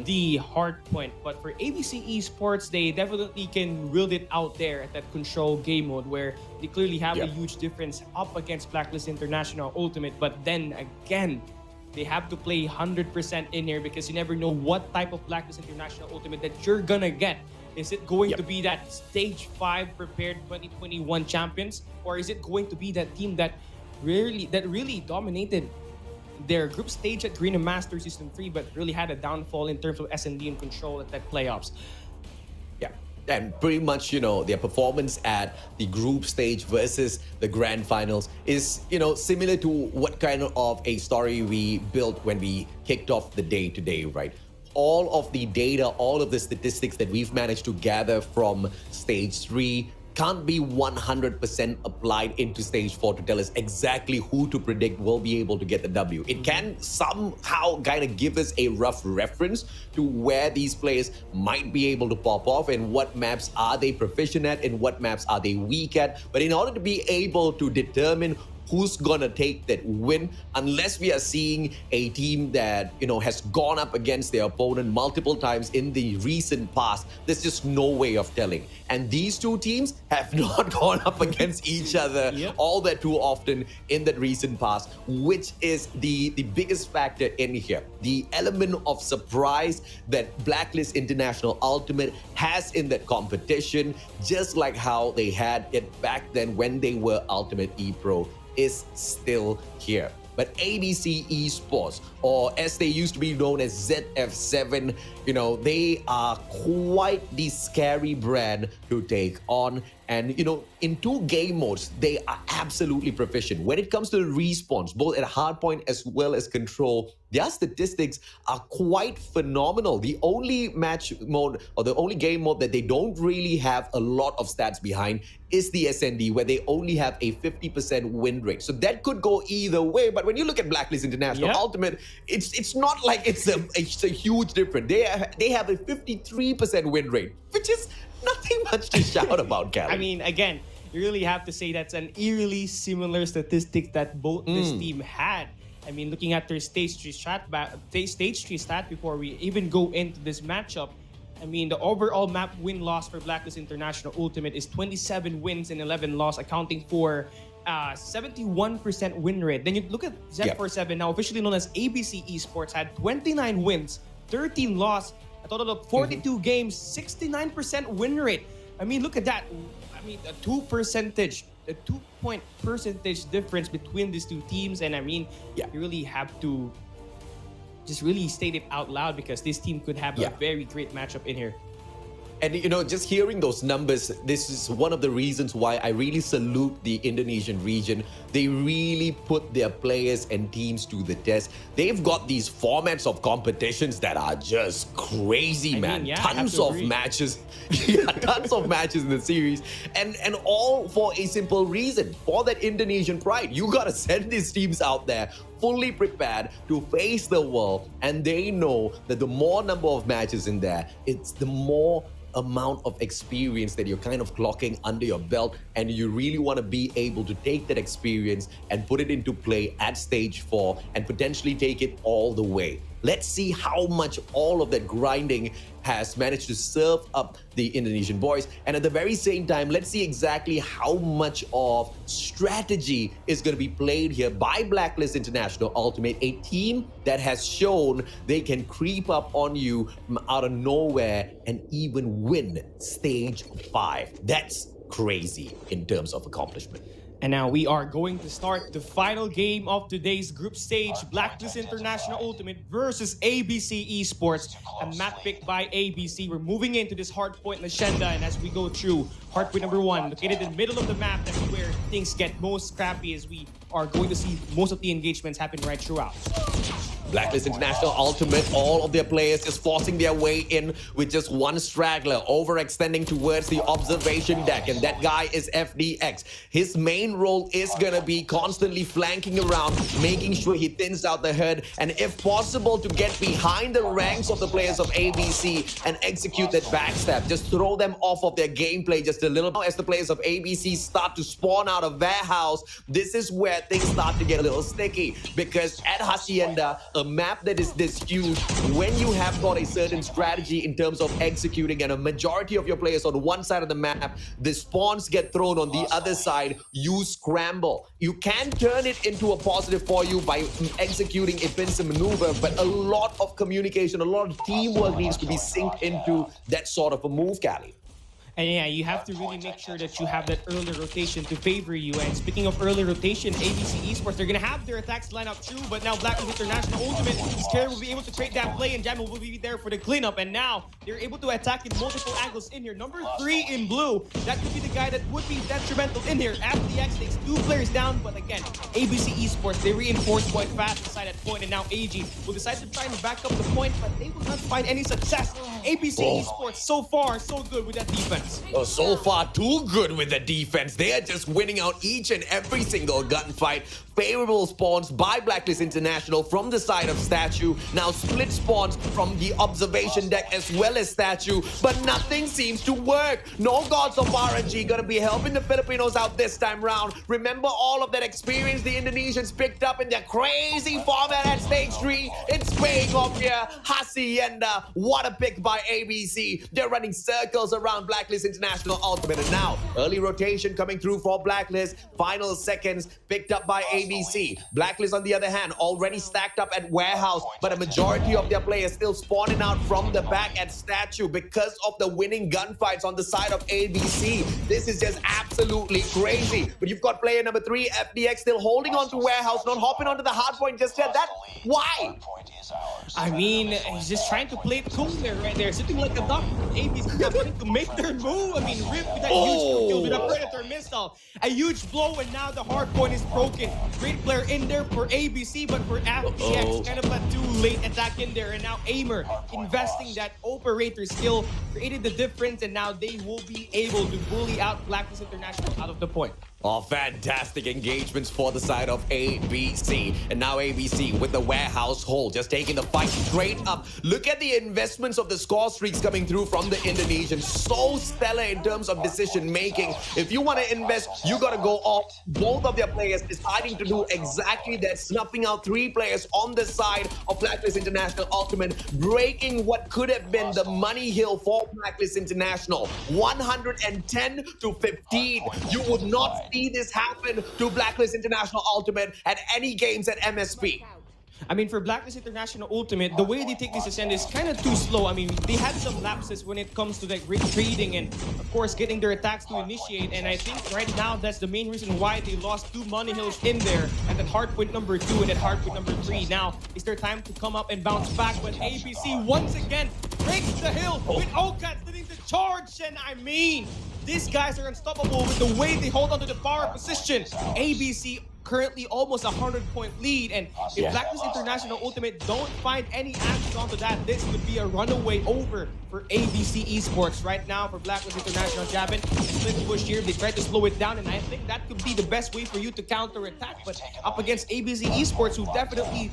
the hard point. But for ABC Esports, they definitely can wield it out there at that control game mode where they clearly have a huge difference up against Blacklist International Ultimate. But then again, they have to play 100% in here because you never know what type of Blacklist International Ultimate that you're gonna get. Is it going to be that stage 5 prepared 2021 champions, or is it going to be that team that really dominated their group stage at Garena Master Season 3, but really had a downfall in terms of S&D and control at that playoffs? And pretty much, their performance at the group stage versus the grand finals is, similar to what kind of a story we built when we kicked off the day today, right? All of the data, all of the statistics that we've managed to gather from stage 3 can't be 100% applied into stage 4 to tell us exactly who to predict will be able to get the W. It can somehow kind of give us a rough reference to where these players might be able to pop off and what maps are they proficient at and what maps are they weak at. But in order to be able to determine who's gonna take that win unless we are seeing a team that, you know, has gone up against their opponent multiple times in the recent past. There's just no way of telling. And these two teams have not gone up against each other all that too often in that recent past, which is the biggest factor in here. The element of surprise that Blacklist International Ultimate has in that competition, just like how they had it back then when they were Ultimate ePro, is still here. But ABC Esports, or as they used to be known as ZF7, you know, they are quite the scary brand to take on. And, you know, in two game modes, they are absolutely proficient. When it comes to the respawns, both at hardpoint as well as control, their statistics are quite phenomenal. The only match mode or the only game mode that they don't really have a lot of stats behind is the SND, where they only have a 50% win rate. So that could go either way. But when you look at Blacklist International Ultimate, it's not like it's a huge difference. They have a 53% win rate, which is nothing much to shout about, Callie. I mean, again, you really have to say that's an eerily similar statistic that both this team had. I mean, looking at their stage 3 stat before we even go into this matchup, I mean, the overall map win-loss for Blacklist International Ultimate is 27 wins and 11 loss, accounting for 71% win rate. Then you look at Z47, now officially known as ABC Esports, had 29 wins, 13 loss, a total of 42 games, 69% win rate. I mean, look at that. I mean, a 2-point percentage difference between these two teams. And I mean, you really have to just really state it out loud, because this team could have a very great matchup in here. And, you know, just hearing those numbers, this is one of the reasons why I really salute the Indonesian region. They really put their players and teams to the test. They've got these formats of competitions that are just crazy, man. Tons of matches. Tons of matches in the series. And all for a simple reason. For that Indonesian pride. You got to send these teams out there fully prepared to face the world. And they know that the more number of matches in there, it's the more amount of experience that you're kind of clocking under your belt, and you really want to be able to take that experience and put it into play at stage 4 and potentially take it all the way. Let's see how much all of that grinding has managed to serve up the Indonesian boys. And at the very same time, let's see exactly how much of strategy is going to be played here by Blacklist International Ultimate, a team that has shown they can creep up on you from out of nowhere and even win stage 5. That's crazy in terms of accomplishment. And now we are going to start the final game of today's group stage. Blacklist International Ultimate versus ABC Esports. A map picked by ABC. We're moving into this hardpoint Lashenda, and as we go through hardpoint number 1, located in the middle of the map, that's where things get most scrappy, as we are going to see most of the engagements happen right throughout. Blacklist International Ultimate, all of their players just forcing their way in with just one straggler, overextending towards the observation deck, and that guy is FDX. His main role is gonna be constantly flanking around, making sure he thins out the herd, and if possible to get behind the ranks of the players of ABC and execute that backstab. Just throw them off of their gameplay just a little. As the players of ABC start to spawn out of their house, this is where things start to get a little sticky, because at Hacienda, a map that is this huge, when you have got a certain strategy in terms of executing and a majority of your players on one side of the map, the spawns get thrown on the other side, you scramble. You can turn it into a positive for you by executing a pincer maneuver, but a lot of communication, a lot of teamwork needs to be synced into that sort of a move, Callie. And yeah, you have to really make sure that you have that early rotation to favor you. And speaking of early rotation, ABC Esports, they're going to have their attacks line up true, but now Blacklist International Ultimate, Scare will be able to create that play, and Jamil will be there for the cleanup. And now they're able to attack in multiple angles in here. Number 3 in blue, that could be the guy that would be detrimental in here. FDX takes 2 players down, but again, ABC Esports, they reinforce quite fast inside that point, and now AG will decide to try and back up the point, but they will not find any success. ABC Esports so far so good with that defense. Oh, so far, too good with the defense. They are just winning out each and every single gunfight. Favorable spawns by Blacklist International from the side of Statue. Now split spawns from the observation deck as well as Statue. But nothing seems to work. No gods of RNG gonna be helping the Filipinos out this time round. Remember all of that experience the Indonesians picked up in their crazy format at stage 3? It's paying off here. Hacienda, what a pick by ABC. They're running circles around Blacklist International Ultimate. And now, early rotation coming through for Blacklist. Final seconds picked up by ABC. Blacklist, on the other hand, already stacked up at Warehouse, but a majority of their players still spawning out from the back at Statue because of the winning gunfights on the side of ABC. This is just absolutely crazy. But you've got player number 3, FDX, still holding on to Warehouse, not hopping onto the hard point just yet. Why? I mean, he's just trying to play it cool there, right there, sitting like a duck. ABC are trying to make their move. I mean, Rip with that huge kill with a Predator missile. A huge blow, and now the hard point is broken. Great player in there for ABC, but for FDX, kind of a too late attack in there. And now Aimer investing that operator skill created the difference, and now they will be able to bully out Blacklist International out of the point. Oh, fantastic engagements for the side of ABC. And now ABC with the Warehouse hold, just taking the fight straight up. Look at the investments of the score streaks coming through from the Indonesians. So stellar in terms of decision making. If you want to invest, you got to go off. Both of their players deciding to do exactly that, snuffing out 3 players on the side of Blacklist International Ultimate, breaking what could have been the money hill for Blacklist International. 110 to 15. You would not see this happen to Blacklist International Ultimate at any games at MSP. I mean, for Blacklist International Ultimate, the way they take this ascent is kind of too slow. I mean, they had some lapses when it comes to like retreating and, of course, getting their attacks to initiate. And I think right now that's the main reason why they lost 2 money hills in there at that hardpoint number 2 and at hardpoint number 3. Now is their time to come up and bounce back, but ABC once again breaks the hill with OCAT leading the charge. And I mean, these guys are unstoppable with the way they hold onto the power position. ABC currently almost 100-point lead, and if Blacklist International Ultimate don't find any action onto that, this could be a runaway over for ABC Esports. Right now for Blacklist International, Jabin and split push here, they tried to slow it down, and I think that could be the best way for you to counter attack. But up against ABC Esports, who definitely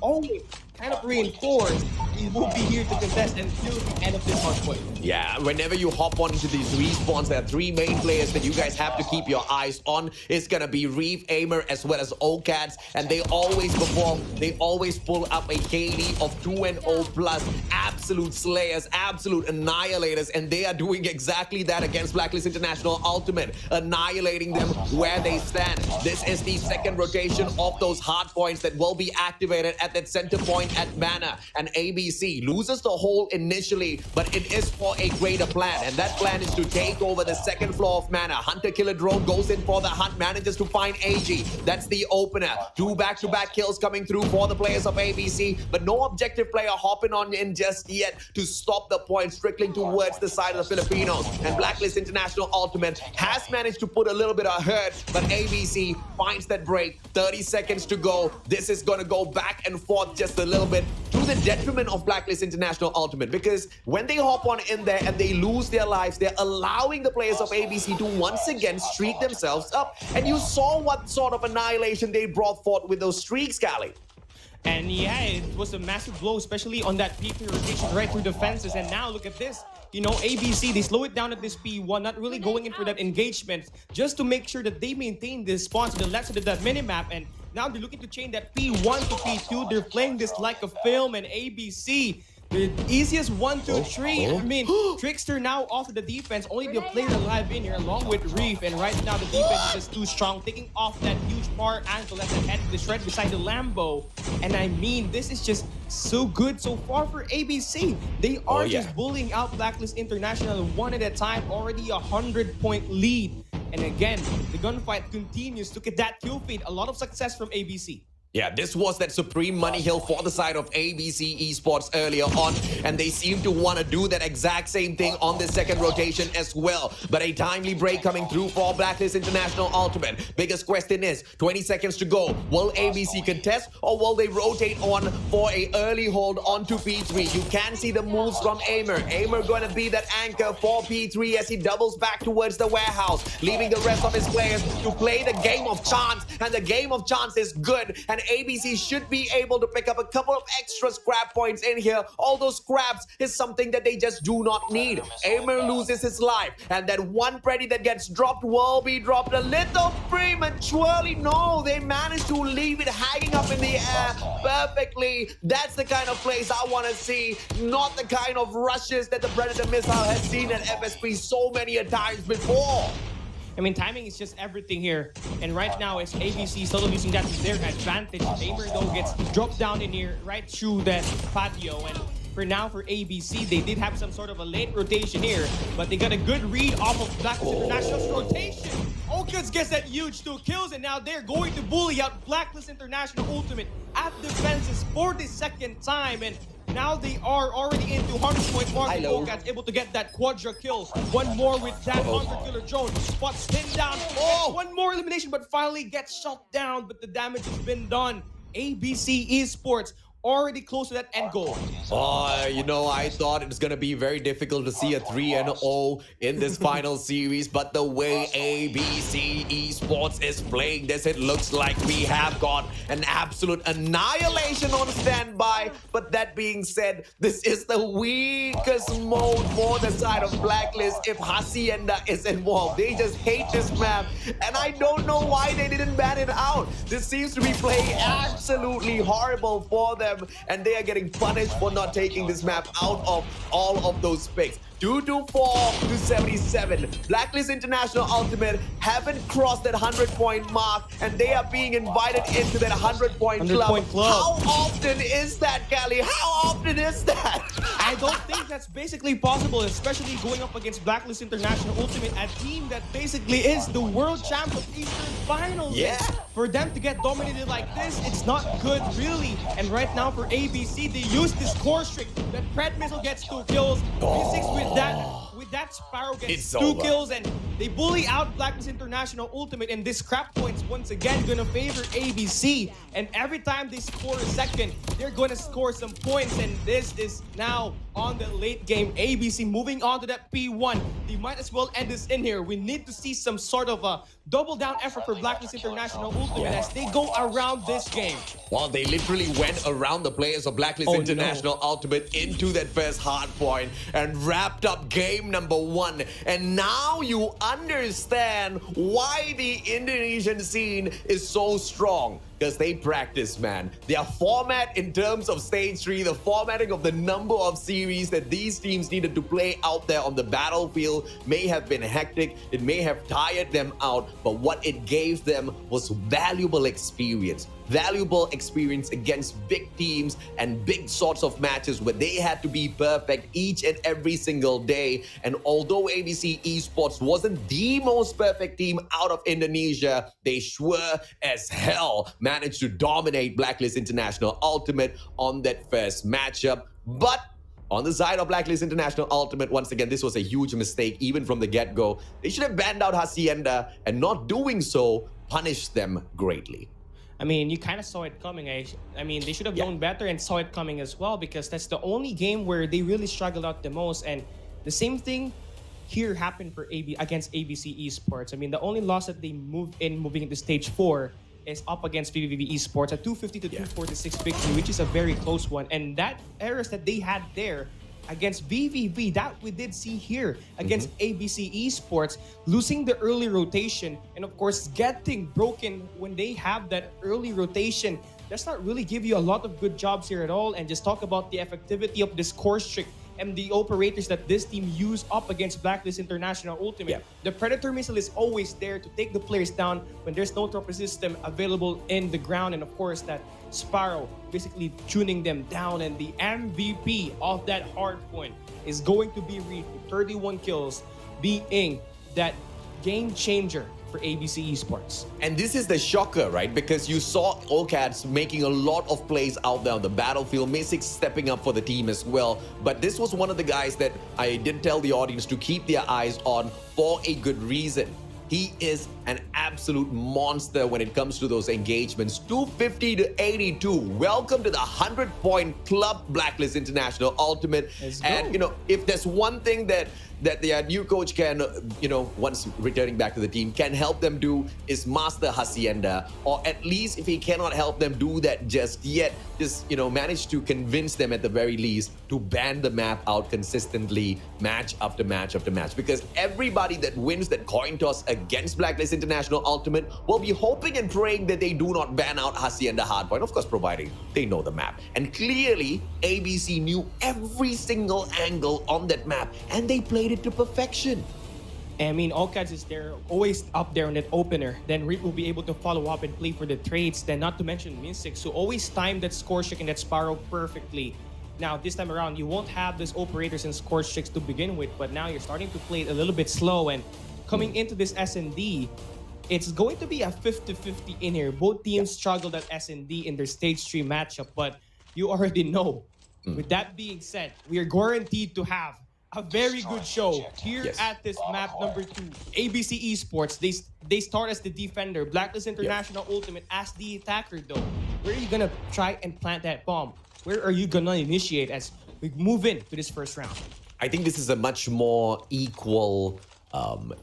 always kind of reinforced, he will be here to contest until the end of this hardpoint. Yeah, whenever you hop onto these respawns, there are 3 main players that you guys have to keep your eyes on. It's gonna be Reef, Aimer, as well as OCADs, and they always perform. They always pull up a KD of 2-0 plus. Absolute slayers, absolute annihilators, and they are doing exactly that against Blacklist International Ultimate, annihilating them where they stand. This is the second rotation of those hard points that will be activated at that center point at Mana, and ABC loses the hole initially, but it is for a greater plan, and that plan is to take over the second floor of Mana. Hunter Killer Drone goes in for the hunt, manages to find AG. That's the opener. 2 back-to-back kills coming through for the players of ABC, but no objective player hopping on in just yet to stop the points trickling towards the side of the Filipinos. And Blacklist International Ultimate has managed to put a little bit of hurt, but ABC finds that break. 30 seconds to go. This is going to go back and forth just a little bit to the detriment of Blacklist International Ultimate, because when they hop on in there and they lose their lives, they're allowing the players of ABC to once again streak themselves up. And you saw what sort of annihilation they brought forth with those streaks, Callie. And yeah, it was a massive blow, especially on that P3 rotation right through the fences. And now look at this. You know, ABC, they slow it down at this P1, not really going in for that engagement, just to make sure that they maintain this spawn to the left side of that minimap. And now they're looking to change that P1 to P2. They're playing this like a film, and ABC, the easiest 1, 2, 3. I mean, Trickster now off of the defense, only the player alive in here along with Reef, and right now the defense is just too strong, taking off that huge power angle at the head of the shred beside the Lambo. And I mean, this is just so good so far for ABC. They are just bullying out Blacklist International one at a time, already a 100-point lead. And again, the gunfight continues. Look at that kill feed, a lot of success from ABC. Yeah, this was that supreme money hill for the side of ABC Esports earlier on, and they seem to want to do that exact same thing on the second rotation as well. But a timely break coming through for Blacklist International Ultimate. Biggest question is, 20 seconds to go. Will ABC contest, or will they rotate on for a early hold onto P3? You can see the moves from Aimer. Aimer going to be that anchor for P3 as he doubles back towards the warehouse, leaving the rest of his players to play the game of chance. And the game of chance is good, and ABC should be able to pick up a couple of extra scrap points in here. All those scraps is something that they just do not need. Aimer loses his life, and that one Freddy that gets dropped will be dropped a little prematurely. No, they managed to leave it hanging up in the air perfectly. That's the kind of plays I want to see, not the kind of rushes that the Predator missile has seen at FSP so many a times before. I mean, timing is just everything here. And right now, it's ABC still using that to their advantage. Aimer, though, gets dropped down in here right through that patio. And for now, for ABC, they did have some sort of a late rotation here, but they got a good read off of Blacklist International's rotation. Oakens gets that huge 2 kills, and now they're going to bully out Blacklist International Ultimate at defenses for the second time. And now they are already into 100 point mark. Oakens able to get that quadra kill. One more with that Hunter Killer drone. Spots him down. Oh, one more elimination, but finally gets shot down. But the damage has been done. ABC Esports already close to that end goal. You know, I thought it was going to be very difficult to see a 3-0 in this final series, but the way ABC Esports is playing this, it looks like we have got an absolute annihilation on standby. But that being said, this is the weakest mode for the side of Blacklist if Hacienda is involved. They just hate this map, and I don't know why they didn't ban it out. This seems to be playing absolutely horrible for them, and they are getting punished for not taking this map out of all of those picks. 224 to 77. Blacklist International Ultimate haven't crossed that 100-point mark, and they are being invited into that 100-point club. How often is that, Cali? How often is that? I don't think that's basically possible, especially going up against Blacklist International Ultimate, a team that basically is the world champ of Eastern Finals. Yeah. For them to get dominated like this, it's not good, really. And right now for ABC, they use this core streak. That Pred Missile gets 2 kills. P6 with that Sparrow gets 2 kills, and they bully out Blacklist International Ultimate, and this scrap points once again gonna favor ABC. And every time they score a second, they're gonna score some points, and this is now on the late game. ABC moving on to that P1. They might as well end this in here. We need to see some sort of a double down effort for Blacklist International Ultimate as they go around this game. Well, they literally went around the players of Blacklist International Ultimate into that first hard point and wrapped up game number 1. And now you understand why the Indonesian scene is so strong. Because they practice, man. Their format in terms of stage 3, the formatting of the number of series that these teams needed to play out there on the battlefield may have been hectic. It may have tired them out, but what it gave them was valuable experience. Valuable experience against big teams and big sorts of matches where they had to be perfect each and every single day. And although ABC Esports wasn't the most perfect team out of Indonesia, they sure as hell managed to dominate Blacklist International Ultimate on that first matchup. But on the side of Blacklist International Ultimate, once again, this was a huge mistake even from the get-go. They should have banned out Hacienda, and not doing so punished them greatly. I mean, you kind of saw it coming. I mean, they should have known better and saw it coming as well, because that's the only game where they really struggled out the most. And the same thing here happened for against ABC Esports. I mean, the only loss that they moving into stage 4 is up against VVV Esports, a 250 to 246 victory, which is a very close one. And that errors that they had there against VVV, that we did see here against ABC Esports, losing the early rotation, and of course getting broken when they have that early rotation. Does not really give you a lot of good jobs here at all. And just talk about the effectivity of this core streak and the operators that this team used up against Blacklist International Ultimate. The Predator Missile is always there to take the players down when there's no torpedo system available in the ground. And of course, that Sparrow basically tuning them down. And the MVP of that hard point is going to be Reef with 31 kills, being that game changer for ABC Esports. And this is the shocker, right? Because you saw ALMGHTY making a lot of plays out there on the battlefield, Mystics stepping up for the team as well. But this was one of the guys that I did tell the audience to keep their eyes on for a good reason. He is an absolute monster when it comes to those engagements. 250 to 82. Welcome to the 100-point club, Blacklist International Ultimate. And, you know, if there's one thing that their new coach can, you know, once returning back to the team, can help them do is master Hacienda. Or at least if he cannot help them do that just yet, just, you know, manage to convince them at the very least to ban the map out consistently, match after match after match. Because everybody that wins that coin toss against Blacklist International Ultimate will be hoping and praying that they do not ban out Hacienda Hardpoint, of course, providing they know the map. And clearly, ABC knew every single angle on that map, and they played it to perfection. I mean, ALMGHTY is there, always up there on that opener. Then Reap will be able to follow up and play for the trades. Then not to mention Mystics, who always timed that score streak and that Sparrow perfectly. Now, this time around, you won't have those operators and score streaks to begin with, but now you're starting to play it a little bit slow. And coming into this S&D, it's going to be a 50-50 in here. Both teams struggled at S&D in their stage 3 matchup, but you already know. With that being said, we are guaranteed to have a very good show here at this map number 2. ABC Esports, they start as the defender. Blacklist International Ultimate as the attacker though. Where are you gonna try and plant that bomb? Where are you gonna initiate as we move into this first round? I think this is a much more equal,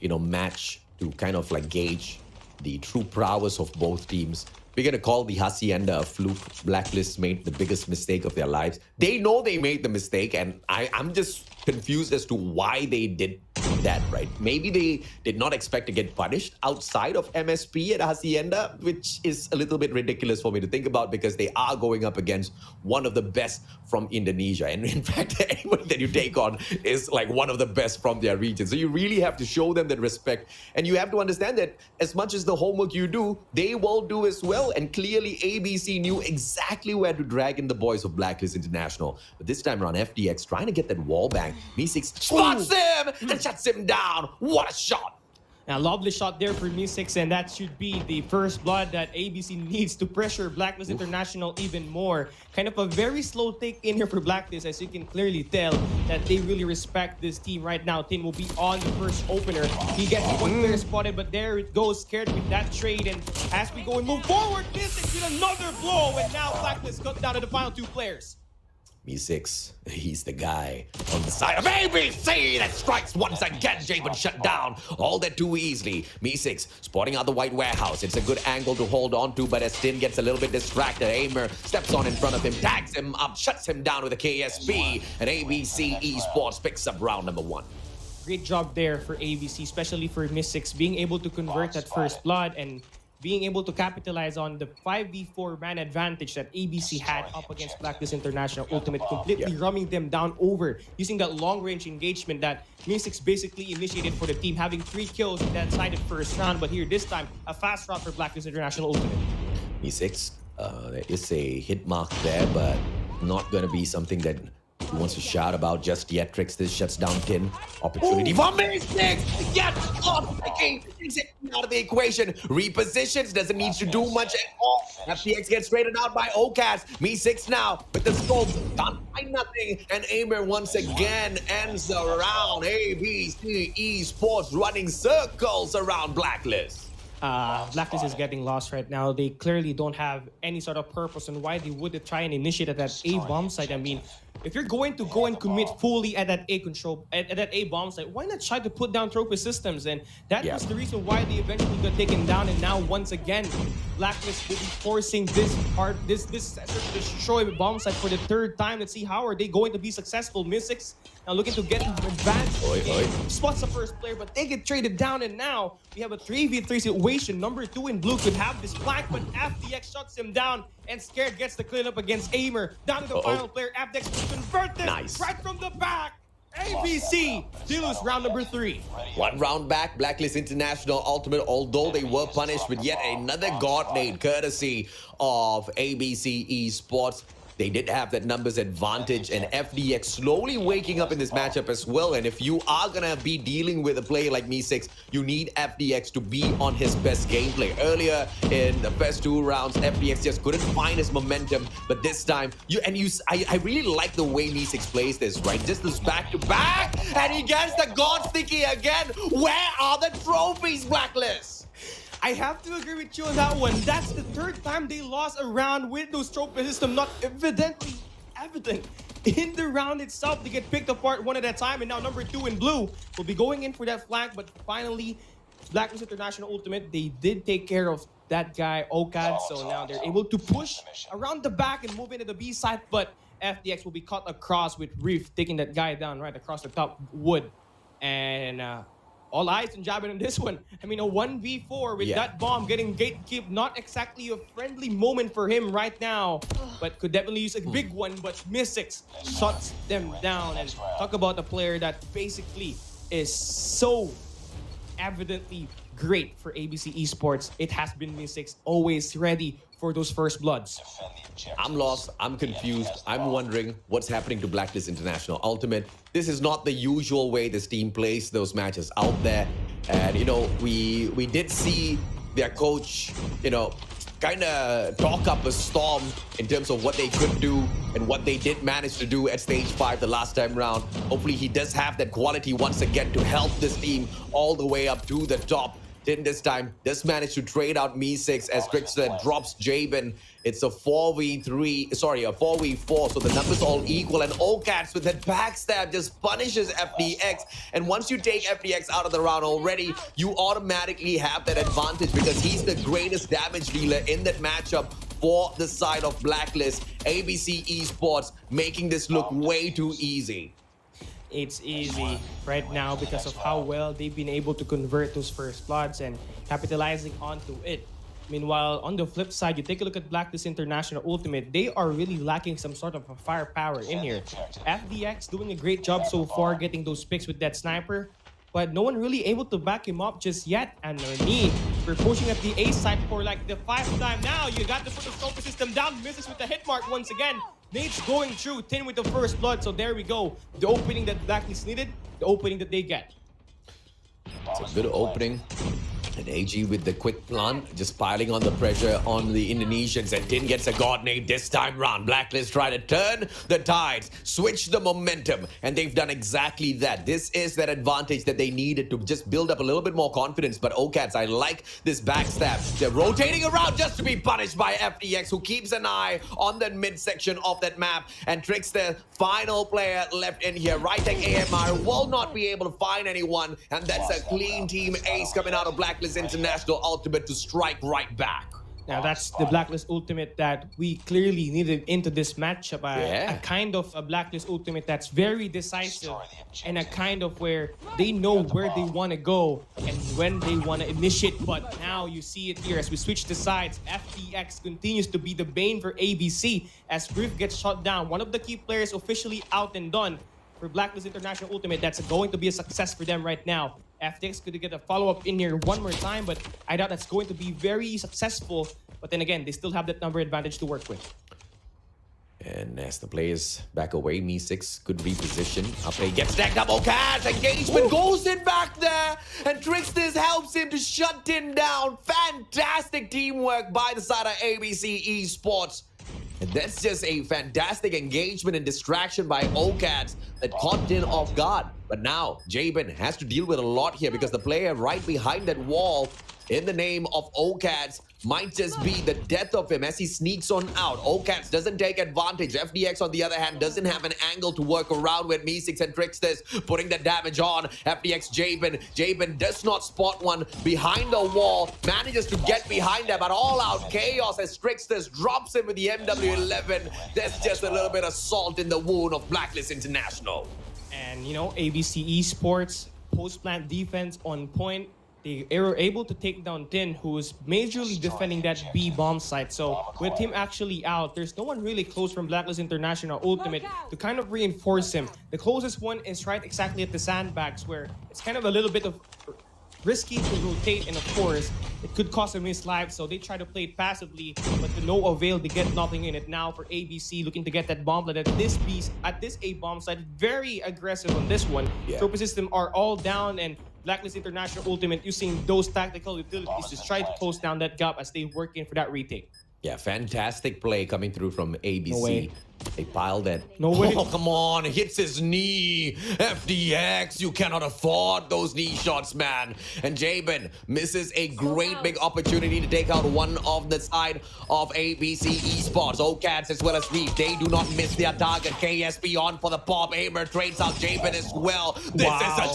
you know, match to kind of like gauge the true prowess of both teams. We're going to call the Hacienda a fluke. Blacklist made the biggest mistake of their lives. They know they made the mistake, and I'm just confused as to why they did that, right? Maybe they did not expect to get punished outside of MSP at Hacienda, which is a little bit ridiculous for me to think about because they are going up against one of the best from Indonesia. And in fact, anybody that you take on is like one of the best from their region. So you really have to show them that respect. And you have to understand that as much as the homework you do, they will do as well. And clearly ABC knew exactly where to drag in the boys of Blacklist International. But this time around, FDX trying to get that wall bang. Mystics spots him and shuts him down. What a shot! Now, lovely shot there for Mystics, and that should be the first blood that ABC needs to pressure Blacklist International even more. Kind of a very slow take in here for Blacklist, as you can clearly tell that they really respect this team right now. Tin will be on the first opener. He gets one player spotted, but there it goes, scared with that trade. And as we go and move forward, Mystics with another blow, and now Blacklist cut down to the final 2 players. Me6, he's the guy on the side of ABC that strikes once again. Jabin shut down all that too easily. Me6 spotting out the white warehouse. It's a good angle to hold on to, but as Tin gets a little bit distracted, Aimer steps on in front of him, tags him up, shuts him down with a KSP, and ABC Esports picks up round number 1. Great job there for ABC, especially for Mystics, being able to convert that first blood and being able to capitalize on the 5v4 man advantage that ABC had up against Blacklist International Ultimate, completely rumming them down over using that long-range engagement that Mystics basically initiated for the team, having 3 kills in that sided first round. But here, this time, a fast round for Blacklist International Ultimate. Me6, there is a hit mark there, but not going to be something that he wants to shout about just yet. Tricks this shuts down Tin. Opportunity for Mystics! Yes! Oh, takes it out of the equation. Repositions, doesn't need to do much at all. FTX gets traded out by OCAS. Me6 now with the scope. Can't find nothing. And Aimer once again ends the round. ABC Esports running circles around Blacklist. Blacklist is getting lost right now. They clearly don't have any sort of purpose on why they would try and initiate at that A bomb site. I mean, if you're going to go and commit fully at that A control, at that A bomb site, why not try to put down trophy systems? And that was the reason why they eventually got taken down. And now once again, Blacklist will be forcing this destroy bomb site for the 3rd time. Let's see how are they going to be successful. Mystics now looking to get advanced. Spots the first player, but they get traded down. And now we have a 3v3 situation. Number 2 in blue could have this flank, but FDX shuts him down. And Scared gets the clean up against Aimer. Down to the final player. FDX will convert this right from the back. ABC, they lose round number 3. 1 round back, Blacklist International Ultimate, although they were punished with yet another god nade courtesy of ABC Esports. they did have that numbers advantage, and FDX slowly waking up in this matchup as well. And if you are gonna be dealing with a player like Me6, you need FDX to be on his best gameplay. Earlier in the first 2 rounds, FDX just couldn't find his momentum, but this time, I really like the way Me6 plays this, right? Just this back-to-back, and he gets the God Sticky again. Where are the trophies, Blacklist? I have to agree with you on that one. That's the 3rd time they lost a round with those trophy system not evident in the round itself. They get picked apart one at a time, and now number 2 in blue will be going in for that flank, but finally, Blacklist International Ultimate, they did take care of that guy, Okad, so now they're able to push around the back and move into the B side, but FDX will be cut across with Reef taking that guy down right across the top wood. And all eyes on Jabin on this one. I mean, a 1v4 with that bomb getting gatekeep. Not exactly a friendly moment for him right now, but could definitely use a big one. But Me6 shuts them down. And talk about a player that basically is so evidently great for ABC Esports. It has been Me6, always ready for those first bloods. I'm lost, I'm confused, I'm wondering what's happening to Blacklist International Ultimate. This is not the usual way this team plays those matches out there. And, you know, we did see their coach, you know, kind of talk up a storm in terms of what they could do and what they did manage to do at stage 5 the last time round. Hopefully he does have that quality once again to help this team all the way up to the top. Didn't this time, does manage to trade out Me6 as Trickster drops Jabin. It's a 4v4, so the numbers all equal, and Okats with that backstab just punishes FDX. And once you take FDX out of the round already, you automatically have that advantage because he's the greatest damage dealer in that matchup for the side of Blacklist. ABC Esports making this look way too easy. It's easy right now because of how well they've been able to convert those first bloods and capitalizing onto it. Meanwhile, on the flip side, you take a look at Blacklist International Ultimate, they are really lacking some sort of a firepower in here. FDX doing a great job so far getting those picks with that sniper, but no one really able to back him up just yet. And Rani, we're pushing at the A side for like the 5th time now. You got to put the scope system down, misses with the hit mark once again. Nate's going through, 10 with the first blood, so there we go. The opening that Blacklist needed, the opening that they get. It's a good opening. And AG with the quick plant, just piling on the pressure on the Indonesians, and Tin gets a god nade this time round. Blacklist try to turn the tides, switch the momentum, and they've done exactly that. This is that advantage that they needed to just build up a little bit more confidence. But Okats, I like this backstab. They're rotating around just to be punished by FDX, who keeps an eye on the midsection of that map. And Trickster, final player left in here. Right-tech AMR will not be able to find anyone, and that's a clean team ace coming out of Blacklist International Ultimate to strike right back. Now that's the Blacklist Ultimate that we clearly needed into this matchup. A kind of a Blacklist Ultimate that's very decisive and a kind of where they know where they want to go and when they want to initiate. But now you see it here as we switch the sides. FDX continues to be the bane for ABC as Griff gets shot down. One of the key players officially out and done for Blacklist International Ultimate. That's going to be a success for them right now. FDX could get a follow-up in here one more time, but I doubt that's going to be very successful. But then again, they still have that number advantage to work with. And as the players back away, Me6 could reposition. Up play gets stacked up. Okats, engagement goes in back there. And Trickster helps him to shut Tin down. Fantastic teamwork by the side of ABC Esports. And that's just a fantastic engagement and distraction by Okats that caught Tin off guard. But now, Jabin has to deal with a lot here because the player right behind that wall in the name of Okats might just be the death of him as he sneaks on out. Okats doesn't take advantage. FDX, on the other hand, doesn't have an angle to work around with. Me6 and Tricksters putting the damage on. FDX, Jabin. Jabin does not spot one behind the wall. Manages to get behind them, but all out chaos as Tricksters drops him with the MW11. That's just a little bit of salt in the wound of Blacklist International. And, you know, ABC Esports, post-plant defense on point. They were able to take down Tin, who is majorly defending that B bomb site. So with him actually out, there's no one really close from Blacklist International Ultimate to kind of reinforce him. The closest one is right exactly at the sandbags, where it's kind of a little bit of risky to rotate, and of course, it could cost him his life. So they try to play it passively, but to no avail. They get nothing in it now for ABC, looking to get that bomb. But at this A bomb site, very aggressive on this one. Yeah. Tropa system are all down, and Blacklist International Ultimate using those tactical utilities to try to close down that gap as they work in for that retake. Yeah, fantastic play coming through from ABC. No way. They piled it. No way. Oh, come on. Hits his knee. FDX, you cannot afford those knee shots, man. And Jabin misses a great big opportunity to take out one of the side of ABC Esports. OCATs as well as Reef. They do not miss their target. KSP on for the pop. Aimer trades out Jabin as well. This is a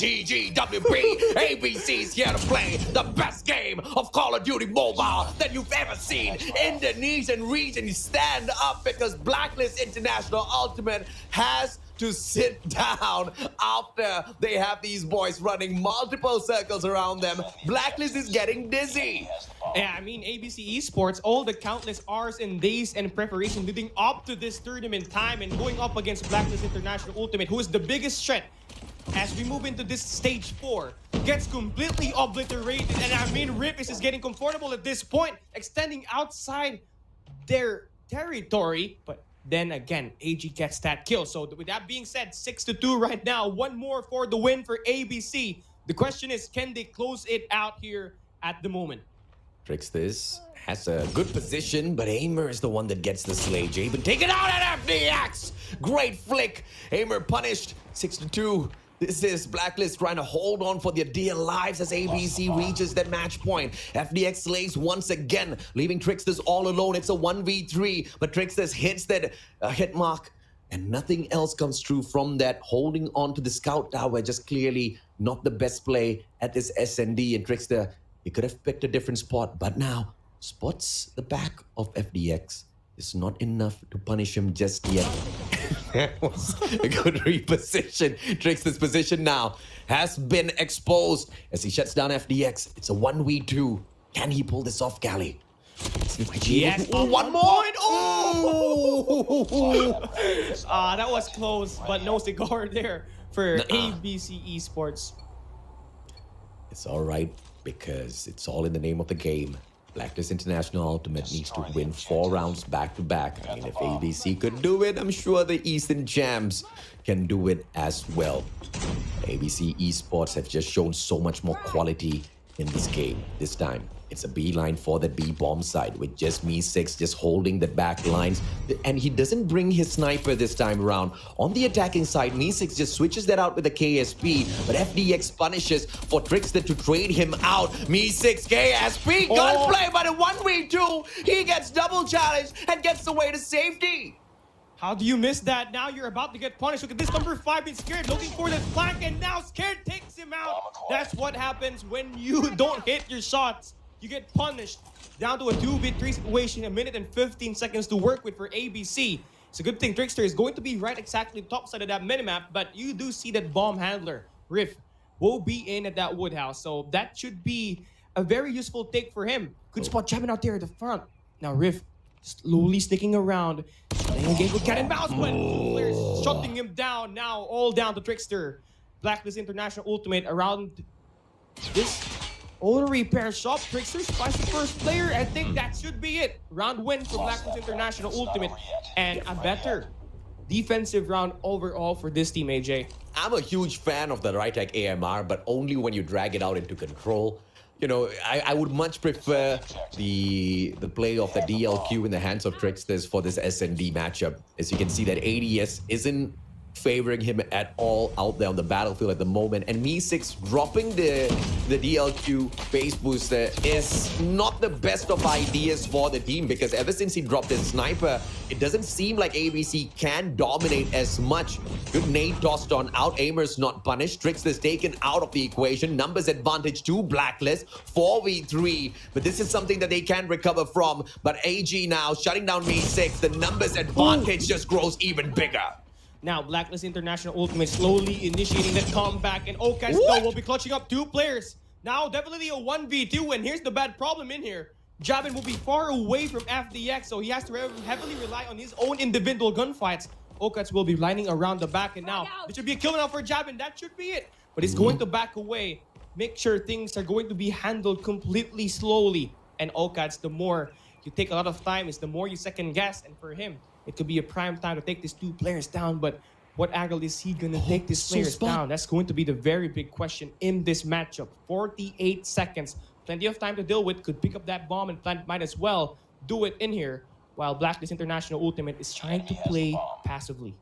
GGWP. ABC's here to play the best game of Call of Duty Mobile that you've ever seen. Indonesian region, stand up because Blacklist International Ultimate has to sit down after they have these boys running multiple circles around them. Blacklist is getting dizzy. Yeah, I mean, ABC Esports, all the countless hours and days and preparation leading up to this tournament time and going up against Blacklist International Ultimate, who is the biggest threat as we move into this stage 4, gets completely obliterated. And I mean, Rip is getting comfortable at this point, extending outside their territory. But then again, AG gets that kill. So with that being said, 6-2 right now. One more for the win for ABC. The question is, can they close it out here at the moment? Tricksters has a good position, but Aimer is the one that gets the slay. Jabin taken out at FDX. Great flick. Aimer punished. 6-2. This is Blacklist trying to hold on for their dear lives as ABC reaches that match point. FDX slays once again, leaving Tricksters all alone. It's a 1v3, but Tricksters hits that hit mark, and nothing else comes true from that. Holding on to the scout tower, just clearly not the best play at this SND. And Trickster, he could have picked a different spot, but now spots the back of FDX. It's not enough to punish him just yet. That was a good reposition. Trickster's position now has been exposed as he shuts down FDX. It's a 1v2. Can he pull this off, Gally? Yes. Oh, one more. Oh! That was close, but no cigar there for ABC Esports. It's all right because it's all in the name of the game. Blacklist International Ultimate needs to win 4 rounds back-to-back. I mean, if ABC could do it, I'm sure the Eastern Champs can do it as well. ABC Esports have just shown so much more quality in this game. This time, it's a beeline for the B bomb side with just Me6 just holding the back lines. And he doesn't bring his sniper this time around. On the attacking side, Me6 just switches that out with the KSP, but FDX punishes for Trickster to trade him out. Me6, KSP, gunplay, but in 1v2, he gets double challenged and gets away to safety. How do you miss that? Now you're about to get punished. Look at this number 5 being scared, looking for the flank, and now Scared takes him out. That's what happens when you don't hit your shots. You get punished. Down to a 2v3 situation, 1 minute and 15 seconds to work with for ABC. It's a good thing Trickster is going to be right exactly top side of that minimap, but you do see that bomb handler, Riff, will be in at that woodhouse. So that should be a very useful take for him. Good spot jamming out there at the front. Now Riff slowly sticking around. Engage with cannon bounce, but players shutting him down. Now all down to Trickster. Blacklist International Ultimate around this auto repair shop. Trickster spies the first player. I think that should be it. Round win for Blacklist International Ultimate. And a better defensive round overall for this team, AJ. I'm a huge fan of the right-tech AMR, but only when you drag it out into control. You know, I would much prefer the play of the DLQ in the hands of Tricksters for this SND matchup. As you can see, that ADS isn't favoring him at all out there on the battlefield at the moment. And Me6 dropping the DLQ base booster is not the best of ideas for the team, because ever since he dropped his sniper, it doesn't seem like ABC can dominate as much. Good nade tossed on out. Aimer's not punished. Trickster's taken out of the equation. Numbers advantage to Blacklist. 4v3. But this is something that they can recover from. But AG now shutting down Me6. The numbers advantage just grows even bigger. Now, Blacklist International Ultimate slowly initiating the comeback, and OCATs though will be clutching up 2 players. Now, definitely a 1v2, and here's the bad problem in here. Jabin will be far away from FDX, so he has to heavily rely on his own individual gunfights. OCATs will be lining around the back, and now there should be a kill now for Jabin. That should be it, but he's going to back away. make sure things are going to be handled completely slowly. And OCADs, the more you take a lot of time, is the more you second guess. And for him, it could be a prime time to take these two players down. But what angle is he going to take these players down? That's going to be the very big question in this matchup. 48 seconds. Plenty of time to deal with. Could pick up that bomb and Plant might as well do it in here. While Blacklist International Ultimate is trying to play passively.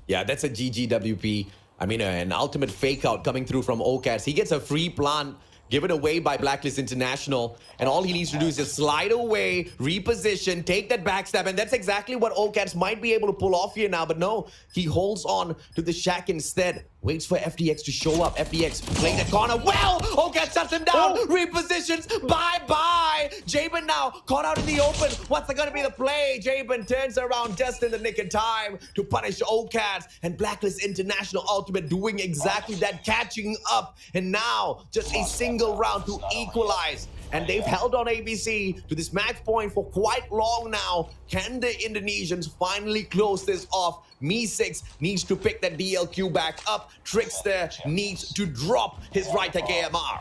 Yeah, that's a GGWP. I mean, an ultimate fake out coming through from OCADs. He gets a free plant given away by Blacklist International. And all he needs to do is just slide away, reposition, take that backstab. And that's exactly what OCADs might be able to pull off here now. But no, he holds on to the shack instead. Waits for FDX to show up. FDX playing the corner. Well, OCADs shuts him down. Repositions. Bye-bye. Jabin now caught out in the open. What's going to be the play? Jabin turns around just in the nick of time to punish OCADs. And Blacklist International Ultimate doing exactly that, catching up. And now just a single round to equalize. And they've held on ABC to this match point for quite long now. Can the Indonesians finally close this off? Me6 needs to pick that DLQ back up. Trickster needs to drop his right-tech AMR.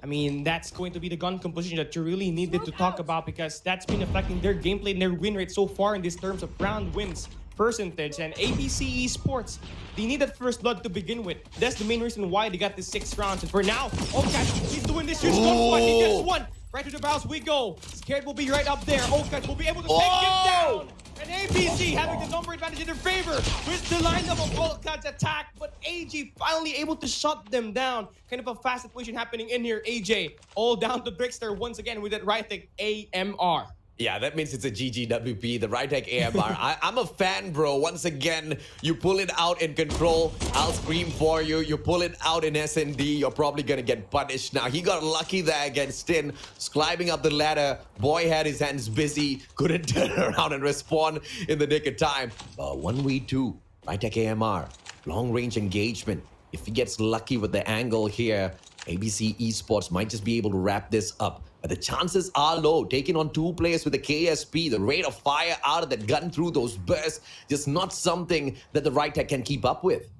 I mean, that's going to be the gun composition that you really needed to talk about, because that's been affecting their gameplay and their win rate so far in these terms of round wins percentage. And ABC Esports, they need that first blood to begin with. That's the main reason why they got the 6 rounds. And for now, OCAD, he's doing this huge gunfight. He gets one. Right to the barrels we go. Scared will be right up there. OCAD will be able to take him down. And ABC having the number advantage in their favor with the lineup of OCAD's attack. But AG finally able to shut them down. Kind of a fast situation happening in here. AJ all down to Brickster once again with that right-tech AMR. Yeah, that means it's a GGWP, the right-tech AMR. I'm a fan, bro. Once again, you pull it out in control, I'll scream for you. You pull it out in SND, you're probably going to get punished. Now, he got lucky there against Tin, climbing up the ladder. Boy had his hands busy, couldn't turn around and respond in the nick of time. 1v2, right-tech AMR, long-range engagement. If he gets lucky with the angle here, ABC Esports might just be able to wrap this up. But the chances are low. Taking on 2 players with the KSP, the rate of fire out of that gun through those bursts, just not something that the right-tech can keep up with.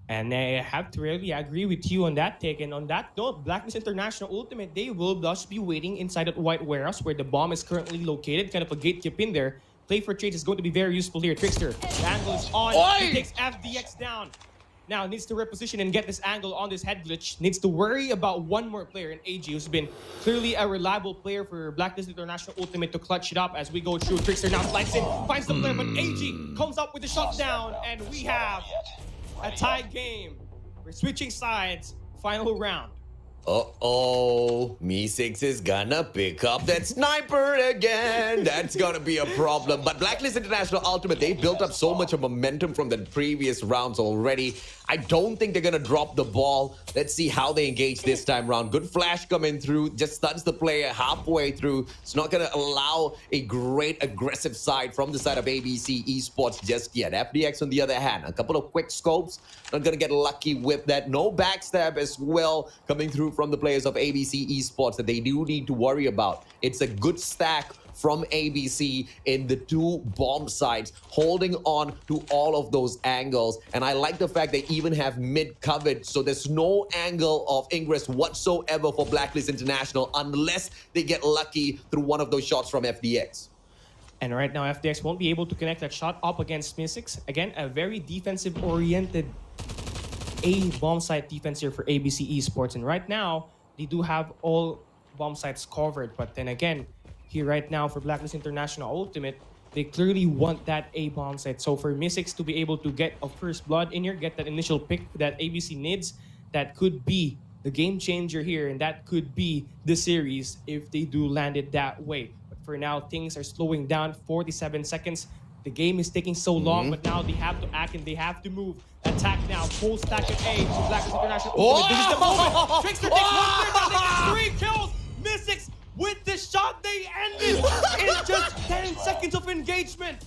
And I have to really agree with you on that take. And on that note, Blacklist International Ultimate, they will thus be waiting inside that white warehouse where the bomb is currently located. Kind of a gatekeep in there. Play for trades is going to be very useful here. Trickster, the angle is on. He takes FDX down. Now needs to reposition and get this angle on this head glitch. Needs to worry about one more player in AG, who's been clearly a reliable player for Blacklist International Ultimate to clutch it up as we go through. Trickster now slides in, finds the player, but AG comes up with the shutdown, and we have a tie game. We're switching sides. Final round. Uh-oh, Me6 is gonna pick up that sniper again. That's gonna be a problem. But Blacklist International Ultimate, they built up so much of momentum from the previous rounds already. I don't think they're gonna drop the ball. Let's see how they engage this time round. Good flash coming through, just stuns the player halfway through. It's not gonna allow a great aggressive side from the side of ABC Esports just yet. FDX on the other hand, a couple of quick scopes. Not gonna get lucky with that. No backstab as well coming through from the players of ABC Esports that they do need to worry about. It's a good stack from ABC in the 2 bomb sites, holding on to all of those angles. And I like the fact they even have mid covered, so there's no angle of ingress whatsoever for Blacklist International unless they get lucky through one of those shots from FDX. And right now, FDX won't be able to connect that shot up against Me6. Again, a very defensive-oriented bomb site defense here for ABC Esports. And right now, they do have all bomb sites covered. But then again, here right now for Blacklist International Ultimate, they clearly want that A bomb site. So for Me6 to be able to get a first blood in here, get that initial pick that ABC needs, that could be the game changer here. And that could be the series if they do land it that way. But for now, things are slowing down. 47 seconds. The game is taking so long, but now they have to act and they have to move. Attack now, full stack at A. Blacklist International Ultimate. This is the moment. Trickster takes 1/3, they get 3 kills. Me6 with the shot, they ended in just 10 seconds of engagement.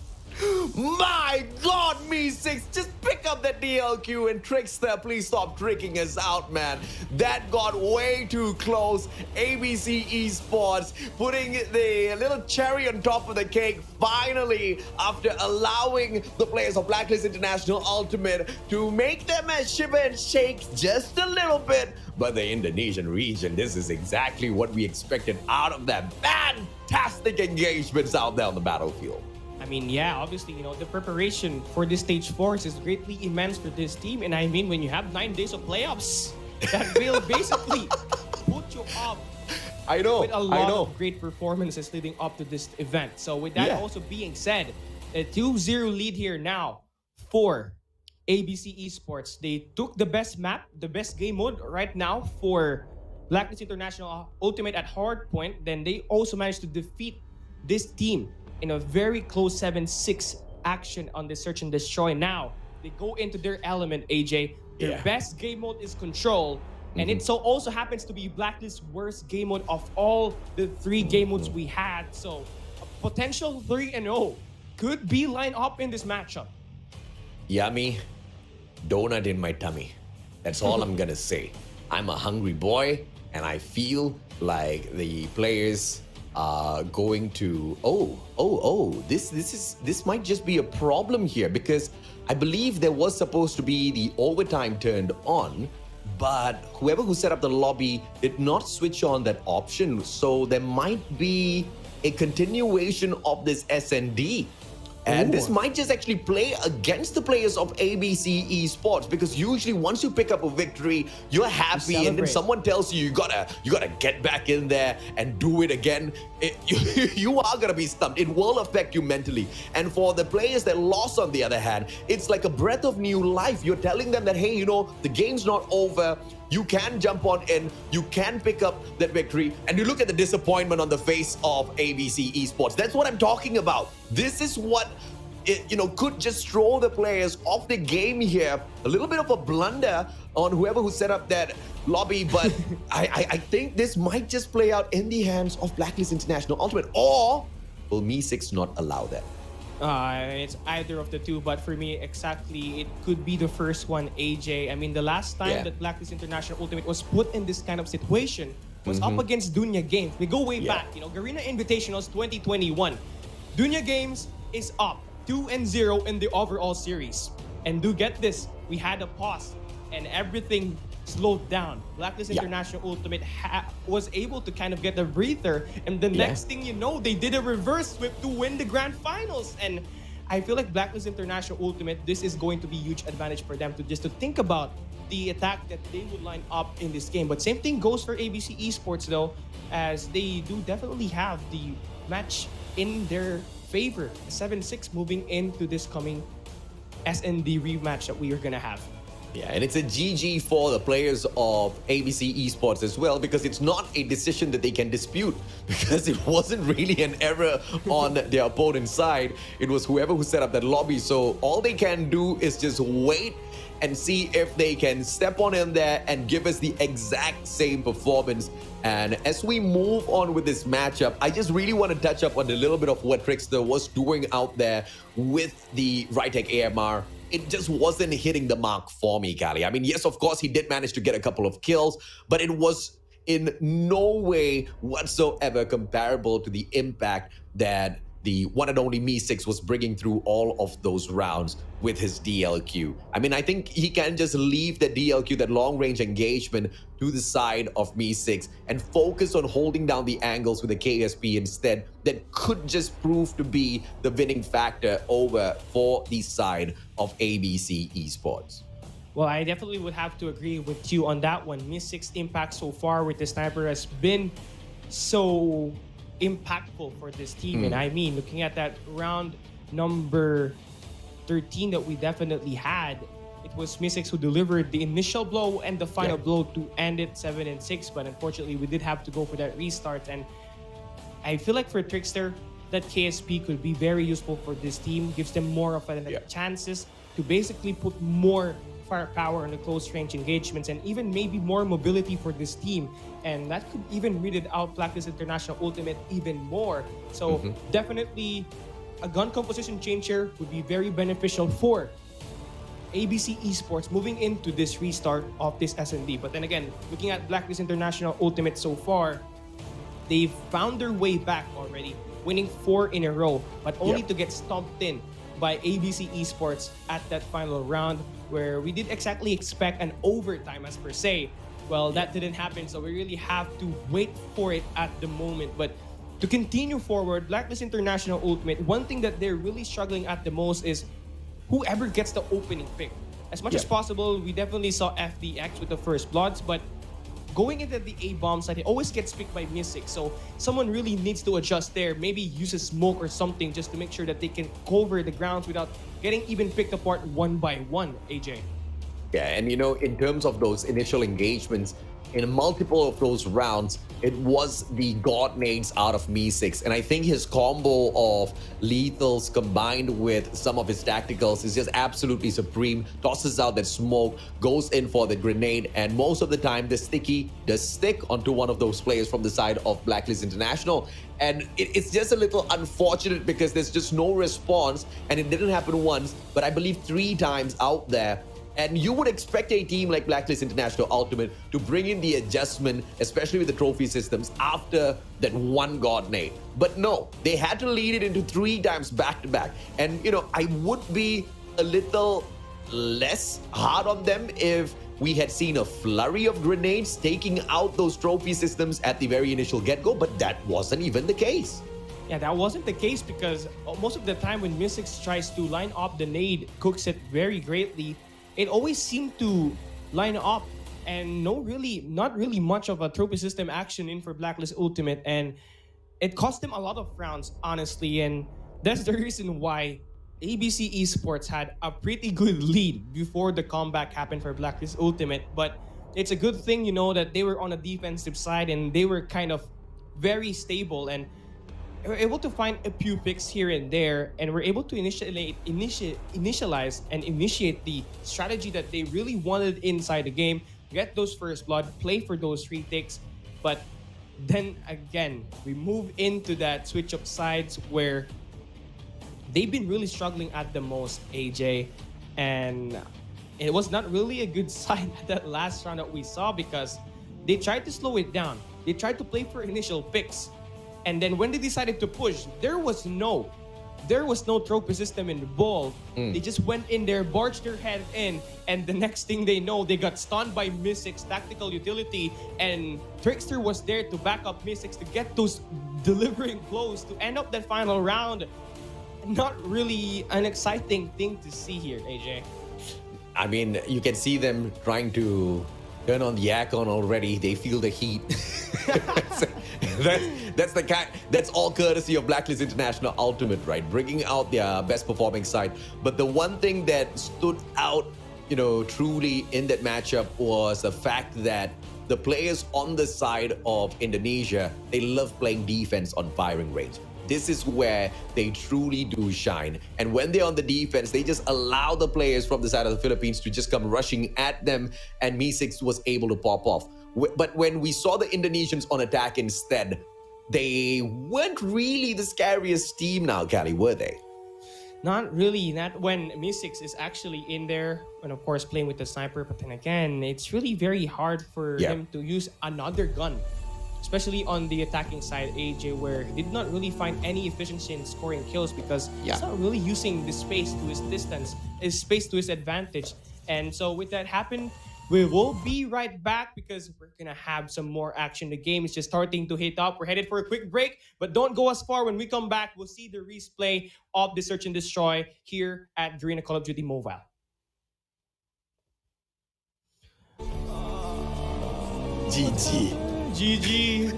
My God, Me6, just pick up the DLQ and Trickster, please stop tricking us out, man. That got way too close. ABC Esports putting the little cherry on top of the cake finally after allowing the players of Blacklist International Ultimate to make them shiver and shake just a little bit. But the Indonesian region, this is exactly what we expected out of them. Fantastic engagements out there on the battlefield. I mean, yeah, obviously, the preparation for this stage 4 is greatly immense for this team. And I mean, when you have 9 days of playoffs, that will basically put you up with a lot of great performances leading up to this event. So with that also being said, a 2-0 lead here now for ABC Esports. They took the best map, the best game mode right now for Blacklist International Ultimate at Hardpoint. Then they also managed to defeat this team in a very close 7-6 action on the Search and Destroy. Now, they go into their element, AJ. Their best game mode is Control. And it so also happens to be Blacklist's worst game mode of all the 3 game modes we had. So, a potential 3-0 could be lined up in this matchup. Yummy donut in my tummy. That's all I'm gonna say. I'm a hungry boy, and I feel like the players are going to this might just be a problem here, because I believe there was supposed to be the overtime turned on, but who set up the lobby did not switch on that option, so there might be a continuation of this SND. And this might just actually play against the players of ABC Esports, because usually once you pick up a victory, you're happy, and then someone tells you you gotta get back in there and do it again. You are gonna be stumped. It will affect you mentally. And for the players that lost, on the other hand, it's like a breath of new life. You're telling them that, hey, the game's not over. You can jump on in, you can pick up that victory, and you look at the disappointment on the face of ABC Esports. That's what I'm talking about. This is what could just throw the players off the game here. A little bit of a blunder on who set up that lobby, but I think this might just play out in the hands of Blacklist International Ultimate, or will Me6 not allow that? It's either of the two, but for me, exactly, it could be the first one, AJ. I mean, the last time that Blacklist International Ultimate was put in this kind of situation was up against Dunya Games. We go way back, Garena Invitationals 2021. Dunya Games is up 2-0 in the overall series. And do get this, we had a pause and everything slowed down. Blacklist International Ultimate was able to kind of get a breather, and the next thing you know, they did a reverse sweep to win the grand finals. And I feel like Blacklist International Ultimate, this is going to be a huge advantage for them to think about the attack that they would line up in this game. But same thing goes for ABC Esports though, as they do definitely have the match in their favor. 7-6 moving into this coming SND rematch that we are gonna have. Yeah, and it's a GG for the players of ABC Esports as well, because it's not a decision that they can dispute, because it wasn't really an error on their opponent's side. It was who set up that lobby. So all they can do is just wait and see if they can step on in there and give us the exact same performance. And as we move on with this matchup, I just really want to touch up on a little bit of what Trickster was doing out there with the Rytech AMR. It just wasn't hitting the mark for me, Kali. I mean, yes, of course, he did manage to get a couple of kills, but it was in no way whatsoever comparable to the impact that the one and only Me6 was bringing through all of those rounds with his DLQ. I mean, I think he can just leave the DLQ, that long-range engagement, to the side of Me6 and focus on holding down the angles with the KSP instead. That could just prove to be the winning factor over for the side of ABC Esports. Well, I definitely would have to agree with you on that one. Me6 impact so far with the sniper has been so impactful for this team. And I mean, looking at that round number 13 that we definitely had, it was Me6 who delivered the initial blow and the final blow to end it 7-6. But unfortunately, we did have to go for that restart. And I feel like for Trickster, that KSP could be very useful for this team. Gives them more of a chances to basically put more firepower in the close range engagements, and even maybe more mobility for this team. And that could even read it out Blacklist International Ultimate even more. So definitely a gun composition change here would be very beneficial for ABC Esports moving into this restart of this S&D. But then again, looking at Blacklist International Ultimate so far, they've found their way back already, winning 4 in a row, but only to get stomped in by ABC Esports at that final round, where we did exactly expect an overtime as per se. Well, that didn't happen, so we really have to wait for it at the moment. But to continue forward, Blacklist International Ultimate, one thing that they're really struggling at the most is whoever gets the opening pick. As much as possible, we definitely saw FDX with the first bloods, but going into the A-bomb side, it always gets picked by Mystics. So someone really needs to adjust there. Maybe use a smoke or something just to make sure that they can cover the grounds without getting even picked apart one by one, AJ. Yeah, and you know, in terms of those initial engagements, in multiple of those rounds, it was the God nades out of Me6. And I think his combo of lethals combined with some of his tacticals is just absolutely supreme. Tosses out that smoke, goes in for the grenade, and most of the time, the sticky does stick onto one of those players from the side of Blacklist International. And it's just a little unfortunate because there's just no response, and it didn't happen once, but I believe 3 times out there. And you would expect a team like Blacklist International Ultimate to bring in the adjustment, especially with the trophy systems, after that one God nade. But no, they had to lead it into 3 times back-to-back. And, you know, I would be a little less hard on them if we had seen a flurry of grenades taking out those trophy systems at the very initial get-go, but that wasn't even the case. Yeah, that wasn't the case because most of the time when Mystics tries to line up the nade, cooks it very greatly, it always seemed to line up and not really much of a trophy system action in for Blacklist Ultimate, and it cost them a lot of rounds, honestly, and that's the reason why ABC Esports had a pretty good lead before the comeback happened for Blacklist Ultimate. But it's a good thing, you know, that they were on a defensive side and they were kind of very stable and were able to find a few picks here and there, and were able to initialize and initiate the strategy that they really wanted inside the game, get those first blood, play for those retakes. But then again, we move into that switch of sides where they've been really struggling at the most, AJ, and it was not really a good sign at that last round that we saw because they tried to slow it down. They tried to play for initial picks. And then when they decided to push, there was no trophy system involved. They just went in there, barged their head in, and the next thing they know, they got stunned by Mystics' tactical utility, and Trickster was there to back up Mystics to get those delivering blows to end up that final round. Not really an exciting thing to see here, AJ. I mean, you can see them trying to turn on the aircon already. They feel the heat. That's all courtesy of Blacklist International Ultimate, right? Bringing out their best performing side. But the one thing that stood out, you know, truly in that matchup was the fact that the players on the side of Indonesia, they love playing defense on firing range. This is where they truly do shine. And when they're on the defense, they just allow the players from the side of the Philippines to just come rushing at them, and Me6 was able to pop off. But when we saw the Indonesians on attack instead, they weren't really the scariest team now, Callie, were they? Not really. Not when Mystics is actually in there, and of course playing with the sniper. But then again, it's really very hard for him to use another gun, especially on the attacking side, AJ, where he did not really find any efficiency in scoring kills because he's not really using the space to his space to his advantage. And so with that happen, we will be right back because we're going to have some more action. The game is just starting to heat up. We're headed for a quick break, but don't go as far. When we come back, we'll see the replay of the Search and Destroy here at Garena Call of Duty Mobile. GG. GG.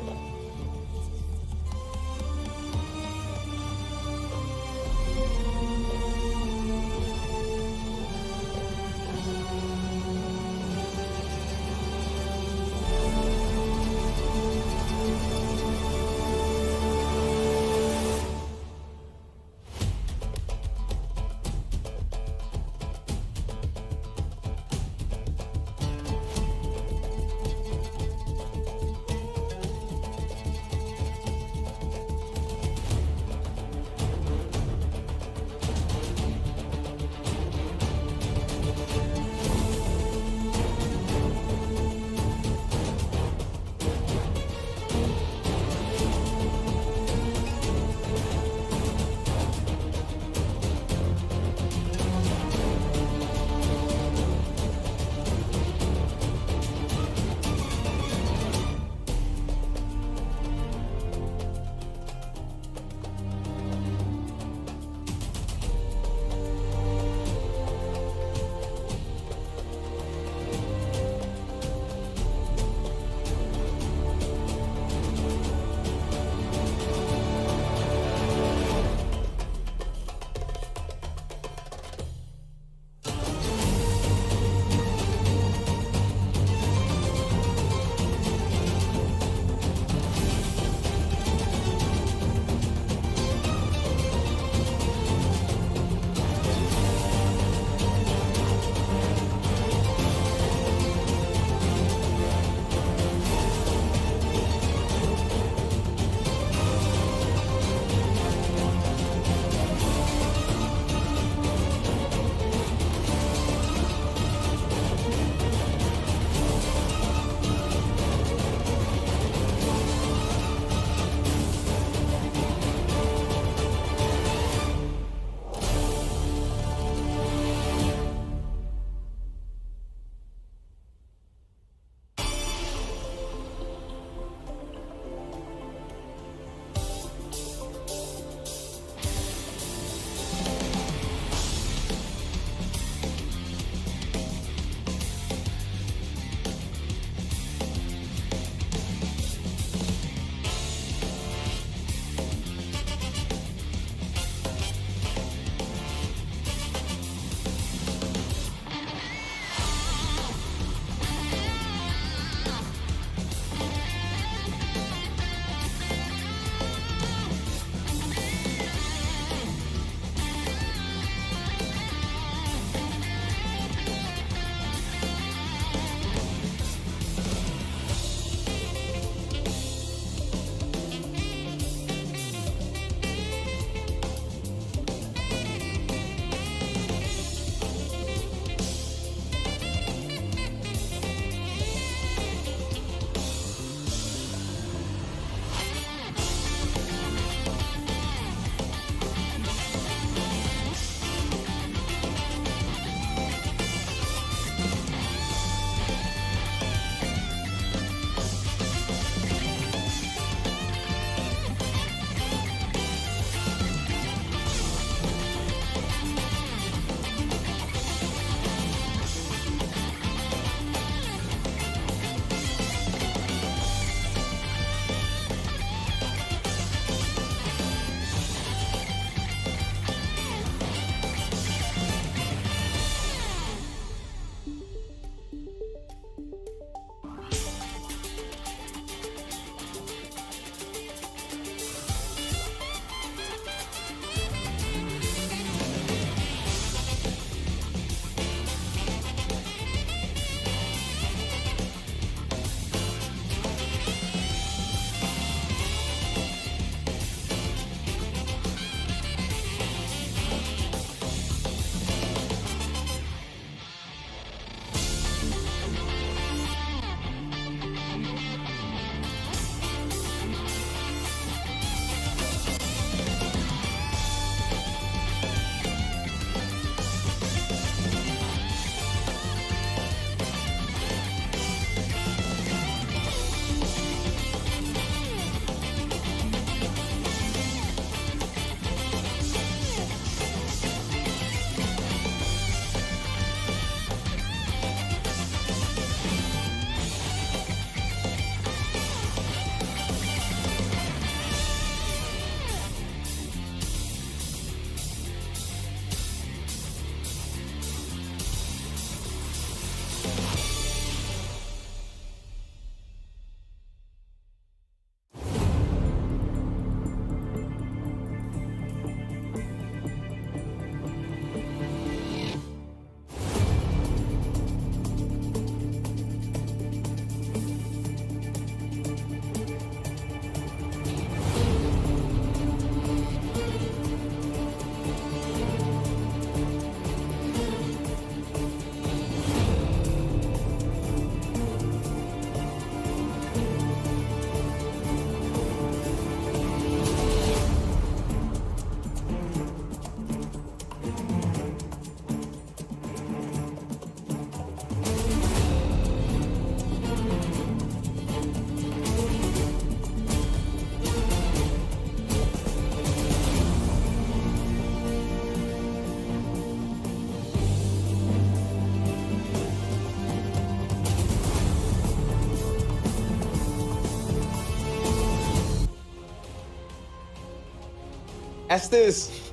Estes.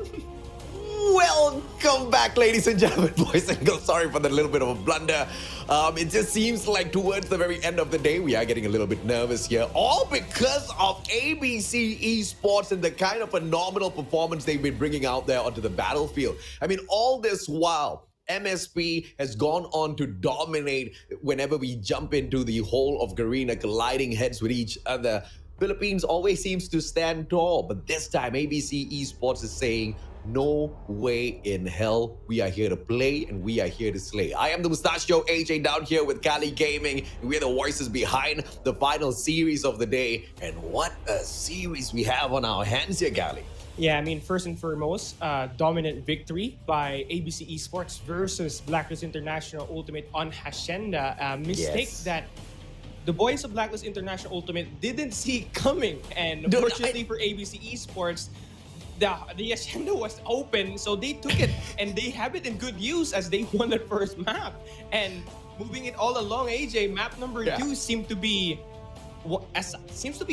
Welcome back, ladies and gentlemen, boys and girls. Sorry for the little bit of a blunder. It just seems like towards the very end of the day, we are getting a little bit nervous here, all because of ABC Esports and the kind of phenomenal performance they've been bringing out there onto the battlefield. I mean, all this while, MSP has gone on to dominate whenever we jump into the whole of Garena, colliding heads with each other. Philippines always seems to stand tall, but this time ABC Esports is saying, no way in hell. We are here to play and we are here to slay. I am the Mustachio AJ down here with Kali Gaming. We're the voices behind the final series of the day. And what a series we have on our hands here, Kali. Yeah, I mean, first and foremost, dominant victory by ABC Esports versus Blacklist International Ultimate on Hacienda. Mistake that the boys of Blacklist International Ultimate didn't see coming. And unfortunately for ABC Esports, the Hacienda was open, so they took it and they have it in good use as they won the first map. And moving it all along, AJ, map number 2 seems to be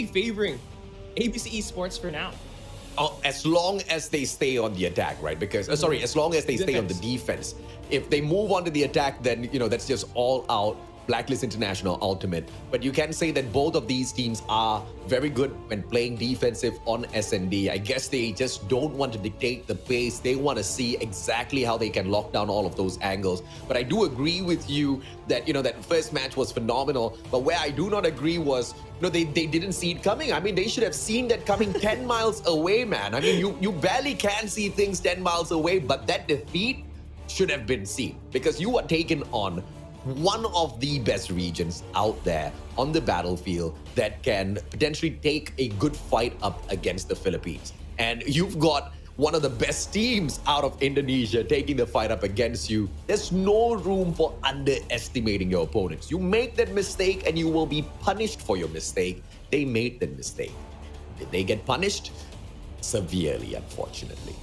favoring ABC Esports for now. Oh, as long as they stay on the attack, right? Because, sorry, as long as they stay on the defense. If they move on to the attack, then, you know, that's just all out Blacklist International Ultimate. But you can say that both of these teams are very good when playing defensive on SND. I guess they just don't want to dictate the pace. They want to see exactly how they can lock down all of those angles. But I do agree with you that, you know, that first match was phenomenal. But where I do not agree was, you know, they didn't see it coming. I mean, they should have seen that coming 10 miles away, man. I mean, you barely can see things 10 miles away, but that defeat should have been seen because you are taken on one of the best regions out there on the battlefield that can potentially take a good fight up against the Philippines. And you've got one of the best teams out of Indonesia taking the fight up against you. There's no room for underestimating your opponents. You make that mistake and you will be punished for your mistake. They made that mistake. Did they get punished? Severely, unfortunately.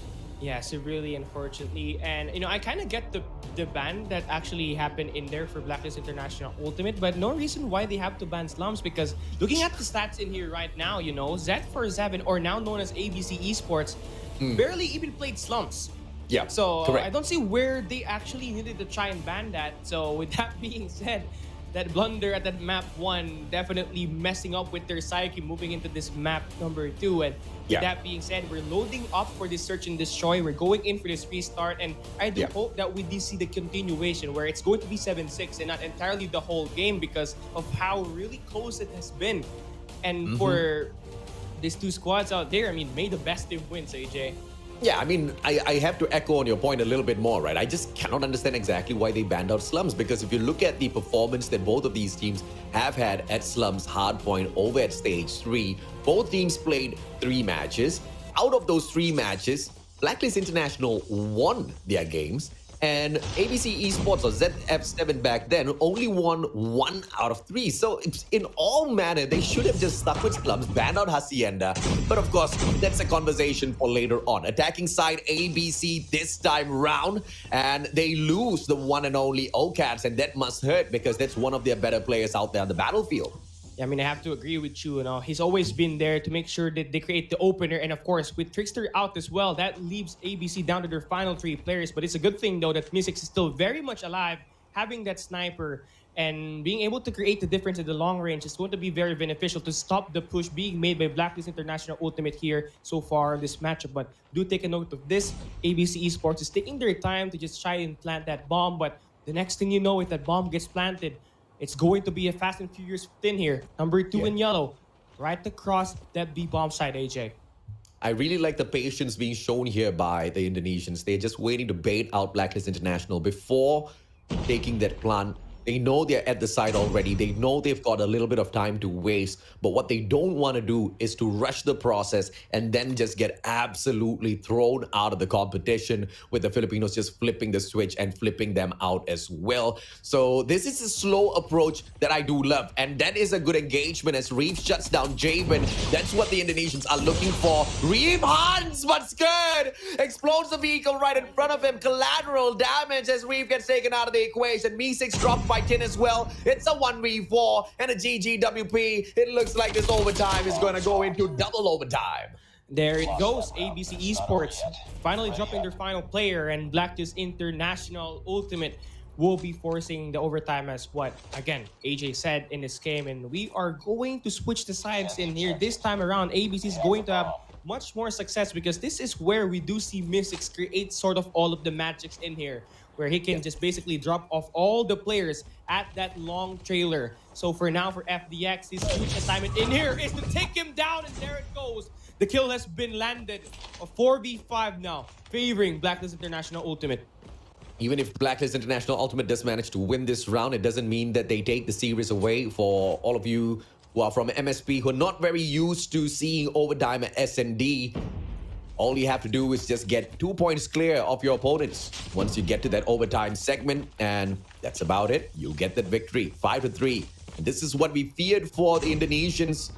Yeah, severely, unfortunately. And, you know, I kind of get the ban that actually happened in there for Blacklist International Ultimate, but no reason why they have to ban slums, because looking at the stats in here right now, you know, Z47, or now known as ABC Esports, barely even played slums. Yeah, so correct. I don't see where they actually needed to try and ban that. So with that being said, that blunder at that map 1 definitely messing up with their psyche moving into this map number 2. And with that being said, we're loading up for this search and destroy. We're going in for this restart, and I do hope that we do see the continuation where it's going to be 7-6 and not entirely the whole game because of how really close it has been. And for these two squads out there, I mean, may the best team wins, AJ. Yeah, I mean, I have to echo on your point a little bit more, right? I just cannot understand exactly why they banned out slums, because if you look at the performance that both of these teams have had at slums hardpoint over at stage 3, both teams played 3 matches. Out of those 3 matches, Blacklist International won their games, and ABC Esports, or ZF7 back then, only won 1 out of 3. So in all manner, they should have just stuck with slums, banned out Hacienda. But of course, that's a conversation for later on. Attacking side ABC this time round, and they lose the one and only OCATs, and that must hurt because that's one of their better players out there on the battlefield. I mean, I have to agree with you. You know, he's always been there to make sure that they create the opener. And of course, with Trickster out as well, that leaves ABC down to their final 3 players. But it's a good thing, though, that Mystics is still very much alive. Having that sniper and being able to create the difference in the long range is going to be very beneficial to stop the push being made by Blacklist International Ultimate here so far in this matchup. But do take a note of this. ABC Esports is taking their time to just try and plant that bomb. But the next thing you know, if that bomb gets planted, it's going to be a Fast and Furious thin here. Number 2 in yellow, right across that B bomb side, AJ. I really like the patience being shown here by the Indonesians. They're just waiting to bait out Blacklist International before taking that plant. They know they're at the side already. They know they've got a little bit of time to waste. But what they don't want to do is to rush the process and then just get absolutely thrown out of the competition with the Filipinos just flipping the switch and flipping them out as well. So this is a slow approach that I do love. And that is a good engagement as Reeve shuts down Jabin. That's what the Indonesians are looking for. Reeve hunts, but scared. Explodes the vehicle right in front of him. Collateral damage as Reeve gets taken out of the equation. Me6 dropped by 10 as well. It's a 1v4 and a GGWP. It looks like this overtime is going to go into double overtime. There it goes, ABC Esports finally dropping their final player, and Blacklist International Ultimate will be forcing the overtime as what, again, AJ said in this game. And we are going to switch the sides in here. This time around, ABC is going to have much more success because this is where we do see Mystics create sort of all of the magics in here, where he can just basically drop off all the players at that long trailer. So for now, for FDX, his huge assignment in here is to take him down, and there it goes. The kill has been landed. A 4v5 now, favoring Blacklist International Ultimate. Even if Blacklist International Ultimate does manage to win this round, it doesn't mean that they take the series away. For all of you who are from MSP who are not very used to seeing overtime at S&D, all you have to do is just get 2 points clear of your opponents once you get to that overtime segment, and that's about it. You'll get that victory, 5-3. And this is what we feared for the Indonesians.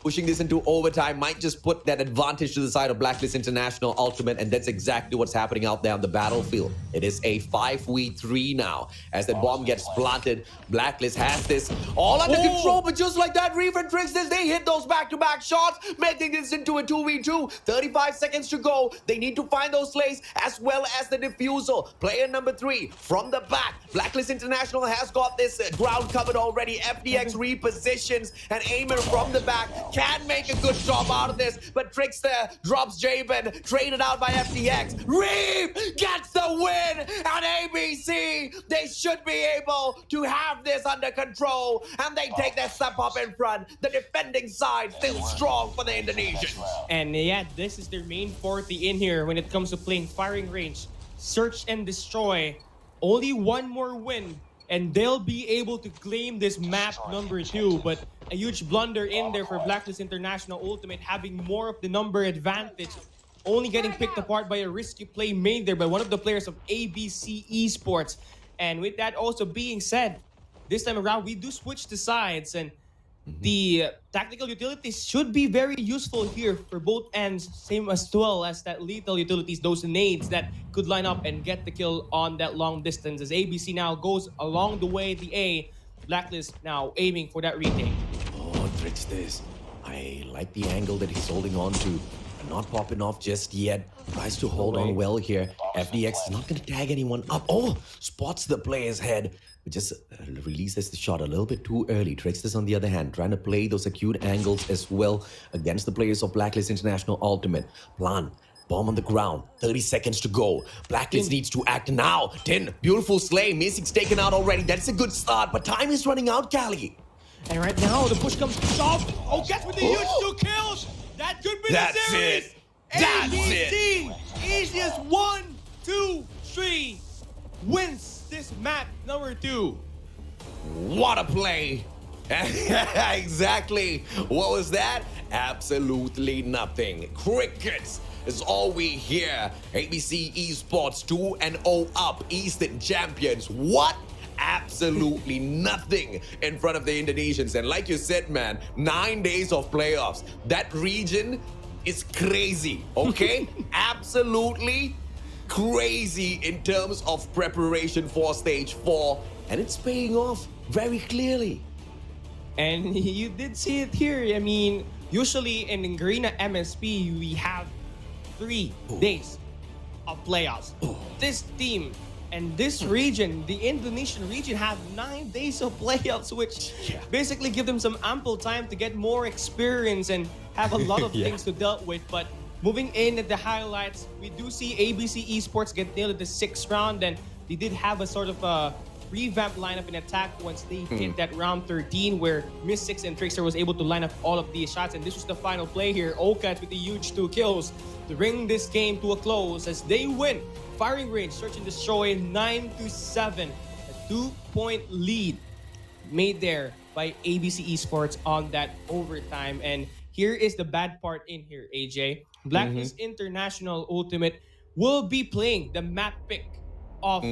Pushing this into overtime might just put that advantage to the side of Blacklist International Ultimate, and that's exactly what's happening out there on the battlefield. It is a 5v3 now. As the bomb gets planted, Blacklist has this all under control, but just like that, Reef and Tricksters, they hit those back-to-back shots, making this into a 2v2. 35 seconds to go. They need to find those slays as well as the defusal. Player number 3 from the back. Blacklist International has got this ground covered already. FDX repositions, and Aimer from the back can make a good job out of this, but Trickster drops Jabin, traded out by FDX. Reeve gets the win, and ABC, they should be able to have this under control, and they take their step up in front. The defending side still strong for the Indonesians. And yeah, this is their main forte in here when it comes to playing firing range. Search and destroy. Only one more win, and they'll be able to claim this map number 2. But a huge blunder in there for Blacklist International Ultimate, having more of the number advantage, only getting picked apart by a risky play made there by one of the players of ABC Esports. And with that also being said, this time around, we do switch the sides, and the tactical utilities should be very useful here for both ends, same as well as that lethal utilities, those nades that could line up and get the kill on that long distance. As ABC now goes along the way, the A, Blacklist now aiming for that retake. Oh, Tricksters, I like the angle that he's holding on to. Not popping off just yet. Tries to hold on well here. FDX is not going to tag anyone up. Oh, spots the player's head. But just releases the shot a little bit too early. Tricksters, on the other hand, trying to play those acute angles as well against the players of Blacklist International Ultimate. Plan. Bomb on the ground. 30 seconds to go. Blacklist needs to act now. 10. Beautiful slay. Mystic's taken out already. That's a good start, but time is running out, Cali. And right now, the push comes to shove. Oh, gets with the huge 2 kills. That could be the series. It. That's ABC, easiest 1, 2, 3, wins this map number 2. What a play. Exactly. What was that? Absolutely nothing. Crickets is all we hear. ABC Esports 2-0 up. Eastern champions. What? Absolutely nothing in front of the Indonesians. And like you said, man, 9 days of playoffs. That region is crazy, okay? Absolutely crazy in terms of preparation for stage 4. And it's paying off very clearly. And you did see it here. I mean, usually in Garena MSP, we have 3 days of playoffs. This team and this region, the Indonesian region, have 9 days of playoffs, which basically give them some ample time to get more experience and have a lot of things to deal with. But moving in at the highlights, we do see ABC Esports get nailed at the 6th round, and they did have a sort of a revamped lineup in attack once they hit that round 13, where Mystics and Trickster was able to line up all of these shots. And this was the final play here. Okat with the huge 2 kills to bring this game to a close as they win. Firing range, search and destroy, 9-7. A 2-point lead made there by ABC Esports on that overtime. And here is the bad part in here, AJ. Blacklist International Ultimate will be playing the map pick of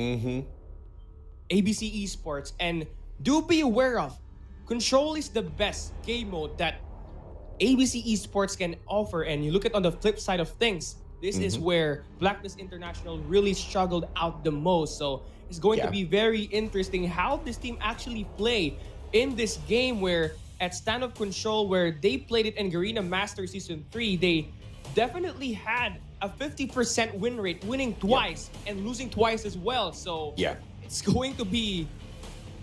ABC Esports. And do be aware of, Control is the best game mode that ABC Esports can offer. And you look at on the flip side of things, this is where Blacklist International really struggled out the most. So it's going to be very interesting how this team actually play in this game, where at Stand of Control, where they played it in Garena Master Season 3, they definitely had a 50% win rate, winning twice and losing twice as well. So Yeah. it's going to be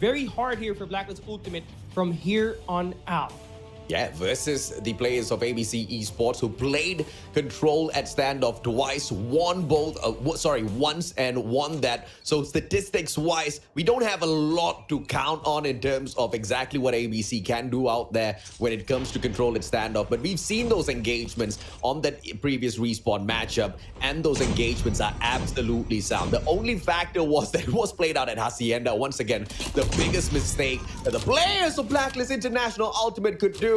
very hard here for Blacklist Ultimate from here on out. Yeah, versus the players of ABC Esports who played Control at standoff twice, won both, once and won that. So statistics-wise, we don't have a lot to count on in terms of exactly what ABC can do out there when it comes to Control at standoff. But we've seen those engagements on that previous Respawn matchup, and those engagements are absolutely sound. The only factor was that it was played out at Hacienda. Once again, the biggest mistake that the players of Blacklist International Ultimate could do.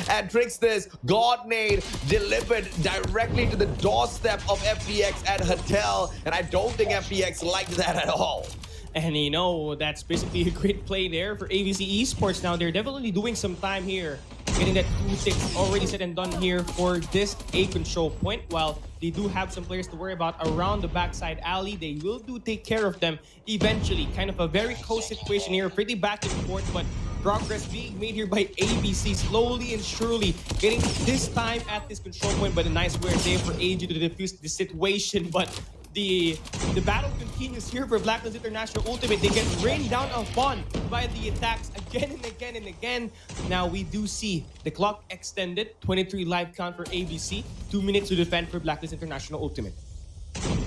And Trickster's God Nade delivered directly to the doorstep of FPX at Hotel. And I don't think FPX liked that at all. And you know, that's basically a great play there for ABC Esports. Now, they're definitely doing some time here, getting that 2-6 already said and done here for this A control point. While they do have some players to worry about around the backside alley, they will take care of them eventually. Kind of a very close situation here, pretty back and forth, but progress being made here by ABC, slowly and surely getting this time at this control point. But a nice wear there for AG to defuse the situation. But the battle continues here for Blacklist International Ultimate. They get rained down upon by the attacks again and again and again. Now we do see the clock extended. 23 life count for ABC. 2 minutes to defend for Blacklist International Ultimate.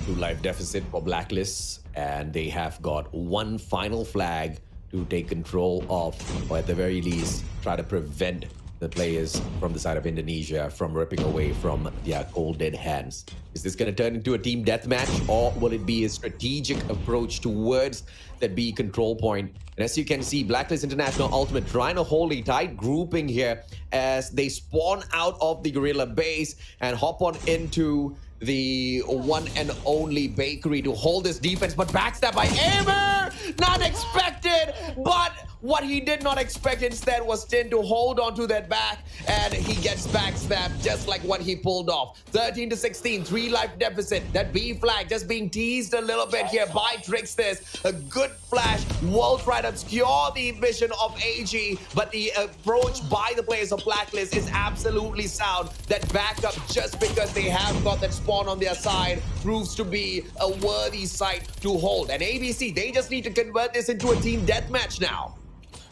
2 life deficit for Blacklist, and they have got one final flag to take control of, or at the very least, try to prevent the players from the side of Indonesia from ripping away from their cold dead hands. Is this going to turn into a team deathmatch, or will it be a strategic approach towards that B control point? And as you can see, Blacklist International Ultimate trying to hold a tight grouping here as they spawn out of the Gorilla base and hop on into the one and only bakery to hold this defense, but backstab by Amer! Not expected, but what he did not expect instead was Tin to hold on to that back, and he gets backstabbed just like what he pulled off. 13-16, 3 life deficit. That B flag just being teased a little bit here by Tricksters. A good flash will try to obscure the vision of AG, but the approach by the players of Blacklist is absolutely sound. That backup, just because they have got that spawn on their side, proves to be a worthy sight to hold. And ABC, they just need to convert this into a team deathmatch now.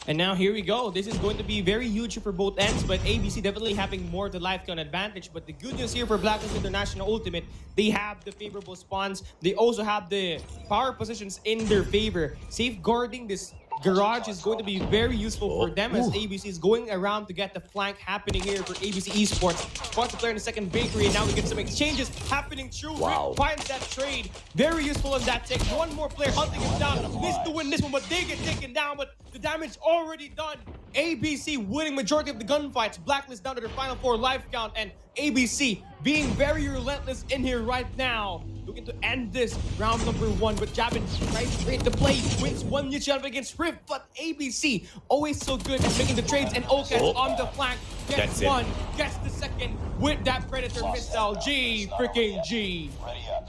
And now here we go. This is going to be very huge for both ends, but ABC definitely having more of the life count advantage. But the good news here for Blacklist International Ultimate, they have the favorable spawns. They also have the power positions in their favor. Safeguarding this garage is going to be very useful for them, as ABC is going around to get the flank happening here for ABC Esports. Spots the player in the second bakery, and now we get some exchanges happening through. Rick finds that trade. Very useful on that take. One more player hunting him down. Missed to win this one, but they get taken down. But the damage already done. ABC winning majority of the gunfights. Blacklist down to their final 4 life count, and ABC being very relentless in here right now. Looking to end this round number 1, but Jabin tries to create the play, wins 1 neutral against Rift, but ABC always so good at making the trades, and Okas on the flank gets one, gets the second with that Predator missile. G freaking G.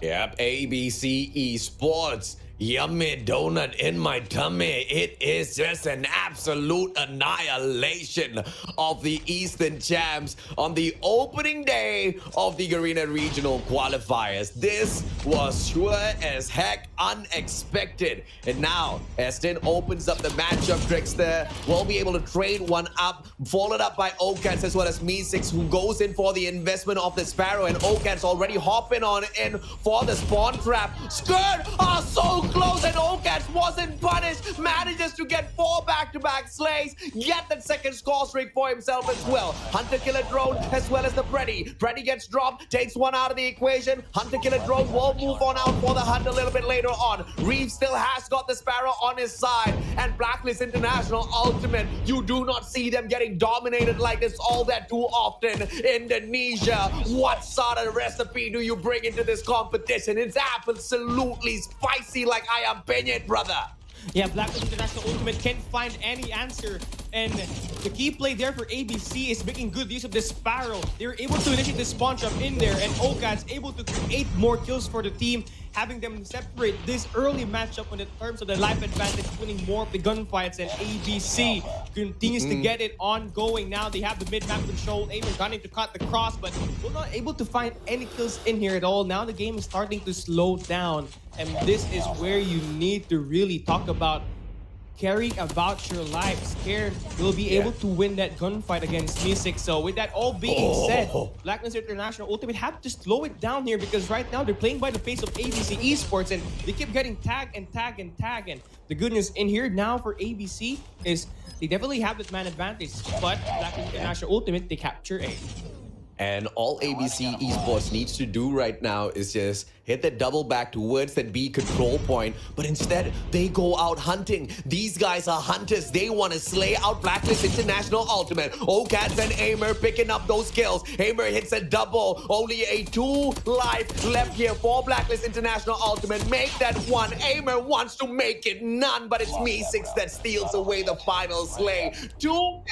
Yep, ABC Esports. Yummy donut in my tummy. It is just an absolute annihilation of the Eastern champs on the opening day of the Garena regional qualifiers. This was sure as heck unexpected. And now, as Tin opens up the matchup, Trickster will be able to trade one up, followed up by Okats as well as Me6, who goes in for the investment of the Sparrow, and Okats already hopping on in for the spawn trap. Skirt are so close, and Okats wasn't punished, manages to get 4 back-to-back slays, get that second score streak for himself as well. Hunter Killer Drone as well as the Freddy. Freddy gets dropped, takes one out of the equation. Hunter Killer Drone will move on out for the hunt a little bit later on. Reeves still has got the Sparrow on his side, and Blacklist International Ultimate, you do not see them getting dominated like this all that too often. Indonesia, what sort of recipe do you bring into this competition? It's absolutely spicy like I am beñat, brother. Yeah, Blacklist International Ultimate can't find any answer. And the key play there for ABC is making good use of the Sparrow. They were able to initiate the spawn trap in there, and Okad's able to create more kills for the team. having them separate this early matchup in the terms of the life advantage, winning more of the gunfights, and ABC continues to get it ongoing. Now they have the mid-map control. Aimer gunning to cut the cross, but we're not able to find any kills in here at all. Now the game is starting to slow down, and this is where you need to really talk about caring about your life. Scared will be able to win that gunfight against Music. So with that all being said, Blacklist International Ultimate have to slow it down here, because right now they're playing by the pace of ABC Esports and they keep getting tagged and tagged and tagged. And the good news in here now for ABC is they definitely have that man advantage, but Blacklist International Ultimate, they capture A. And all ABC Esports needs to do right now is just hit that double back towards that B control point. But instead, they go out hunting. These guys are hunters. They want to slay out Blacklist International Ultimate. Ocats and Aimer picking up those kills. Aimer hits a double. Only a 2 life left here for Blacklist International Ultimate. Make that one. Aimer wants to make it none, but it's Me6 that steals away the final slay. 2-0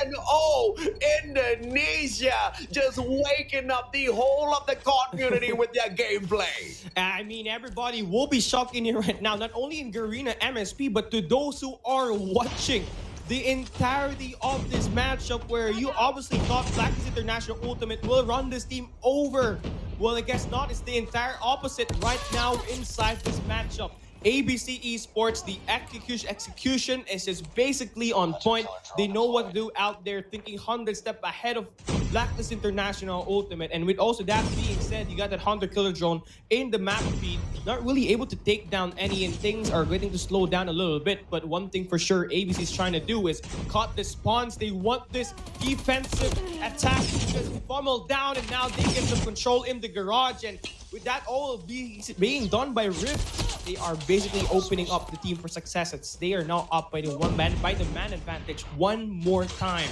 Indonesia, just waking up the whole of the community with their gameplay. I mean, everybody will be shocked in here right now, not only in Garena MSP, but to those who are watching the entirety of this matchup, where you obviously thought Blacklist International Ultimate will run this team over. Well, I guess not. It's the entire opposite right now inside this matchup. ABC Esports, the execution is just basically on point. They know what to do out there, thinking 100 steps ahead of Blacklist International Ultimate. And with also that being said, you got that Hunter Killer Drone in the map feed, not really able to take down any, and things are getting to slow down a little bit. But one thing for sure ABC is trying to do is cut the spawns. They want this defensive attack to just funnel down, and now they get some control in the garage. And with that all being done by Rift, they are basically opening up the team for success. They are now up by the man advantage one more time.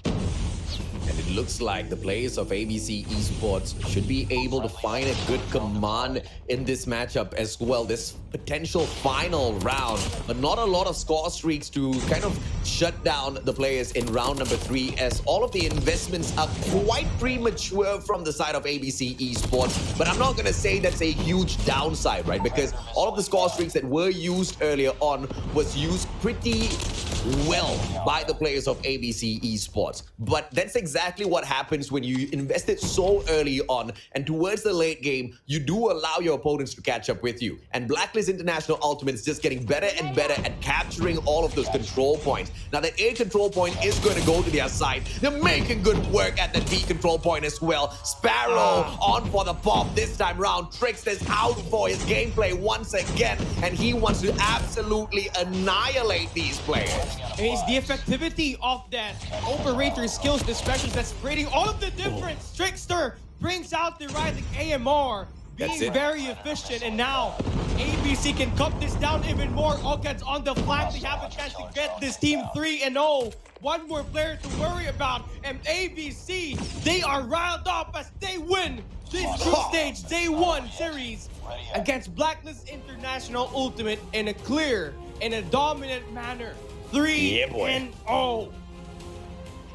And it looks like the players of ABC Esports should be able to find a good command in this matchup as well. This potential final round, but not a lot of score streaks to kind of shut down the players in round number 3, as all of the investments are quite premature from the side of ABC Esports. But I'm not going to say that's a huge downside, right? Because all of the score streaks that were used earlier on was used pretty well by the players of ABC Esports. But that's exactly what happens when you invest it so early on, and towards the late game, you do allow your opponents to catch up with you. And Blacklist International Ultimate is just getting better and better at capturing all of those control points. Now, that A control point is going to go to their side. They're making good work at the B control point as well. Sparrow on for the pop this time round. Trickster's out for his gameplay once again, and he wants to absolutely annihilate these players. And it's the effectivity of that operator skills, the specials that's creating all of the difference. Trickster brings out the rising AMR, being very efficient, and now ABC can cut this down even more. Okats on the flank, they have a chance to get this team 3-0. One more player to worry about, and ABC, they are riled up as they win this group stage Day 1 series against Blacklist International Ultimate in a clear and a dominant manner. 3-0.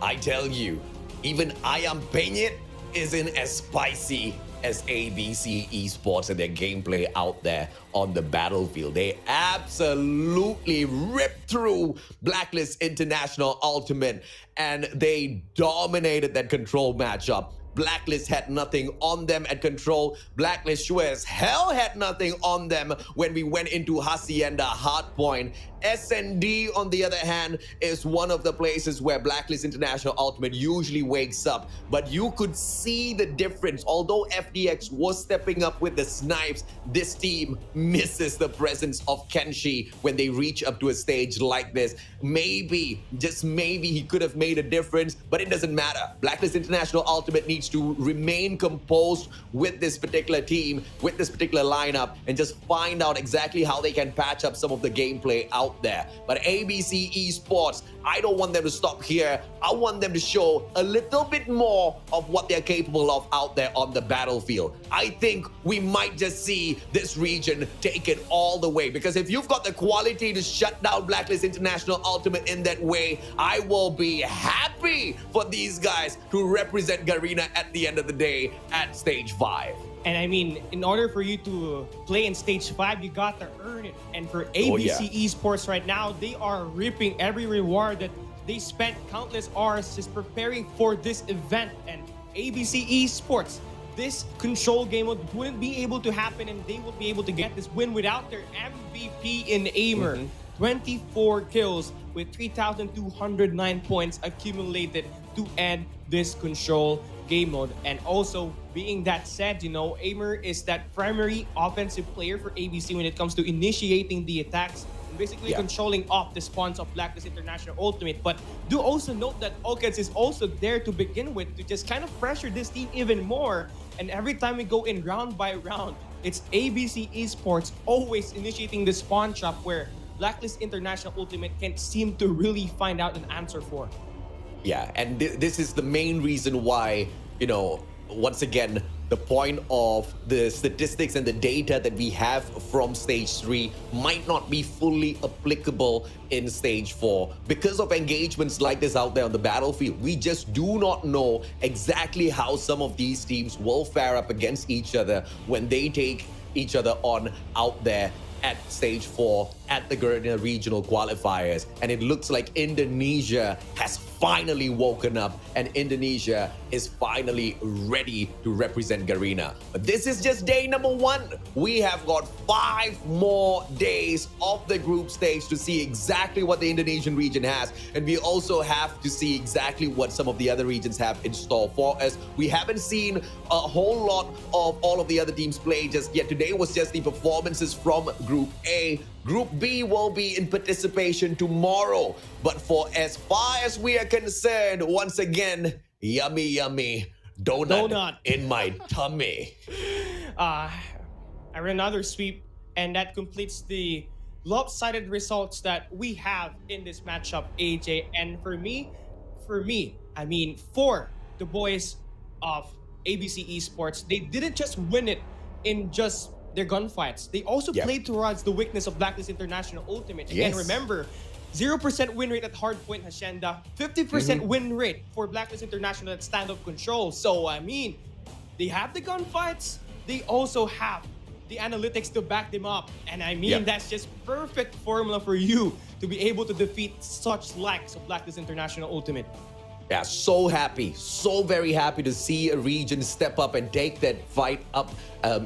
I tell you, even Ayam Penyet isn't as spicy as ABC Esports and their gameplay out there on the battlefield. They absolutely ripped through Blacklist International Ultimate, and they dominated that control matchup. Blacklist had nothing on them at control. Blacklist sure as hell had nothing on them when we went into Hacienda Hardpoint. SND, on the other hand, is one of the places where Blacklist International Ultimate usually wakes up. But you could see the difference. Although FDX was stepping up with the snipes, this team misses the presence of Kenshi when they reach up to a stage like this. Maybe, just maybe, he could have made a difference, but it doesn't matter. Blacklist International Ultimate needs to remain composed with this particular team, with this particular lineup, and just find out exactly how they can patch up some of the gameplay out there. But ABC Esports, I don't want them to stop here. I want them to show a little bit more of what they're capable of out there on the battlefield. I think we might just see this region take it all the way, because if you've got the quality to shut down Blacklist International Ultimate in that way, I will be happy for these guys to represent Garena at the end of the day at stage 5. And I mean, in order for you to play in stage 5, you got to earn it. And for ABC Esports right now, they are reaping every reward that they spent countless hours just preparing for this event. And ABC Esports, this control game wouldn't be able to happen, and they would be able to get this win without their MVP in Aimer. 24 kills with 3,209 points accumulated to end this control game mode. And also, being that said, you know, Aimer is that primary offensive player for ABC when it comes to initiating the attacks and basically controlling off the spawns of Blacklist International Ultimate. But do also note that Okets is also there to begin with to just kind of pressure this team even more. And every time we go in round by round, it's ABC Esports always initiating the spawn trap where Blacklist International Ultimate can't seem to really find out an answer for. Yeah, and this is the main reason why, you know, once again, the point of the statistics and the data that we have from stage 3 might not be fully applicable in stage 4 because of engagements like this out there on the battlefield. We just do not know exactly how some of these teams will fare up against each other when they take each other on out there at stage 4 at the Garena regional qualifiers. And it looks like Indonesia has finally woken up and Indonesia is finally ready to represent Garena. But this is just day number 1. We have got 5 more days of the group stage to see exactly what the Indonesian region has, and we also have to see exactly what some of the other regions have in store for us. We haven't seen a whole lot of all of the other teams play just yet. Today was just the performances from Group A. Group B will be in participation tomorrow. But for as far as we are concerned, once again, yummy, yummy donut in my tummy. I ran another sweep, and that completes the lopsided results that we have in this matchup, AJ. And for me, I mean, for the boys of ABC Esports, they didn't just win it in just their gunfights. They also played towards the weakness of Blacklist International Ultimate. Again, remember, 0% win rate at Hardpoint Hacienda, 50% win rate for Blacklist International at standoff control. So, I mean, they have the gunfights, they also have the analytics to back them up. And I mean, that's just perfect formula for you to be able to defeat such likes of Blacklist International Ultimate. Yeah, so happy, so very happy to see a region step up and take that fight up,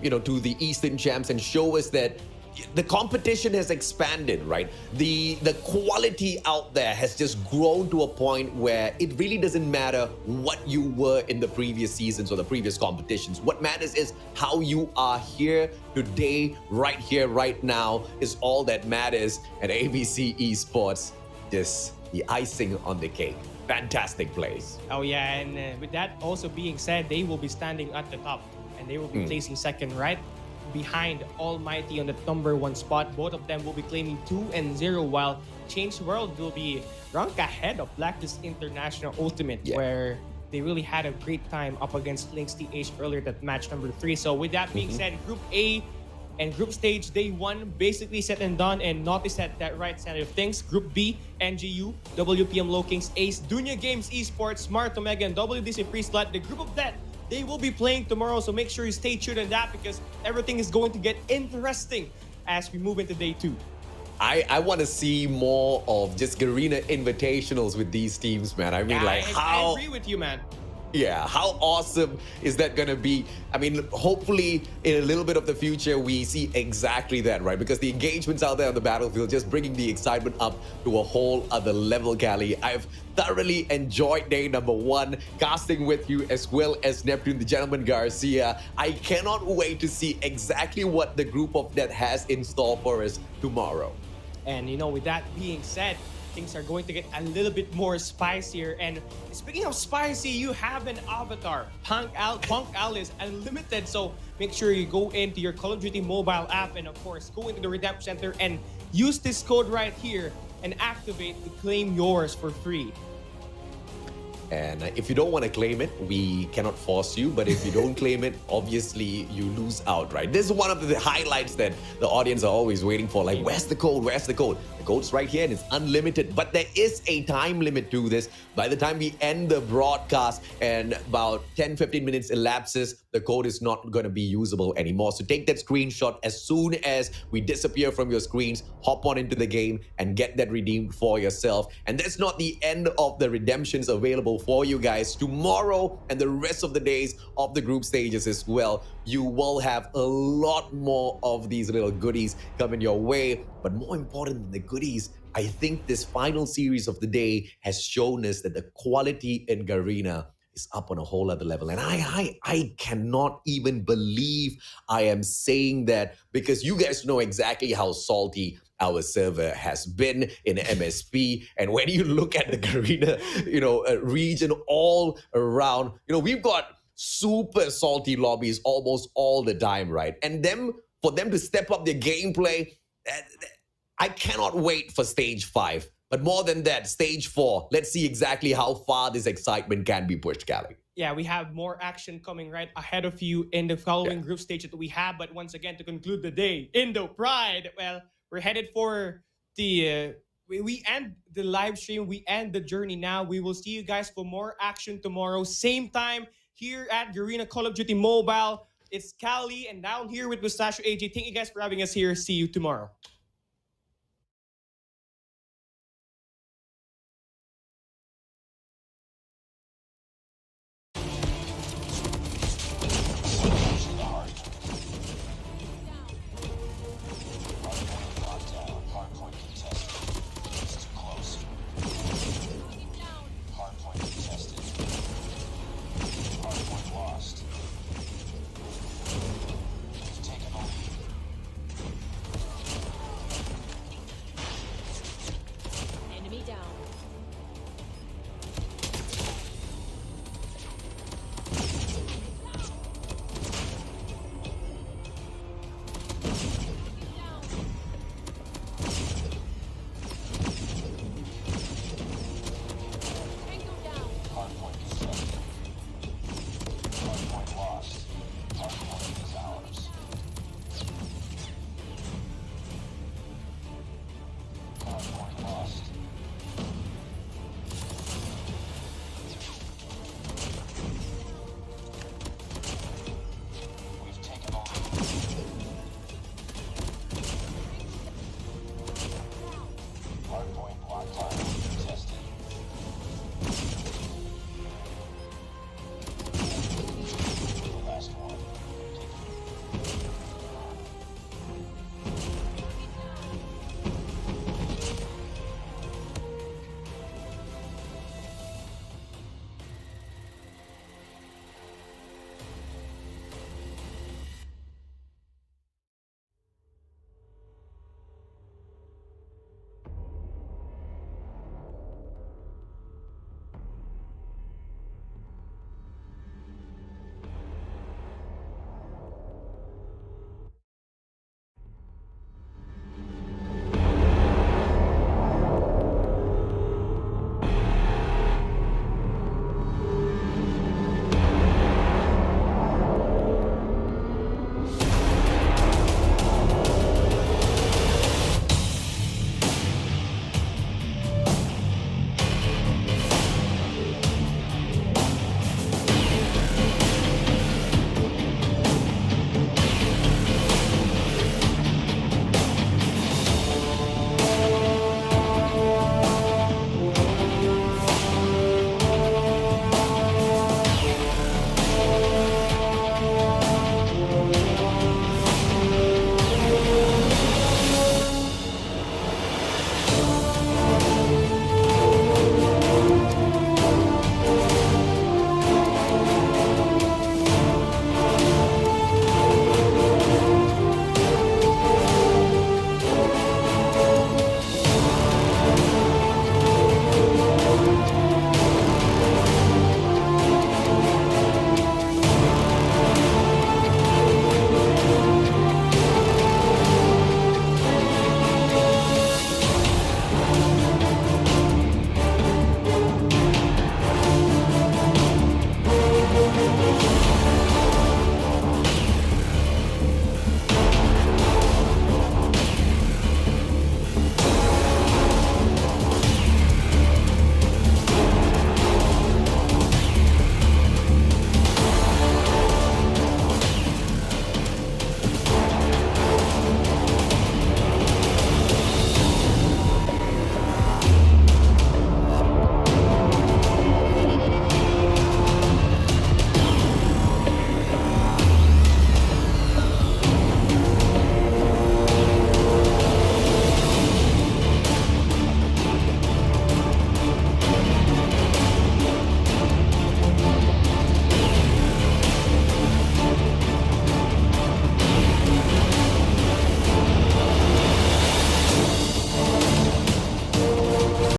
you know, to the Eastern champs and show us that the competition has expanded, right? The quality out there has just grown to a point where it really doesn't matter what you were in the previous seasons or the previous competitions. What matters is how you are here today, right here, right now is all that matters. And ABC Esports, just the icing on the cake. Fantastic plays. Oh yeah, and with that also being said, they will be standing at the top and they will be placing second right behind ALMGHTY on the number 1 spot. Both of them will be claiming 2-0, while Changeworld will be ranked ahead of Blacklist International Ultimate, where they really had a great time up against LYNXTH earlier, that match number 3. So with that being said, Group A and group stage day 1 basically set and done, and notice that right side of things. Group B, NGU, WPM Low Kings, Ace, Dunya Games Esports, Smart Omega, and WDC Priestlat. The group of that, they will be playing tomorrow, so make sure you stay tuned on that because everything is going to get interesting as we move into day 2. I want to see more of just Garena invitationals with these teams, man. I mean, Yeah, like how... I agree with you, man. Yeah, how awesome is that going to be? I mean, hopefully in a little bit of the future, we see exactly that, right? Because the engagements out there on the battlefield, just bringing the excitement up to a whole other level, Cali. I've thoroughly enjoyed day number 1, casting with you as well as Neptune, the gentleman Garcia. I cannot wait to see exactly what the group of that has in store for us tomorrow. And you know, with that being said, things are going to get a little bit more spicier. And speaking of spicy, you have an avatar. Punk Al is unlimited. So make sure you go into your Call of Duty mobile app and of course go into the Redemption Center and use this code right here and activate to claim yours for free. And if you don't want to claim it, we cannot force you. But if you don't claim it, obviously you lose out, right? This is one of the highlights that the audience are always waiting for. Like, where's the code? Where's the code? The code's right here and it's unlimited. But there is a time limit to this. By the time we end the broadcast and about 10-15 minutes elapses, the code is not going to be usable anymore. So take that screenshot as soon as we disappear from your screens, hop on into the game and get that redeemed for yourself. And that's not the end of the redemptions available for you guys. Tomorrow and the rest of the days of the group stages as well, you will have a lot more of these little goodies coming your way. But more important than the goodies, I think this final series of the day has shown us that the quality in Garena is up on a whole other level. And I cannot even believe I am saying that, because you guys know exactly how salty our server has been in MSP. And when you look at the Garena, region all around, we've got super salty lobbies almost all the time, right? And for them to step up their gameplay, I cannot wait for stage 5. But more than that, stage 4, let's see exactly how far this excitement can be pushed, Callie. Yeah, we have more action coming right ahead of you in the following group stage that we have. But once again, to conclude the day, Indo Pride, well, we're headed for the... we end the live stream. We end the journey now. We will see you guys for more action tomorrow. Same time here at Garena Call of Duty Mobile. It's Callie and down here with Mustachio AJ. Thank you guys for having us here. See you tomorrow. Down.